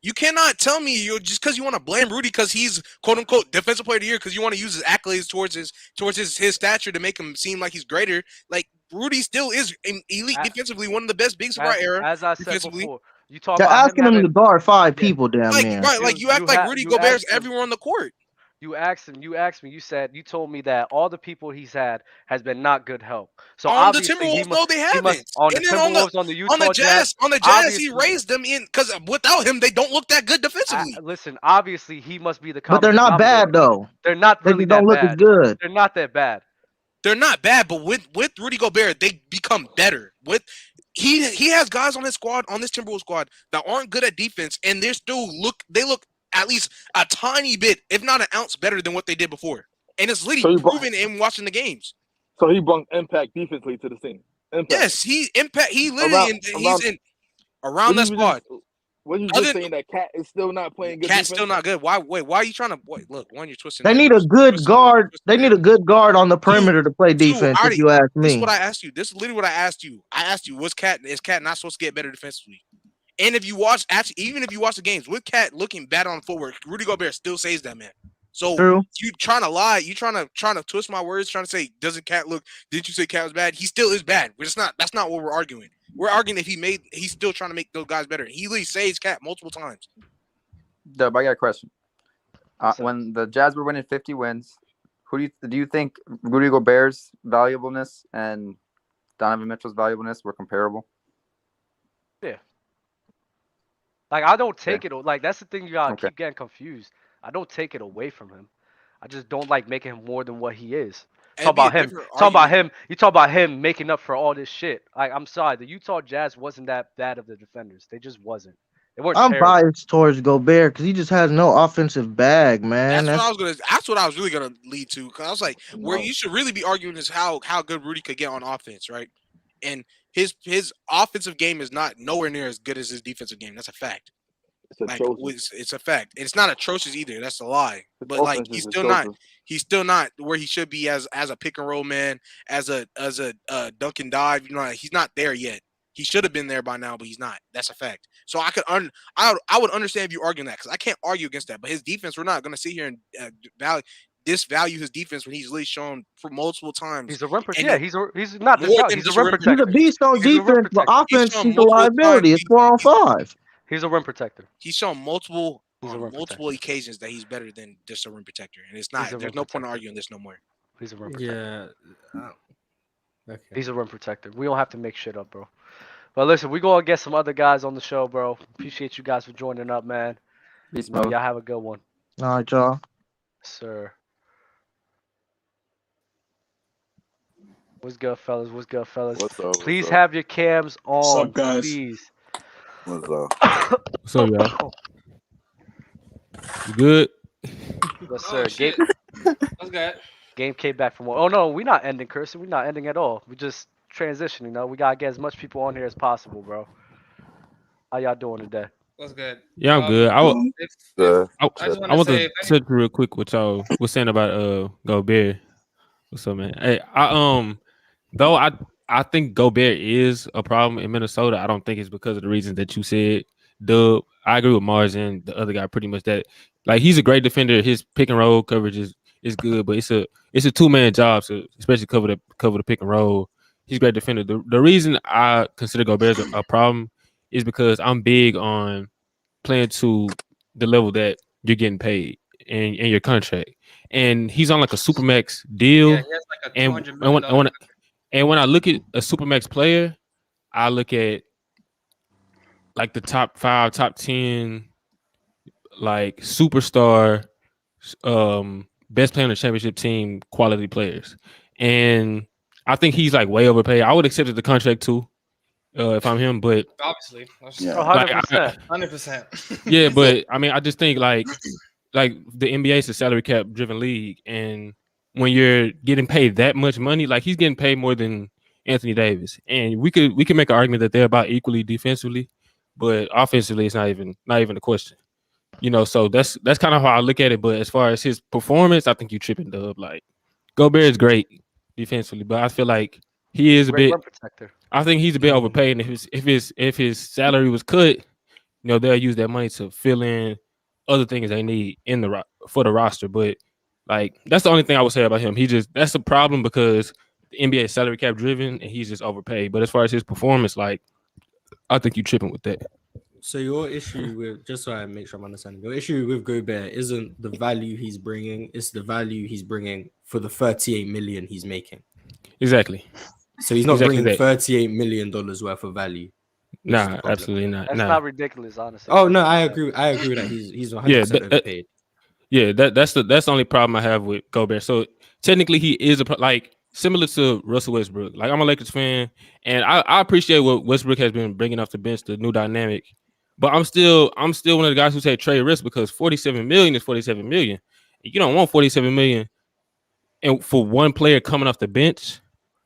[SPEAKER 10] You cannot tell me you just because you want to blame Rudy because he's quote unquote defensive player of the year because you want to use his accolades towards his stature to make him seem like he's greater. Like Rudy still is elite defensively, one of the best bigs of our era.
[SPEAKER 1] As I said before, you talk
[SPEAKER 12] They're
[SPEAKER 1] about
[SPEAKER 12] asking him to guard 5 people down there.
[SPEAKER 10] Right, like you act like Rudy Gobert's everywhere on the court.
[SPEAKER 1] You asked him. You told me that all the people he's had has been not good help. So
[SPEAKER 10] on the
[SPEAKER 1] obviously
[SPEAKER 10] Timberwolves, no, they haven't.
[SPEAKER 1] On the Timberwolves, on the Utah
[SPEAKER 10] Jazz, he raised them in because without him, they don't look that good defensively.
[SPEAKER 1] Listen, obviously he must be the.
[SPEAKER 12] But they're not bad though.
[SPEAKER 1] They're not really
[SPEAKER 12] they don't look as good.
[SPEAKER 1] They're not that bad.
[SPEAKER 10] They're not bad, but with Rudy Gobert, they become better. He has guys on his squad, on this Timberwolves squad, that aren't good at defense, and they look at least a tiny bit, if not an ounce, better than what they did before. And it's literally proven in watching the games.
[SPEAKER 11] So he brought impact defensively to the team.
[SPEAKER 10] Yes, he literally he's in around that squad.
[SPEAKER 11] What you just saying that Cat is still not playing good?
[SPEAKER 10] Cat's still not good. Why are you trying to look? One, you're twisting.
[SPEAKER 12] They need a good guard. They need a good guard on the perimeter to play defense. If you ask me,
[SPEAKER 10] this is what I asked you. This is literally what I asked you. I asked you, is Cat not supposed to get better defensively? And if you watch, even if you watch the games with Cat looking bad on footwork, Rudy Gobert still saves that man. So you trying to lie? You trying to twist my words? Trying to say doesn't Cat look? Did you say Cat was bad? He still is bad. But that's not what we're arguing. We're arguing if he's still trying to make those guys better. He literally saves Cat multiple times.
[SPEAKER 9] Dub, I got a question. When the Jazz were winning 50 wins, do you think Rudy Gobert's valuableness and Donovan Mitchell's valuableness were comparable?
[SPEAKER 1] Yeah. Like I don't take it. Like that's the thing you gotta
[SPEAKER 11] Okay.
[SPEAKER 1] keep getting confused. I don't take it away from him. I just don't like making him more than what he is. Talk
[SPEAKER 10] It'd be a
[SPEAKER 1] about him.
[SPEAKER 10] different
[SPEAKER 1] Talk about
[SPEAKER 10] argument.
[SPEAKER 1] him. You talk about him making up for all this shit. Like I'm sorry, the Utah Jazz wasn't that bad of the defenders. They just wasn't. They weren't
[SPEAKER 12] I'm
[SPEAKER 1] terrible.
[SPEAKER 12] biased towards Gobert because he just has no offensive bag, man.
[SPEAKER 10] That's what I was really gonna lead to. Cause I was like, where you should really be arguing is how good Rudy could get on offense, right? And his offensive game is not nowhere near as good as his defensive game. That's a fact.
[SPEAKER 11] It's atrocious.
[SPEAKER 10] It's a fact. It's not atrocious either. That's a lie.
[SPEAKER 11] His
[SPEAKER 10] But like
[SPEAKER 11] offense is atrocious.
[SPEAKER 10] he's still not where he should be as a pick and roll man, as a dunk and dive. You know, like, he's not there yet. He should have been there by now, but he's not. That's a fact. So I would understand if you arguing that because I can't argue against that. But his defense, we're not going to sit here and disvalue his defense when he's really shown for multiple times.
[SPEAKER 1] He's a rim protector. Yeah, he's not this. He's a rim
[SPEAKER 12] He's
[SPEAKER 1] protector.
[SPEAKER 12] a beast on
[SPEAKER 1] He's a rim
[SPEAKER 12] defense, but
[SPEAKER 1] protector.
[SPEAKER 12] offense, he's a liability. It's 4-on-5.
[SPEAKER 1] He's a rim protector.
[SPEAKER 10] He's shown multiple
[SPEAKER 1] protector.
[SPEAKER 10] occasions that he's better than just a rim protector, and it's not. There's no point in arguing this no more.
[SPEAKER 1] He's a rim protector.
[SPEAKER 2] Yeah. Okay.
[SPEAKER 1] He's a rim protector. We don't have to make shit up, bro. But listen, we gonna get some other guys on the show, bro. Appreciate you guys for joining up, man.
[SPEAKER 9] Peace,
[SPEAKER 1] Y'all have a good one.
[SPEAKER 12] All right, y'all.
[SPEAKER 1] Sir. What's good, fellas? What's good, fellas?
[SPEAKER 13] What's up?
[SPEAKER 1] Please
[SPEAKER 13] What's up?
[SPEAKER 1] have your cams on,
[SPEAKER 3] up, guys?
[SPEAKER 1] please.
[SPEAKER 13] What's up?
[SPEAKER 14] What's up, y'all? You good?
[SPEAKER 1] Yes, sir.
[SPEAKER 4] Shit. What's good?
[SPEAKER 1] Game came back from war. Oh no, we're not ending, Kirsten. We're not ending at all. We just transitioning. You know, we gotta get as much people on here as possible, bro. How y'all doing today?
[SPEAKER 4] What's good?
[SPEAKER 14] Yeah, I'm good. I
[SPEAKER 4] just
[SPEAKER 14] want to touch real quick what y'all was saying about Gobert. What's up, man? Hey, though I think Gobert is a problem in Minnesota. I don't think it's because of the reasons that you said. Dub, I agree with Mars and the other guy pretty much that like he's a great defender. His pick and roll coverage is good, but it's a 2-man job, so especially cover the pick and roll. He's a great defender. The reason I consider Gobert as a problem is because I'm big on playing to the level that you're getting paid in your contract. And he's on like a Supermax deal.
[SPEAKER 4] Yeah, he has like a $200 million
[SPEAKER 14] when I look at a Supermax player, I look at like the top 5, top 10, like superstar, best player on the championship team, quality players. And I think he's like way overpaid. I would accept the contract too, if I'm him, but
[SPEAKER 4] obviously,
[SPEAKER 1] yeah, 100%,
[SPEAKER 4] 100%.
[SPEAKER 14] Yeah, but I mean, I just think like the NBA is a salary cap driven league, and when you're getting paid that much money, like he's getting paid more than Anthony Davis, and we could make an argument that they're about equally defensively, but offensively, it's not even a question. You know, so that's kind of how I look at it. But as far as his performance, I think you tripping, Dub. Like Gobert is great defensively, but I feel like he is a bit. I think he's a bit overpaid. And if his salary was cut, you know, they'll use that money to fill in other things they need for the roster. But like that's the only thing I would say about him. That's a problem because the NBA is salary cap driven and he's just overpaid. But as far as his performance, like I think you tripping with that.
[SPEAKER 2] So your issue with, just so I make sure I'm understanding, your issue with Gobert isn't the value he's bringing, it's the value he's bringing for the 38 million he's making.
[SPEAKER 14] Exactly.
[SPEAKER 2] So he's not
[SPEAKER 14] Exactly
[SPEAKER 2] bringing
[SPEAKER 14] that.
[SPEAKER 2] $38 million worth of value.
[SPEAKER 14] Nah, absolutely not.
[SPEAKER 1] That's not ridiculous, honestly.
[SPEAKER 2] Oh no, I agree with that. He's 100% overpaid.
[SPEAKER 14] Yeah, that's the only problem I have with Gobert. So technically he is like similar to Russell Westbrook. Like I'm a Lakers fan, and I appreciate what Westbrook has been bringing off the bench, the new dynamic. But I'm still one of the guys who say trade risk because 47 million is 47 million. You don't want 47 million, and for one player coming off the bench,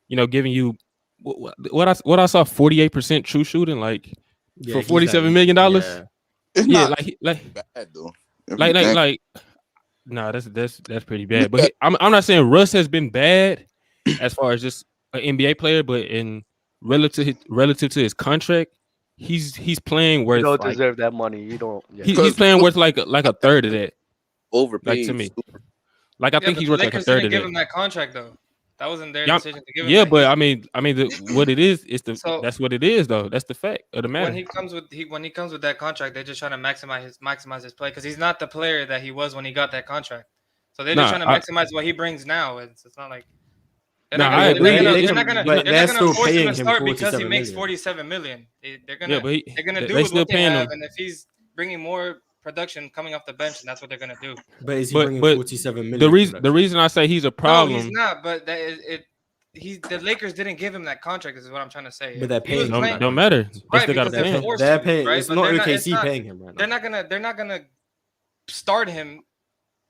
[SPEAKER 14] you know, giving you what I saw 48% true shooting, like for $47 million.
[SPEAKER 13] It's
[SPEAKER 14] Yeah,
[SPEAKER 13] not
[SPEAKER 14] like
[SPEAKER 13] bad though.
[SPEAKER 14] like no, that's pretty bad. But I'm not saying Russ has been bad as far as just an NBA player, but in relative to his contract, he's playing worth.
[SPEAKER 1] You don't
[SPEAKER 14] like,
[SPEAKER 1] deserve that money. You don't. Yeah.
[SPEAKER 14] He's playing worth like a third of that.
[SPEAKER 13] Overpaid.
[SPEAKER 14] Like to me, like I think
[SPEAKER 4] but
[SPEAKER 14] he's
[SPEAKER 4] the
[SPEAKER 14] worth like a
[SPEAKER 4] Lakers
[SPEAKER 14] third
[SPEAKER 4] didn't
[SPEAKER 14] of
[SPEAKER 4] give
[SPEAKER 14] that.
[SPEAKER 4] him that contract though. That wasn't their
[SPEAKER 14] Yeah,
[SPEAKER 4] decision to give him.
[SPEAKER 14] yeah,
[SPEAKER 4] that.
[SPEAKER 14] but I mean, what it is
[SPEAKER 4] So-
[SPEAKER 14] that's what it is though. That's the fact of the matter.
[SPEAKER 4] When he comes with that contract, they're just trying to maximize his play because he's not the player that he was when he got that contract. So they're just trying to maximize what he brings now. It's not like
[SPEAKER 14] No, I agree.
[SPEAKER 4] They're not gonna
[SPEAKER 2] still
[SPEAKER 4] force him
[SPEAKER 2] paying
[SPEAKER 4] to
[SPEAKER 2] him
[SPEAKER 4] start because he
[SPEAKER 2] 47
[SPEAKER 4] makes
[SPEAKER 2] million.
[SPEAKER 4] 47 million. They're
[SPEAKER 14] Yeah, but
[SPEAKER 4] gonna do
[SPEAKER 14] they
[SPEAKER 4] with
[SPEAKER 14] still
[SPEAKER 4] what they
[SPEAKER 14] paying
[SPEAKER 4] have,
[SPEAKER 14] him.
[SPEAKER 4] and if he's bringing more production coming off the bench, and that's what they're gonna do.
[SPEAKER 2] But is he bringing 47 million?
[SPEAKER 14] The reason I say he's a
[SPEAKER 4] No,
[SPEAKER 14] problem.
[SPEAKER 4] he's not. But the Lakers didn't give him that contract. Is what I'm trying to say.
[SPEAKER 2] But they're
[SPEAKER 4] He was
[SPEAKER 2] paying him.
[SPEAKER 14] Don't matter. They
[SPEAKER 4] Right,
[SPEAKER 14] still got to
[SPEAKER 4] because
[SPEAKER 14] pay
[SPEAKER 4] they're
[SPEAKER 14] him.
[SPEAKER 4] forced
[SPEAKER 2] They're
[SPEAKER 4] to,
[SPEAKER 2] paying.
[SPEAKER 4] right?
[SPEAKER 2] It's
[SPEAKER 4] But
[SPEAKER 2] not
[SPEAKER 4] they're
[SPEAKER 2] OKC paying him right now.
[SPEAKER 4] They're not gonna start him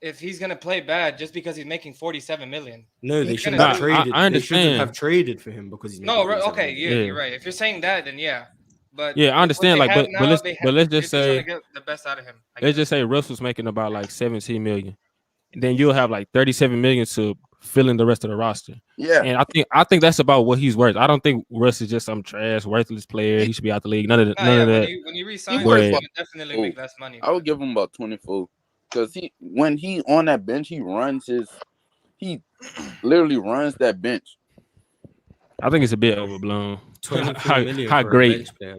[SPEAKER 4] if he's gonna play bad just because he's making 47 million.
[SPEAKER 2] No, they shouldn't have traded.
[SPEAKER 14] I
[SPEAKER 2] They shouldn't
[SPEAKER 14] understand.
[SPEAKER 2] have traded for him because he's making
[SPEAKER 4] No,
[SPEAKER 2] 47
[SPEAKER 4] okay,
[SPEAKER 2] million.
[SPEAKER 4] you're right. If you're saying that, then yeah. But
[SPEAKER 14] Yeah, I understand. Like, but let's just
[SPEAKER 4] they're trying
[SPEAKER 14] say
[SPEAKER 4] to get the best out of him.
[SPEAKER 14] let's just say Russell's making about like 17 million. Then you'll have like 37 million to fill in the rest of the roster.
[SPEAKER 13] Yeah.
[SPEAKER 14] And I think that's about what he's worth. I don't think Russ is just some trash, worthless player. He should be out the league. None of that.
[SPEAKER 4] When you resign him,
[SPEAKER 14] But-
[SPEAKER 4] you can definitely make less money.
[SPEAKER 13] I would give him about 24 because when he on that bench, he literally runs that bench.
[SPEAKER 14] I think it's a bit overblown.
[SPEAKER 2] 23 million
[SPEAKER 14] How
[SPEAKER 2] for a
[SPEAKER 14] great
[SPEAKER 2] bench player.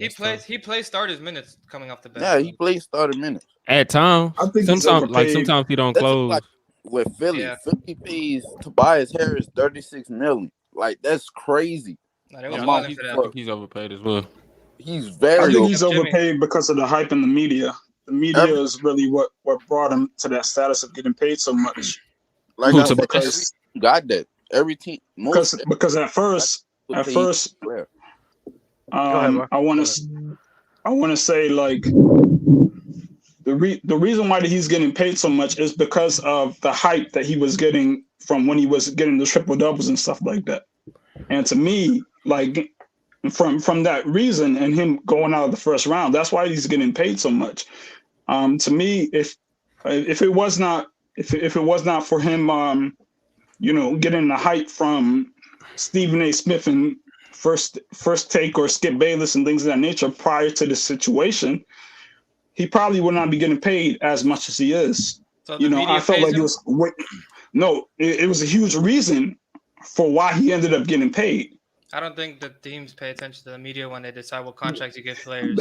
[SPEAKER 4] He plays starters minutes coming off the bench.
[SPEAKER 13] Yeah, he plays starter minutes.
[SPEAKER 14] at times.
[SPEAKER 3] I think he's
[SPEAKER 14] Sometimes
[SPEAKER 3] overpaid.
[SPEAKER 14] he don't
[SPEAKER 13] That's
[SPEAKER 14] close.
[SPEAKER 13] like with Philly.
[SPEAKER 4] Yeah.
[SPEAKER 13] Philly pays Tobias Harris 36 million. Like that's crazy.
[SPEAKER 4] No, they was
[SPEAKER 13] Amount
[SPEAKER 4] balling
[SPEAKER 13] he
[SPEAKER 4] for that.
[SPEAKER 14] I think he's overpaid as well.
[SPEAKER 13] He's
[SPEAKER 3] I
[SPEAKER 13] very.
[SPEAKER 3] think he's
[SPEAKER 4] Jimmy.
[SPEAKER 3] overpaid because of the hype in the media. The media is really what brought him to that status of getting paid so much.
[SPEAKER 13] Like
[SPEAKER 14] Who,
[SPEAKER 13] I said,
[SPEAKER 14] Tobias?
[SPEAKER 13] every team got that. Every team.
[SPEAKER 3] Because at first,
[SPEAKER 13] player.
[SPEAKER 3] I want to say like the reason why he's getting paid so much is because of the hype that he was getting from when he was getting the triple doubles and stuff like that. And to me, like from that reason and him going out of the first round, that's why he's getting paid so much. To me, if it was not for him, getting the hype from Stephen A. Smith and First Take or Skip Bayless and things of that nature prior to this situation, he probably would not be getting paid as much as he is.
[SPEAKER 4] So the media
[SPEAKER 3] I felt
[SPEAKER 4] pays
[SPEAKER 3] like
[SPEAKER 4] him?
[SPEAKER 3] it was a huge reason for why he ended up getting paid.
[SPEAKER 4] I don't think the teams pay attention to the media when they decide what contracts you give players.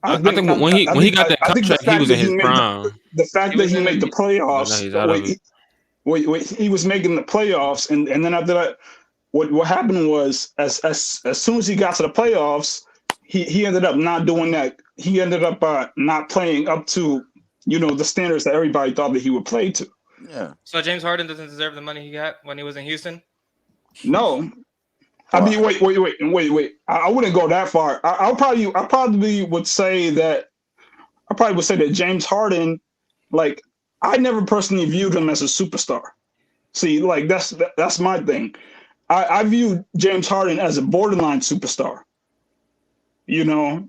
[SPEAKER 14] I think when he got that contract, he was in his prime.
[SPEAKER 3] The fact that he made the playoffs,
[SPEAKER 14] he's out of it.
[SPEAKER 3] he was making the playoffs, and then after that, what happened was as soon as he got to the playoffs, he ended up not doing that. He ended up not playing up to the standards that everybody thought that he would play to.
[SPEAKER 13] Yeah.
[SPEAKER 4] So James Harden doesn't deserve the money he got when he was in Houston?
[SPEAKER 3] No. I mean, wait. I wouldn't go that far. I probably would say that James Harden, like, I never personally viewed him as a superstar. See, like that's my thing. I view James Harden as a borderline superstar.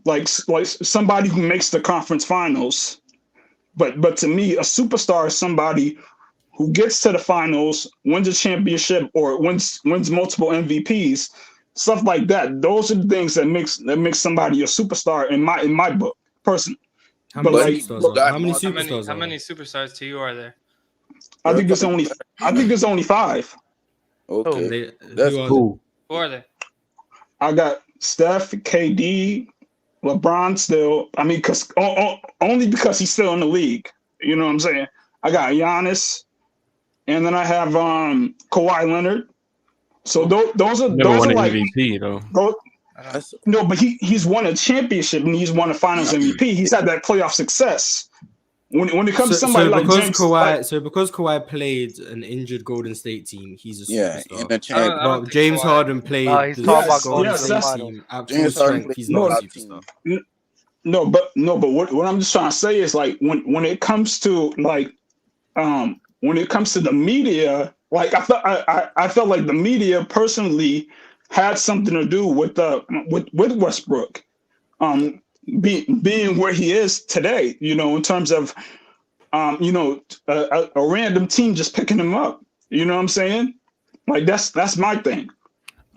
[SPEAKER 3] Like somebody who makes the conference finals. But to me, a superstar is somebody who gets to the finals, wins a championship, or wins multiple MVPs, stuff like that. Those are the things that makes somebody a superstar in my book, personally.
[SPEAKER 2] How many
[SPEAKER 4] superstars to you are there?
[SPEAKER 3] I think there's only 5.
[SPEAKER 13] Okay,
[SPEAKER 2] that's
[SPEAKER 13] cool.
[SPEAKER 4] Who are they?
[SPEAKER 3] I got Steph, KD, LeBron still. I mean, only because he's still in the league. You know what I'm saying? I got Giannis, and then I have Kawhi Leonard. So those are like
[SPEAKER 14] MVP though.
[SPEAKER 3] No, but he's won a championship and he's won a Finals MVP. He's had that playoff success. When it comes to somebody like James,
[SPEAKER 2] because Kawhi played an injured Golden State team, he's a superstar. But James Harden played the Golden State team at full strength. He's not a superstar.
[SPEAKER 3] No, but what I'm just trying to say is like when it comes to like when it comes to the media, like I felt like the media personally had something to do with Westbrook being where he is today, in terms of a random team just picking him up. You know what I'm saying? Like that's my thing.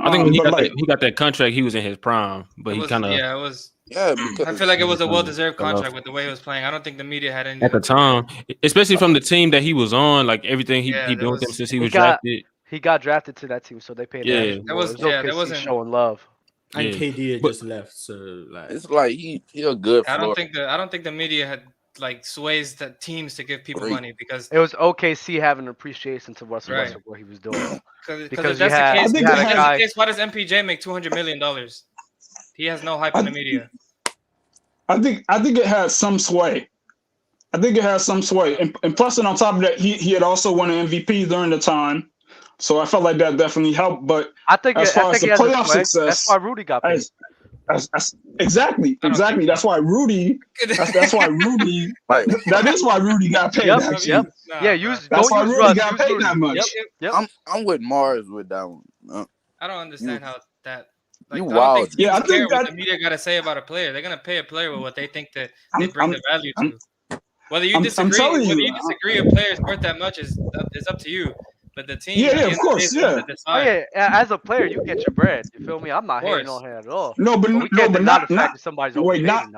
[SPEAKER 14] I think when he got that contract, he was in his prime, but he kind of
[SPEAKER 4] it was. Yeah, I feel like it was a well-deserved contract with the way he was playing. I don't think the media had any
[SPEAKER 14] at the time, especially from the team that he was on. Like everything he been with them since he was drafted.
[SPEAKER 1] He got drafted to that team, so they paid him.
[SPEAKER 4] That wasn't
[SPEAKER 1] showing love.
[SPEAKER 2] And KD had just left, so like
[SPEAKER 13] it's like he a good.
[SPEAKER 4] I don't think the media had like sways the teams to give people money because
[SPEAKER 1] it was OKC having an appreciation to Russell
[SPEAKER 4] Right.
[SPEAKER 1] Westbrook what he was doing.
[SPEAKER 4] because if
[SPEAKER 1] you
[SPEAKER 4] that's the
[SPEAKER 1] had
[SPEAKER 4] case,
[SPEAKER 1] you had a guy.
[SPEAKER 4] why does MPJ make $200 million? He has no hype in the media.
[SPEAKER 3] I think it has some sway. I think it has some sway, and plus, and on top of that, he had also won an MVP during the time, so I felt like that definitely helped. But
[SPEAKER 1] I think
[SPEAKER 3] as far as
[SPEAKER 1] he
[SPEAKER 3] the
[SPEAKER 1] has a
[SPEAKER 3] playoff
[SPEAKER 1] swag.
[SPEAKER 3] success,
[SPEAKER 1] That's why Rudy got paid.
[SPEAKER 3] Exactly. That's why Rudy. That's why Rudy. That is why Rudy got paid.
[SPEAKER 1] Yep,
[SPEAKER 3] Actually,
[SPEAKER 1] yep. Yeah,
[SPEAKER 3] that's why
[SPEAKER 1] use
[SPEAKER 3] Rudy
[SPEAKER 1] Russ,
[SPEAKER 3] got
[SPEAKER 1] use
[SPEAKER 3] paid
[SPEAKER 1] Rudy.
[SPEAKER 3] that much.
[SPEAKER 1] Yep.
[SPEAKER 13] I'm with Mars with that one.
[SPEAKER 4] I don't understand how that. Like,
[SPEAKER 13] You
[SPEAKER 4] I don't
[SPEAKER 13] wild.
[SPEAKER 4] think teams care what the media got to say about a player. They're gonna pay a player with what they think that they bring the value to. Whether you disagree, a player is worth that much is up to you. But the team,
[SPEAKER 3] Yeah, of course, yeah.
[SPEAKER 1] Oh yeah, as a player, you get your bread. You feel me? I'm not hating on him at all.
[SPEAKER 3] No, but
[SPEAKER 1] we can't deny the fact
[SPEAKER 3] not
[SPEAKER 1] that somebody's
[SPEAKER 3] wait,
[SPEAKER 1] overpaid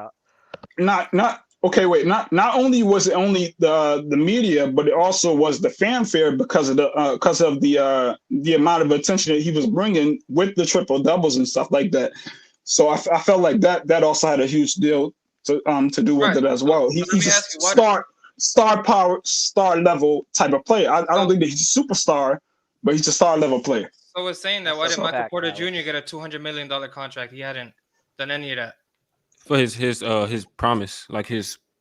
[SPEAKER 3] not okay. Wait, not only was it only the media, but it also was the fanfare because of the amount of attention that he was bringing with the triple doubles and stuff like that. So I felt like that also had a huge deal to do with it as well. He's a star power, star level type of player. I don't think that he's a superstar, but he's a star level player.
[SPEAKER 4] So we're saying that why did Michael Porter Jr. get a $200 million contract? He hadn't done any of that.
[SPEAKER 14] For his promise, like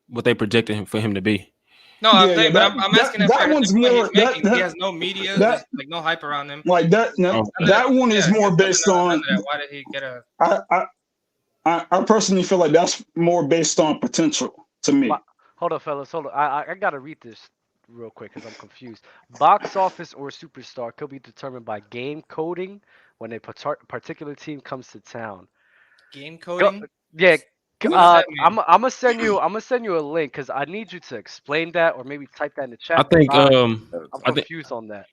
[SPEAKER 14] what they projected him for him to be.
[SPEAKER 4] No, I'm asking that for one's more. He has no media, like no hype around him.
[SPEAKER 3] Like that. That one is more based on.
[SPEAKER 4] Why did he get a?
[SPEAKER 3] I personally feel like that's more based on potential to me.
[SPEAKER 1] Hold on, fellas. Hold on. I gotta read this real quick because I'm confused. Box office or superstar could be determined by game coding when a particular team comes to town.
[SPEAKER 4] Game coding?
[SPEAKER 1] Yeah. I'm gonna send you a link because I need you to explain that or maybe type that in the chat.
[SPEAKER 14] I think
[SPEAKER 1] I'm confused on that.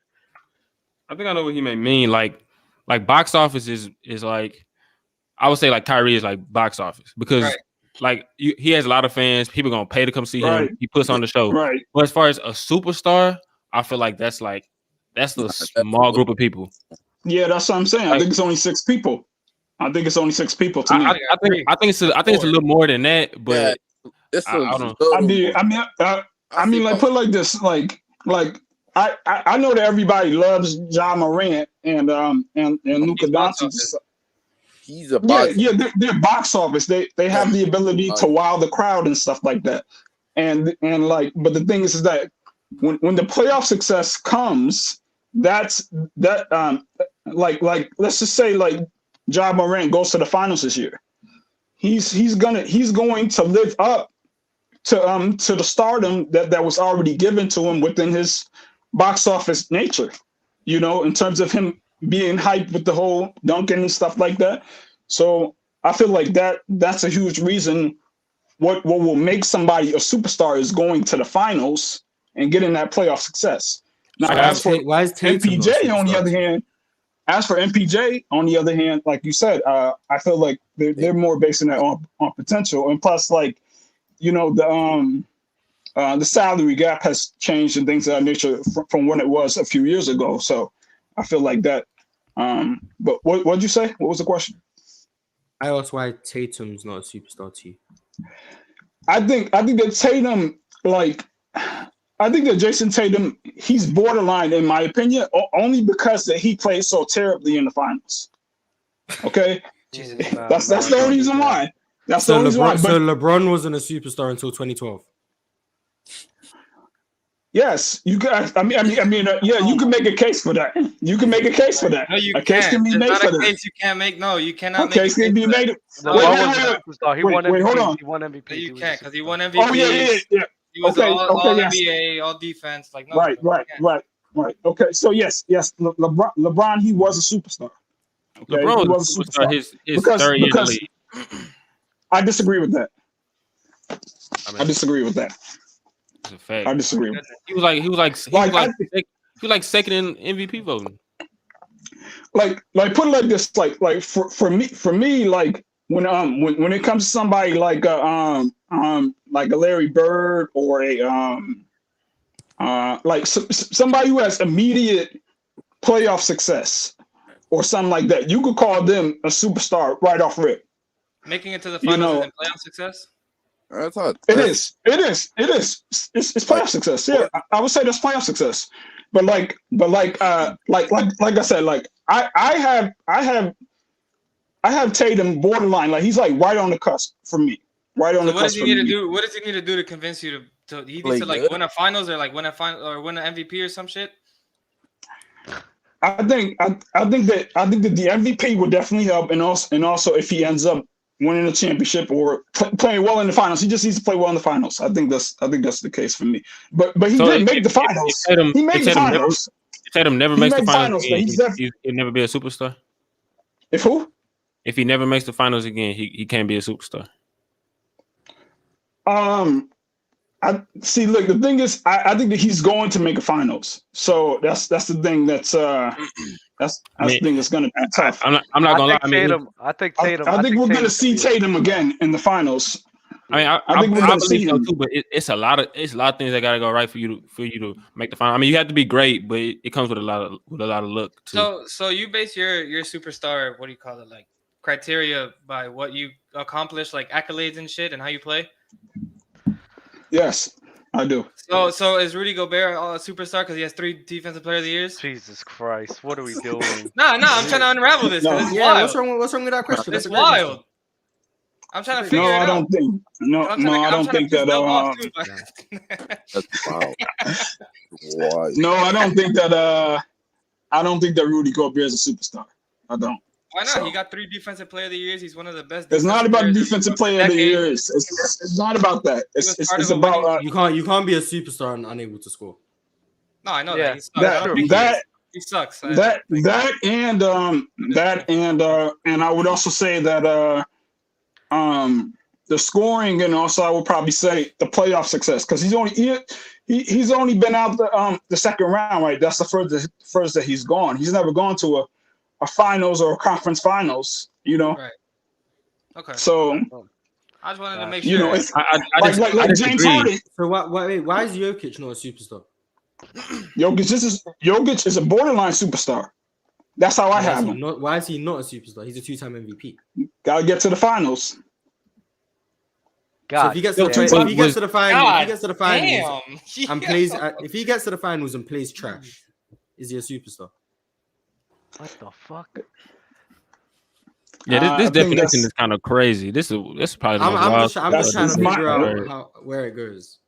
[SPEAKER 14] I think I know what he may mean. Like box office is like, I would say like Kyrie is like box office because like he has a lot of fans. People gonna pay to come see him. He puts on the show.
[SPEAKER 3] Right.
[SPEAKER 14] But as far as a superstar, I feel like that's the small group of people.
[SPEAKER 3] Yeah, that's what I'm saying. I think it's only 6 people. I think it's only 6 people to me.
[SPEAKER 14] I think it's a little more than that, but I don't know.
[SPEAKER 3] I mean, like put it like this, like I know that everybody loves Ja Morant and Luka Doncic.
[SPEAKER 13] He's a box.
[SPEAKER 3] Yeah, they're box office. They have the ability to wow the crowd and stuff like that. And like, but the thing is that when the playoff success comes, like let's just say like Ja Morant goes to the finals this year. He's going to live up to the stardom that was already given to him within his box office nature, you know, in terms of him being hyped with the whole dunking and stuff like that. So I feel like that's a huge reason what will make somebody a superstar is going to the finals and getting that playoff success. Now,
[SPEAKER 2] why is Tatum
[SPEAKER 3] MPJ on the other hand, like you said, I feel like they're more basing that on potential, and plus, like, you know, the salary gap has changed and things of that nature from when it was a few years ago. So I feel like that. But what'd you say? What was the question?
[SPEAKER 2] I asked why Tatum's not a superstar to you.
[SPEAKER 3] I think that Tatum, I think that Jason Tatum, he's borderline in my opinion, only because that he played so terribly in the finals. Okay, that's the only reason why. That's the only reason why.
[SPEAKER 2] So LeBron wasn't a superstar until 2012.
[SPEAKER 3] Yes, you guys. I mean, yeah, you can make a case for that. You can make a case for that.
[SPEAKER 4] No, you
[SPEAKER 3] a case can be made for that.
[SPEAKER 4] Case you can't make. No, you cannot.
[SPEAKER 3] A case can be made.
[SPEAKER 1] He won MVP.
[SPEAKER 3] Hold on.
[SPEAKER 1] He won MVP.
[SPEAKER 4] You can't because he won MVP.
[SPEAKER 3] Oh yeah.
[SPEAKER 4] He was all
[SPEAKER 3] yes.
[SPEAKER 4] NBA, all defense. Like no.
[SPEAKER 3] Right. Okay, so yes. LeBron, he was a superstar. Okay?
[SPEAKER 14] LeBron was a superstar. His third year in the league.
[SPEAKER 3] I disagree with that. I disagree with that.
[SPEAKER 14] It's a fact.
[SPEAKER 3] I disagree.
[SPEAKER 14] He was like second in MVP voting.
[SPEAKER 3] Like put it like this, like for me, like when it comes to somebody like a Larry Bird or somebody who has immediate playoff success or something like that, you could call them a superstar right off rip.
[SPEAKER 4] Making it to the finals and playoff success.
[SPEAKER 15] It is. It's playoff success. Yeah, I would say that's playoff success. But like I said, like I have Tatum borderline. Like he's like right on the cusp for me. Right on
[SPEAKER 4] So
[SPEAKER 15] the
[SPEAKER 4] what does
[SPEAKER 15] cusp
[SPEAKER 4] he
[SPEAKER 15] for
[SPEAKER 4] need to
[SPEAKER 15] me.
[SPEAKER 4] do? What does he need to do to convince you to he needs to like win a finals or like win an MVP or some shit?
[SPEAKER 15] I think that the MVP would definitely help, and also if he ends up winning a championship or playing well in the finals, he just needs to play well in the finals. I think that's the case for me. But he
[SPEAKER 14] So
[SPEAKER 15] did make the finals. He made the finals.
[SPEAKER 14] If Tatum never
[SPEAKER 15] He
[SPEAKER 14] makes the
[SPEAKER 15] made
[SPEAKER 14] finals
[SPEAKER 15] finals, but
[SPEAKER 14] again, he'll never be a superstar.
[SPEAKER 15] If who?
[SPEAKER 14] If he never makes the finals again, he can't be a superstar.
[SPEAKER 15] I see. Look, the thing is, I think that he's going to make a finals. So that's the thing that's the thing that's going to be tough.
[SPEAKER 14] I'm not gonna lie.
[SPEAKER 1] I think Tatum.
[SPEAKER 15] I think we're going to see Tatum again in the finals.
[SPEAKER 14] I mean,
[SPEAKER 15] I think we're going to see
[SPEAKER 14] believe so
[SPEAKER 15] him.
[SPEAKER 14] too, but it's a lot of things that gotta go right for you to make the final. I mean, you have to be great, but it comes with a lot of luck too.
[SPEAKER 4] So you base your superstar, what do you call it, like criteria by what you accomplish, like accolades and shit, and how you play?
[SPEAKER 15] Yes, I do.
[SPEAKER 4] So is Rudy Gobert a superstar because he has 3 Defensive Player of the Years?
[SPEAKER 1] Jesus Christ, what are we doing?
[SPEAKER 4] No, I'm trying to unravel this.
[SPEAKER 2] No.
[SPEAKER 4] It's
[SPEAKER 2] Yeah,
[SPEAKER 4] wild.
[SPEAKER 2] what's wrong with that question?
[SPEAKER 4] It's
[SPEAKER 2] That's a great
[SPEAKER 4] wild.
[SPEAKER 2] question.
[SPEAKER 4] I'm trying to figure it
[SPEAKER 15] No,
[SPEAKER 4] out.
[SPEAKER 15] I don't think. I don't think that.
[SPEAKER 13] That's wild.
[SPEAKER 15] No, I don't think that. I don't think that Rudy Gobert is a superstar. I don't.
[SPEAKER 4] Why not?
[SPEAKER 15] So,
[SPEAKER 4] He got 3 Defensive Player of the Years. He's one of the best.
[SPEAKER 15] it's not about
[SPEAKER 4] players
[SPEAKER 15] defensive player of the
[SPEAKER 4] decade.
[SPEAKER 15] years. It's not about that. It's
[SPEAKER 4] of a
[SPEAKER 15] about
[SPEAKER 2] you can't be a superstar and unable to score.
[SPEAKER 4] No, I know
[SPEAKER 1] Yeah,
[SPEAKER 4] that. He sucks. I don't think he sucks.
[SPEAKER 15] And I would also say that the scoring, and also I would probably say the playoff success, because he's only been out the second round, right? That's the first that he's gone. He's never gone to a finals or a conference finals, you know.
[SPEAKER 4] Right. Okay.
[SPEAKER 15] So
[SPEAKER 4] I just wanted to make
[SPEAKER 15] you
[SPEAKER 4] sure.
[SPEAKER 15] know, it's
[SPEAKER 14] I
[SPEAKER 15] like James Harden.
[SPEAKER 2] So why is Jokic not a superstar?
[SPEAKER 15] Jokic is a borderline superstar. That's how I have him.
[SPEAKER 2] Why is he not a superstar? He's a 2-time MVP.
[SPEAKER 15] Gotta get to the finals.
[SPEAKER 2] So if he gets to the finals, and plays, if he gets to the finals and plays trash, is he a superstar?
[SPEAKER 1] What the fuck?
[SPEAKER 14] Yeah, this definition is kind of crazy. This is probably.
[SPEAKER 2] I'm just trying to figure out where it goes.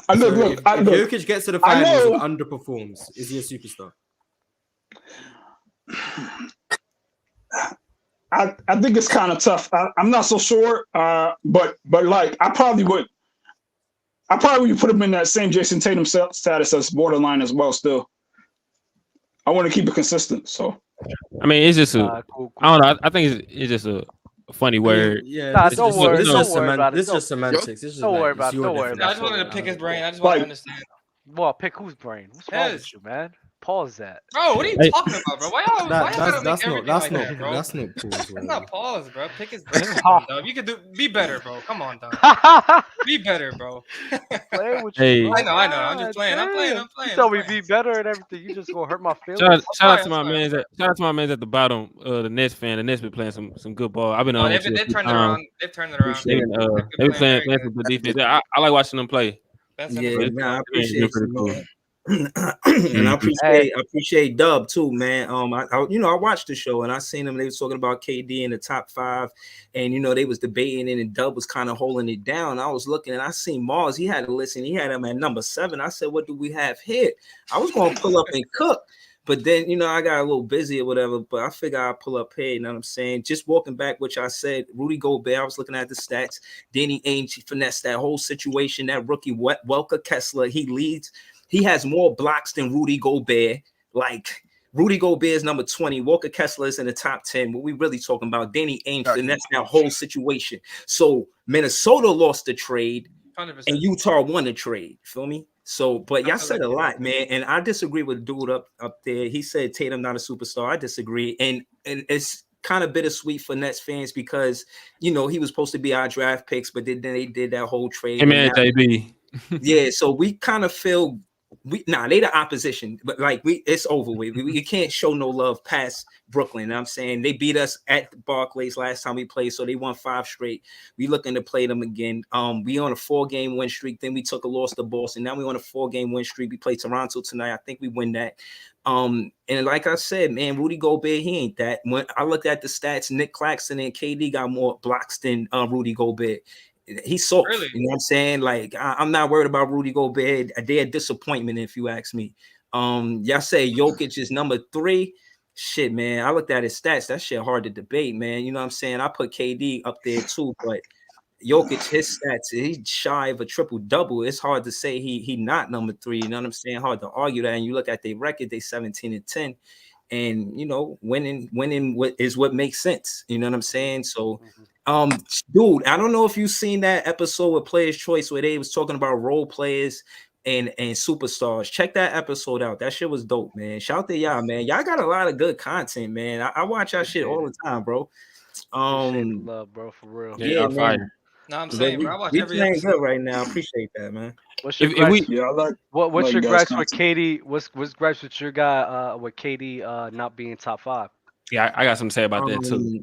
[SPEAKER 2] If Jokic gets to the finals and underperforms, is he a superstar?
[SPEAKER 15] I think it's kind of tough. I'm not so sure, but like I probably would put him in that same Jason Tatum status as borderline as well. Still, I want to keep it consistent. So,
[SPEAKER 14] I mean, it's just I don't know. I think it's just a funny word.
[SPEAKER 2] Yeah,
[SPEAKER 1] don't worry about it.
[SPEAKER 2] This is just semantics.
[SPEAKER 1] Don't worry about it. Don't worry about
[SPEAKER 4] I
[SPEAKER 1] it.
[SPEAKER 4] just wanted to pick his brain. I just want to understand.
[SPEAKER 1] Well, pick whose brain? What's wrong with you, man? Pause that.
[SPEAKER 4] Bro, what are you talking about, bro? Why y'all
[SPEAKER 2] That's not
[SPEAKER 4] pause,
[SPEAKER 2] pause.
[SPEAKER 4] That's not pause, bro. Pick his brain, dog. You could be better, bro. Come on, dog. Be better, bro.
[SPEAKER 14] Hey.
[SPEAKER 4] I know. I'm just playing. I'm playing.
[SPEAKER 1] You told me be better and everything. You just gonna hurt my feelings.
[SPEAKER 14] Shout out to my man. Shout out to my man at the bottom. The Nets fan. The Nets been playing some good ball. I've been on.
[SPEAKER 4] They've turned it around. They've turned it around.
[SPEAKER 14] They've been playing some good defense. I like watching them play.
[SPEAKER 16] I appreciate it. And I appreciate Dub too, man. I watched the show and I seen them. They was talking about KD in the top 5, and they was debating it, and Dub was kind of holding it down. I was looking and I seen Mars. He had to listen. He had him at number 7. I said, "What do we have here?" I was going to pull up and cook, but then I got a little busy or whatever. But I figured I'd pull up here. You know what I'm saying? Just walking back, which I said, Rudy Gobert. I was looking at the stats. Danny Ainge finessed that whole situation. That rookie Welker Kessler, he leads. He has more blocks than Rudy Gobert. Like, Rudy Gobert is number 20. Walker Kessler is in the top 10. What we really talking about, Danny Ainge, and that's that whole situation. So Minnesota lost the trade,
[SPEAKER 4] 100%.
[SPEAKER 16] and Utah won the trade. Feel me? So, but y'all said a lot, man. And I disagree with the dude up there. He said Tatum not a superstar. I disagree. And it's kind of bittersweet for Nets fans because, he was supposed to be our draft picks, but then they did that whole trade.
[SPEAKER 14] Hey, man, JB.
[SPEAKER 16] Yeah, so we kind of feel they the opposition, but like it's over with. We can't show no love past Brooklyn. You know what I'm saying they beat us at Barclays last time we played, so they won 5 straight. We looking to play them again. We on a 4-game win streak. Then we took a loss to Boston. Now we on a 4-game win streak. We play Toronto tonight. I think we win that. And like I said, man, Rudy Gobert, he ain't that. When I looked at the stats, Nick Claxton and KD got more blocks than Rudy Gobert. He's soft.
[SPEAKER 4] Really?
[SPEAKER 16] You know what I'm saying? Like, I'm not worried about Rudy Gobert. They're a disappointment, if you ask me. Y'all say Jokic is number 3. Shit, man. I looked at his stats. That shit hard to debate, man. You know what I'm saying? I put KD up there too, but Jokic, his stats, he's shy of a triple-double. It's hard to say he not number 3. You know what I'm saying? Hard to argue that. And you look at their record, they 17-10. And, you know, winning is what makes sense. You know what I'm saying? So, dude, I don't know if you've seen that episode with Players Choice where they was talking about role players and superstars. Check that episode out. That shit was dope, man. Shout out to y'all, man. Y'all got a lot of good content, man. I watch y'all shit all the time, bro.
[SPEAKER 1] Love, bro, for real.
[SPEAKER 16] Yeah, man.
[SPEAKER 4] No, I'm saying, bro, I watch
[SPEAKER 16] we
[SPEAKER 4] every
[SPEAKER 16] playing
[SPEAKER 4] episode.
[SPEAKER 16] good right now. Appreciate that, man.
[SPEAKER 1] What's your gripes? What's your gripes with KD? What's gripes with your guy with KD not being top 5?
[SPEAKER 14] Yeah, I got something to say about that too.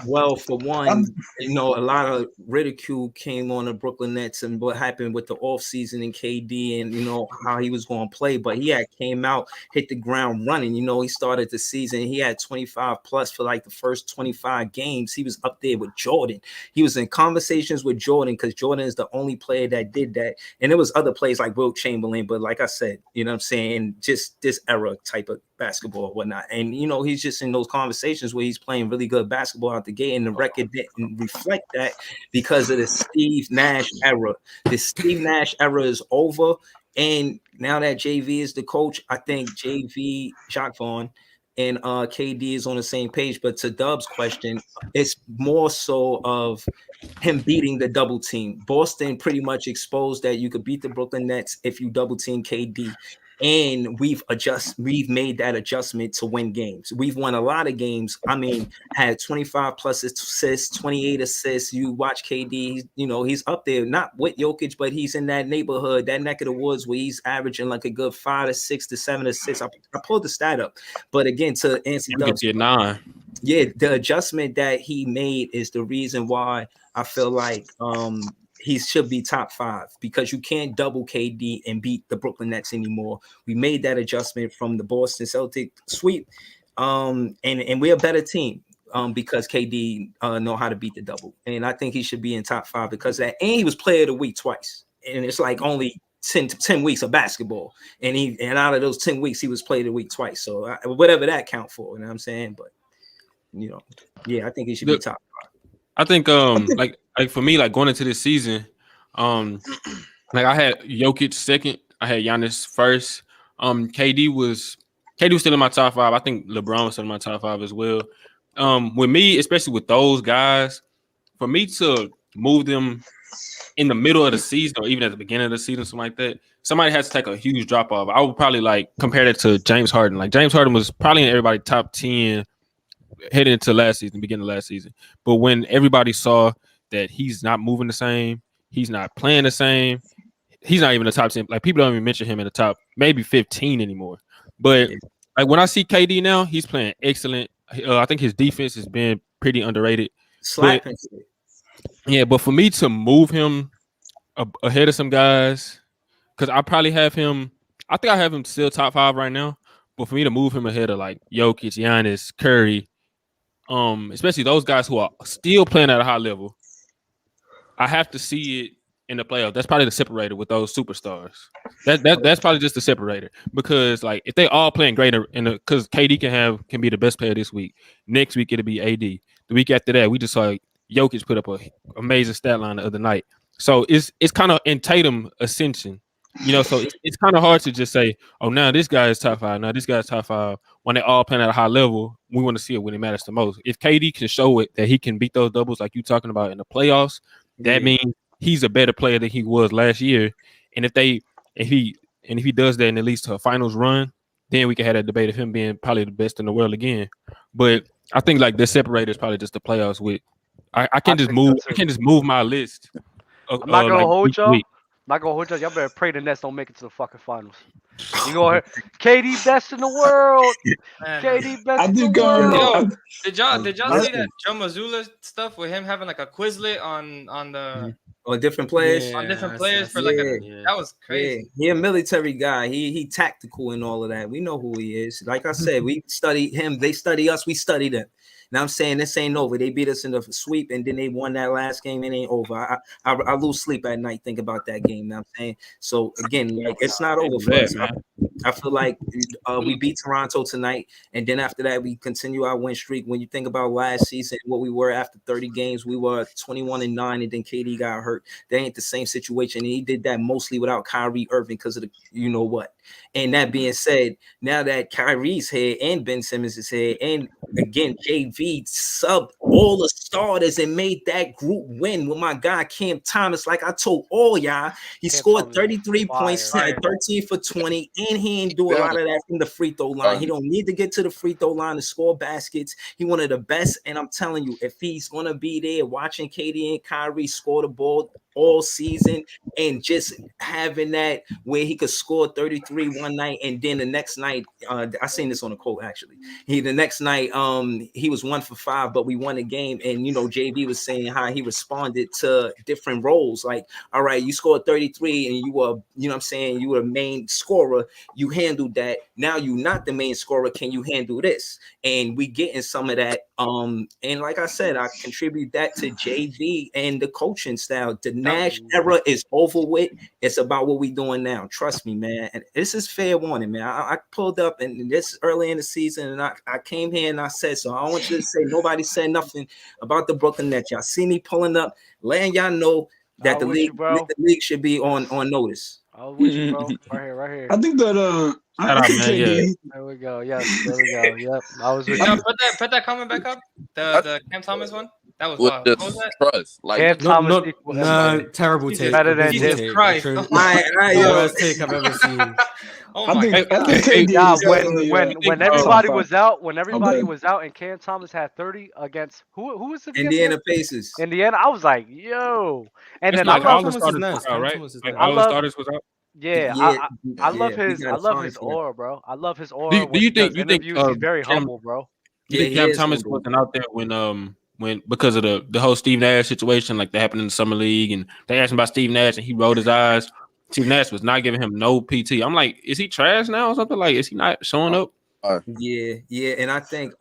[SPEAKER 16] Well, for one, you know, a lot of ridicule came on the Brooklyn Nets and what happened with the offseason and KD and, you know, how he was going to play. But he had came out, hit the ground running. You know, he started the season. He had 25 plus for like the first 25 games. He was up there with Jordan. He was in conversations with Jordan because Jordan is the only player that did that. And there was other players like Wilt Chamberlain. But like I said, you know what I'm saying? Just this era type of basketball or whatnot. And, you know, he's just in those conversations where he's playing really good basketball out the gate, and the record didn't reflect that because of the Steve Nash era. The Steve Nash era is over, and now that JV is the coach, I think JV, Jacques Vaughn, and KD is on the same page. But to Dub's question, it's more so of him beating the double team. Boston pretty much exposed that you could beat the Brooklyn Nets if you double team KD. And we've made that adjustment to win games. We've won a lot of games. I mean, had 25 plus assists, 28 assists. You watch KD, you know, he's up there, not with Jokic, but he's in that neighborhood, that neck of the woods where he's averaging like a good 5 to 6 to 7 assists. I pulled the stat up. But again, to answer Doug's,
[SPEAKER 14] 9.
[SPEAKER 16] Yeah, the adjustment that he made is the reason why I feel like he should be top 5, because you can't double KD and beat the Brooklyn Nets anymore. We made that adjustment from the Boston Celtic sweep, and we're a better team because KD know how to beat the double, and I think he should be in top 5 because of that. And he was Player of the Week twice, and it's like only 10 weeks of basketball, and out of those 10 weeks he was Player of the Week twice. So whatever that count for, you know what I'm saying? But you know, yeah, I think he should be top 5.
[SPEAKER 14] I think like for me, like going into this season, like I had Jokic second, I had Giannis first. KD was still in my top 5. I think LeBron was still in my top 5 as well. With me, especially with those guys, for me to move them in the middle of the season or even at the beginning of the season, something like that, somebody has to take a huge drop off. I would probably like compare that to James Harden. Like James Harden was probably in everybody's top 10 heading into last season, beginning of last season. But when everybody saw that he's not moving the same, he's not playing the same, he's not even the top 10. Like people don't even mention him in the top maybe 15 anymore. But like when I see KD now, he's playing excellent. I think his defense has been pretty underrated. But for me to move him ahead of some guys, because I probably have him, I think I have him still top 5 right now. But for me to move him ahead of like Jokic, Giannis, Curry, especially those guys who are still playing at a high level, I have to see it in the playoffs. That's probably the separator with those superstars. That's probably just the separator, because like if they all playing great because KD can be the best player this week. Next week it'll be AD. The week after that, we just saw Jokic put up an amazing stat line the other night. So it's kind of in Tatum ascension. You know, so it's kind of hard to just say, oh, now this guy is top 5. Now this guy's top 5. When they all playing at a high level, we want to see it when it matters the most. If KD can show it that he can beat those doubles like you talking about in the playoffs, that means he's a better player than he was last year. And if he does that and it leads to a finals run, then we can have that debate of him being probably the best in the world again. But I think like the separator is probably just the playoffs with. I can just move my list.
[SPEAKER 1] I'm not gonna hold y'all. Not gonna hold you. Y'all better pray the Nets don't make it to the fucking finals. You gonna hear KD best in the world.
[SPEAKER 4] Man,
[SPEAKER 1] KD
[SPEAKER 15] I
[SPEAKER 1] best in the
[SPEAKER 15] think
[SPEAKER 1] world.
[SPEAKER 4] yo, did y'all see
[SPEAKER 15] I-
[SPEAKER 4] that Joe Mazzulla stuff with him having like a Quizlet on the
[SPEAKER 16] Or different players.
[SPEAKER 4] on different
[SPEAKER 2] I
[SPEAKER 4] players
[SPEAKER 2] see
[SPEAKER 4] for like a
[SPEAKER 16] Yeah.
[SPEAKER 2] yeah.
[SPEAKER 4] that was
[SPEAKER 16] Yeah,
[SPEAKER 4] crazy.
[SPEAKER 16] he a military guy. He tactical and all of that. We know who he is. Like I said, we study him. They study us. We study them. Now I'm saying this ain't over. They beat us in the sweep, and then they won that last game. It ain't over. I lose sleep at night think about that game. Now I'm saying so again, like it's not over for us. I feel like we beat Toronto tonight, and then after that we continue our win streak. When you think about last season, what we were after 30 games, we were 21-9, and then KD got hurt. They ain't the same situation, and he did that mostly without Kyrie Irving because of the you know what. And that being said, now that Kyrie's here and Ben Simmons is here, and again JV subbed all the starters and made that group win with my guy Cam Thomas. Like I told all y'all, he scored 33 points, 13 for 20, and he didn't do a lot of that from the free throw line. He don't need to get to the free throw line to score baskets. He one of the best, and I'm telling you, if he's gonna be there watching KD and Kyrie score the ball all season and just having that where he could score 33 one night and then the next night I seen this on a quote actually. The next night he was 1 for 5, but we won the game. And you know, JB was saying how he responded to different roles. Like, all right, you scored 33 and you were, you know what I'm saying, you were the main scorer, you handled that. Now you're not the main scorer, can you handle this? And we getting some of that. And like I said, I contribute that to JV and the coaching style. The Nash era is over with. It's about what we doing now. Trust me, man. And this is fair warning, man. I pulled up and this early in the season, and I came here and I said, so I want you to say nobody said nothing about the Brooklyn Nets. Y'all see me pulling up, letting y'all know that the league should be on notice.
[SPEAKER 1] I'm with you, bro. Right here, right here.
[SPEAKER 15] I think that I think KD.
[SPEAKER 1] There we go. Yes, there we go. Yep. I was with
[SPEAKER 4] Yo,
[SPEAKER 1] you.
[SPEAKER 4] put that comment back up. The Cam Thomas one. That was
[SPEAKER 13] With
[SPEAKER 4] wild.
[SPEAKER 13] the
[SPEAKER 4] What was that?
[SPEAKER 13] trust, like
[SPEAKER 1] Cam Thomas equals
[SPEAKER 2] terrible take.
[SPEAKER 1] better than
[SPEAKER 2] Jesus
[SPEAKER 1] this.
[SPEAKER 4] Christ.
[SPEAKER 2] The
[SPEAKER 4] Yo.
[SPEAKER 2] worst take I've ever seen.
[SPEAKER 4] Oh
[SPEAKER 15] I
[SPEAKER 4] my
[SPEAKER 15] think
[SPEAKER 4] god.
[SPEAKER 15] KD
[SPEAKER 1] Yeah,
[SPEAKER 15] is definitely
[SPEAKER 1] when everybody was out, and Cam Thomas had 30 against who was it against?
[SPEAKER 16] Indiana Pacers.
[SPEAKER 1] Indiana. I was like, yo. And
[SPEAKER 14] It's
[SPEAKER 1] then
[SPEAKER 14] like
[SPEAKER 1] I
[SPEAKER 14] all
[SPEAKER 1] love
[SPEAKER 14] the starters was out, right? Like
[SPEAKER 1] I
[SPEAKER 14] all the
[SPEAKER 1] love
[SPEAKER 14] starters was out.
[SPEAKER 1] yeah, I love his aura, bro. I love his aura
[SPEAKER 14] Do
[SPEAKER 1] when
[SPEAKER 14] you
[SPEAKER 1] he does
[SPEAKER 14] think
[SPEAKER 1] interviews. He's very
[SPEAKER 14] Cam,
[SPEAKER 1] humble, bro.
[SPEAKER 14] you think Cam Thomas wasn't out there when because of the whole Steve Nash situation, like that happened in the summer league, and they asked him about Steve Nash and he rolled his eyes. Steve Nash was not giving him no PT. I'm like, is he trash now or something? Like, is he not showing up?
[SPEAKER 16] Yeah, and I think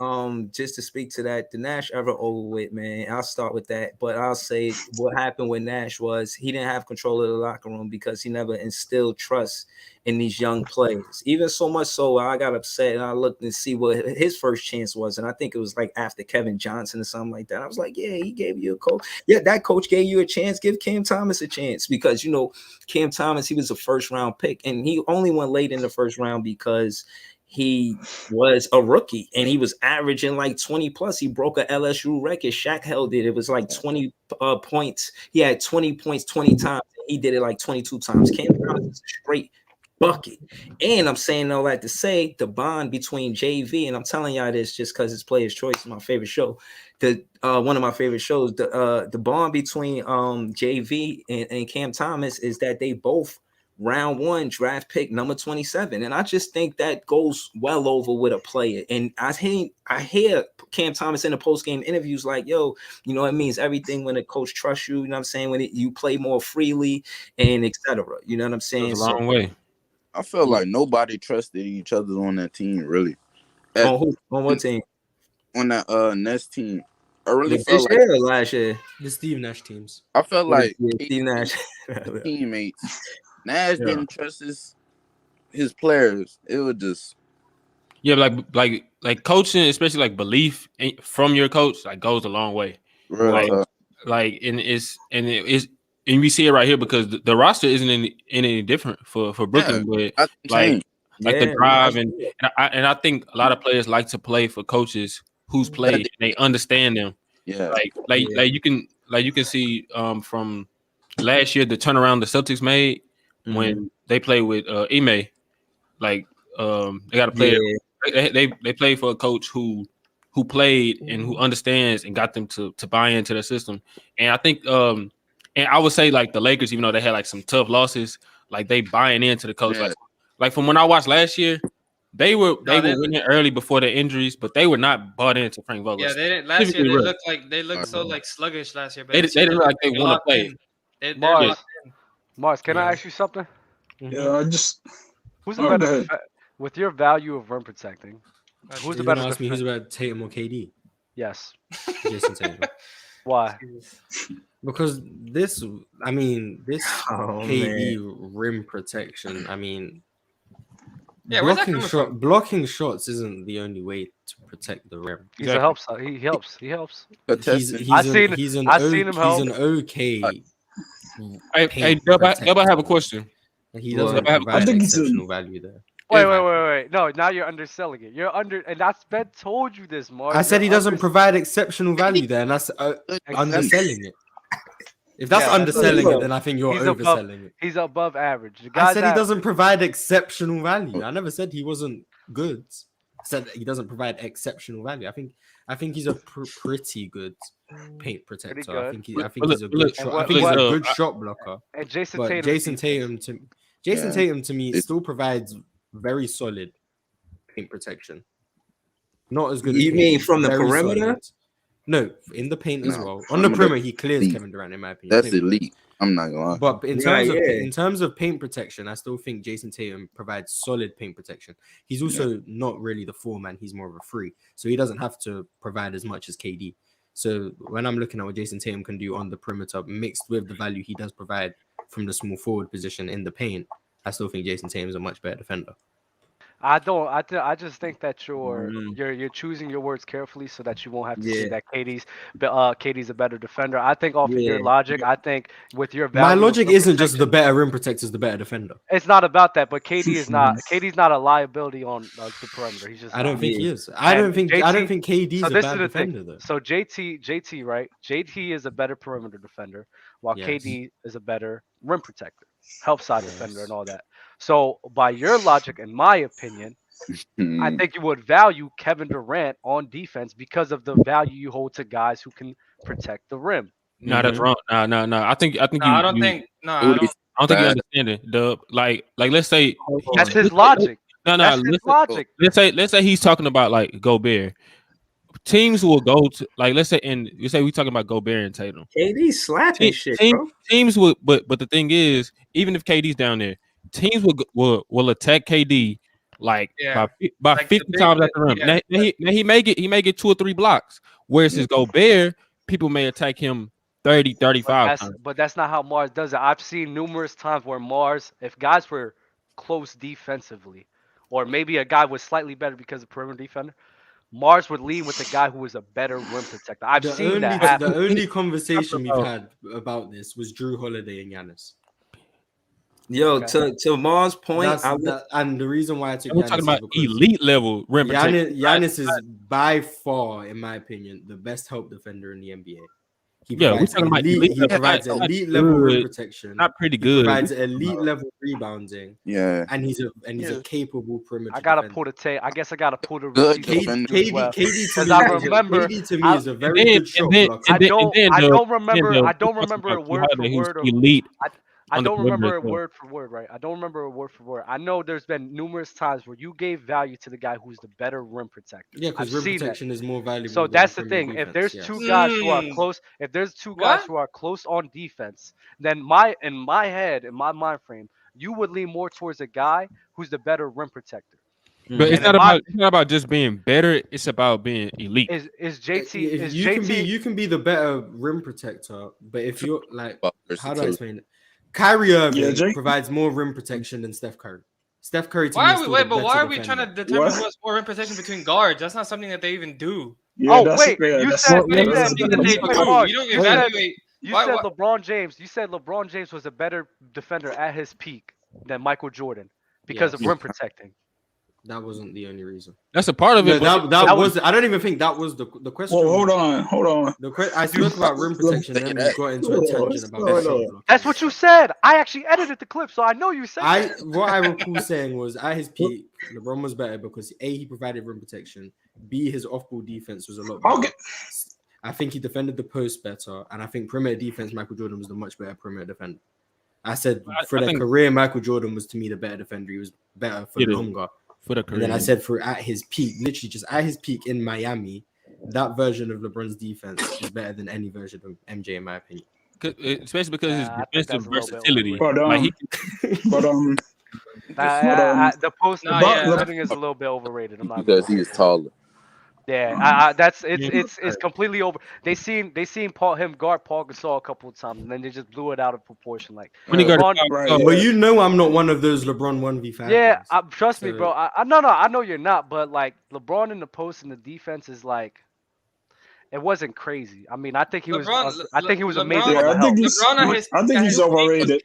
[SPEAKER 16] just to speak to that, the Nash ever over with, man. I'll start with that, but I'll say what happened with Nash was he didn't have control of the locker room because he never instilled trust in these young players. Even so much so, I got upset and I looked and see what his first chance was, and I think it was like after Kevin Johnson or something like that. I was like, yeah, he gave you a coach. Yeah, that coach gave you a chance. Give Cam Thomas a chance because you know Cam Thomas, he was a first round pick, and he only went late in the first round because he was a rookie and he was averaging like 20 plus. He broke a LSU record. Shaq held it. It was like 20 points. He had 20 points 20 times. He did it like 22 times. Cam Thomas is a straight bucket. And I'm saying all that to say the bond between JV, and I'm telling y'all this just because it's Player's Choice is my favorite show. One of my favorite shows. The bond between JV and Cam Thomas is that they both round 1 draft pick number 27, and I just think that goes well over with a player. And I hear Cam Thomas in the post-game interviews like, yo, you know, it means everything when a coach trusts you, you know what I'm saying, when you play more freely and etc. You know what I'm saying?
[SPEAKER 14] It's a long way.
[SPEAKER 13] I feel like nobody trusted each other on that team, really.
[SPEAKER 16] On what team?
[SPEAKER 13] On that Nets team. I really
[SPEAKER 16] felt
[SPEAKER 13] like
[SPEAKER 16] last year.
[SPEAKER 2] The Steve Nash teams.
[SPEAKER 13] I felt like
[SPEAKER 16] Steve Nash
[SPEAKER 13] teammates. Nash didn't trust his players. It was just
[SPEAKER 14] like coaching, especially like belief from your coach, like goes a long way. And we see it right here because the roster isn't any different for Brooklyn, but like the drive and I think a lot of players like to play for coaches who's played and they understand them.
[SPEAKER 13] Yeah,
[SPEAKER 14] like you can see from last year the turnaround the Celtics made when they play with Ime. Like they got to play. They play for a coach who played and who understands and got them to buy into the system. And I think and And I would say like the Lakers, even though they had like some tough losses, like they buying into the coach.
[SPEAKER 13] Yeah.
[SPEAKER 14] Like from when I watched last year, they were winning early before the injuries, but they were not bought into Frank Vogel.
[SPEAKER 4] Yeah, they didn't. Last year they looked so like sluggish last year. But
[SPEAKER 14] They didn't look like they want to play.
[SPEAKER 1] Mars, can I ask you something?
[SPEAKER 15] Yeah, I just.
[SPEAKER 1] Who's the better with your value of rim protecting? Who's the better?
[SPEAKER 2] Ask me who's about Tatum or KD?
[SPEAKER 1] Yes,
[SPEAKER 2] Jason Tatum.
[SPEAKER 1] Why?
[SPEAKER 2] Because this KD rim protection. I mean, blocking shots isn't the only way to protect the rim.
[SPEAKER 1] He's a help. He helps.
[SPEAKER 2] I've seen him help. He's an okay.
[SPEAKER 14] Hey, Dub, I have a question.
[SPEAKER 2] He doesn't provide exceptional value there.
[SPEAKER 1] Wait. No, now you're underselling it. And that's Ben told you this, Mark.
[SPEAKER 2] I said he doesn't provide exceptional value there, and that's underselling it. If that's underselling it, then I think you're overselling it.
[SPEAKER 1] He's above average.
[SPEAKER 2] I said he doesn't provide exceptional value. I never said he wasn't good. I said that he doesn't provide exceptional value. I think he's a pretty good paint protector. I think he's a good shot. I think he's a good shot blocker.
[SPEAKER 1] And
[SPEAKER 2] Jason Tatum to me still provides very solid paint protection. Not as good.
[SPEAKER 16] You mean from the perimeter?
[SPEAKER 2] Solid. No, in the paint as well. On the perimeter, he clears Kevin Durant, in my opinion.
[SPEAKER 13] That's elite. I'm not gonna lie.
[SPEAKER 2] But in terms of paint protection, I still think Jason Tatum provides solid paint protection. He's also not really the 4-man. He's more of a 3. So he doesn't have to provide as much as KD. So when I'm looking at what Jason Tatum can do on the perimeter, mixed with the value he does provide from the small forward position in the paint, I still think Jason Tatum is a much better defender.
[SPEAKER 1] I just think that you're choosing your words carefully so that you won't have to say that KD's a better defender. I think off of your logic, I think with your value,
[SPEAKER 2] my logic isn't just the better rim protector is the better defender.
[SPEAKER 1] It's not about that, but KD is not. KD's not a liability on the perimeter. He's just.
[SPEAKER 2] I don't think he is. I don't think KD's a bad defender though.
[SPEAKER 1] So JT, right? JT is a better perimeter defender, while KD is a better rim protector, help side defender, and all that. So, by your logic, in my opinion, I think you would value Kevin Durant on defense because of the value you hold to guys who can protect the rim.
[SPEAKER 14] No, that's wrong. No. I don't think you understand it. Like let's say
[SPEAKER 1] that's his logic.
[SPEAKER 14] That's his logic. Let's say he's talking about like Gobert. Teams will go to let's say we're talking about Gobert and Tatum.
[SPEAKER 16] KD's slapping shit, bro.
[SPEAKER 14] Teams will, but the thing is, even if KD's down there, teams will attack KD by 50 times at the rim. Now he may get 2 or 3 blocks. Whereas his Gobert, people may attack him 30, 35 times.
[SPEAKER 1] But that's not how Mars does it. I've seen numerous times where Mars, if guys were close defensively, or maybe a guy was slightly better because of perimeter defender, Mars would lean with the guy who was a better rim protector. I've seen that happen.
[SPEAKER 2] The only conversation we've had about this was Drew Holiday and Giannis.
[SPEAKER 16] Yo, to Mars' point,
[SPEAKER 2] and the reason why I took
[SPEAKER 14] Giannis talking about elite level rim protection.
[SPEAKER 2] Giannis is by far, in my opinion, the best help defender in the NBA.
[SPEAKER 14] We're talking about elite.
[SPEAKER 2] He provides elite level rim protection.
[SPEAKER 14] Not pretty good.
[SPEAKER 2] He provides elite level rebounding.
[SPEAKER 13] Yeah,
[SPEAKER 2] and he's a capable perimeter.
[SPEAKER 1] I gotta pull the tape. I guess I gotta pull the
[SPEAKER 2] KD to me is a very good shot blocker.
[SPEAKER 1] I don't remember a word for word of elite. I don't remember a word for word, right? I don't remember a word for word. I know there's been numerous times where you gave value to the guy who's the better rim protector.
[SPEAKER 2] Yeah, because rim protection is more valuable.
[SPEAKER 1] So that's the thing. If there's two guys who are close, who are close on defense, then in my head, in my mind frame, you would lean more towards a guy who's the better rim protector.
[SPEAKER 14] But it's not about just being better. It's about being elite.
[SPEAKER 2] You can be the better rim protector, but if you're like, how do I explain it? Kyrie Irving provides more rim protection than Steph Curry. Steph Curry.
[SPEAKER 4] Why are we trying to determine what's more rim protection between guards? That's not something that they even do.
[SPEAKER 1] Yeah, you said LeBron James. You said LeBron James was a better defender at his peak than Michael Jordan because of rim protecting.
[SPEAKER 2] That wasn't the only reason.
[SPEAKER 14] That's a part of it.
[SPEAKER 2] That was. I don't even think that was the question.
[SPEAKER 15] Well, hold on.
[SPEAKER 2] I spoke about rim protection, and then we got into a tangent about.
[SPEAKER 1] That's what you said. I actually edited the clip, so I know you said.
[SPEAKER 2] What I recall saying was at his peak, LeBron was better because A, he provided rim protection. B, his off-ball defense was a lot better. I think he defended the post better, and I think perimeter defense, Michael Jordan was the much better perimeter defender. I said for their career, Michael Jordan was to me the better defender. He was better for longer.
[SPEAKER 14] For the career.
[SPEAKER 2] And then I said for at his peak, literally just at his peak in Miami, that version of LeBron's defense is better than any version of MJ, in my opinion.
[SPEAKER 14] Especially because his defensive versatility.
[SPEAKER 15] But
[SPEAKER 1] the post defending is a little bit overrated. I'm not
[SPEAKER 13] because he is taller.
[SPEAKER 1] Yeah, it's completely over. They seen him guard Paul Gasol a couple of times, and then they just blew it out of proportion. Like
[SPEAKER 2] when he LeBron, but you know I'm not one of those LeBron 1v fans.
[SPEAKER 1] Yeah, trust me, bro. I know you're not, but like LeBron in the post and the defense is like. It wasn't crazy. I mean, I think he was. I think he was amazing.
[SPEAKER 15] Yeah, I think he's overrated.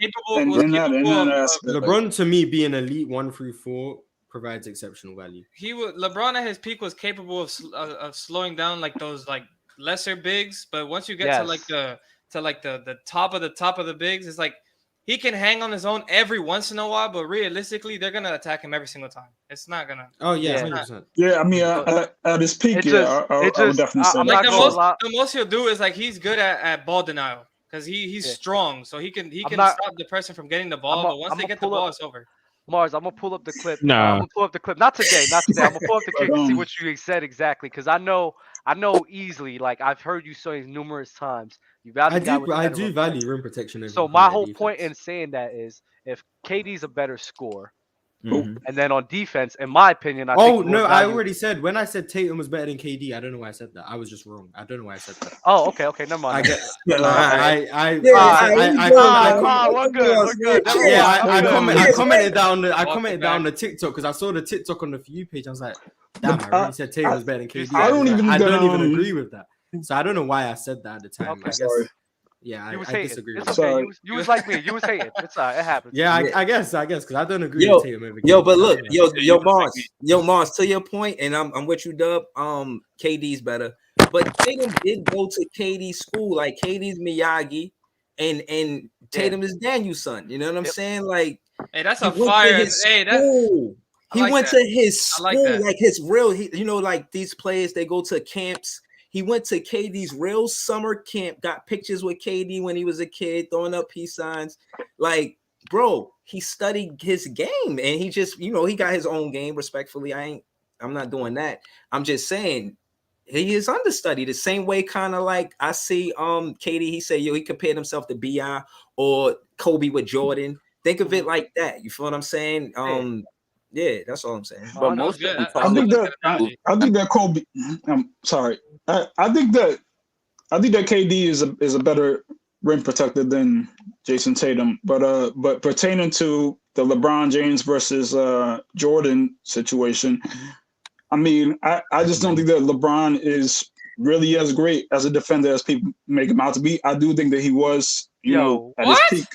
[SPEAKER 2] LeBron to me being elite 1 through 4 provides exceptional value.
[SPEAKER 4] LeBron at his peak was capable of slowing down like those like lesser bigs, but once you get to the top of the bigs, it's like he can hang on his own every once in a while, but realistically, they're gonna attack him every single time. It's not gonna.
[SPEAKER 2] Oh yeah, 100%.
[SPEAKER 15] Yeah, I mean, at his peak, I would definitely say
[SPEAKER 4] like the most he'll do is like he's good at ball denial because he's strong, so he can stop the person from getting the ball. But once they get the ball, it's over.
[SPEAKER 1] Mars, I'm gonna pull up the clip.
[SPEAKER 14] Nah.
[SPEAKER 1] I'm gonna pull up the clip. Not today. I'm gonna pull up the clip to see what you said exactly, because I know easily. Like I've heard you say numerous times.
[SPEAKER 2] I do value rim protection.
[SPEAKER 1] So my whole point in saying that is, if KD's a better scorer, and then on defense, in my opinion, I
[SPEAKER 2] already said when I said Tatum was better than KD. I don't know why I said that. I was just wrong. I don't know why I said that.
[SPEAKER 1] Oh, okay, never mind.
[SPEAKER 2] We're good. Yeah, I commented down. I commented down the TikTok because I saw the TikTok on the For You page. I was like, damn, I really said Tatum was better than KD. I don't even agree with that. So I don't know why I said that at the time. Okay. I guess. Yeah, I disagree.
[SPEAKER 1] It's okay. You was like me. You was hating. It's all right. It happens.
[SPEAKER 2] Yeah, I guess because I don't agree with Tatum.
[SPEAKER 16] But look, Mars, to your point, and I'm with you, Dub. KD's better, but Tatum did go to KD's school. Like KD's Miyagi, and Tatum is Danielson. You know what I'm saying? Like,
[SPEAKER 4] hey, that's a fire. Hey,
[SPEAKER 16] he went to his school, like his real. Like these players, they go to camps. He went to KD's real summer camp, got pictures with KD when he was a kid, throwing up peace signs. Like, bro, he studied his game, and he just, he got his own game. Respectfully, I'm not doing that. I'm just saying he is understudied the same way, kind of like I see KD. He said, he compared himself to BI or Kobe with Jordan. Think of it like that. You feel what I'm saying? Yeah, that's all I'm saying.
[SPEAKER 15] But I think that Kobe. I'm sorry. I think that KD is a better rim protector than Jason Tatum. But pertaining to the LeBron James versus Jordan situation, I mean, I just don't think that LeBron is really as great as a defender as people make him out to be. I do think that he was, at his peak.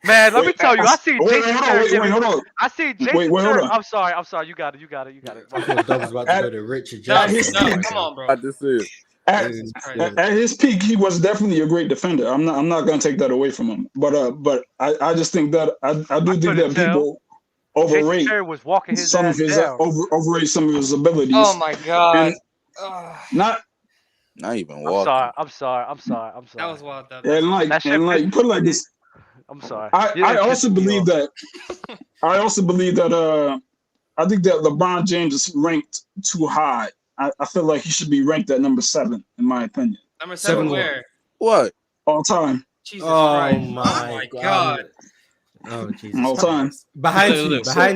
[SPEAKER 1] Man, let me tell you, I see Jason Terry.
[SPEAKER 15] Hold on.
[SPEAKER 1] I see Jason Terry. I'm sorry. You got it.
[SPEAKER 15] At his peak,
[SPEAKER 4] come on, bro.
[SPEAKER 15] At his peak, he was definitely a great defender. I'm not gonna take that away from him. But I just think that I do think that people overrate
[SPEAKER 1] overrate some of
[SPEAKER 15] his abilities.
[SPEAKER 4] Oh my god!
[SPEAKER 15] Not
[SPEAKER 13] even walking.
[SPEAKER 1] I'm sorry.
[SPEAKER 4] That was wild.
[SPEAKER 15] And like put it like this.
[SPEAKER 1] I'm sorry.
[SPEAKER 15] I also believe that. I think that LeBron James is ranked too high. I feel like he should be ranked at number 7, in my opinion.
[SPEAKER 4] Number 7 where?
[SPEAKER 13] What?
[SPEAKER 15] All time.
[SPEAKER 4] Jesus Christ.
[SPEAKER 2] My
[SPEAKER 4] God.
[SPEAKER 2] Oh Jesus.
[SPEAKER 15] All time.
[SPEAKER 2] Behind you.
[SPEAKER 14] I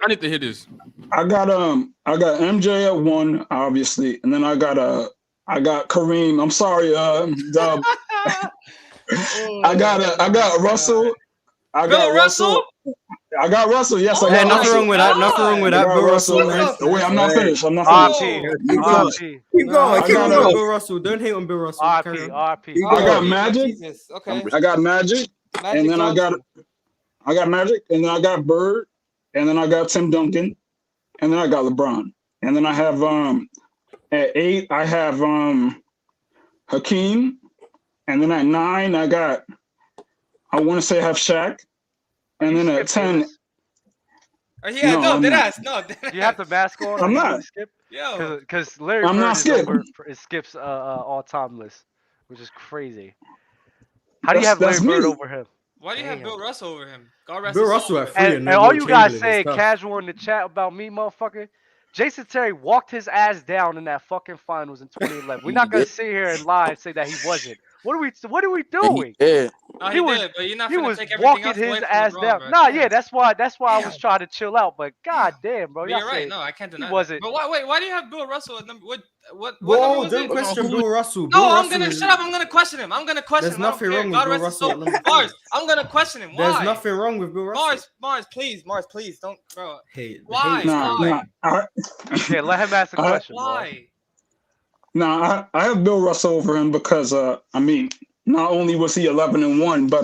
[SPEAKER 14] need to hear this.
[SPEAKER 15] I got MJ at 1, obviously, and then I got Kareem. I'm sorry, Dub. I got Russell. I got Russell. Yes, I got
[SPEAKER 2] nothing
[SPEAKER 15] Russell.
[SPEAKER 2] wrong with that. Nothing wrong with that. Bill Russell.
[SPEAKER 15] Wait, I'm not finished.
[SPEAKER 16] Keep going.
[SPEAKER 2] Bill Russell. Don't hate on Bill Russell.
[SPEAKER 1] RP.
[SPEAKER 15] I got Magic.
[SPEAKER 4] Okay.
[SPEAKER 15] I got Magic. And then I got Magic. And then I got Bird. And then I got Tim Duncan. And then I got LeBron. And then I have at 8 I have Hakeem. And then at 9 I want to say I have Shaq. And then at 10,
[SPEAKER 4] Yeah,
[SPEAKER 15] No,
[SPEAKER 4] no,
[SPEAKER 15] I'm
[SPEAKER 4] dead
[SPEAKER 15] not.
[SPEAKER 4] ass. No, dead
[SPEAKER 1] You have the
[SPEAKER 4] ass.
[SPEAKER 1] mask on.
[SPEAKER 15] I'm
[SPEAKER 1] You
[SPEAKER 15] not.
[SPEAKER 1] really skip.
[SPEAKER 4] Yo.
[SPEAKER 1] Because Larry
[SPEAKER 15] I'm
[SPEAKER 1] Bird
[SPEAKER 15] not
[SPEAKER 1] is
[SPEAKER 15] scared.
[SPEAKER 1] over. It skips all time list, which is crazy. How do you have
[SPEAKER 15] That's
[SPEAKER 1] Larry Bird
[SPEAKER 15] me.
[SPEAKER 1] over him?
[SPEAKER 4] Why do you have
[SPEAKER 1] Damn.
[SPEAKER 4] Bill Russell over him? God rest
[SPEAKER 2] Bill
[SPEAKER 4] his soul.
[SPEAKER 2] Russell at 3 and
[SPEAKER 1] And
[SPEAKER 2] no
[SPEAKER 1] all
[SPEAKER 2] Will
[SPEAKER 1] you guys
[SPEAKER 2] Chamberlain is
[SPEAKER 1] saying
[SPEAKER 2] tough.
[SPEAKER 1] casual in the chat about me, motherfucker. Jason Terry walked his ass down in that fucking finals in 2011. We're
[SPEAKER 13] He
[SPEAKER 1] not gonna
[SPEAKER 13] did.
[SPEAKER 1] sit here and lie and say that he wasn't. What are we
[SPEAKER 13] And he
[SPEAKER 1] doing?
[SPEAKER 13] did.
[SPEAKER 4] No,
[SPEAKER 1] He
[SPEAKER 4] he
[SPEAKER 1] was
[SPEAKER 4] did, but you're not
[SPEAKER 1] he
[SPEAKER 4] finna
[SPEAKER 1] was
[SPEAKER 4] take everything
[SPEAKER 1] walking
[SPEAKER 4] else away
[SPEAKER 1] his
[SPEAKER 4] from
[SPEAKER 1] ass
[SPEAKER 4] LeBron,
[SPEAKER 1] down.
[SPEAKER 4] bro.
[SPEAKER 1] Nah,
[SPEAKER 4] Damn.
[SPEAKER 1] yeah, that's why I was trying to chill out. But god damn, bro,
[SPEAKER 4] But
[SPEAKER 1] y'all
[SPEAKER 4] you're right.
[SPEAKER 1] say
[SPEAKER 4] No, I can't
[SPEAKER 1] he
[SPEAKER 4] deny that.
[SPEAKER 1] wasn't.
[SPEAKER 4] But why do you have Bill Russell at number? What
[SPEAKER 2] Whoa,
[SPEAKER 4] number was
[SPEAKER 2] don't
[SPEAKER 4] it?
[SPEAKER 2] question
[SPEAKER 13] who-
[SPEAKER 2] Bill Russell.
[SPEAKER 4] No,
[SPEAKER 2] Bill
[SPEAKER 4] I'm
[SPEAKER 2] Russell
[SPEAKER 4] gonna
[SPEAKER 2] is.
[SPEAKER 4] shut up. I'm gonna question him. I'm gonna question
[SPEAKER 2] There's
[SPEAKER 4] him. I don't
[SPEAKER 2] nothing
[SPEAKER 4] care.
[SPEAKER 2] wrong with
[SPEAKER 4] God
[SPEAKER 2] Bill
[SPEAKER 4] rest his
[SPEAKER 2] Russell
[SPEAKER 4] soul.
[SPEAKER 2] at number
[SPEAKER 4] Mars,
[SPEAKER 2] 2.
[SPEAKER 4] I'm gonna question him.
[SPEAKER 2] There's
[SPEAKER 4] Why?
[SPEAKER 2] nothing wrong with Bill Russell.
[SPEAKER 4] Mars, please, don't, bro.
[SPEAKER 2] Hey,
[SPEAKER 4] Why?
[SPEAKER 15] Nah,
[SPEAKER 4] Why?
[SPEAKER 1] Yeah, let him ask the
[SPEAKER 15] I,
[SPEAKER 1] question, bro.
[SPEAKER 4] Why?
[SPEAKER 15] I have Bill Russell over him because I mean, not only was he 11-1, but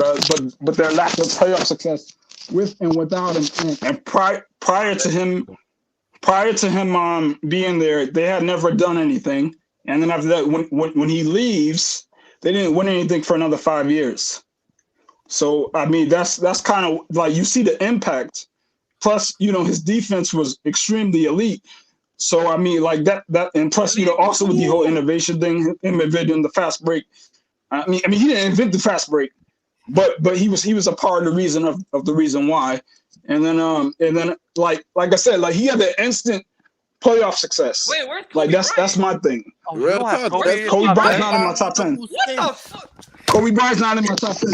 [SPEAKER 15] their lack of playoff success with and without him, and prior to him being there, they had never done anything. And then after that, when he leaves, they didn't win anything for another 5 years. So I mean, that's kind of like you see the impact. Plus, his defense was extremely elite. So I mean, like that, and plus, also with the whole innovation thing, him inventing the fast break. I mean, he didn't invent the fast break, but he was a part of the reason of the reason why. And then like I said, like he had the instant playoff success.
[SPEAKER 4] Wait, where's Kobe
[SPEAKER 15] Like
[SPEAKER 4] Bryant?
[SPEAKER 15] that's my thing.
[SPEAKER 1] Oh, you
[SPEAKER 13] Real
[SPEAKER 1] don't have
[SPEAKER 13] talk.
[SPEAKER 1] Kobe in
[SPEAKER 13] That's
[SPEAKER 1] your
[SPEAKER 15] Kobe
[SPEAKER 1] top
[SPEAKER 15] Bryant's
[SPEAKER 1] 10?
[SPEAKER 15] not in my top 10.
[SPEAKER 4] What the fuck?
[SPEAKER 15] Kobe Bryant's not in my top 10.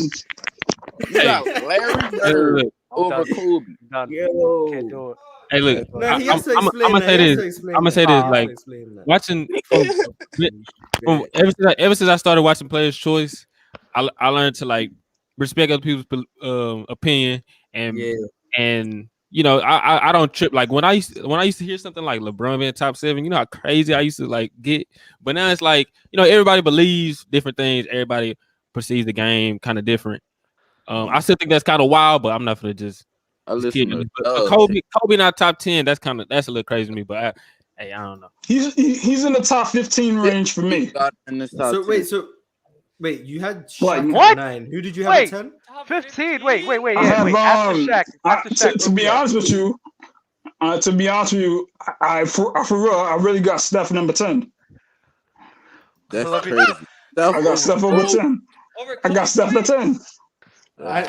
[SPEAKER 13] You got Larry Bird over Kobe.
[SPEAKER 1] Done.
[SPEAKER 2] Yo.
[SPEAKER 1] Can't do it.
[SPEAKER 14] Hey, look,
[SPEAKER 2] No, he has to
[SPEAKER 14] I'm
[SPEAKER 2] explain
[SPEAKER 14] gonna
[SPEAKER 2] that.
[SPEAKER 14] say
[SPEAKER 2] He has
[SPEAKER 14] this.
[SPEAKER 2] to explain
[SPEAKER 14] I'm gonna
[SPEAKER 2] that.
[SPEAKER 14] say
[SPEAKER 2] He
[SPEAKER 14] this.
[SPEAKER 2] has
[SPEAKER 14] Like
[SPEAKER 2] to explain that.
[SPEAKER 14] watching ever since I started watching Players Choice, I learned to like respect other people's opinion and
[SPEAKER 2] Yeah.
[SPEAKER 14] and I don't trip like when I used to hear something like LeBron being top 7. You know how crazy I used to like get, but now it's like everybody believes different things. Everybody perceives the game kind of different. I still think that's kind of wild, but I'm not gonna just
[SPEAKER 13] listen
[SPEAKER 14] kidding.
[SPEAKER 13] to
[SPEAKER 14] But Kobe not top 10. That's a little crazy to me. But I don't know.
[SPEAKER 15] He's in the top 15 range for me.
[SPEAKER 13] In this top
[SPEAKER 2] So
[SPEAKER 13] 10.
[SPEAKER 2] wait, you had
[SPEAKER 15] Like
[SPEAKER 2] Shaq
[SPEAKER 1] what?
[SPEAKER 2] at 9. Who did you have
[SPEAKER 1] Wait,
[SPEAKER 2] at 10?
[SPEAKER 1] 15. Wait.
[SPEAKER 15] I
[SPEAKER 1] Yeah,
[SPEAKER 15] have
[SPEAKER 1] wait. After Shaq,
[SPEAKER 15] to be honest with you, I for real, I really got Steph number 10.
[SPEAKER 13] That's
[SPEAKER 1] Let me-
[SPEAKER 13] crazy.
[SPEAKER 15] I got Steph over 10. I got Steph at 10.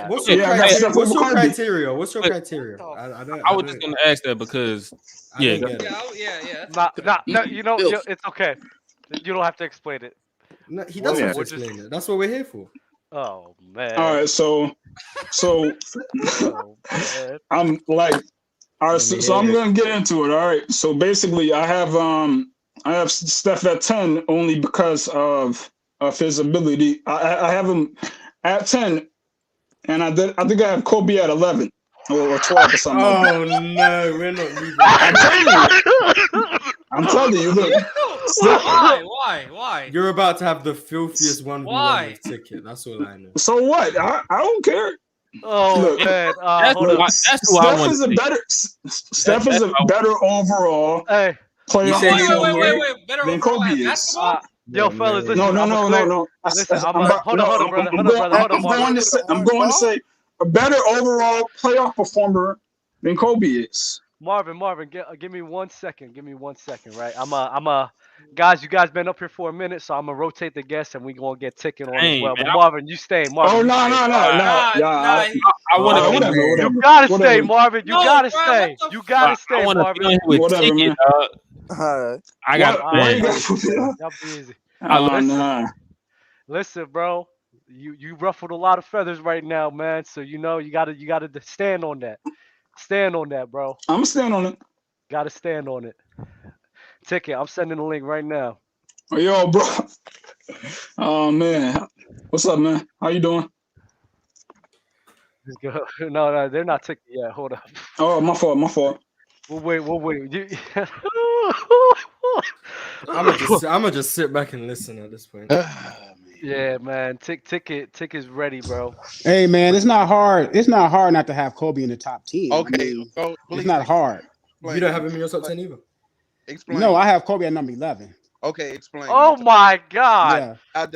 [SPEAKER 2] What's your
[SPEAKER 15] I got
[SPEAKER 2] criteria?
[SPEAKER 15] Steph
[SPEAKER 2] What's
[SPEAKER 15] over
[SPEAKER 2] your
[SPEAKER 15] Kobe.
[SPEAKER 2] criteria? What's your criteria?
[SPEAKER 14] I was just gonna ask that because
[SPEAKER 2] Yeah.
[SPEAKER 1] No, it's okay. You don't have to explain it.
[SPEAKER 2] No, he doesn't have to
[SPEAKER 1] We're
[SPEAKER 2] explain it. That's what we're here for.
[SPEAKER 1] Oh man.
[SPEAKER 15] All right, so I'm like, all right, so I'm gonna get into it. All right, so basically, I have Steph at 10 only because of his ability. I have him at 10, and I think I have Kobe at 11 or 12 or something.
[SPEAKER 2] Oh no, we're not leaving.
[SPEAKER 15] I'm telling you, look.
[SPEAKER 4] Why?
[SPEAKER 2] You're about to have the filthiest 1v1
[SPEAKER 4] Why?
[SPEAKER 2] with Ticket. That's all I know.
[SPEAKER 15] So what? I don't care.
[SPEAKER 1] Oh
[SPEAKER 15] Look,
[SPEAKER 1] man.
[SPEAKER 15] look,
[SPEAKER 1] Hold up.
[SPEAKER 15] Steph is a better overall
[SPEAKER 1] Hey.
[SPEAKER 15] playoff
[SPEAKER 4] Wait. Better
[SPEAKER 15] than
[SPEAKER 4] overall
[SPEAKER 15] Kobe
[SPEAKER 4] at
[SPEAKER 15] is.
[SPEAKER 4] basketball?
[SPEAKER 1] Yo, fellas, listen.
[SPEAKER 15] No.
[SPEAKER 1] Listen, hold on, brother.
[SPEAKER 15] I'm going to say a better overall playoff performer than Kobe is.
[SPEAKER 1] Marvin, give me 1 second. Give me 1 second, right? Guys, you guys been up here for a minute, so I'm gonna rotate the guests and we gonna get Ticket on as well.
[SPEAKER 14] Man,
[SPEAKER 1] But Marvin, you stay. Marvin,
[SPEAKER 15] Oh
[SPEAKER 1] you
[SPEAKER 15] no.
[SPEAKER 1] stay.
[SPEAKER 14] I want to.
[SPEAKER 15] Whatever.
[SPEAKER 1] You gotta stay, Marvin. You
[SPEAKER 4] No,
[SPEAKER 1] gotta
[SPEAKER 4] bro,
[SPEAKER 1] stay.
[SPEAKER 4] what the
[SPEAKER 1] You gotta
[SPEAKER 14] I
[SPEAKER 1] stay,
[SPEAKER 14] want to
[SPEAKER 1] Marvin.
[SPEAKER 14] be on here with
[SPEAKER 15] Whatever,
[SPEAKER 14] Ticket,
[SPEAKER 15] man.
[SPEAKER 14] dog. I got
[SPEAKER 15] Why you
[SPEAKER 14] man.
[SPEAKER 15] got
[SPEAKER 1] Y'all be easy.
[SPEAKER 15] nah.
[SPEAKER 1] Listen, bro. You ruffled a lot of feathers right now, man. So you gotta stand on that. Stand on that, bro.
[SPEAKER 15] I'm gonna stand on it.
[SPEAKER 1] Gotta stand on it. Ticket, I'm sending the link right now.
[SPEAKER 15] Oh, yo, bro. Oh man, what's up, man? How you doing?
[SPEAKER 1] Let's go. No, they're not Ticket yet. Hold up.
[SPEAKER 15] Oh, my fault.
[SPEAKER 1] We'll wait.
[SPEAKER 2] I'm gonna just sit back and listen at this point.
[SPEAKER 1] Yeah, man. Tick is ready, bro.
[SPEAKER 17] Hey, man, it's not hard. It's not hard not to have Kobe in the top 10.
[SPEAKER 13] Okay,
[SPEAKER 17] it's not hard.
[SPEAKER 2] You don't have him in your top 10 either.
[SPEAKER 17] No, I have Kobe at number 11.
[SPEAKER 13] Okay, explain.
[SPEAKER 1] Oh my God.
[SPEAKER 17] Yeah.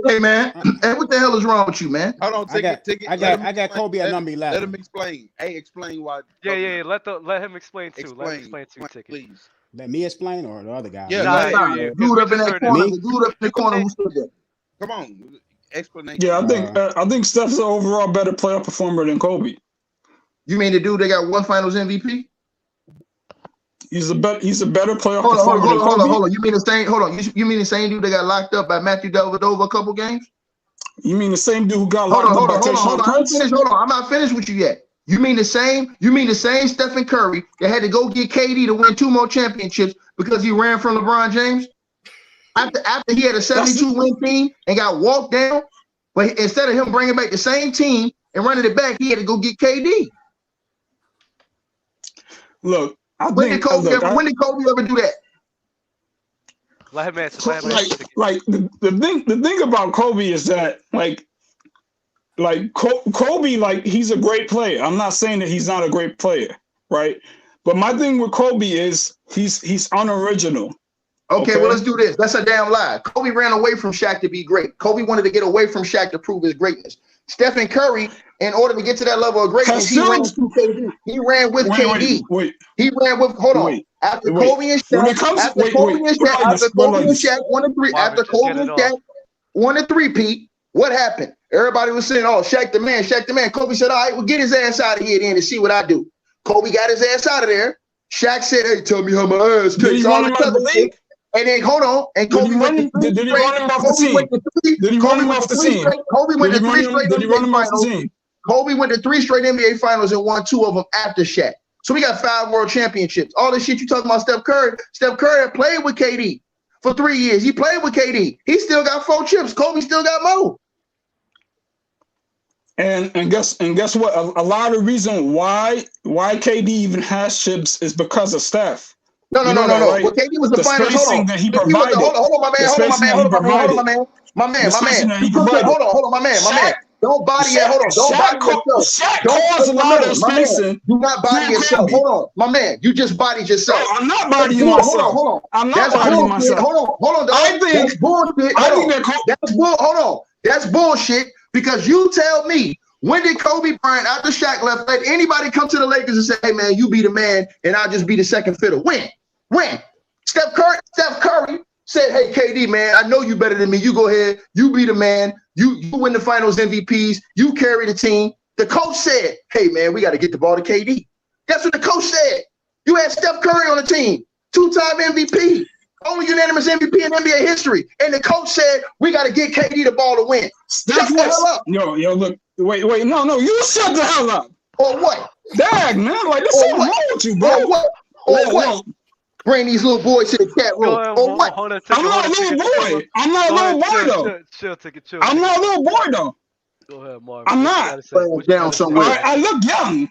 [SPEAKER 12] Hey, man. Hey, what the hell is wrong with you, man?
[SPEAKER 13] Hold on,
[SPEAKER 17] I got Kobe at number 11.
[SPEAKER 13] Let him explain. Hey, explain why.
[SPEAKER 1] Yeah. Let him explain too. Let him explain too. Ticket.
[SPEAKER 13] Please.
[SPEAKER 17] Let me explain or the other guy?
[SPEAKER 13] Yeah,
[SPEAKER 12] the dude up in that corner. The dude up in the corner who stood there.
[SPEAKER 13] Come on, explanation.
[SPEAKER 15] Yeah, I think Steph's an overall better playoff performer than Kobe.
[SPEAKER 12] You mean the dude that got one Finals MVP?
[SPEAKER 15] He's a better playoff
[SPEAKER 12] Hold
[SPEAKER 15] performer than Kobe.
[SPEAKER 12] on. You mean the same? Hold on. You mean the same dude that got locked up by Matthew Dellavedova a couple games?
[SPEAKER 15] You mean the same dude who got locked up by Tayshaun Prince?
[SPEAKER 12] Hold on. I'm not finished with you yet. You mean the same Stephen Curry that had to go get KD to win 2 more championships because he ran from LeBron James? After he had a 72-win team and got walked down, but instead of him bringing back the same team and running it back, he had to go get KD.
[SPEAKER 15] Look,
[SPEAKER 12] when did Kobe ever do that?
[SPEAKER 1] Let him answer.
[SPEAKER 15] Like the thing about Kobe is that Kobe, like, he's a great player. I'm not saying that he's not a great player, right? But my thing with Kobe is he's unoriginal.
[SPEAKER 12] Okay, well, let's do this. That's a damn lie. Kobe ran away from Shaq to be great. Kobe wanted to get away from Shaq to prove his greatness. Stephen Curry, in order to get to that level of greatness, he ran through KD. He ran with KD. He ran with. Hold on. After Kobe and Shaq won a three. After Kobe and Shaq won a three-peat, what happened? Everybody was saying, "Oh, Shaq the man, Shaq the man." Kobe said, "All right, well, get his ass out of here then and see what I do." Kobe got his ass out of there. Shaq said, "Hey, tell me how my ass tastes." All the other thing. And then hold on, and Kobe went to
[SPEAKER 15] Did he run him off the team? Did he run him off the team?
[SPEAKER 12] Kobe went to 3 straight NBA finals. Kobe went to 3 straight NBA finals and won 2 of them after Shaq. So we got 5 world championships. All this shit you talking about Steph Curry. Steph Curry played with KD for 3 years. He played with KD. He still got 4 chips. Kobe still got more.
[SPEAKER 15] And guess what? A lot of the reason why KD even has chips is because of Steph.
[SPEAKER 12] No.
[SPEAKER 15] Right?
[SPEAKER 12] Well, KD was the finals. Hold on.
[SPEAKER 15] That he provided.
[SPEAKER 12] Hold on, my man. Don't body it. Hold on. Don't body yourself.
[SPEAKER 15] Shaq caused a lot of spacing.
[SPEAKER 12] Do not body yourself. Hold on, my man. You just bodied yourself.
[SPEAKER 15] No, I'm not bodying myself.
[SPEAKER 12] Hold on.
[SPEAKER 15] I'm not bodying myself.
[SPEAKER 12] Hold on.
[SPEAKER 15] I think
[SPEAKER 12] that's bullshit. Hold on. That's bullshit because you tell me, when did Kobe Bryant, after Shaq left, let anybody come to the Lakers and say, "Hey man, you be the man and I'll just be the second fiddle"? When? Steph Curry said, "Hey KD, man, I know you better than me. You go ahead. You be the man. You win the Finals MVPs. You carry the team." The coach said, "Hey man, we got to get the ball to KD." That's what the coach said. You had Steph Curry on the team, 2-time MVP, only unanimous MVP in NBA history, and the coach said, "We got to get KD the ball to win." Shut the hell up.
[SPEAKER 15] Yo, look. Wait, no, you shut the hell up.
[SPEAKER 12] Or what?
[SPEAKER 15] Dag, man, like this something wrong with you, bro.
[SPEAKER 12] Or what? Bring these little boys to the chat room. Or what?
[SPEAKER 15] I'm not a little boy. I'm not a little boy though.
[SPEAKER 1] Chill.
[SPEAKER 15] I'm not a little boy though.
[SPEAKER 1] Go ahead, Marvin.
[SPEAKER 15] I'm not.
[SPEAKER 12] Down somewhere.
[SPEAKER 15] I look young.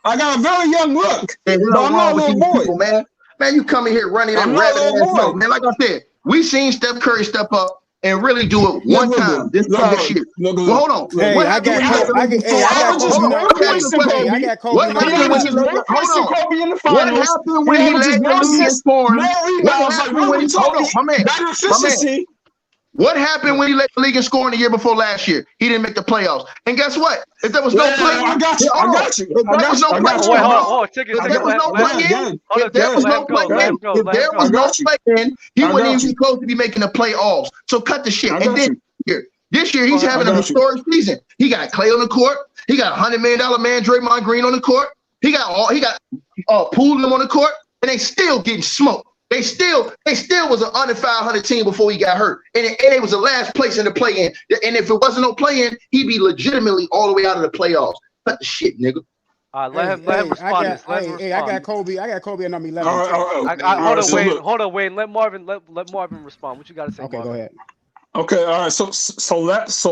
[SPEAKER 15] I got a very young look. But I'm not a little boy.
[SPEAKER 12] People, man, you coming here running that rabbit ass mouth, man. Like I said, we seen Steph Curry step up and really do it one time this year. Well, hold on.
[SPEAKER 17] Hey, I got Kobe. I got Kobe.
[SPEAKER 12] What happened when he led the league in scoring? What happened when he led the league in scoring the year before last year? He didn't make the playoffs. And guess what? If there was no play,
[SPEAKER 15] I got you.
[SPEAKER 12] If there was no play, he wouldn't even be close to be making the playoffs. So cut the shit. And then this year he's having a historic season. He got Clay on the court. He got $100 million man Draymond Green on the court. He got Poole on the court, and they still getting smoked. They still was an under 500 team before he got hurt, and it was the last place in the play-in. And if it wasn't no play-in, he'd be legitimately all the way out of the playoffs. Cut the shit, nigga.
[SPEAKER 1] Let him respond.
[SPEAKER 17] I got Kobe at number 11.
[SPEAKER 1] Hold on, Wayne. Let Marvin respond. What you got to say?
[SPEAKER 17] Okay,
[SPEAKER 1] Marvin?
[SPEAKER 17] go ahead.
[SPEAKER 15] Okay, all right. So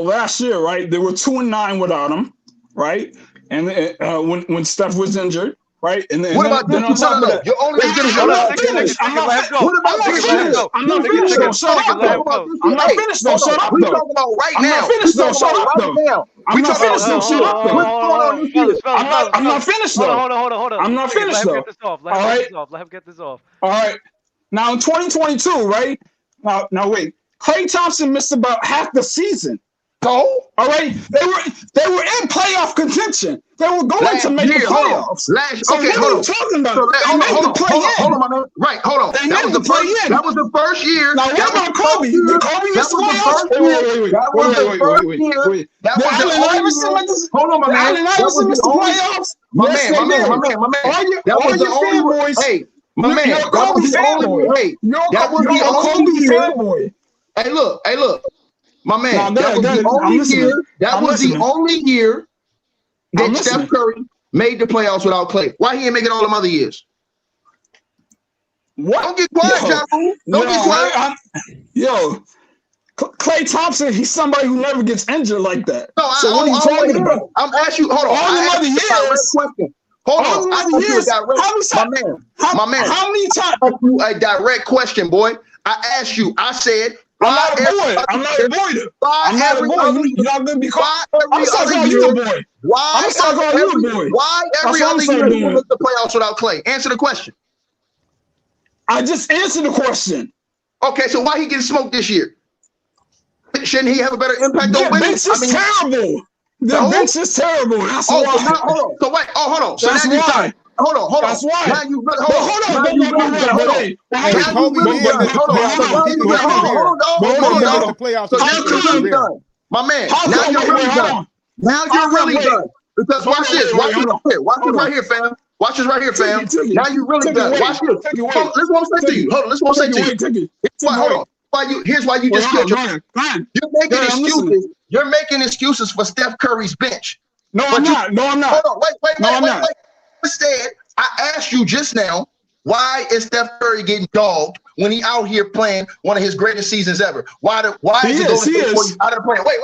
[SPEAKER 15] last year, right? They were 2-9 without him, right? And when Steph was injured. Right? And then,
[SPEAKER 12] what about this? You're only as good as your last.
[SPEAKER 15] I'm not finished though. Shut up though. I'm not finished though. Shut up though.
[SPEAKER 12] We talking about right now.
[SPEAKER 15] I'm not finished though. Shut up though. I'm not finished though. Shut up though. I'm not finished though.
[SPEAKER 1] Hold on.
[SPEAKER 15] I'm not finished though.
[SPEAKER 1] Let him get this off.
[SPEAKER 15] All right.
[SPEAKER 1] Let him get this off.
[SPEAKER 15] All right. Now in 2022, right? Now wait. Klay Thompson missed about half the season. All right, they were in playoff contention. They were going to make the playoffs.
[SPEAKER 12] So what are you
[SPEAKER 15] talking about?
[SPEAKER 12] Hold on, my man. Right, hold on. That was the first year.
[SPEAKER 15] Now what about Kobe? Did Kobe miss the playoffs? Wait. That was the first year. Hold on, my man. That was the playoffs. My man. That was the only. Hey, my man. That was the only. Hey, that was the only year. Hey, look. My man, that was the only year that Steph Curry made the playoffs without Klay. Why he ain't making all them other years? What?
[SPEAKER 12] Don't get quiet, John. Don't get quiet.
[SPEAKER 15] Klay Thompson, he's somebody who never gets injured like that.
[SPEAKER 12] No,
[SPEAKER 15] so what are you talking about?
[SPEAKER 12] I'm asking you. Hold on.
[SPEAKER 15] All the other years.
[SPEAKER 12] Hold on. My man. How many times? I asked you a direct question, boy. I asked you. I said.
[SPEAKER 15] I'm not a boy. You're not gonna be called. I'm still calling you a boy.
[SPEAKER 12] Why every other year you make the playoffs without Klay? Answer the question.
[SPEAKER 15] I just answered the question.
[SPEAKER 12] Okay, so why he getting smoked this year? Shouldn't he have a better impact on winning?
[SPEAKER 15] The bench is terrible. The bench is terrible. That's why.
[SPEAKER 12] Hold on. So wait. Hold on. So
[SPEAKER 15] that's why.
[SPEAKER 12] Hold on.
[SPEAKER 15] That's why.
[SPEAKER 12] Now you my man. Now you're really done. Now you're really done. Because watch this. Watch this right here, fam. Watch this right here, fam. Now you're really done. Watch this. Listen what I'm saying to you. Hold on. Listen what I'm saying to you. Hold on. Here's why you just killed your. You're making excuses. You're making excuses for Steph Curry's bench.
[SPEAKER 15] No, I'm not.
[SPEAKER 12] Hold on. Wait. Instead, I asked you just now, why is Steph Curry getting dogged when he out here playing one of his greatest seasons ever? Why is he out of the playoff? Wait.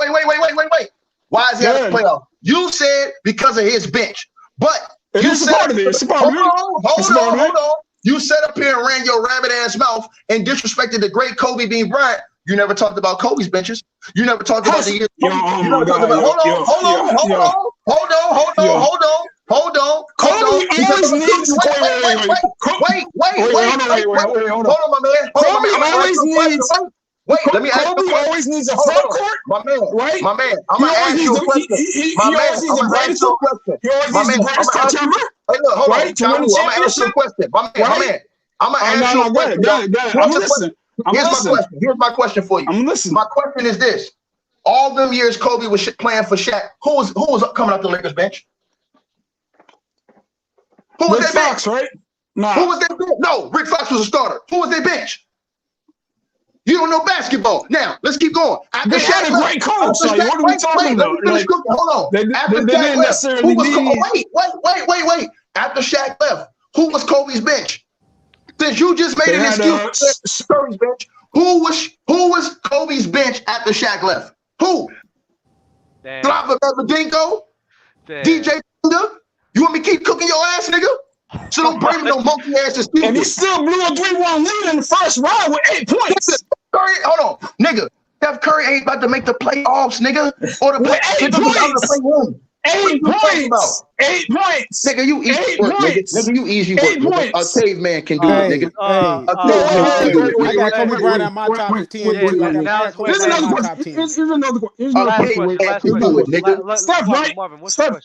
[SPEAKER 12] Why is he out of the playoff? You said because of his bench. But you said hold on. You sat up here and ran your rabbit ass mouth and disrespected the great Kobe Bean Bryant. You never talked about Kobe's benches. You never talked about the years. Hold on.
[SPEAKER 15] Kobe always needs.
[SPEAKER 12] Wait. Hold on, my man.
[SPEAKER 15] Kobe always needs.
[SPEAKER 12] Wait, let me ask you.
[SPEAKER 15] Kobe always needs a front court.
[SPEAKER 12] My man,
[SPEAKER 15] right?
[SPEAKER 12] My man, I'm gonna ask you a question.
[SPEAKER 15] He always needs a greatest. He always needs the greatest touch ever.
[SPEAKER 12] Hey, look, hold on. I'm gonna ask you a question. My man. I'm gonna ask you a question. Here's my question for you.
[SPEAKER 15] I'm listening.
[SPEAKER 12] My question is this: all them years Kobe was playing for Shaq, who was coming up the Lakers bench? Who was their bench?
[SPEAKER 15] Right? Nah.
[SPEAKER 12] Who was their bench? No, Rick Fox was a starter. Who was their bench? You don't know basketball. Now let's keep going.
[SPEAKER 15] They had a great coach. What are we talking about?
[SPEAKER 12] Hold on.
[SPEAKER 15] They didn't necessarily need.
[SPEAKER 12] Wait. After Shaq left, who was Kobe's bench? Since you just made an excuse for Curry's bench, who was Kobe's bench after Shaq left? Who? Slava Medvedinko? DJ Thunder? You want me to keep cooking your ass, nigga? So don't bring me no monkey ass excuses.
[SPEAKER 15] And he still blew a 3-1 lead in the first round with 8 points.
[SPEAKER 12] Hold on, nigga. Steph Curry ain't about to make the playoffs, nigga. Or the
[SPEAKER 15] 8 points. 8 points. 8 points.
[SPEAKER 12] Nigga, you easy work, nigga. You easy work. A caveman can do it, nigga.
[SPEAKER 17] I got Kobe Bryant on my top 10.
[SPEAKER 15] Here's another question.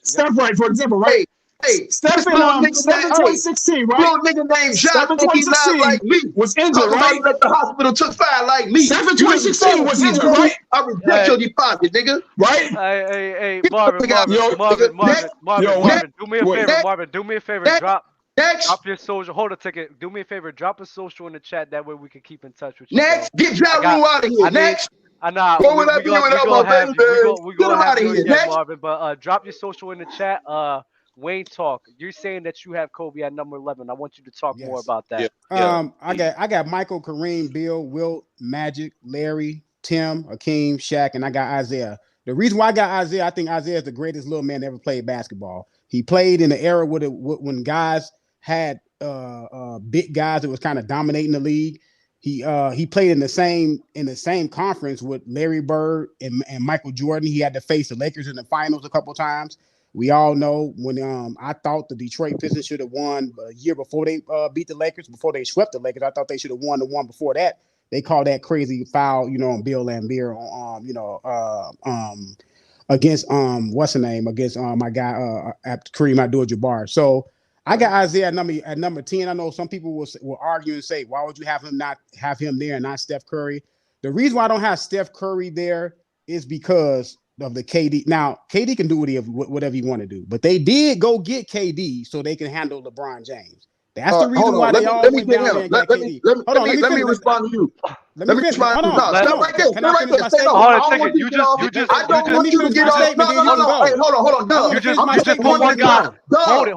[SPEAKER 15] Steph, right, for example, right?
[SPEAKER 12] Hey,
[SPEAKER 15] Steph in 2016, right?
[SPEAKER 12] Little nigga named Jacques like me
[SPEAKER 15] was injured, right?
[SPEAKER 12] At the hospital took fire like me.
[SPEAKER 15] Steph in 2016 was injured, right?
[SPEAKER 12] I reject your deposit, nigga.
[SPEAKER 15] Right?
[SPEAKER 1] Hey, Marvin, do me a favor, Drop your social. Hold a ticket. Do me a favor. Drop a social in the chat. That way we can keep in touch with you.
[SPEAKER 12] Next, get Ja Rule out of here. Next.
[SPEAKER 1] I know. We're gonna have you again, Marvin. But drop your social in the chat. Wayne Talk. You're saying that you have Kobe at number 11. I want you to talk more about that.
[SPEAKER 17] I got Michael, Kareem, Bill, Wilt, Magic, Larry, Tim, Hakeem, Shaq, and I got Isaiah. The reason why I got Isaiah, I think Isaiah is the greatest little man that ever played basketball. He played in the era when guys had big guys that was kind of dominating the league. He played in the same conference with Larry Bird and Michael Jordan. He had to face the Lakers in the finals a couple times. We all know when I thought the Detroit Pistons should have won a year before they beat the Lakers, before they swept the Lakers. I thought they should have won the one before that. They called that crazy foul, on Bill Laimbeer on against what's the name? Against my guy Kareem Abdul-Jabbar. So I got Isaiah at number 10. I know some people will argue and say, why would you have him there and not Steph Curry? The reason why I don't have Steph Curry there is because of the KD. Now, KD can do whatever he want to do, but they did go get KD so they can handle LeBron James. That's the reason why they all went down there and got KD.
[SPEAKER 12] Let me respond to you. Let me respond to you. Stop right there.
[SPEAKER 17] Can I finish my
[SPEAKER 12] Stay
[SPEAKER 17] statement?
[SPEAKER 12] I don't want you to get off. I don't want you to get off. No. Hey, hold on. Doug. I'm taking one guy.
[SPEAKER 1] Hold it.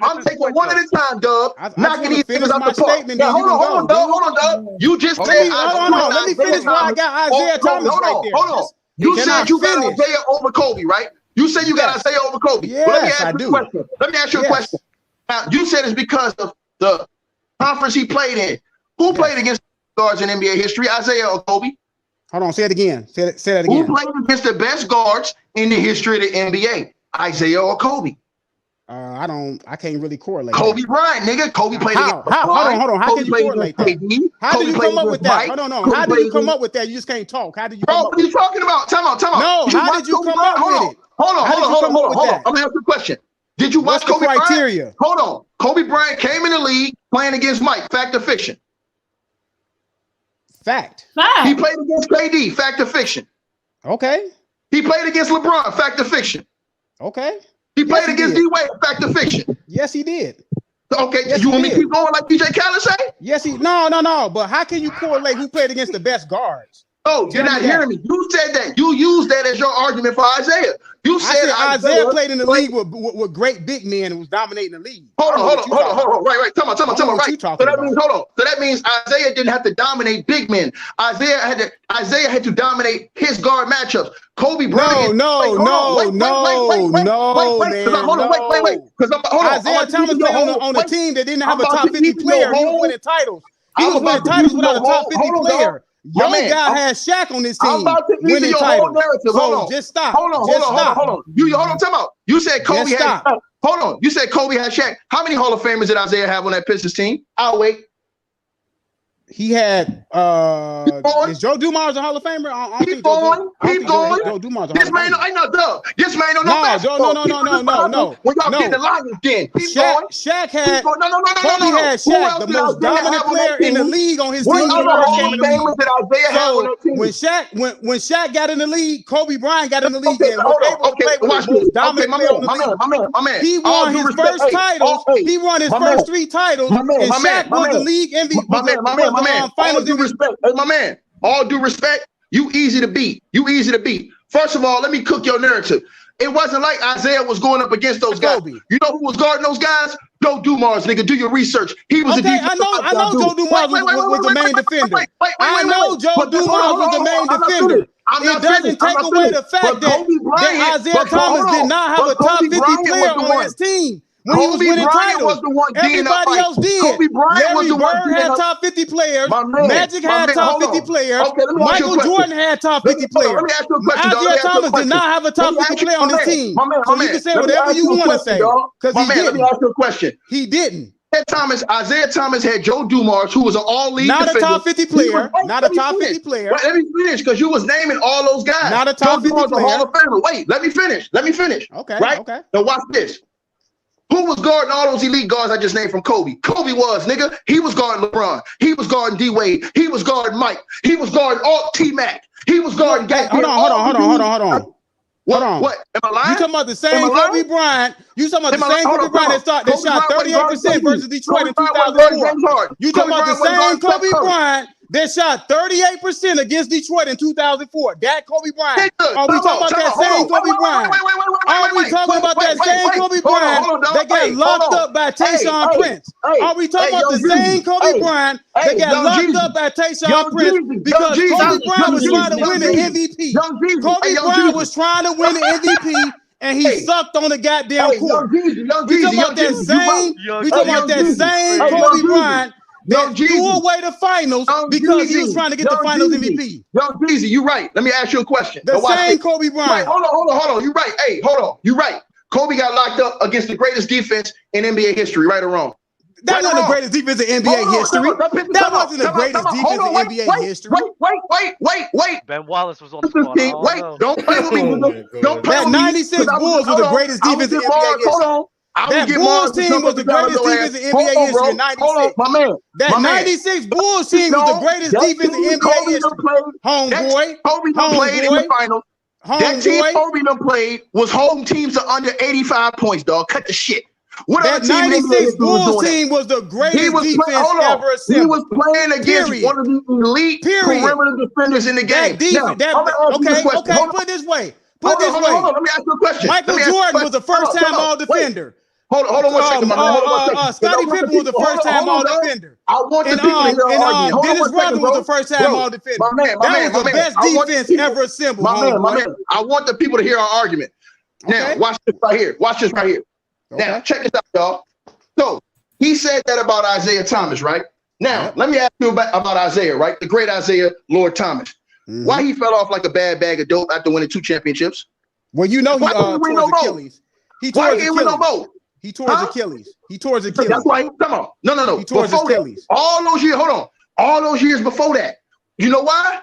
[SPEAKER 12] I'm taking one at a time, Doug. Knocking these niggas out the park. Hold on, Doug. You just said
[SPEAKER 17] hold on. Let me finish why I got Isaiah Thomas right there.
[SPEAKER 12] Hold on. You said you got Isaiah over Kobe, right? You said you got Isaiah over Kobe.
[SPEAKER 17] Yes, I do.
[SPEAKER 12] Let me ask you a question. Now, you said it's because of the conference he played in. Who played against guards in NBA history, Isaiah or Kobe?
[SPEAKER 17] Hold on, say it again. Say that again.
[SPEAKER 12] Who played against the best guards in the history of the NBA, Isaiah or Kobe?
[SPEAKER 17] I can't really correlate.
[SPEAKER 12] Kobe Bryant, nigga. Kobe played against
[SPEAKER 17] Hold on. How can you correlate that? How did you come up with that?
[SPEAKER 12] Mike.
[SPEAKER 17] No. How did you come up with that? You just can't talk. How did you come up
[SPEAKER 12] what are you talking about? Time out.
[SPEAKER 17] No, how did you come up with it?
[SPEAKER 12] Hold on. I'm gonna ask you a question. Did you watch Kobe
[SPEAKER 17] criteria?
[SPEAKER 12] Bryant? Hold on. Kobe Bryant came in the league playing against Mike. Fact or fiction?
[SPEAKER 17] Fact.
[SPEAKER 12] He played against KD. Fact or fiction?
[SPEAKER 17] Okay.
[SPEAKER 12] He played against LeBron. Fact or fiction?
[SPEAKER 17] Okay.
[SPEAKER 12] He played against D-Wade. Fact or fiction?
[SPEAKER 17] Yes, he did.
[SPEAKER 12] Okay.
[SPEAKER 17] Yes,
[SPEAKER 12] you want me to keep going like DJ Khaled say?
[SPEAKER 17] Yes, No. But how can you correlate who played against the best guards?
[SPEAKER 12] Oh, you're not hearing me. You said that. You used that as your argument for Isaiah. You said
[SPEAKER 17] Isaiah played in the league with great big men and was dominating the league.
[SPEAKER 12] Hold on. Right. Tell me. Right. So that means hold on. So that means Isaiah didn't have to dominate big men. Isaiah had to dominate his guard matchups. Kobe Bryant.
[SPEAKER 17] No. Isaiah Thomas played on a team that didn't have a top 50 player. He was winning titles. He was winning titles without a top 50 player. Your guy has Shaq on this team.
[SPEAKER 12] I'm about to give you your whole narrative. Hold on.
[SPEAKER 17] Just stop.
[SPEAKER 12] Hold on. Time out. You said Kobe had. Hold on. You said Kobe had Shaq. How many Hall of Famers did Isaiah have on that Pistons team? I'll wait.
[SPEAKER 17] He had is Joe Dumars a Hall of Famer?
[SPEAKER 12] Keep going.
[SPEAKER 17] Joe Dumars.
[SPEAKER 12] This man, I know Doug. This man don't know
[SPEAKER 17] basketball.
[SPEAKER 12] No. When y'all get the Lions again,
[SPEAKER 17] Shaq had Kobe had Shaq, the most dominant player in the league on his team. When Shaq got in the league, Kobe Bryant got in the league.
[SPEAKER 12] My man.
[SPEAKER 17] He won his first titles. He won his first 3 titles. And Shaq was the league MVP.
[SPEAKER 12] My man, all due respect. Hey, my man, all due respect, you easy to beat. First of all, let me cook your narrative. It wasn't like Isaiah was going up against those guys. You know who was guarding those guys? Joe Dumars, nigga. Do your research. He was a defensive.
[SPEAKER 17] I know Joe Dumars was the main defender. I know Joe Dumars was the main defender. It doesn't take away the fact that Isaiah Thomas did not have a top 50 player on his team. When he was winning titles, everybody else did. Larry Bird had top 50 players. Magic had top 50 players. Michael Jordan had top 50 players. Isaiah Thomas did not have a top 50 player on his team. So you can say whatever you want to say. Because he didn't.
[SPEAKER 12] Let me ask you a question.
[SPEAKER 17] He didn't.
[SPEAKER 12] Isaiah Thomas had Joe Dumars, who was an all-league defender.
[SPEAKER 17] Not a top 50 player. Not a top 50 player.
[SPEAKER 12] Let me finish, because you was naming all those guys.
[SPEAKER 17] Not a top 50 player.
[SPEAKER 12] Wait, let me finish.
[SPEAKER 17] Okay.
[SPEAKER 12] Right?
[SPEAKER 17] Okay.
[SPEAKER 12] Now watch this. Who was guarding all those elite guards I just named from Kobe? Kobe was, nigga. He was guarding LeBron. He was guarding D-Wade. He was guarding Mike. He was guarding all T-Mac. He was guarding...
[SPEAKER 17] Hold on.
[SPEAKER 12] What? Am I lying?
[SPEAKER 17] You talking about the same Kobe Bryant? You talking about the same Kobe Bryant that shot 38% versus Detroit in 2004? You talking about the same Kobe Bryant that shot 38% against Detroit in 2004? That Kobe Bryant. Are we talking about that same Kobe Bryant? Are we talking about that same Kobe Bryant that got locked up by Tayshaun Prince? Are we talking about the same Kobe Bryant that got locked up by Tayshaun Prince because Kobe Bryant was trying to win the MVP? Kobe Bryant was trying to win the MVP. And he sucked on the goddamn court. We talking about that same Kobe Bryant that threw away the finals because he was trying to get the finals MVP.
[SPEAKER 12] Yo, Jeezy, you right. Let me ask you a question.
[SPEAKER 17] The same Kobe Bryant.
[SPEAKER 12] Right, hold on. You right. Hey, hold on. You right. Kobe got locked up against the greatest defense in NBA history, right or wrong?
[SPEAKER 17] That wasn't the greatest defense in NBA history. That wasn't the greatest defense in NBA history.
[SPEAKER 12] Wait.
[SPEAKER 1] Ben Wallace was on the spot.
[SPEAKER 12] Wait, don't play with me. Don't play
[SPEAKER 17] that
[SPEAKER 12] with me.
[SPEAKER 17] 96 Bulls was the greatest defense in NBA history.
[SPEAKER 12] Hold on.
[SPEAKER 17] That Bulls team was the greatest defense in NBA history in 96.
[SPEAKER 12] Hold on, my man.
[SPEAKER 17] That 96 Bulls team was the greatest defense in NBA history. Homeboy.
[SPEAKER 12] Kobe played in the finals. That team Kobe done played was holding teams to under 85 points, dog. Cut the shit. What
[SPEAKER 17] that 96 Bulls team was the greatest defense ever assembled.
[SPEAKER 12] He was playing against one of the elite perimeter defenders in the game.
[SPEAKER 17] Okay, put it this way.
[SPEAKER 12] Hold on, let me ask you a question.
[SPEAKER 17] Michael Jordan was the first time all defender.
[SPEAKER 12] Hold on 1 second, my
[SPEAKER 17] Scottie Pippen was the first time all defender.
[SPEAKER 12] I want the people to hear our argument.
[SPEAKER 17] Dennis Rodman was the first time all defender. That was the best defense ever assembled.
[SPEAKER 12] My man. I want the people to hear our argument. Now, watch this right here. Now, check this out, y'all. So, he said that about Isaiah Thomas, right? Now, let me ask you about Isaiah, right? The great Isaiah Lord Thomas. Why he fell off like a bad bag of dope after winning 2 championships?
[SPEAKER 17] Well, you know he tore his Achilles. He tore his Achilles. He tore his Achilles. He tore his Achilles.
[SPEAKER 12] That's right. Come on. No.
[SPEAKER 17] He tore his Achilles.
[SPEAKER 12] All those years, hold on. All those years before that. You know why?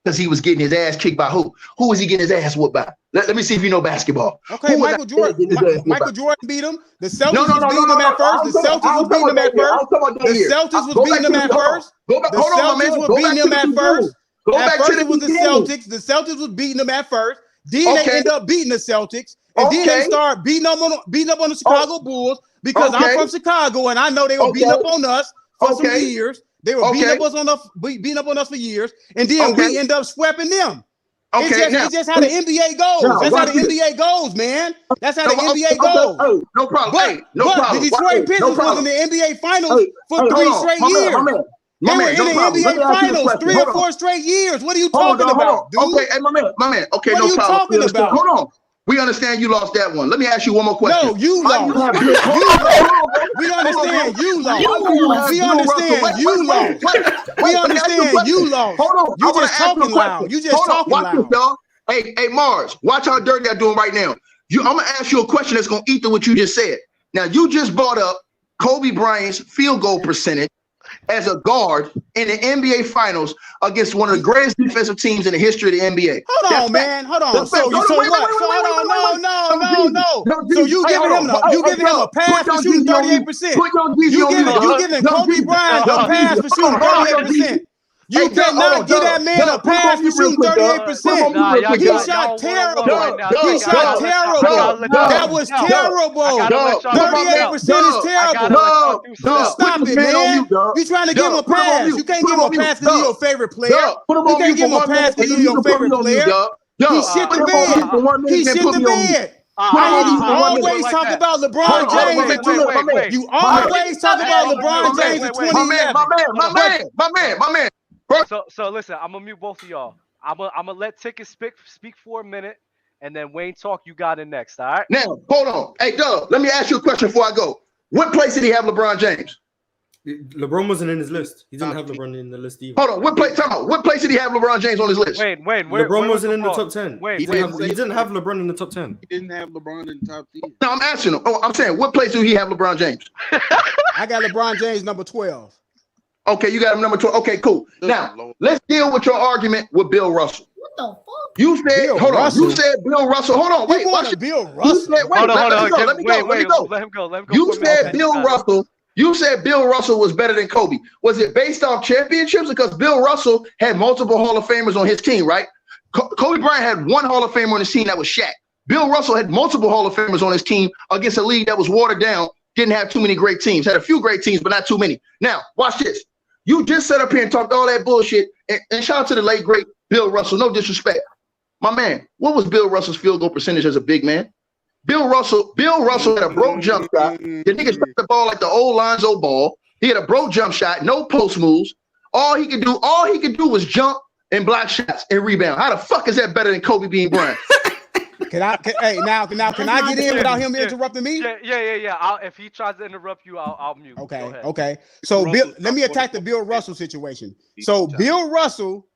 [SPEAKER 12] Because he was getting his ass kicked by who? Who was he getting his ass whooped by? Let me see if you know basketball.
[SPEAKER 17] Okay, Michael Jordan. Michael Jordan beat him. The Celtics was beating him at first. The Celtics was beating him at first. The Celtics was beating him at first. The Celtics was beating him at first. At first it was the Celtics. The Celtics was beating them at first. Then they end up beating the Celtics. And then they start beating up on the Chicago Bulls because I'm from Chicago and I know they were beating up on us for some years. They were beating up on us for years. And then we end up sweeping them. It's just how the NBA goes. That's how the NBA goes, man. That's how the NBA goes.
[SPEAKER 12] No problem.
[SPEAKER 17] But the Detroit Pistons was in the NBA Finals for 3 straight years. They were in the NBA Finals 3 or 4 straight years. What are you talking about, dude?
[SPEAKER 12] Okay, hey, my man. Okay,
[SPEAKER 17] what
[SPEAKER 12] no
[SPEAKER 17] are you
[SPEAKER 12] problem.
[SPEAKER 17] talking about?
[SPEAKER 12] Hold on. We understand you lost that one. Let me ask you one more question.
[SPEAKER 17] No, you lost. We understand you lost. We understand you lost. We understand you lost.
[SPEAKER 12] Hold on.
[SPEAKER 17] You just talking loud. You just talking loud.
[SPEAKER 12] Watch this, dog. Hey, Mars, watch how dirty I'm doing right now. I'm gonna ask you a question that's gonna eat to what you just said. Now, you just brought up Kobe Bryant's field goal percentage as a guard in the NBA Finals against one of the greatest defensive teams in the history of the NBA.
[SPEAKER 17] Hold on, man. Hold on. So what? So you giving him a pass for shooting 38%. You giving Kobe Bryant a pass for shooting 38%. You cannot give that man a pass for shooting 38%. He shot terrible. He shot terrible. That was terrible. 38% is terrible. Stop it, man. You trying to give him a pass. You can't give him a pass because he's your favorite player. You can't give him a pass because he's your favorite player. He shit the bed. He shit the bed. You always talk about LeBron James in 2011. You always talk about LeBron James in 2011.
[SPEAKER 12] My man.
[SPEAKER 1] So listen, I'm gonna mute both of y'all. I'm gonna let Ticket speak for a minute, and then Wayne talk. You got it next, all right?
[SPEAKER 12] Now, hold on. Hey, Doug, let me ask you a question before I go. What place did he have LeBron James?
[SPEAKER 2] LeBron wasn't in his list. He didn't have LeBron in the list either.
[SPEAKER 12] Hold on. What place did he have LeBron James on his list?
[SPEAKER 1] Wayne,
[SPEAKER 2] LeBron wasn't in the top 10. He didn't have LeBron in the top 10.
[SPEAKER 13] He didn't have LeBron in the top 10.
[SPEAKER 12] No, I'm asking him. I'm saying, what place do he have LeBron James?
[SPEAKER 17] I got LeBron James number 12.
[SPEAKER 12] Okay, you got him number 12. Okay, cool. Now, let's deal with your argument with Bill Russell.
[SPEAKER 18] What the fuck?
[SPEAKER 12] You said, hold on. You said Bill Russell. Hold on. Wait, watch it.
[SPEAKER 17] Bill Russell.
[SPEAKER 12] You said, wait, let me go.
[SPEAKER 1] Let him go.
[SPEAKER 12] You said Bill Russell. You said Bill Russell was better than Kobe. Was it based off championships? Because Bill Russell had multiple Hall of Famers on his team, right? Kobe Bryant had one Hall of Famer on his team, that was Shaq. Bill Russell had multiple Hall of Famers on his team against a league that was watered down, didn't have too many great teams, had a few great teams, but not too many. Now, watch this. You just sat up here and talked all that bullshit, and shout out to the late, great Bill Russell. No disrespect. My man, what was Bill Russell's field goal percentage as a big man? Bill Russell had a broke jump shot. The nigga shot the ball like the old Lonzo ball. He had a broke jump shot, no post moves. All he could do was jump and block shots and rebound. How the fuck is that better than Kobe being Bryant?
[SPEAKER 17] Hey, now, can I get in without him interrupting me?
[SPEAKER 1] Yeah. If he tries to interrupt you, I'll mute.
[SPEAKER 17] Okay. So let me attack the Bill Russell situation. So Bill Russell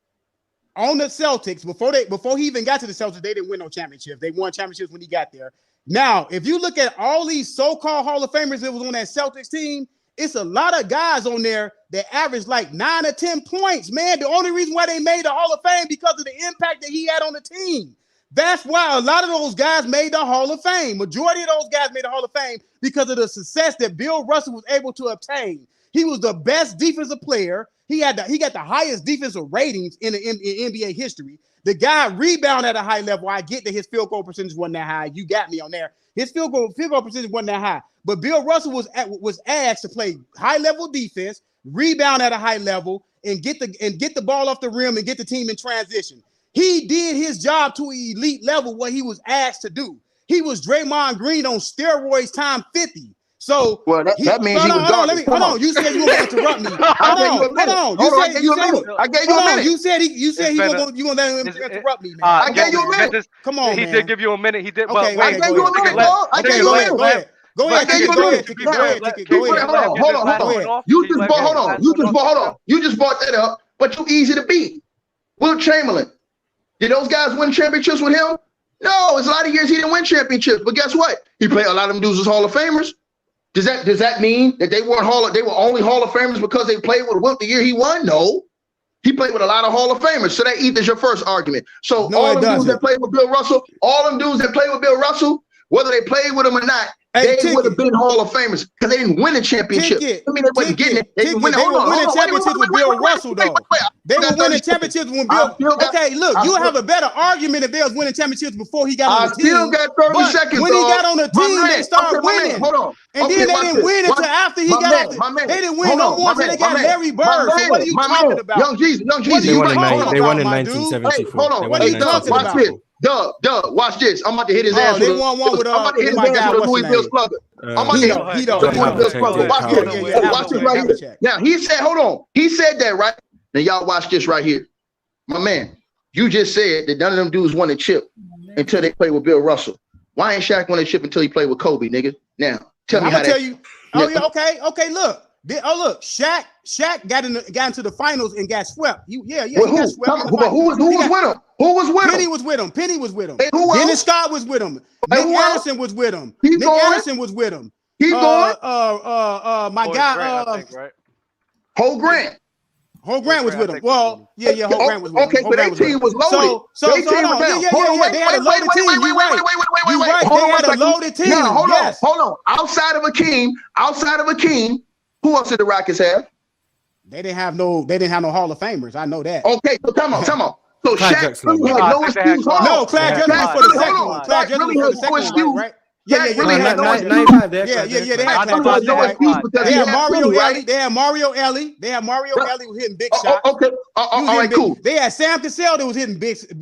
[SPEAKER 17] on the Celtics before he even got to the Celtics, they didn't win no championships. They won championships when he got there. Now, if you look at all these so-called Hall of Famers that was on that Celtics team, it's a lot of guys on there that average like 9 or 10 points, man. The only reason why they made the Hall of Fame because of the impact that he had on the team. That's why a lot of those guys made the Hall of Fame. Majority of those guys made the Hall of Fame because of the success that Bill Russell was able to obtain. He was the best defensive player. He got the highest defensive ratings in NBA history. The guy rebounded at a high level. I get that his field goal percentage wasn't that high. You got me on there. His field goal percentage wasn't that high. But Bill Russell was asked to play high level defense, rebound at a high level, and get the ball off the rim and get the team in transition. He did his job to an elite level, what he was asked to do. He was Draymond Green on steroids time 50. So
[SPEAKER 12] that means he was garbage.
[SPEAKER 17] Hold on. You said you were going to interrupt me. I gave you a minute. I gave you a minute. You said you were going to let him interrupt me, man.
[SPEAKER 12] I gave you a minute.
[SPEAKER 17] Come on,
[SPEAKER 1] He
[SPEAKER 17] man.
[SPEAKER 1] did give you a minute. He did.
[SPEAKER 17] Okay,
[SPEAKER 12] I gave you a minute, dog. I gave you a minute.
[SPEAKER 17] Go ahead.
[SPEAKER 12] Hold on. You just brought that up, but you easy to beat. Will Chamberlain. Did those guys win championships with him? No, it's a lot of years he didn't win championships. But guess what? He played a lot of them dudes as Hall of Famers. Does that mean that they were only Hall of Famers because they played with Wilt the year he won? No. He played with a lot of Hall of Famers. So that either is your first argument. So all them dudes that played with Bill Russell, whether they played with him or not, they would have been Hall of Famers because they didn't win a championship. I mean, they wasn't getting it. They didn't win.
[SPEAKER 17] They were winning championships with Bill Russell, though. They were winning championships when Bill. Okay, look, you have a better argument if they was winning championships before he got on the team.
[SPEAKER 12] I still got 30 seconds.
[SPEAKER 17] When he got on the team, they started winning.
[SPEAKER 12] Hold on.
[SPEAKER 17] And then they didn't win until after he got out. They didn't win no more until they got Larry Bird. So what are you talking about?
[SPEAKER 12] Young Jeezy,
[SPEAKER 2] they won in 1974.
[SPEAKER 12] Hold on. What are you talking about? Doug, watch this. I'm about to hit his ass.
[SPEAKER 17] They won one with
[SPEAKER 12] Louis Bill's plugger. I'm about to hit Louis Bill's plugger. Watch this right here. Now he said, hold on. He said that right. Now y'all watch this right here. My man, you just said that none of them dudes won a chip until they played with Bill Russell. Why ain't Shaq won a chip until he played with Kobe, nigga? Now tell me how that.
[SPEAKER 17] Tell you. Oh yeah. Okay. Look. Shaq got into the finals and got swept. He got swept.
[SPEAKER 12] Who was with him? Who was with him?
[SPEAKER 17] Penny was with him.
[SPEAKER 12] Hey, who
[SPEAKER 17] Dennis Scott was with him. Nick Anderson was with him.
[SPEAKER 12] Keep going.
[SPEAKER 17] Anderson was with him.
[SPEAKER 12] Keep going.
[SPEAKER 17] My guy,
[SPEAKER 12] Ho Grant.
[SPEAKER 17] Ho Grant was with him. Well, yeah, Ho Grant was with him.
[SPEAKER 12] Okay, but their team was loaded.
[SPEAKER 17] So they had a loaded team. You're right. They had a loaded team.
[SPEAKER 12] Now, hold on. Outside of Akeem, who else did the Rockets have?
[SPEAKER 17] They didn't have no Hall of Famers. I know that.
[SPEAKER 12] Okay, so come on. So Shaq really had no excuse.
[SPEAKER 17] No, Clyde Drexler was for the second one. Clyde Drexler was for the second one, right? Yeah, they had no excuse. They had Mario Ellie. They had Mario Ellie who hitting big shots.
[SPEAKER 12] Okay, all right, cool.
[SPEAKER 17] They had Sam Cassell that was hitting big shots.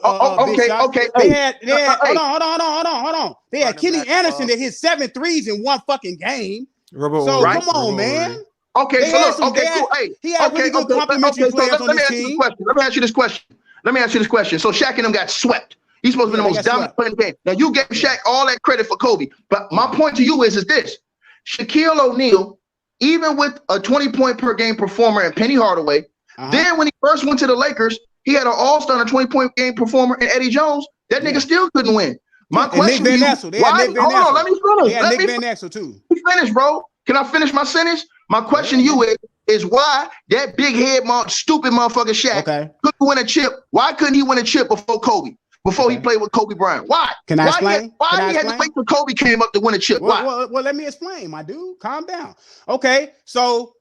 [SPEAKER 12] Okay.
[SPEAKER 17] They had hold on. They had Kenny Anderson that hit 7 threes in one fucking game. So come on, man.
[SPEAKER 12] Okay, so look, cool. Hey,
[SPEAKER 17] he had really good complimentary players on the team.
[SPEAKER 12] Let me ask you this question. So Shaq and them got swept. He's supposed to be the most dominant player in the game. Now you gave Shaq all that credit for Kobe, but my point to you is this: Shaquille O'Neal, even with a 20-point per game performer and Penny Hardaway, then when he first went to the Lakers, he had an all-star and a 20-point game performer in Eddie Jones. That nigga still couldn't win. My question is, why? Hold on, let me finish.
[SPEAKER 17] They had Nick Van Exel too.
[SPEAKER 12] Let me finish, bro. Can I finish my sentence? My question to you is why that big head, stupid motherfucker Shaq couldn't win a chip? Why couldn't he win a chip before Kobe? Before he played with Kobe Bryant? Why?
[SPEAKER 17] Can I explain?
[SPEAKER 12] Why he had to wait till Kobe came up to win a chip? Why?
[SPEAKER 17] Well, let me explain, my dude. Calm down. Okay, so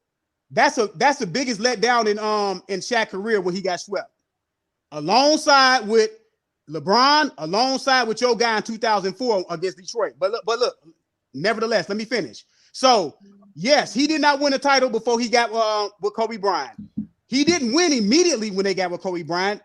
[SPEAKER 17] that's the biggest letdown in Shaq's career when he got swept. Alongside with LeBron, alongside with your guy in 2004 against Detroit. But look, nevertheless, let me finish. So, yes, he did not win a title before he got with Kobe Bryant. He didn't win immediately when they got with Kobe Bryant.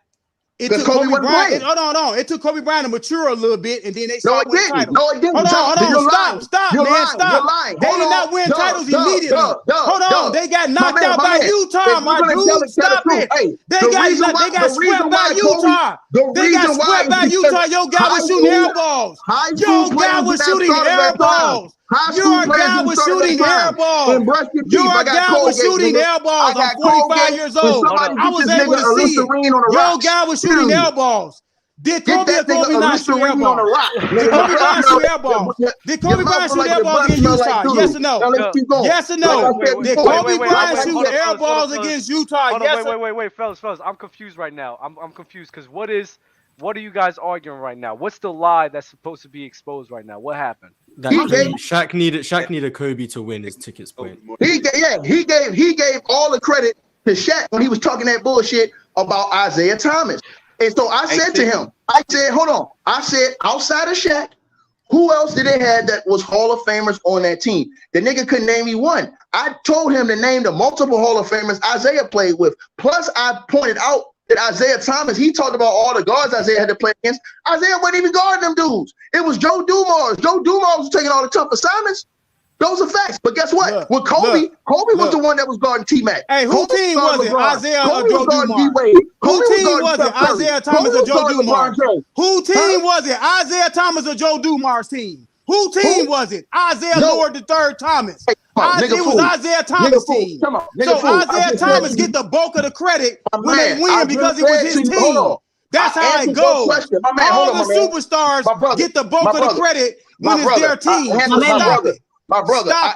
[SPEAKER 17] It took Kobe Bryant. Hold on. It took Kobe Bryant to mature a little bit, and then they started winning titles.
[SPEAKER 12] No, it didn't.
[SPEAKER 17] Hold on. Stop,
[SPEAKER 12] You're
[SPEAKER 17] man.
[SPEAKER 12] lying.
[SPEAKER 17] Stop.
[SPEAKER 12] You're lying.
[SPEAKER 17] They did not win titles immediately. Hold on. They got knocked out by Utah, my dude. Stop it. They got swept by Utah. They got swept by Utah. Your guy was shooting air balls. Your guy was shooting air balls. Your guy was shooting air balls. Your guy was shooting air balls. I'm 45 years old. I was able to see it. Your guy was shooting air balls. Did Kobe or Kobe not shoot air balls? Did Kobe Bryant shoot air balls? Did Kobe Bryant shoot air balls against Utah? Yes or no? Yes or no? Did Kobe Bryant shoot air balls against Utah? Yes.
[SPEAKER 1] Wait, fellas. I'm confused right now. I'm confused because what are you guys arguing right now? What's the lie that's supposed to be exposed right now? What happened?
[SPEAKER 2] Shaq needed Kobe to win his tickets point.
[SPEAKER 12] He gave all the credit to Shaq when he was talking that bullshit about Isaiah Thomas. And so I said to him, hold on. I said, outside of Shaq, who else did they have that was Hall of Famers on that team? The nigga couldn't name me one. I told him to name the multiple Hall of Famers Isaiah played with. Plus, I pointed out that Isaiah Thomas, he talked about all the guards Isaiah had to play against. Isaiah wasn't even guarding them dudes. It was Joe Dumars. Joe Dumars was taking all the tough assignments. Those are facts. But guess what? With Kobe, Kobe was the one that was guarding T-Mac.
[SPEAKER 17] Hey, who team was it? Isaiah or Joe Dumars? Who team was it? Isaiah Thomas or Joe Dumars? Who team was it? Isaiah Thomas or Joe Dumars' team? Who team was it? Isaiah Lord the Third Thomas. It was Isaiah Thomas' team. So Isaiah Thomas get the bulk of the credit when they win because it was his team. That's how it goes. All the superstars get the bulk of the credit when it's their team. Stop it.
[SPEAKER 12] My brother, I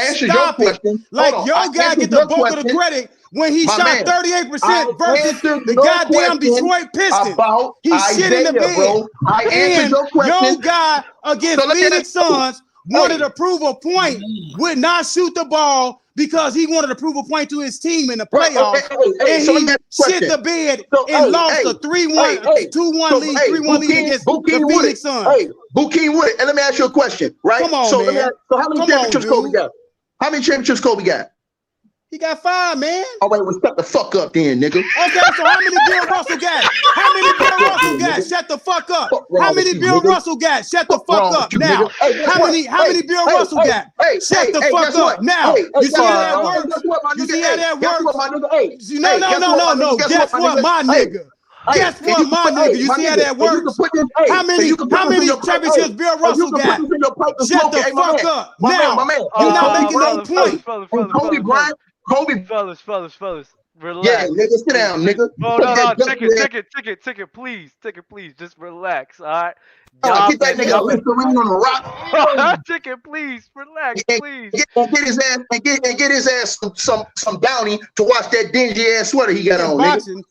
[SPEAKER 12] answered your question.
[SPEAKER 17] Like your guy get the bulk of the credit when he shot 38% versus the goddamn Detroit Pistons. He's shit in the bed. And your guy against Phoenix Suns wanted to prove a point, would not shoot the ball because he wanted to prove a point to his team in the playoffs. And he shit the bed and lost a 3-1, 2-1 lead, 3-1 lead against the Phoenix Suns.
[SPEAKER 12] Bukeem Wood, and let me ask you a question, right?
[SPEAKER 17] Come on, man.
[SPEAKER 12] So how many championships Kobe got? How many championships Kobe got?
[SPEAKER 17] He got 5, man.
[SPEAKER 12] All right, well, shut the fuck up then, nigga.
[SPEAKER 17] Okay, so how many Bill Russell got? How many Bill Russell got? Shut the fuck up. How many Bill Russell got? Shut the fuck up now. How many Bill Russell got? Shut the fuck up now. You see how that works? You see how that works? No. Guess what, my nigga? Guess what, my nigga? You see how that works? How many championships Bill Russell got? Shut the fuck up now. You're not making no point.
[SPEAKER 12] Kobe Bryant.
[SPEAKER 1] Fellas, relax.
[SPEAKER 12] Yeah, nigga, sit down, nigga.
[SPEAKER 1] No, ticket, please. Just relax, all right?
[SPEAKER 12] Get that nigga Listerine on the rock.
[SPEAKER 1] Ticket, please, relax, please.
[SPEAKER 12] Get his ass some Downy to watch that dingy ass sweater he got on, nigga.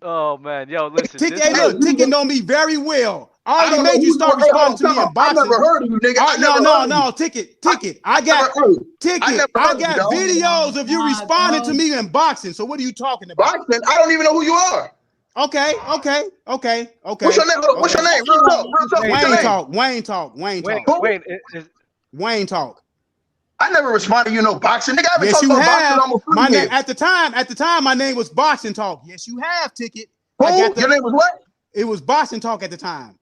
[SPEAKER 1] Oh man, yo, listen.
[SPEAKER 17] Ticket know me very well. I already made you start responding to me in boxing.
[SPEAKER 12] I never heard of you, nigga.
[SPEAKER 17] No, Ticket. I got videos of you responding to me in boxing. So what are you talking about?
[SPEAKER 12] Boxing? I don't even know who you are.
[SPEAKER 17] Okay.
[SPEAKER 12] What's your name? Real talk.
[SPEAKER 17] Wayne talk. Wayne talk.
[SPEAKER 12] I never responded to you no boxing. Nigga, I haven't talked
[SPEAKER 17] you
[SPEAKER 12] about
[SPEAKER 17] have.
[SPEAKER 12] boxing almost 3 years.
[SPEAKER 17] At the time, my name was Boxing Talk. Yes, you have, Ticket.
[SPEAKER 12] Your name was what?
[SPEAKER 17] It was Boxing Talk at the time.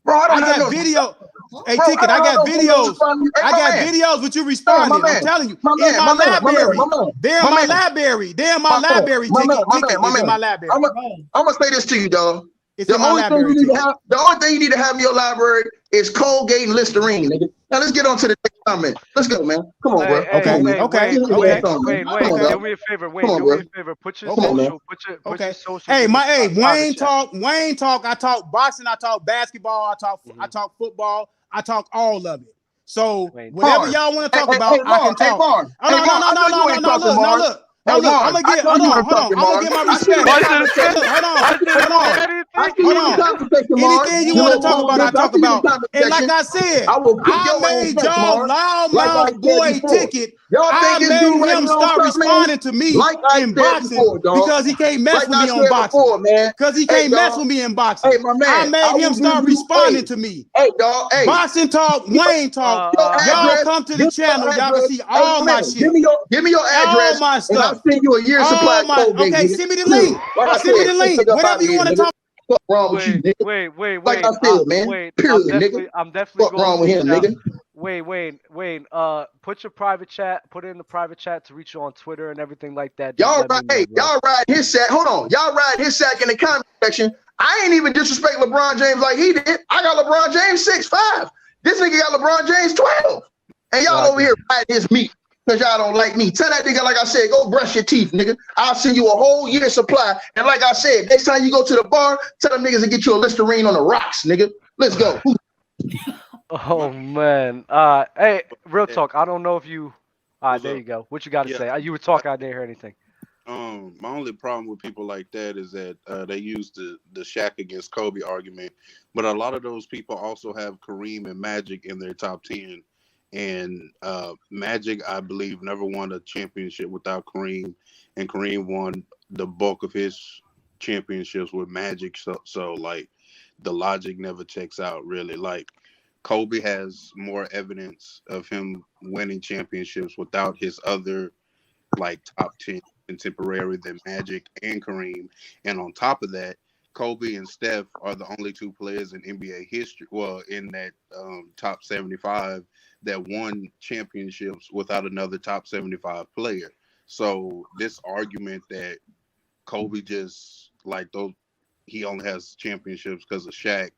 [SPEAKER 12] Bro, I
[SPEAKER 17] got video. Hey, Ticket, I got videos. I got videos with you responding. I'm telling you. In my library. They're in my library. They're in my library, Ticket. It's in my library.
[SPEAKER 12] I'm going to say this to you, dog.
[SPEAKER 17] The only
[SPEAKER 12] thing you need to have in your library is Colgate and Listerine, nigga. Now let's get on to the next comment. Let's go, man. Come on, bro.
[SPEAKER 17] Okay.
[SPEAKER 1] Do me a favor. Put your social.
[SPEAKER 17] Hey, Wayne talk. I talk boxing. I talk basketball. I talk football. I talk all of it. So whatever y'all want to talk about, I can talk. No, look. I'm gonna get my respect. Hold on. Anything you want to talk about, I talk about. And like I said, I made y'all loudmouth boy Ticket
[SPEAKER 12] Y'all
[SPEAKER 17] I
[SPEAKER 12] think this
[SPEAKER 17] made
[SPEAKER 12] dude right
[SPEAKER 17] him
[SPEAKER 12] here
[SPEAKER 17] start
[SPEAKER 12] on stuff, man?
[SPEAKER 17] responding to me
[SPEAKER 12] Like I
[SPEAKER 17] in
[SPEAKER 12] said
[SPEAKER 17] boxing
[SPEAKER 12] before, dog.
[SPEAKER 17] because he can't mess
[SPEAKER 12] Like
[SPEAKER 17] with
[SPEAKER 12] I
[SPEAKER 17] me on
[SPEAKER 12] said
[SPEAKER 17] boxing.
[SPEAKER 12] before, man.
[SPEAKER 17] Because he
[SPEAKER 12] Hey,
[SPEAKER 17] can't mess
[SPEAKER 12] dog.
[SPEAKER 17] with me in boxing.
[SPEAKER 12] Hey, my man.
[SPEAKER 17] I made him
[SPEAKER 12] will
[SPEAKER 17] start
[SPEAKER 12] give you.
[SPEAKER 17] responding
[SPEAKER 12] Hey,
[SPEAKER 17] to me.
[SPEAKER 12] hey, dog. Hey.
[SPEAKER 17] Boxing talk, Wayne talk.
[SPEAKER 12] Your
[SPEAKER 17] Y'all
[SPEAKER 12] address.
[SPEAKER 17] come to the
[SPEAKER 12] Give me
[SPEAKER 17] channel.
[SPEAKER 12] your
[SPEAKER 17] Y'all can
[SPEAKER 12] address.
[SPEAKER 17] see
[SPEAKER 12] Hey,
[SPEAKER 17] all my
[SPEAKER 12] man,
[SPEAKER 17] shit.
[SPEAKER 12] give me your
[SPEAKER 17] All
[SPEAKER 12] address,
[SPEAKER 17] my
[SPEAKER 12] and I'll
[SPEAKER 17] stuff.
[SPEAKER 12] send you a year's supply
[SPEAKER 17] All
[SPEAKER 12] of
[SPEAKER 17] my.
[SPEAKER 12] Colgate.
[SPEAKER 17] Okay,
[SPEAKER 12] Nigga.
[SPEAKER 17] send me the link.
[SPEAKER 12] Like I
[SPEAKER 17] Send me
[SPEAKER 12] said,
[SPEAKER 17] the link.
[SPEAKER 12] nigga, up out
[SPEAKER 17] Whatever
[SPEAKER 12] of
[SPEAKER 17] you
[SPEAKER 12] here,
[SPEAKER 17] want to
[SPEAKER 12] nigga.
[SPEAKER 17] talk.
[SPEAKER 12] What wrong with you, nigga? Like I said, man.
[SPEAKER 1] Wait,
[SPEAKER 12] Period, nigga.
[SPEAKER 1] I'm definitely
[SPEAKER 12] What
[SPEAKER 1] going
[SPEAKER 12] wrong
[SPEAKER 1] to
[SPEAKER 12] with
[SPEAKER 1] reach
[SPEAKER 12] him,
[SPEAKER 1] out.
[SPEAKER 12] nigga?
[SPEAKER 1] Wayne, put your private chat, put it in the private chat to reach you on Twitter and everything like that. Just
[SPEAKER 12] Y'all
[SPEAKER 1] let me
[SPEAKER 12] ride,
[SPEAKER 1] know,
[SPEAKER 12] hey,
[SPEAKER 1] bro.
[SPEAKER 12] y'all ride his sack. Hold on, y'all ride his sack in the comment section. I ain't even disrespect LeBron James like he did. I got LeBron James 6'5". This nigga got LeBron James 12, and y'all over here riding his meat because y'all don't like me. Tell that nigga, like I said, go brush your teeth, nigga. I'll send you a whole year supply. And like I said, next time you go to the bar, tell them niggas to get you a Listerine on the rocks, nigga. Let's go.
[SPEAKER 1] Oh man. Hey, real talk. I don't know if you. There you go. What you got to
[SPEAKER 18] Yeah.
[SPEAKER 1] say? You were talking. I didn't hear anything.
[SPEAKER 18] My only problem with people like that is that they use the Shaq against Kobe argument, but a lot of those people also have Kareem and Magic in their top 10, and Magic, I believe, never won a championship without Kareem, and Kareem won the bulk of his championships with Magic. So like, the logic never checks out really. Like, Kobe has more evidence of him winning championships without his other like top 10 contemporary than Magic and Kareem. And on top of that, Kobe and Steph are the only two players in NBA history, well, in that top 75 that won championships without another top 75 player. So this argument that Kobe just like those, he only has championships because of Shaq,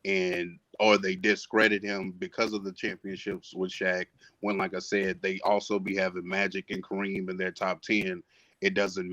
[SPEAKER 18] and or they discredit him because of the championships with Shaq, when, like I said, they also be having Magic and Kareem in their top 10. It doesn't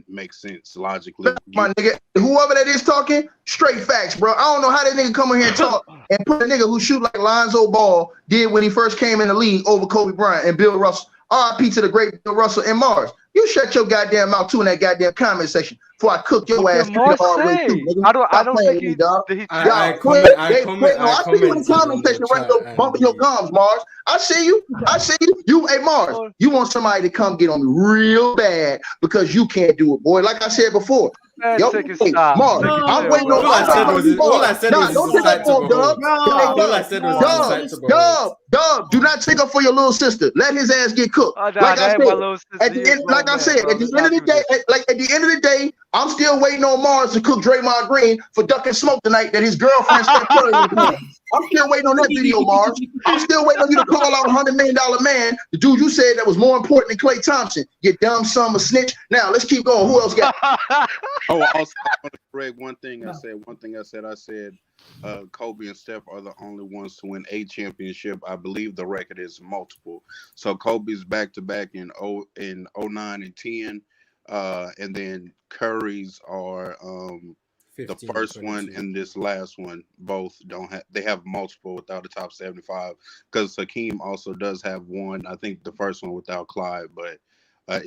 [SPEAKER 18] make sense logically.
[SPEAKER 12] My nigga, whoever that is talking, straight facts, bro. I don't know how that nigga come in here and talk and put a nigga who shoot like Lonzo Ball did when he first came in the league over Kobe Bryant and Bill Russell. RIP to the great Bill Russell and Mars. You shut your goddamn mouth too in that goddamn comment section before I cook your ass the hard way too, nigga.
[SPEAKER 1] I don't think
[SPEAKER 12] he dog.
[SPEAKER 2] I
[SPEAKER 12] Y'all,
[SPEAKER 2] comment. I
[SPEAKER 12] I
[SPEAKER 2] commented
[SPEAKER 12] see you in the
[SPEAKER 2] on
[SPEAKER 12] comment
[SPEAKER 2] the
[SPEAKER 12] section right
[SPEAKER 2] chat,
[SPEAKER 12] there bumping your gums, Mars. I see you. I see you. Hey, Mars, you want somebody to come get on me real bad because you can't do it, boy. Like I said before.
[SPEAKER 1] Man,
[SPEAKER 12] Yo,
[SPEAKER 1] take it
[SPEAKER 12] hey,
[SPEAKER 1] stop.
[SPEAKER 12] Mars,
[SPEAKER 1] Take it
[SPEAKER 12] I'm
[SPEAKER 1] chill,
[SPEAKER 12] waiting
[SPEAKER 1] bro.
[SPEAKER 12] on.
[SPEAKER 2] All I said was
[SPEAKER 12] Nah, don't take up for him, Dub. Hey,
[SPEAKER 2] All I said was it's a sight to behold.
[SPEAKER 12] Dub, do not take up for your little sister. Let his ass get cooked.
[SPEAKER 1] Nah,
[SPEAKER 12] Like I
[SPEAKER 1] that ain't my
[SPEAKER 12] said,
[SPEAKER 1] little sister.
[SPEAKER 12] at the end, like I said, at the end of the day, at the end of the day, I'm still waiting on Mars to cook Draymond Green for ducking smoke tonight that his girlfriend Steph Curry was playing. I'm still waiting on that video, Mars. I'm still waiting on you to call out $100 million man, the dude you said that was more important than Klay Thompson. You dumb son of a snitch. Now let's keep going. Who else got?
[SPEAKER 18] Oh, also, I want to correct one thing I said. I said Kobe and Steph are the only ones to win a championship. I believe the record is multiple. So Kobe's back to back in 09 and 10, and then Curry's are the first one and this last one. Both don't have. They have multiple without the top 75. Because Hakeem also does have one. I think the first one without Clyde, but.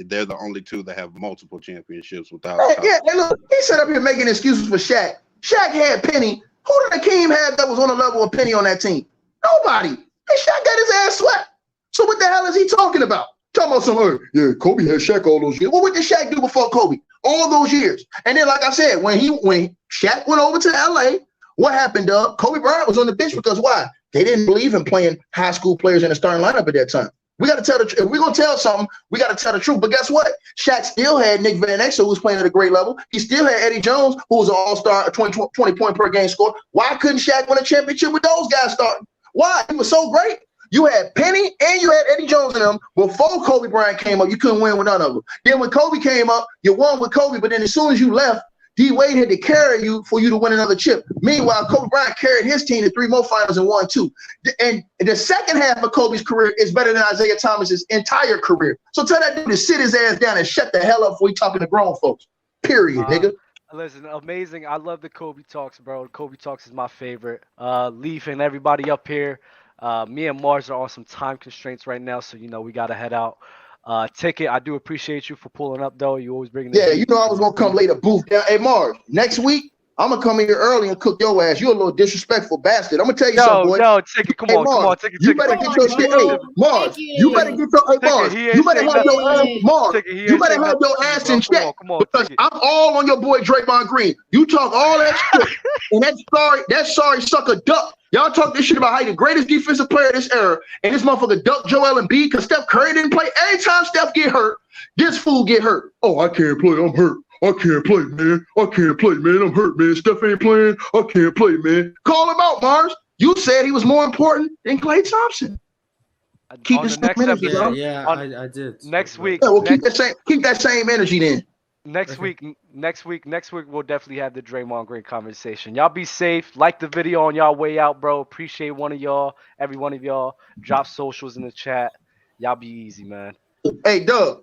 [SPEAKER 18] They're the only two that have multiple championships without.
[SPEAKER 12] Hey, look, he set up here making excuses for Shaq. Shaq had Penny. Who did Hakeem have that was on the level of Penny on that team? Nobody. Hey, Shaq got his ass swept. So what the hell is he talking about? Talking about some, yeah, Kobe had Shaq all those years. Well, what did Shaq do before Kobe? All those years. And then, like I said, when Shaq went over to LA, what happened, Doug? Kobe Bryant was on the bench because why? They didn't believe in playing high school players in the starting lineup at that time. We got to tell the truth. If we're going to tell something, we got to tell the truth. But guess what? Shaq still had Nick Van Exel, who was playing at a great level. He still had Eddie Jones, who was an all-star, a 20 point per game scorer. Why couldn't Shaq win a championship with those guys starting? Why? He was so great. You had Penny and you had Eddie Jones in them. Before Kobe Bryant came up, you couldn't win with none of them. Then when Kobe came up, you won with Kobe. But then as soon as you left, D. Wade had to carry you for you to win another chip. Meanwhile, Kobe Bryant carried his team to 3 more finals and won 2. And the second half of Kobe's career is better than Isaiah Thomas's entire career. So tell that dude to sit his ass down and shut the hell up before he talking to grown folks. Period, nigga.
[SPEAKER 1] Listen, amazing. I love the Kobe Talks, bro. Kobe Talks is my favorite. Leaf and everybody up here. Me and Mars are on some time constraints right now, so we gotta head out. Ticket, I do appreciate you for pulling up, though. You always bringing.
[SPEAKER 12] Yeah, you know I was gonna come later. Booth down. Hey, Mars, next week I'm gonna come in here early and cook your ass. You're a little disrespectful bastard. I'm gonna tell you something, boy.
[SPEAKER 1] Yo, Ticket, come
[SPEAKER 12] Hey,
[SPEAKER 1] on,
[SPEAKER 12] Mars,
[SPEAKER 1] Ticket,
[SPEAKER 12] you better get your shit. Hey, Mars, you better get your. Hey, Mars, you better have your ass. Mars, you better have your ass in check because I'm all on your boy Draymond Green. You talk all that shit, and that sorry sucker duck. Y'all talk this shit about how he the greatest defensive player of this era, and this motherfucker duck Joel Embiid because Steph Curry didn't play. Every time Steph get hurt, this fool get hurt. Oh, I can't play. I'm hurt. I can't play, man. I can't play, man. I'm hurt, man. Steph ain't playing. I can't play, man. Call him out, Mars. You said he was more important than Klay Thompson. Keep the same energy, bro.
[SPEAKER 2] I did.
[SPEAKER 1] Next week.
[SPEAKER 12] Yeah, well, keep that same energy then.
[SPEAKER 1] Next week we'll definitely have the Draymond Green conversation. Y'all be safe. Like the video on y'all way out, bro. Appreciate every one of y'all. Drop socials in the chat. Y'all be easy, man.
[SPEAKER 12] Hey, Doug.